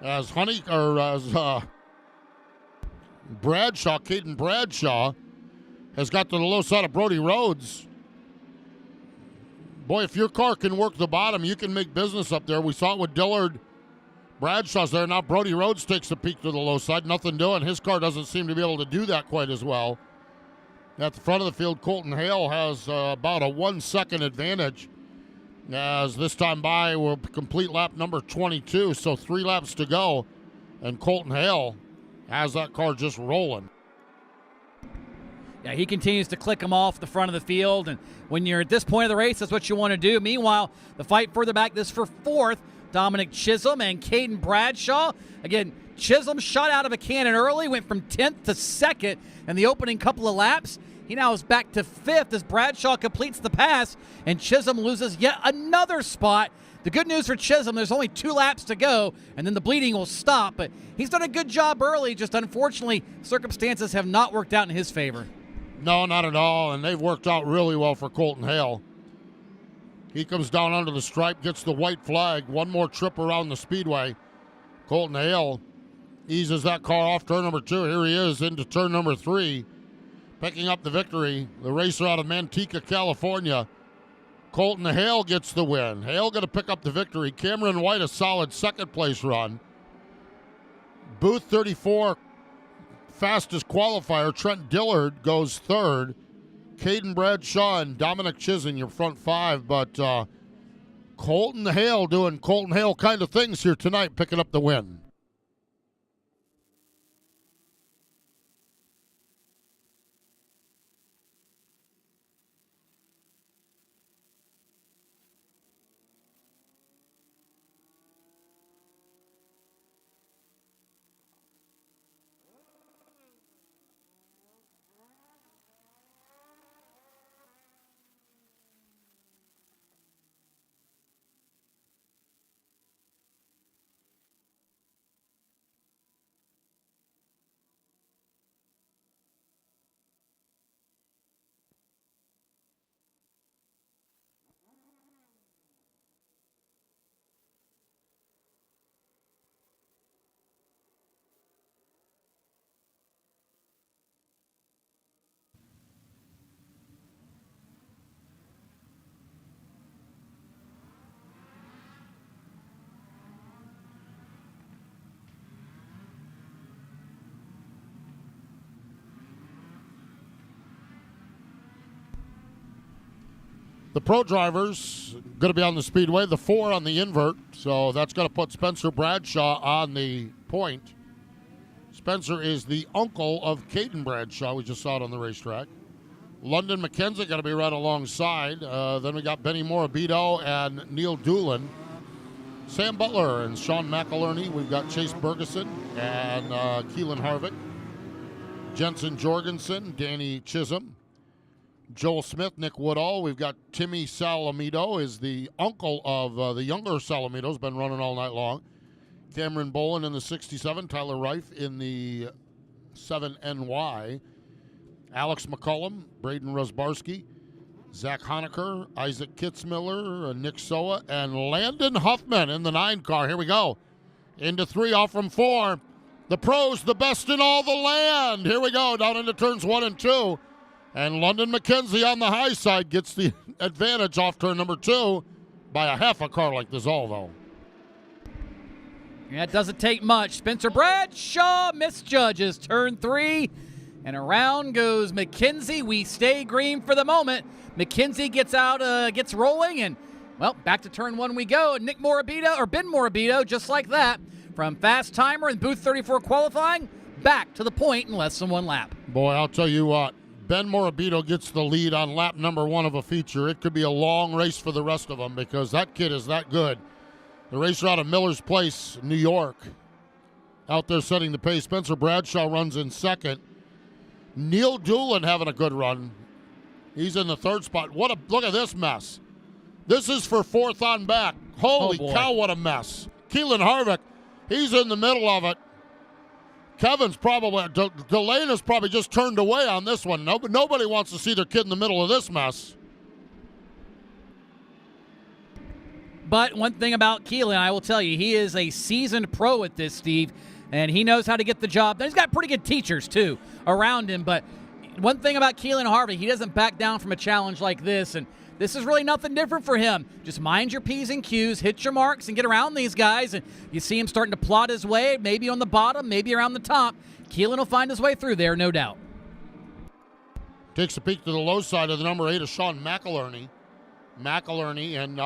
As Bradshaw, Caden Bradshaw, has got to the low side of Brody Rhodes. Boy, if your car can work the bottom, you can make business up there. We saw it with Dillard. Bradshaw's there. Now Brody Rhodes takes the peak to the low side. Nothing doing. His car doesn't seem to be able to do that quite as well. At the front of the field, Colton Hale has about a 1-second advantage. As this time by, we'll complete lap number 22. So 3 laps to go. And Colton Hale has that car just rolling. Yeah, he continues to click them off the front of the field. And when you're at this point of the race, that's what you want to do. Meanwhile, the fight further back, this for 4th. Dominic Chisholm and Caden Bradshaw. Again, Chisholm shot out of a cannon early, went from 10th to 2nd in the opening couple of laps. He now is back to 5th as Bradshaw completes the pass, and Chisholm loses yet another spot. The good news for Chisholm, there's only 2 laps to go, and then the bleeding will stop. But he's done a good job early, just unfortunately, circumstances have not worked out in his favor. No, not at all, and they've worked out really well for Colton Hale. He comes down under the stripe, gets the white flag. One more trip around the speedway. Colton Hale eases that car off turn number 2. Here he is into turn number 3, picking up the victory. The racer out of Manteca, California. Colton Hale gets the win. Hale going to pick up the victory. Cameron White, a solid second-place run. Booth 34, fastest qualifier. Trent Dillard goes 3rd. Caden Bradshaw and Dominic Chisholm, your front 5, but Colton Hale doing Colton Hale kind of things here tonight, picking up the win. The pro drivers going to be on the speedway, the 4 on the invert, so that's going to put Spencer Bradshaw on the point. Spencer is the uncle of Caden Bradshaw. We just saw it on the racetrack. London McKenzie going to be right alongside. Then we got Benny Morabito and Neil Doolin. Sam Butler and Sean McIlerney. We've got Chase Bergeson and Keelan Harvick. Jensen Jorgensen, Danny Chisholm. Joel Smith, Nick Woodall. We've got Timmy Salamito, is the uncle of the younger Salamito's, been running all night long. Cameron Bolin in the 67, Tyler Reif in the 7NY. Alex McCullum, Braden Rosbarski, Zach Honecker, Isaac Kitzmiller, Nick Soa, and Landon Huffman in the 9 car. Here we go. Into 3, off from 4. The pros, the best in all the land. Here we go, down into turns 1 and 2. And London McKenzie on the high side gets the advantage off turn number 2 by a half a car like this all, though. Yeah, it doesn't take much. Spencer Bradshaw misjudges turn 3, and around goes McKenzie. We stay green for the moment. McKenzie gets out, gets rolling, and, well, back to turn 1 we go. Nick Morabito, or Ben Morabito, just like that, from fast timer and booth 34 qualifying back to the point in less than one lap. Boy, I'll tell you what, Ben Morabito gets the lead on lap number 1 of a feature. It could be a long race for the rest of them because that kid is that good. The racer out of Miller's Place, New York, out there setting the pace. Spencer Bradshaw runs in second. Neil Doolin having a good run. He's in the third spot. Look at this mess. This is for fourth on back. Holy cow, what a mess. Keelan Harvick, he's in the middle of it. Kevin's probably, Delena's probably just turned away on this one. Nobody wants to see their kid in the middle of this mess. But one thing about Keelan, I will tell you, he is a seasoned pro at this, Steve, and he knows how to get the job done. He's got pretty good teachers, too, around him. But one thing about Keelan Harvick, he doesn't back down from a challenge like this, and this is really nothing different for him. Just mind your P's and Q's, hit your marks, and get around these guys. And you see him starting to plot his way, maybe on the bottom, maybe around the top. Keelan will find his way through there, no doubt. Takes a peek to the low side of the number 8 of Sean McIlerney. And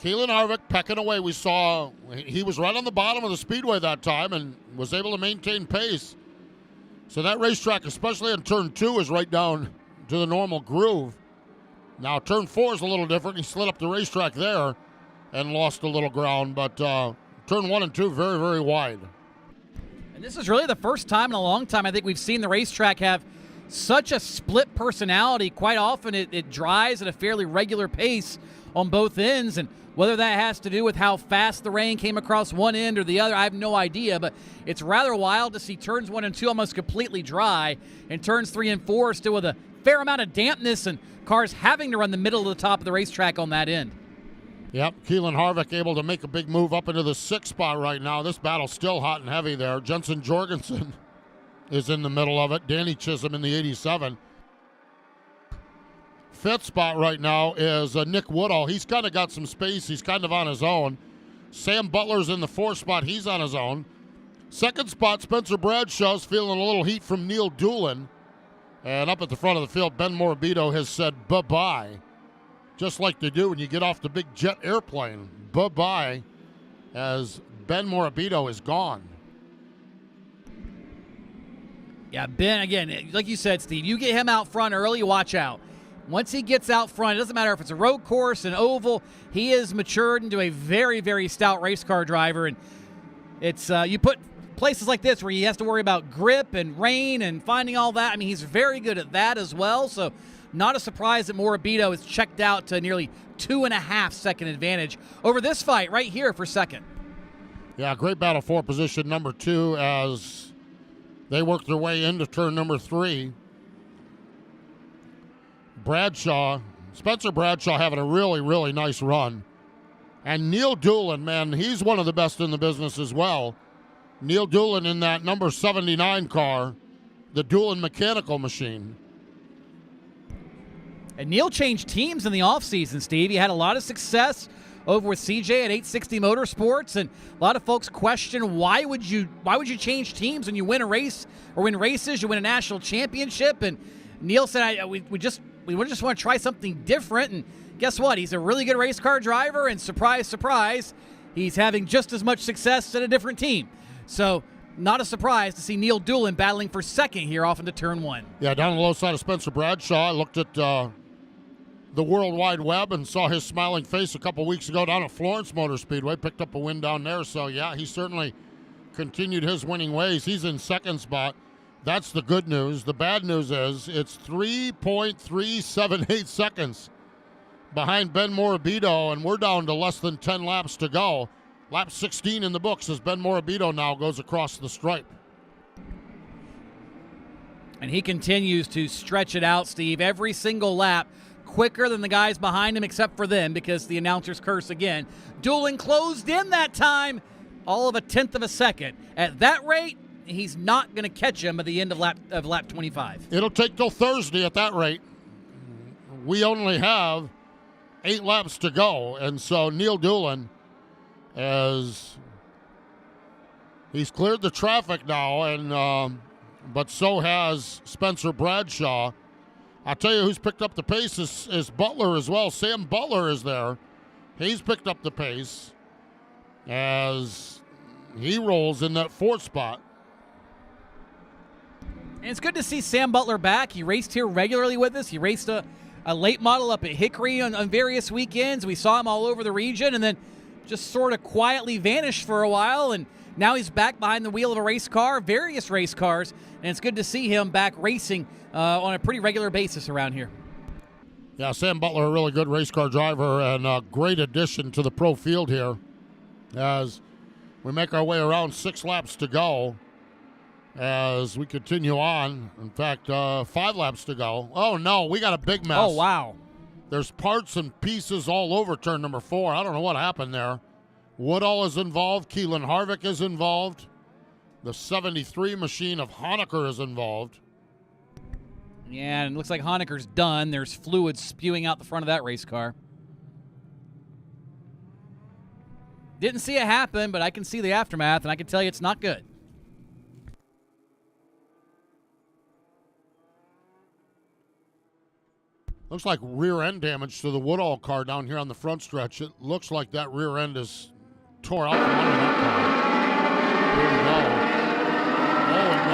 Keelan Harvick pecking away. We saw he was right on the bottom of the speedway that time and was able to maintain pace. So that racetrack, especially in turn 2, is right down to the normal groove. Now, turn 4 is a little different. He slid up the racetrack there and lost a little ground, but turn 1 and 2 very, very wide. And this is really the first time in a long time I think we've seen the racetrack have such a split personality. Quite often it dries at a fairly regular pace on both ends, and whether that has to do with how fast the rain came across one end or the other, I have no idea, but it's rather wild to see turns 1 and 2 almost completely dry, and turns 3 and 4 still with a fair amount of dampness and cars having to run the middle of the top of the racetrack on that end. Yep, Keelan Harvick able to make a big move up into the 6th spot right now. This battle's still hot and heavy there. Jensen Jorgensen is in the middle of it. Danny Chisholm in the 87. 5th spot right now is Nick Woodall. He's kind of got some space. He's kind of on his own. Sam Butler's in the 4th spot. He's on his own. 2nd spot, Spencer Bradshaw's feeling a little heat from Neil Doolin. And up at the front of the field, Ben Morabito has said bye-bye, just like they do when you get off the big jet airplane. Bye-bye, as Ben Morabito is gone. Yeah, Ben, again, like you said, Steve, you get him out front early, watch out. Once he gets out front, it doesn't matter if it's a road course, an oval, he has matured into a very, very stout race car driver. And it's you put places like this where he has to worry about grip and rain and finding all that. I mean, he's very good at that as well. So not a surprise that Morabito is checked out to nearly 2.5 second advantage over this fight right here for second. Yeah, great battle for position number 2 as they work their way into turn number 3. Spencer Bradshaw having a really, really nice run. And Neil Doolin, man, he's one of the best in the business as well. Neil Doolin in that number 79 car, the Doolin mechanical machine. And Neil changed teams in the offseason, Steve. He had a lot of success over with CJ at 860 Motorsports, and a lot of folks question why would you change teams when you win a race or win races, you win a national championship. And Neil said, we just want to try something different. And guess what? He's a really good race car driver, and surprise, surprise, he's having just as much success at a different team. So not a surprise to see Neil Doolin battling for second here off into turn 1. Yeah, down the low side of Spencer Bradshaw. I looked at the World Wide Web and saw his smiling face a couple weeks ago down at Florence Motor Speedway. Picked up a win down there. So, yeah, he certainly continued his winning ways. He's in second spot. That's the good news. The bad news is it's 3.378 seconds behind Ben Morabito, and we're down to less than 10 laps to go. Lap 16 in the books as Ben Morabito now goes across the stripe. And he continues to stretch it out, Steve, every single lap, quicker than the guys behind him except for them because the announcers curse again. Doolin closed in that time, all of 1/10 of a second. At that rate, he's not going to catch him at the end of lap 25. It'll take till Thursday at that rate. We only have 8 laps to go, and so Neil Doolin, as he's cleared the traffic now, and but so has Spencer Bradshaw. I'll tell you who's picked up the pace is Butler as well. Sam Butler is there. He's picked up the pace, as He rolls in that 4th spot. And it's good to see Sam Butler back. He raced here regularly with us. He raced a late model up at Hickory on various weekends. We saw him all over the region and then just sort of quietly vanished for a while. And now he's back behind the wheel of a race car, various race cars. And it's good to see him back racing on a pretty regular basis around here. Yeah, Sam Butler, a really good race car driver and a great addition to the pro field here as we make our way around 6 laps to go as we continue on. In fact, 5 laps to go. Oh, no, we got a big mess. Oh, wow. There's parts and pieces all over turn number 4. I don't know what happened there. Woodall is involved. Keelan Harvick is involved. The 73 machine of Honecker is involved. Yeah, and it looks like Honecker's done. There's fluid spewing out the front of that race car. Didn't see it happen, but I can see the aftermath, and I can tell you it's not good. Looks like rear end damage to the Woodall car down here on the front stretch. It looks like that rear end is tore out from under that car. Here we go.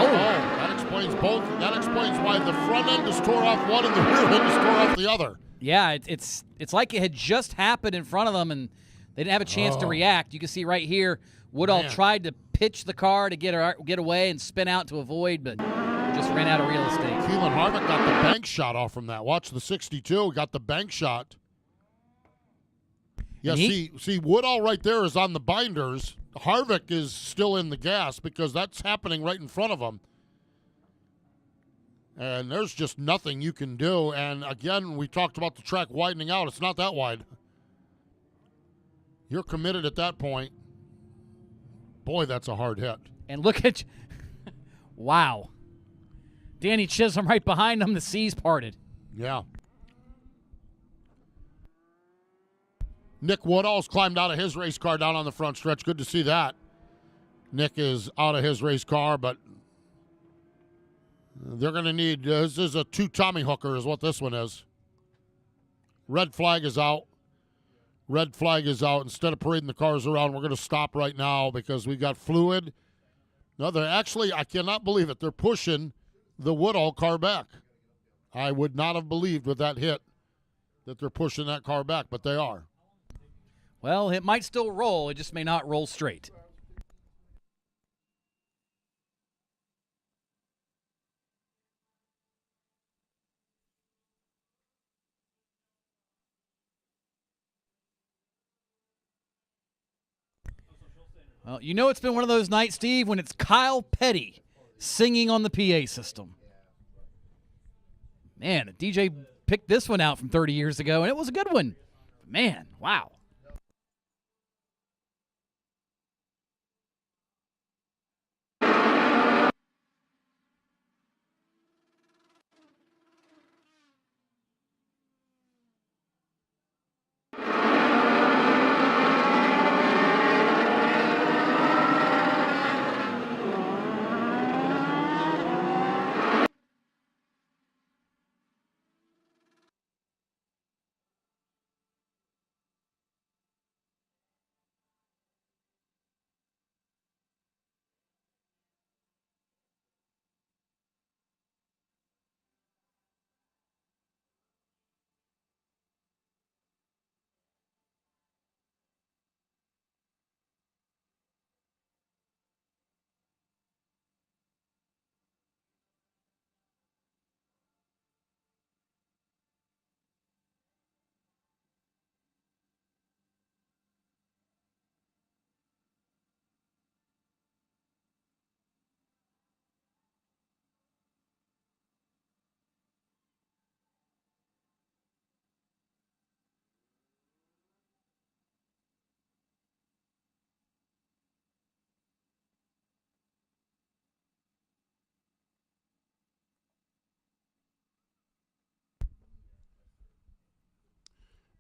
Oh, that explains both. That explains why the front end is tore off one and the rear end is tore off the other. Yeah, it's like it had just happened in front of them, and they didn't have a chance to react. You can see right here, Woodall tried to pitch the car to get away and spin out to avoid, but just ran out of real estate. Keelan Harvick got the bank shot off from that. Watch the 62. Got the bank shot. Yeah, see, Woodall right there is on the binders. Harvick is still in the gas because that's happening right in front of him. And there's just nothing you can do. And, again, we talked about the track widening out. It's not that wide. You're committed at that point. Boy, that's a hard hit. And look at – wow. Danny Chisholm right behind him. The seas parted. Yeah. Nick Woodall's climbed out of his race car down on the front stretch. Good to see that. Nick is out of his race car, but they're going to need this is a 2 Tommy hooker is what this one is. Red flag is out. Red flag is out. Instead of parading the cars around, we're going to stop right now because we got fluid. No, they're actually, I cannot believe it. They're pushing the Woodall car back. I would not have believed with that hit that they're pushing that car back, but they are. Well, it might still roll. It just may not roll straight. Well, you know it's been one of those nights, Steve, when it's Kyle Petty singing on the PA system. Man, a DJ picked this one out from 30 years ago, and it was a good one. Man, wow.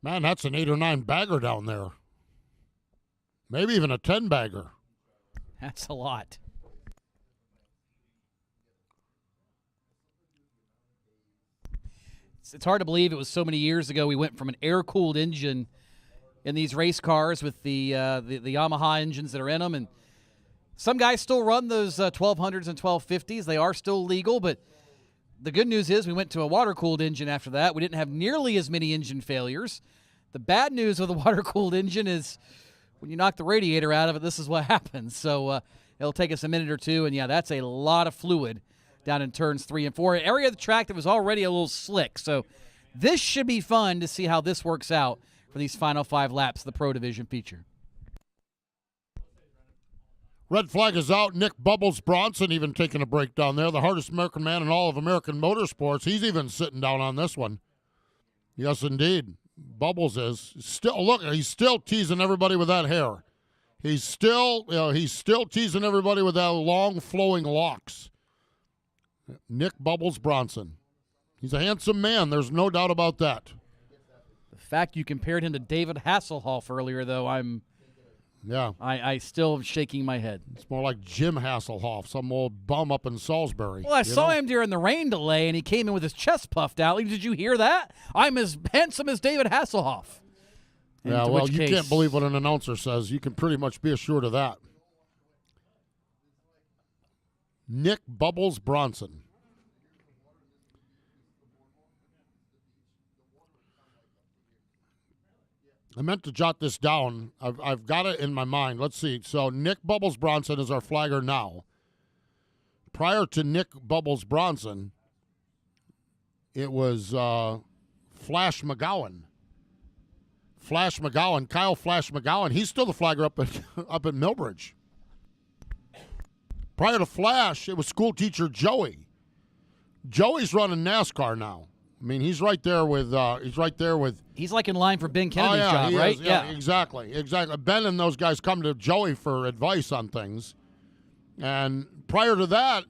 Man, that's an 8 or 9 bagger down there. Maybe even a 10 bagger. That's a lot. It's hard to believe it was so many years ago we went from an air-cooled engine in these race cars with the Yamaha engines that are in them, and Some guys still run those 1200s and 1250s. They are still legal, but the good news is we went to a water-cooled engine after that. We didn't have nearly as many engine failures. The bad news with a water-cooled engine is when you knock the radiator out of it, this is what happens. So it'll take us a minute or two, and, yeah, that's a lot of fluid down in turns 3 and 4. An area of the track that was already a little slick. So this should be fun to see how this works out for these final 5 laps of the Pro Division feature. Red flag is out. Nick Bubbles Bronson even taking a break down there. The hardest American man in all of American motorsports. He's even sitting down on this one. Yes, indeed. Bubbles is still, look, he's still teasing everybody with that hair. He's still teasing everybody with that long flowing locks. Nick Bubbles Bronson. He's a handsome man. There's no doubt about that. The fact you compared him to David Hasselhoff earlier, though, I still am shaking my head. It's more like Jim Hasselhoff, some old bum up in Salisbury. Well, I saw him during the rain delay, and he came in with his chest puffed out. Did you hear that? I'm as handsome as David Hasselhoff. Yeah, well, you can't believe what an announcer says. You can pretty much be assured of that. Nick Bubbles Bronson. I meant to jot this down. I've got it in my mind. Let's see. So Nick Bubbles Bronson is our flagger now. Prior to Nick Bubbles Bronson, it was Flash McGowan. Kyle Flash McGowan. He's still the flagger up at Millbridge. Prior to Flash, it was school teacher Joey. Joey's running NASCAR now. I mean, he's right there with. He's like in line for Ben Kennedy's job, right? Yeah, exactly. Ben and those guys come to Joey for advice on things. And prior to that,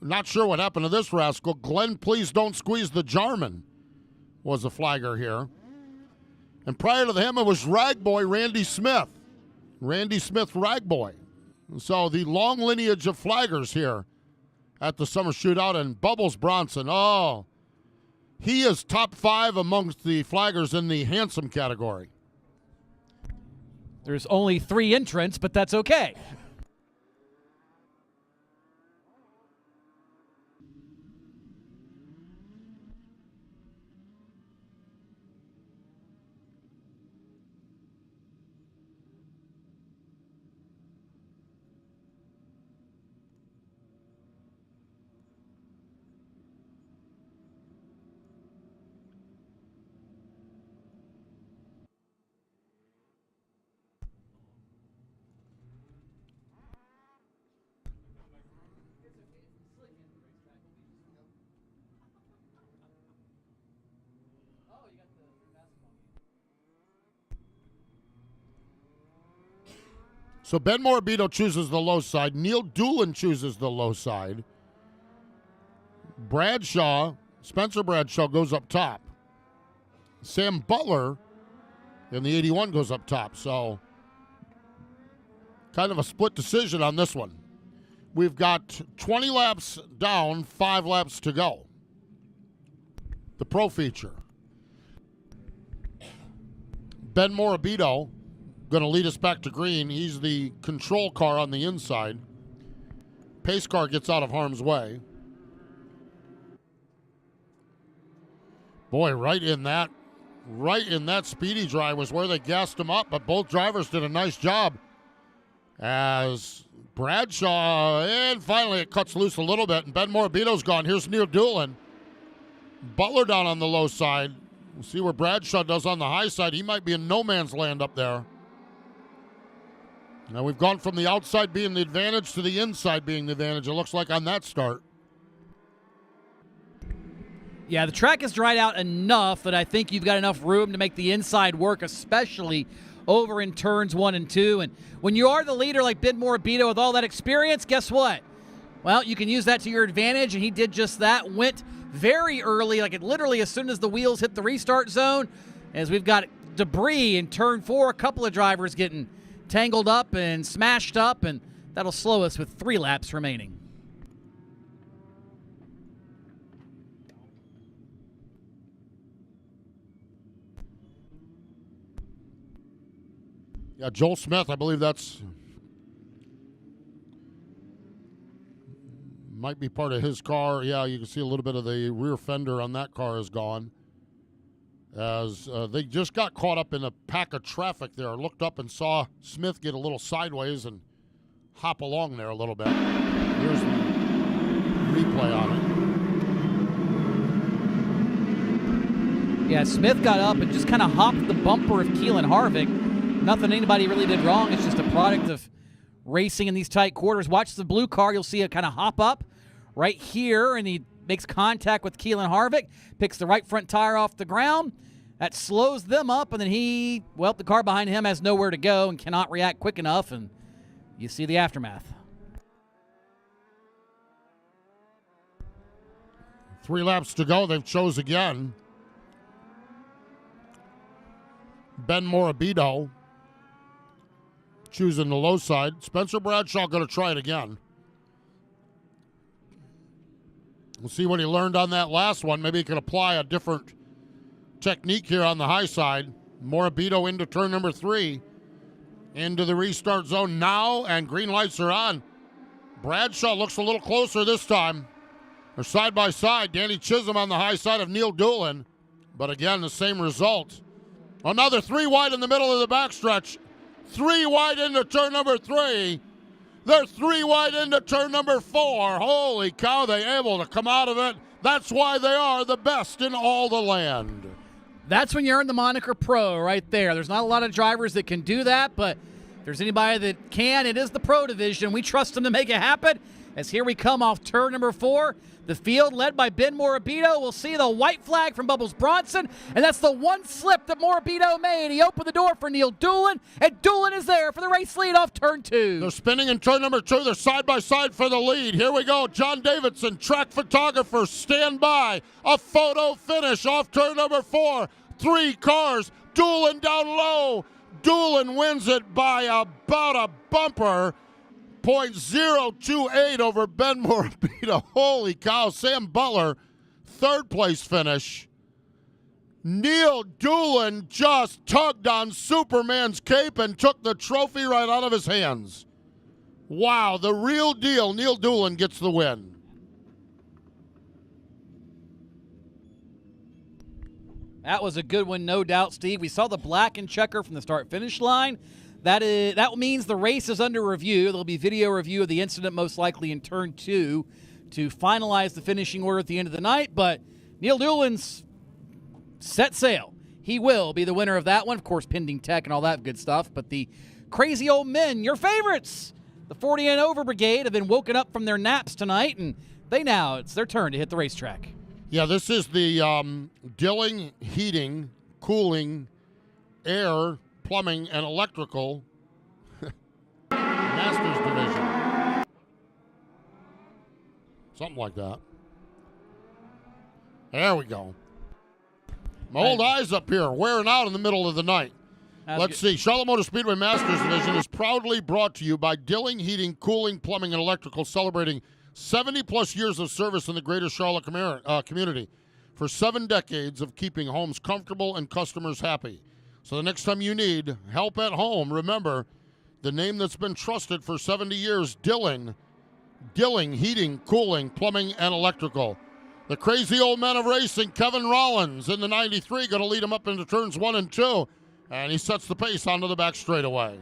not sure what happened to this rascal. Glenn, please don't squeeze the Jarman was the flagger here. And prior to him, it was Ragboy Randy Smith. Randy Smith Ragboy. So the long lineage of flaggers here at the Summer Shootout. And Bubbles Bronson, he is top 5 amongst the flaggers in the handsome category. There's only 3 entrants, but that's okay. So Ben Morabito chooses the low side. Neil Doolin chooses the low side. Spencer Bradshaw goes up top. Sam Butler in the 81 goes up top. So kind of a split decision on this one. We've got 20 laps down, 5 laps to go. The Pro feature. Ben Morabito going to lead us back to green. He's the control car on the inside. Pace car gets out of harm's way. Boy, right in that speedy drive was where they gassed him up, but both drivers did a nice job. As Bradshaw, and finally it cuts loose a little bit, and Ben Morabito's gone. Here's Neil Doolin. Butler down on the low side. We'll see where Bradshaw does on the high side. He might be in no man's land up there. Now we've gone from the outside being the advantage to the inside being the advantage, it looks like, on that start. Yeah, the track has dried out enough that I think you've got enough room to make the inside work, especially over in turns 1 and 2. And when you are the leader like Ben Morabito with all that experience, guess what? Well, you can use that to your advantage, and he did just that. Went very early, literally as soon as the wheels hit the restart zone, as we've got debris in turn 4, a couple of drivers getting tangled up and smashed up, and that'll slow us with 3 laps remaining. Yeah, Joel Smith, I believe that's Might be part of his car. Yeah, you can see a little bit of the rear fender on that car is gone. As they just got caught up in a pack of traffic there. Looked up and saw Smith get a little sideways and hop along there a little bit. Here's the replay on it. Yeah, Smith got up and just kind of hopped the bumper of Keelan Harvick. Nothing anybody really did wrong. It's just a product of racing in these tight quarters. Watch the blue car. You'll see it kind of hop up right here, and he makes contact with Keelan Harvick, picks the right front tire off the ground. That slows them up, and then the car behind him has nowhere to go and cannot react quick enough, and you see the aftermath. 3 laps to go. They've chose again. Ben Morabito choosing the low side. Spencer Bradshaw going to try it again. We'll see what he learned on that last one. Maybe he can apply a different technique here on the high side. Morabito into turn number 3. Into the restart zone now, and green lights are on. Bradshaw looks a little closer this time. They're side by side. Danny Chisholm on the high side of Neil Doolin. But again, the same result. Another 3 wide in the middle of the backstretch. 3 wide into turn number 3. They're 3 wide into turn number 4. Holy cow, they're able to come out of it. That's why they are the best in all the land. That's when you earn the moniker pro right there. There's not a lot of drivers that can do that, but if there's anybody that can, it is the pro division. We trust them to make it happen. As here we come off turn number 4. The field led by Ben Morabito. We'll see the white flag from Bubbles Bronson, and that's the one slip that Morabito made. He opened the door for Neil Doolin, and Doolin is there for the race lead off turn 2. They're spinning in turn number 2. They're side by side for the lead. Here we go. John Davidson, track photographer, stand by. A photo finish off turn number 4. 3 cars. Doolin down low. Doolin wins it by about a bumper. 0.028 over Ben Morabito. Holy cow. Sam Butler, 3rd place finish. Neil Doolin just tugged on Superman's cape and took the trophy right out of his hands. Wow, the real deal. Neil Doolin gets the win. That was a good one, no doubt, Steve. We saw the black and checker from the start-finish line. That means the race is under review. There'll be video review of the incident most likely in turn 2 to finalize the finishing order at the end of the night. But Neil Doolin's set sail. He will be the winner of that one. Of course, pending tech and all that good stuff. But the crazy old men, your favorites, the 40 and over brigade, have been woken up from their naps tonight, and it's their turn to hit the racetrack. Yeah, this is the Dilling Heating, Cooling, Air, Plumbing, and Electrical Masters Division. Something like that. There we go. My old eyes up here wearing out in the middle of the night. Let's see. Charlotte Motor Speedway Masters Division is proudly brought to you by Dilling Heating, Cooling, Plumbing, and Electrical, celebrating 70-plus years of service in the greater Charlotte community for 7 decades of keeping homes comfortable and customers happy. So the next time you need help at home, remember the name that's been trusted for 70 years, Dilling Heating, Cooling, Plumbing, and Electrical. The crazy old men of racing, Kevin Rollins in the 93, going to lead him up into turns 1 and 2, and he sets the pace onto the back straightaway.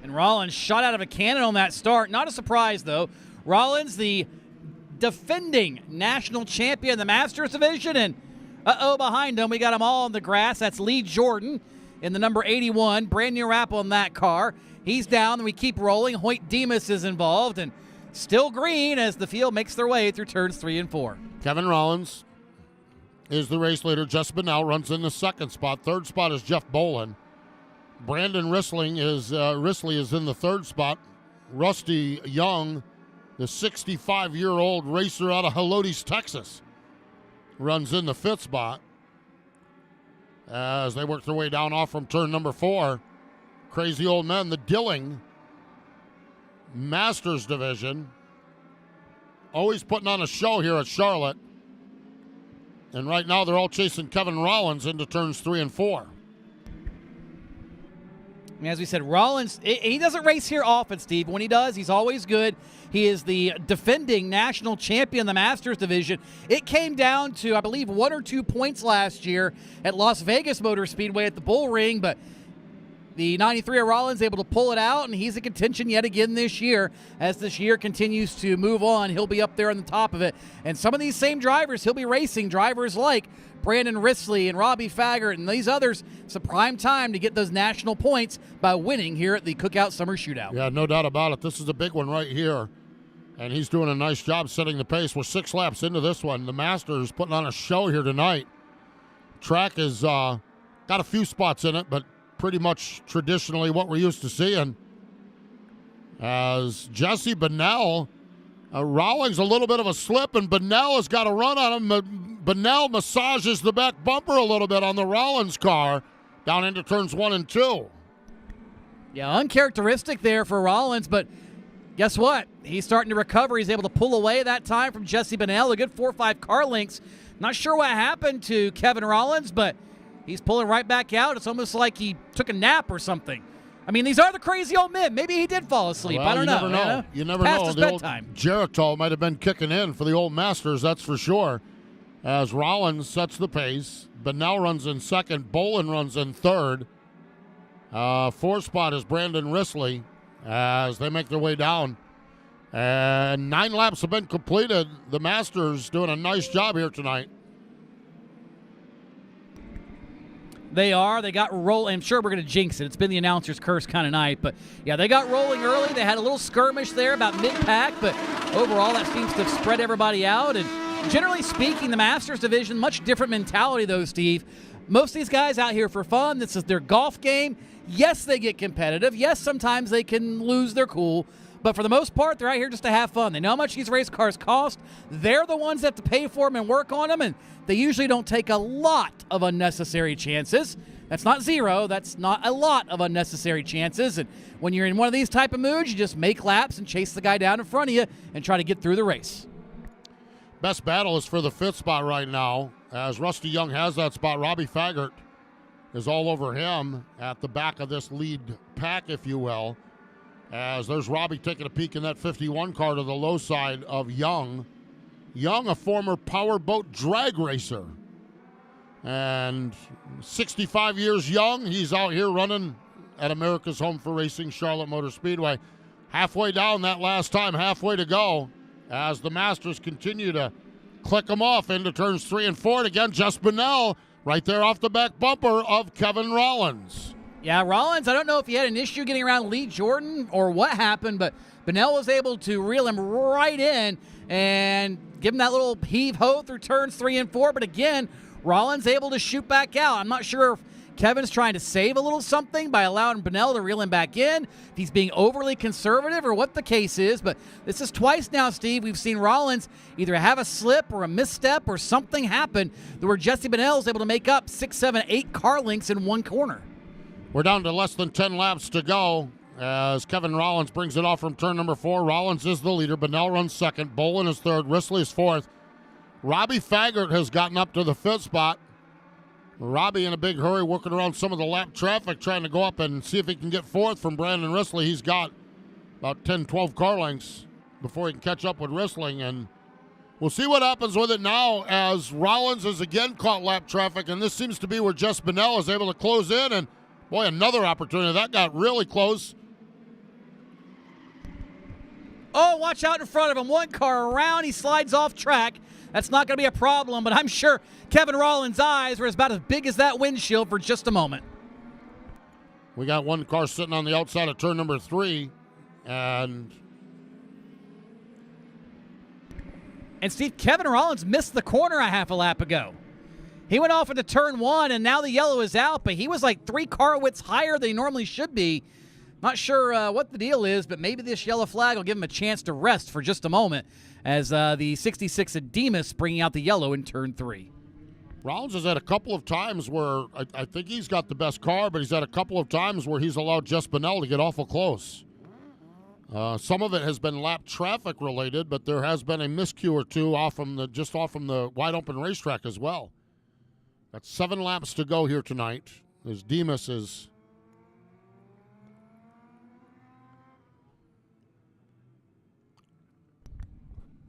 And Rollins shot out of a cannon on that start. Not a surprise, though. Rollins, the defending national champion in the Masters Division, and behind him, we got them all on the grass. That's Lee Jordan in the number 81. Brand new wrap on that car. He's down, and we keep rolling. Hoyt Demas is involved, and still green as the field makes their way through turns 3 and 4. Kevin Rollins is the race leader. Jess Benell runs in the 2nd spot. 3rd spot is Jeff Bolin. Brandon Risley is in the 3rd spot. Rusty Young, the 65-year-old racer out of Helotes, Texas, runs in the 5th spot as they work their way down off from turn number 4. Crazy old men, the Dilling Masters Division, always putting on a show here at Charlotte. And right now they're all chasing Kevin Rollins into turns 3 and 4. I mean, as we said, Rollins, he doesn't race here often, Steve. When he does, he's always good. He is the defending national champion in the Masters division. It came down to, I believe, 1 or 2 points last year at Las Vegas Motor Speedway at the Bull Ring, but the 93 of Rollins able to pull it out, and he's in contention yet again this year. As this year continues to move on, he'll be up there on the top of it. And some of these same drivers, he'll be racing drivers like Brandon Risley and Robbie Faggart and these others. It's a prime time to get those national points by winning here at the Cookout Summer Shootout. Yeah, no doubt about it. This is a big one right here. And he's doing a nice job setting the pace. We're 6 laps into this one. The Masters putting on a show here tonight. Track has got a few spots in it, but pretty much traditionally what we're used to seeing. As Jesse Bunnell, Rawlings a little bit of a slip, and Bunnell has got a run on him. Bunnell massages the back bumper a little bit on the Rollins car down into turns 1 and 2. Yeah, uncharacteristic there for Rollins, but guess what? He's starting to recover. He's able to pull away that time from Jesse Bunnell, a good 4 or 5 car lengths. Not sure what happened to Kevin Rollins, but he's pulling right back out. It's almost like he took a nap or something. I mean, these are the crazy old men. Maybe he did fall asleep. Well, I don't know. Never know. You never Past know. his The bedtime. old Jericho might have been kicking in for the old Masters, that's for sure. As Rollins sets the pace, Bunnell runs in second, Bolin runs in third. 4th spot is Brandon Risley as they make their way down. And 9 laps have been completed. The Masters doing a nice job here tonight. They are. They got rolling. I'm sure we're going to jinx it. It's been the announcer's curse kind of night. But, yeah, they got rolling early. They had a little skirmish there about mid-pack. But overall, that seems to have spread everybody out. And generally speaking, the Masters division, much different mentality, though, Steve. Most of these guys out here for fun. This is their golf game. Yes, they get competitive. Yes, sometimes they can lose their cool. But for the most part, they're out here just to have fun. They know how much these race cars cost. They're the ones that have to pay for them and work on them, and they usually don't take a lot of unnecessary chances. That's not zero. That's not a lot of unnecessary chances. And when you're in one of these type of moods, you just make laps and chase the guy down in front of you and try to get through the race. Best battle is for the 5th spot right now. As Rusty Young has that spot, Robbie Faggart is all over him at the back of this lead pack, if you will. As there's Robbie taking a peek in that 51 car to the low side of Young. Young, a former powerboat drag racer. And 65 years young, he's out here running at America's Home for Racing, Charlotte Motor Speedway. Halfway down that last time, halfway to go, as the Masters continue to click them off into turns 3 and 4. And again, Jess Bunnell right there off the back bumper of Kevin Rollins. Yeah, Rollins, I don't know if he had an issue getting around Lee Jordan or what happened, but Bunnell was able to reel him right in and give him that little heave-ho through turns 3 and 4. But again, Rollins able to shoot back out. I'm not sure if Kevin's trying to save a little something by allowing Bunnell to reel him back in, if he's being overly conservative or what the case is. But this is twice now, Steve, we've seen Rollins either have a slip or a misstep or something happen where Jesse Bunnell is able to make up 6, 7, 8 car lengths in one corner. We're down to less than 10 laps to go as Kevin Rollins brings it off from turn number 4. Rollins is the leader. Bunnell runs second. Bolin is third. Risley is fourth. Robbie Faggart has gotten up to the 5th spot. Robbie in a big hurry working around some of the lap traffic trying to go up and see if he can get 4th from Brandon Risley. He's got about 10, 12 car lengths before he can catch up with Risley. And we'll see what happens with it now as Rollins has again caught lap traffic. And this seems to be where Jess Bunnell is able to close in. And boy, another opportunity. That got really close. Oh, watch out in front of him. One car around. He slides off track. That's not going to be a problem, but I'm sure Kevin Rollins' eyes were about as big as that windshield for just a moment. We got one car sitting on the outside of turn number 3. And Steve, Kevin Rollins missed the corner a half a lap ago. He went off into turn 1, and now the yellow is out, but he was like 3 car widths higher than he normally should be. Not sure what the deal is, but maybe this yellow flag will give him a chance to rest for just a moment as the 66 of Demas bringing out the yellow in turn 3. Rollins has had a couple of times where I think he's got the best car, but he's had a couple of times where he's allowed Jess Bunnell to get awful close. Some of it has been lap traffic related, but there has been a miscue or two off from the wide open racetrack as well. Got 7 laps to go here tonight as Demas is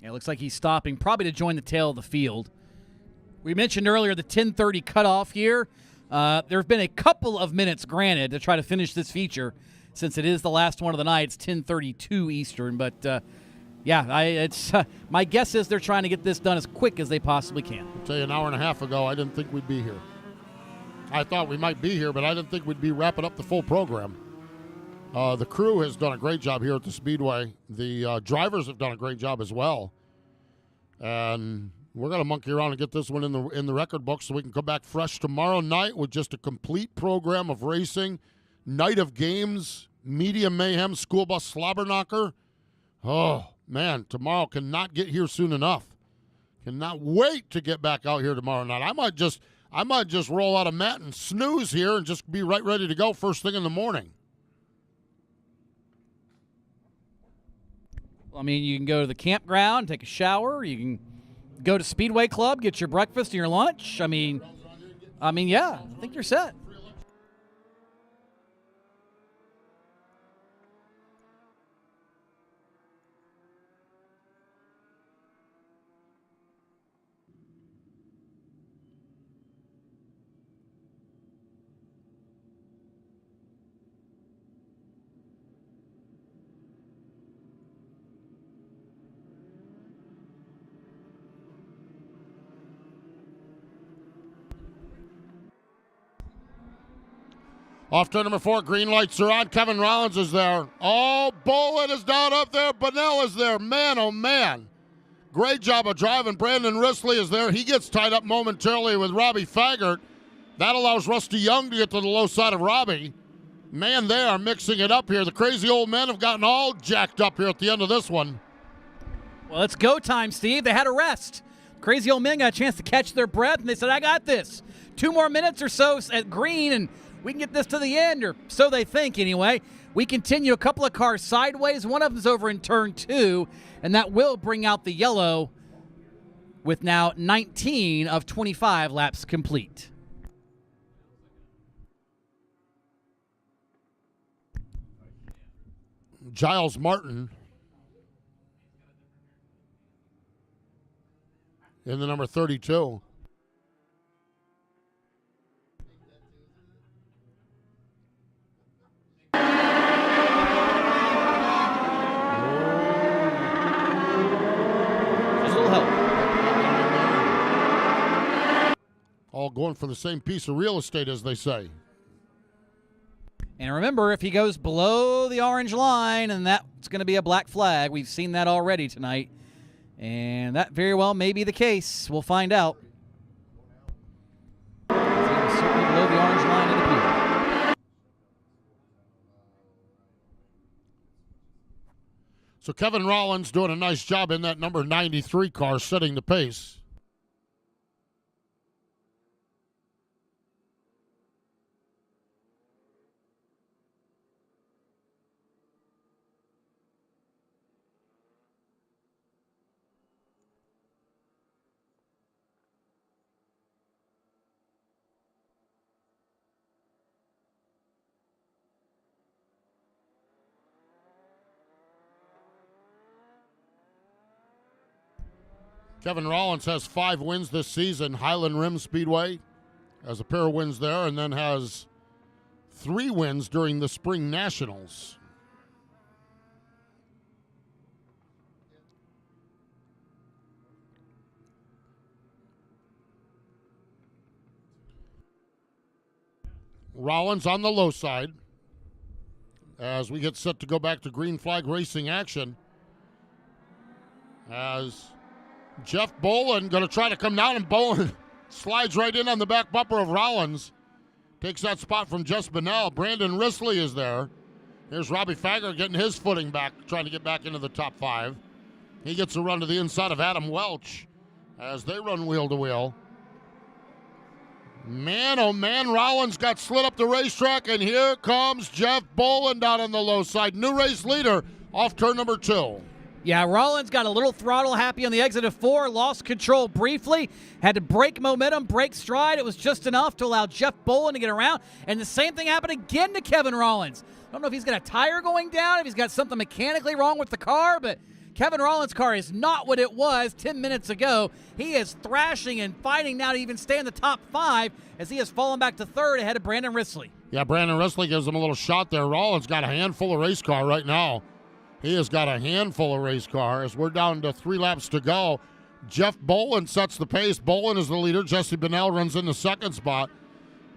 Yeah, it looks like he's stopping probably to join the tail of the field. We mentioned earlier the 10:30 cutoff here. There have been a couple of minutes granted to try to finish this feature since it is the last one of the night. It's 10:32 Eastern, but my guess is they're trying to get this done as quick as they possibly can. I'll tell you, an hour and a half ago, I didn't think we'd be here. I thought we might be here, but I didn't think we'd be wrapping up the full program. The crew has done a great job here at the Speedway. The drivers have done a great job as well. And we're going to monkey around and get this one in the record book so we can come back fresh tomorrow night with just a complete program of racing, night of games, media mayhem, school bus slobber knocker. Oh, man, tomorrow cannot get here soon enough. Cannot wait to get back out here tomorrow night. I might just roll out a mat and snooze here and just be right ready to go first thing in the morning. I mean, you can go to the campground, take a shower. You can go to Speedway Club, get your breakfast and your lunch. I mean, yeah, I think you're set. Off turn number 4, green lights are on. Kevin Rollins is there. Oh, Bolin is down up there. Bunnell is there. Man, oh, man. Great job of driving. Brandon Risley is there. He gets tied up momentarily with Robbie Faggart. That allows Rusty Young to get to the low side of Robbie. Man, they are mixing it up here. The crazy old men have gotten all jacked up here at the end of this one. Well, it's go time, Steve. They had a rest. Crazy old men got a chance to catch their breath, and they said, I got this. 2 more minutes or so at green, and we can get this to the end, or so they think anyway. We continue a couple of cars sideways. One of them's over in turn 2, and that will bring out the yellow with now 19 of 25 laps complete. Giles Martin in the number 32. All going for the same piece of real estate, as they say. And remember, if he goes below the orange line, and that's going to be a black flag. We've seen that already tonight. And that very well may be the case. We'll find out. He was certainly below the orange line, it appeared. So Kevin Rollins doing a nice job in that number 93 car, setting the pace. Kevin Rollins has 5 wins this season. Highland Rim Speedway has a pair of wins there, and then has 3 wins during the Spring Nationals. Rollins on the low side as we get set to go back to green flag racing action. As Jeff Bolin going to try to come down, and Bolin slides right in on the back bumper of Rollins. Takes that spot from Jess Bunnell. Brandon Risley is there. Here's Robbie Faggart getting his footing back, trying to get back into the top 5. He gets a run to the inside of Adam Welch as they run wheel to wheel. Man, oh man, Rollins got slid up the racetrack, and here comes Jeff Bolin down on the low side. New race leader off turn number 2. Yeah, Rollins got a little throttle happy on the exit of 4, lost control briefly, had to break momentum, break stride. It was just enough to allow Jeff Bolin to get around, and the same thing happened again to Kevin Rollins. I don't know if he's got a tire going down, if he's got something mechanically wrong with the car, but Kevin Rollins' car is not what it was 10 minutes ago. He is thrashing and fighting now to even stay in the top 5 as he has fallen back to 3rd ahead of Brandon Risley. Yeah, Brandon Risley gives him a little shot there. Rollins got a handful of race car right now. He has got a handful of race car as we're down to 3 laps to go. Jeff Bolin sets the pace. Bolin is the leader. Jesse Bennell runs in the 2nd spot.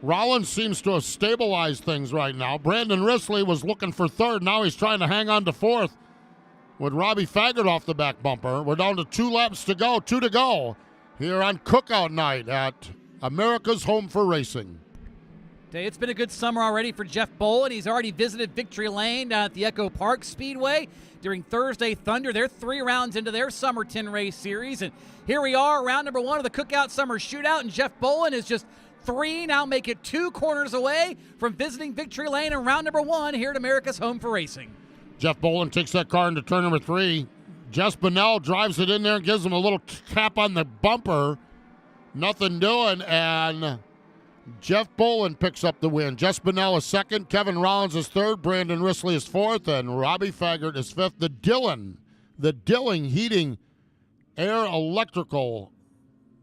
Rollins seems to have stabilized things right now. Brandon Risley was looking for 3rd. Now he's trying to hang on to 4th with Robbie Faggart off the back bumper. We're down to 2 laps to go, 2 to go here on Cookout Night at America's Home for Racing. It's been a good summer already for Jeff Bolin. He's already visited Victory Lane down at the Echo Park Speedway during Thursday Thunder. They're 3 rounds into their Summer 10 race series. And here we are, round number 1 of the Cookout Summer Shootout. And Jeff Bolin is just 3, now make it 2 corners away from visiting Victory Lane in round number 1 here at America's Home for Racing. Jeff Bolin takes that car into turn number 3. Jess Bennell drives it in there and gives him a little tap on the bumper. Nothing doing, and Jeff Bolin picks up the win. Jess Bennell is 2nd, Kevin Rollins is 3rd, Brandon Risley is 4th, and Robbie Faggart is 5th. The Dilling Heating Air Electrical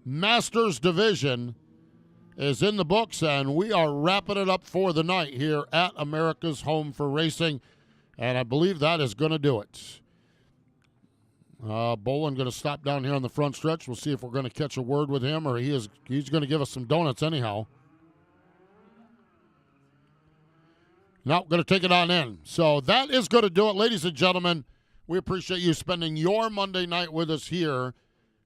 Masters Division is in the books, and we are wrapping it up for the night here at America's Home for Racing, and I believe that is going to do it. Bolin going to stop down here on the front stretch. We'll see if we're going to catch a word with him, or he's going to give us some donuts anyhow. Now, going to take it on in. So that is going to do it. Ladies and gentlemen, we appreciate you spending your Monday night with us here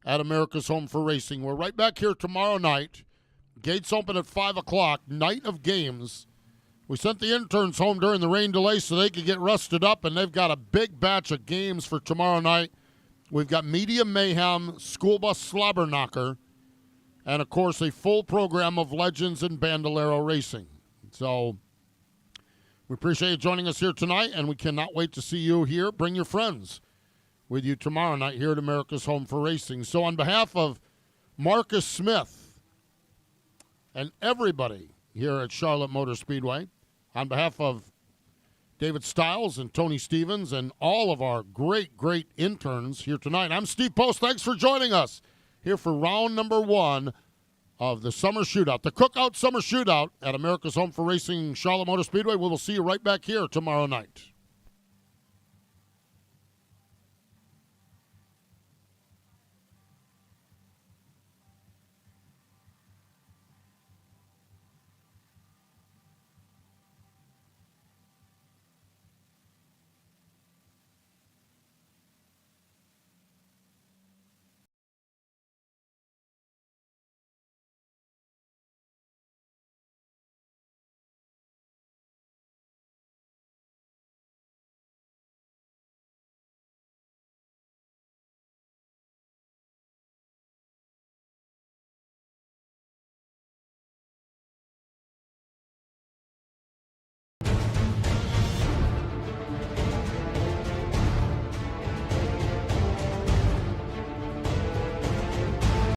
at America's Home for Racing. We're right back here tomorrow night. Gates open at 5 o'clock, night of games. We sent the interns home during the rain delay so they could get rusted up, and they've got a big batch of games for tomorrow night. We've got Media Mayhem, School Bus Slobber Knocker, and, of course, a full program of Legends and Bandolero Racing. So we appreciate you joining us here tonight, and we cannot wait to see you here. Bring your friends with you tomorrow night here at America's Home for Racing. So on behalf of Marcus Smith and everybody here at Charlotte Motor Speedway, on behalf of David Stiles and Tony Stevens and all of our great, great interns here tonight, I'm Steve Post. Thanks for joining us here for round number 1 of the Summer Shootout, the Cookout Summer Shootout at America's Home for Racing, Charlotte Motor Speedway. We will see you right back here tomorrow night.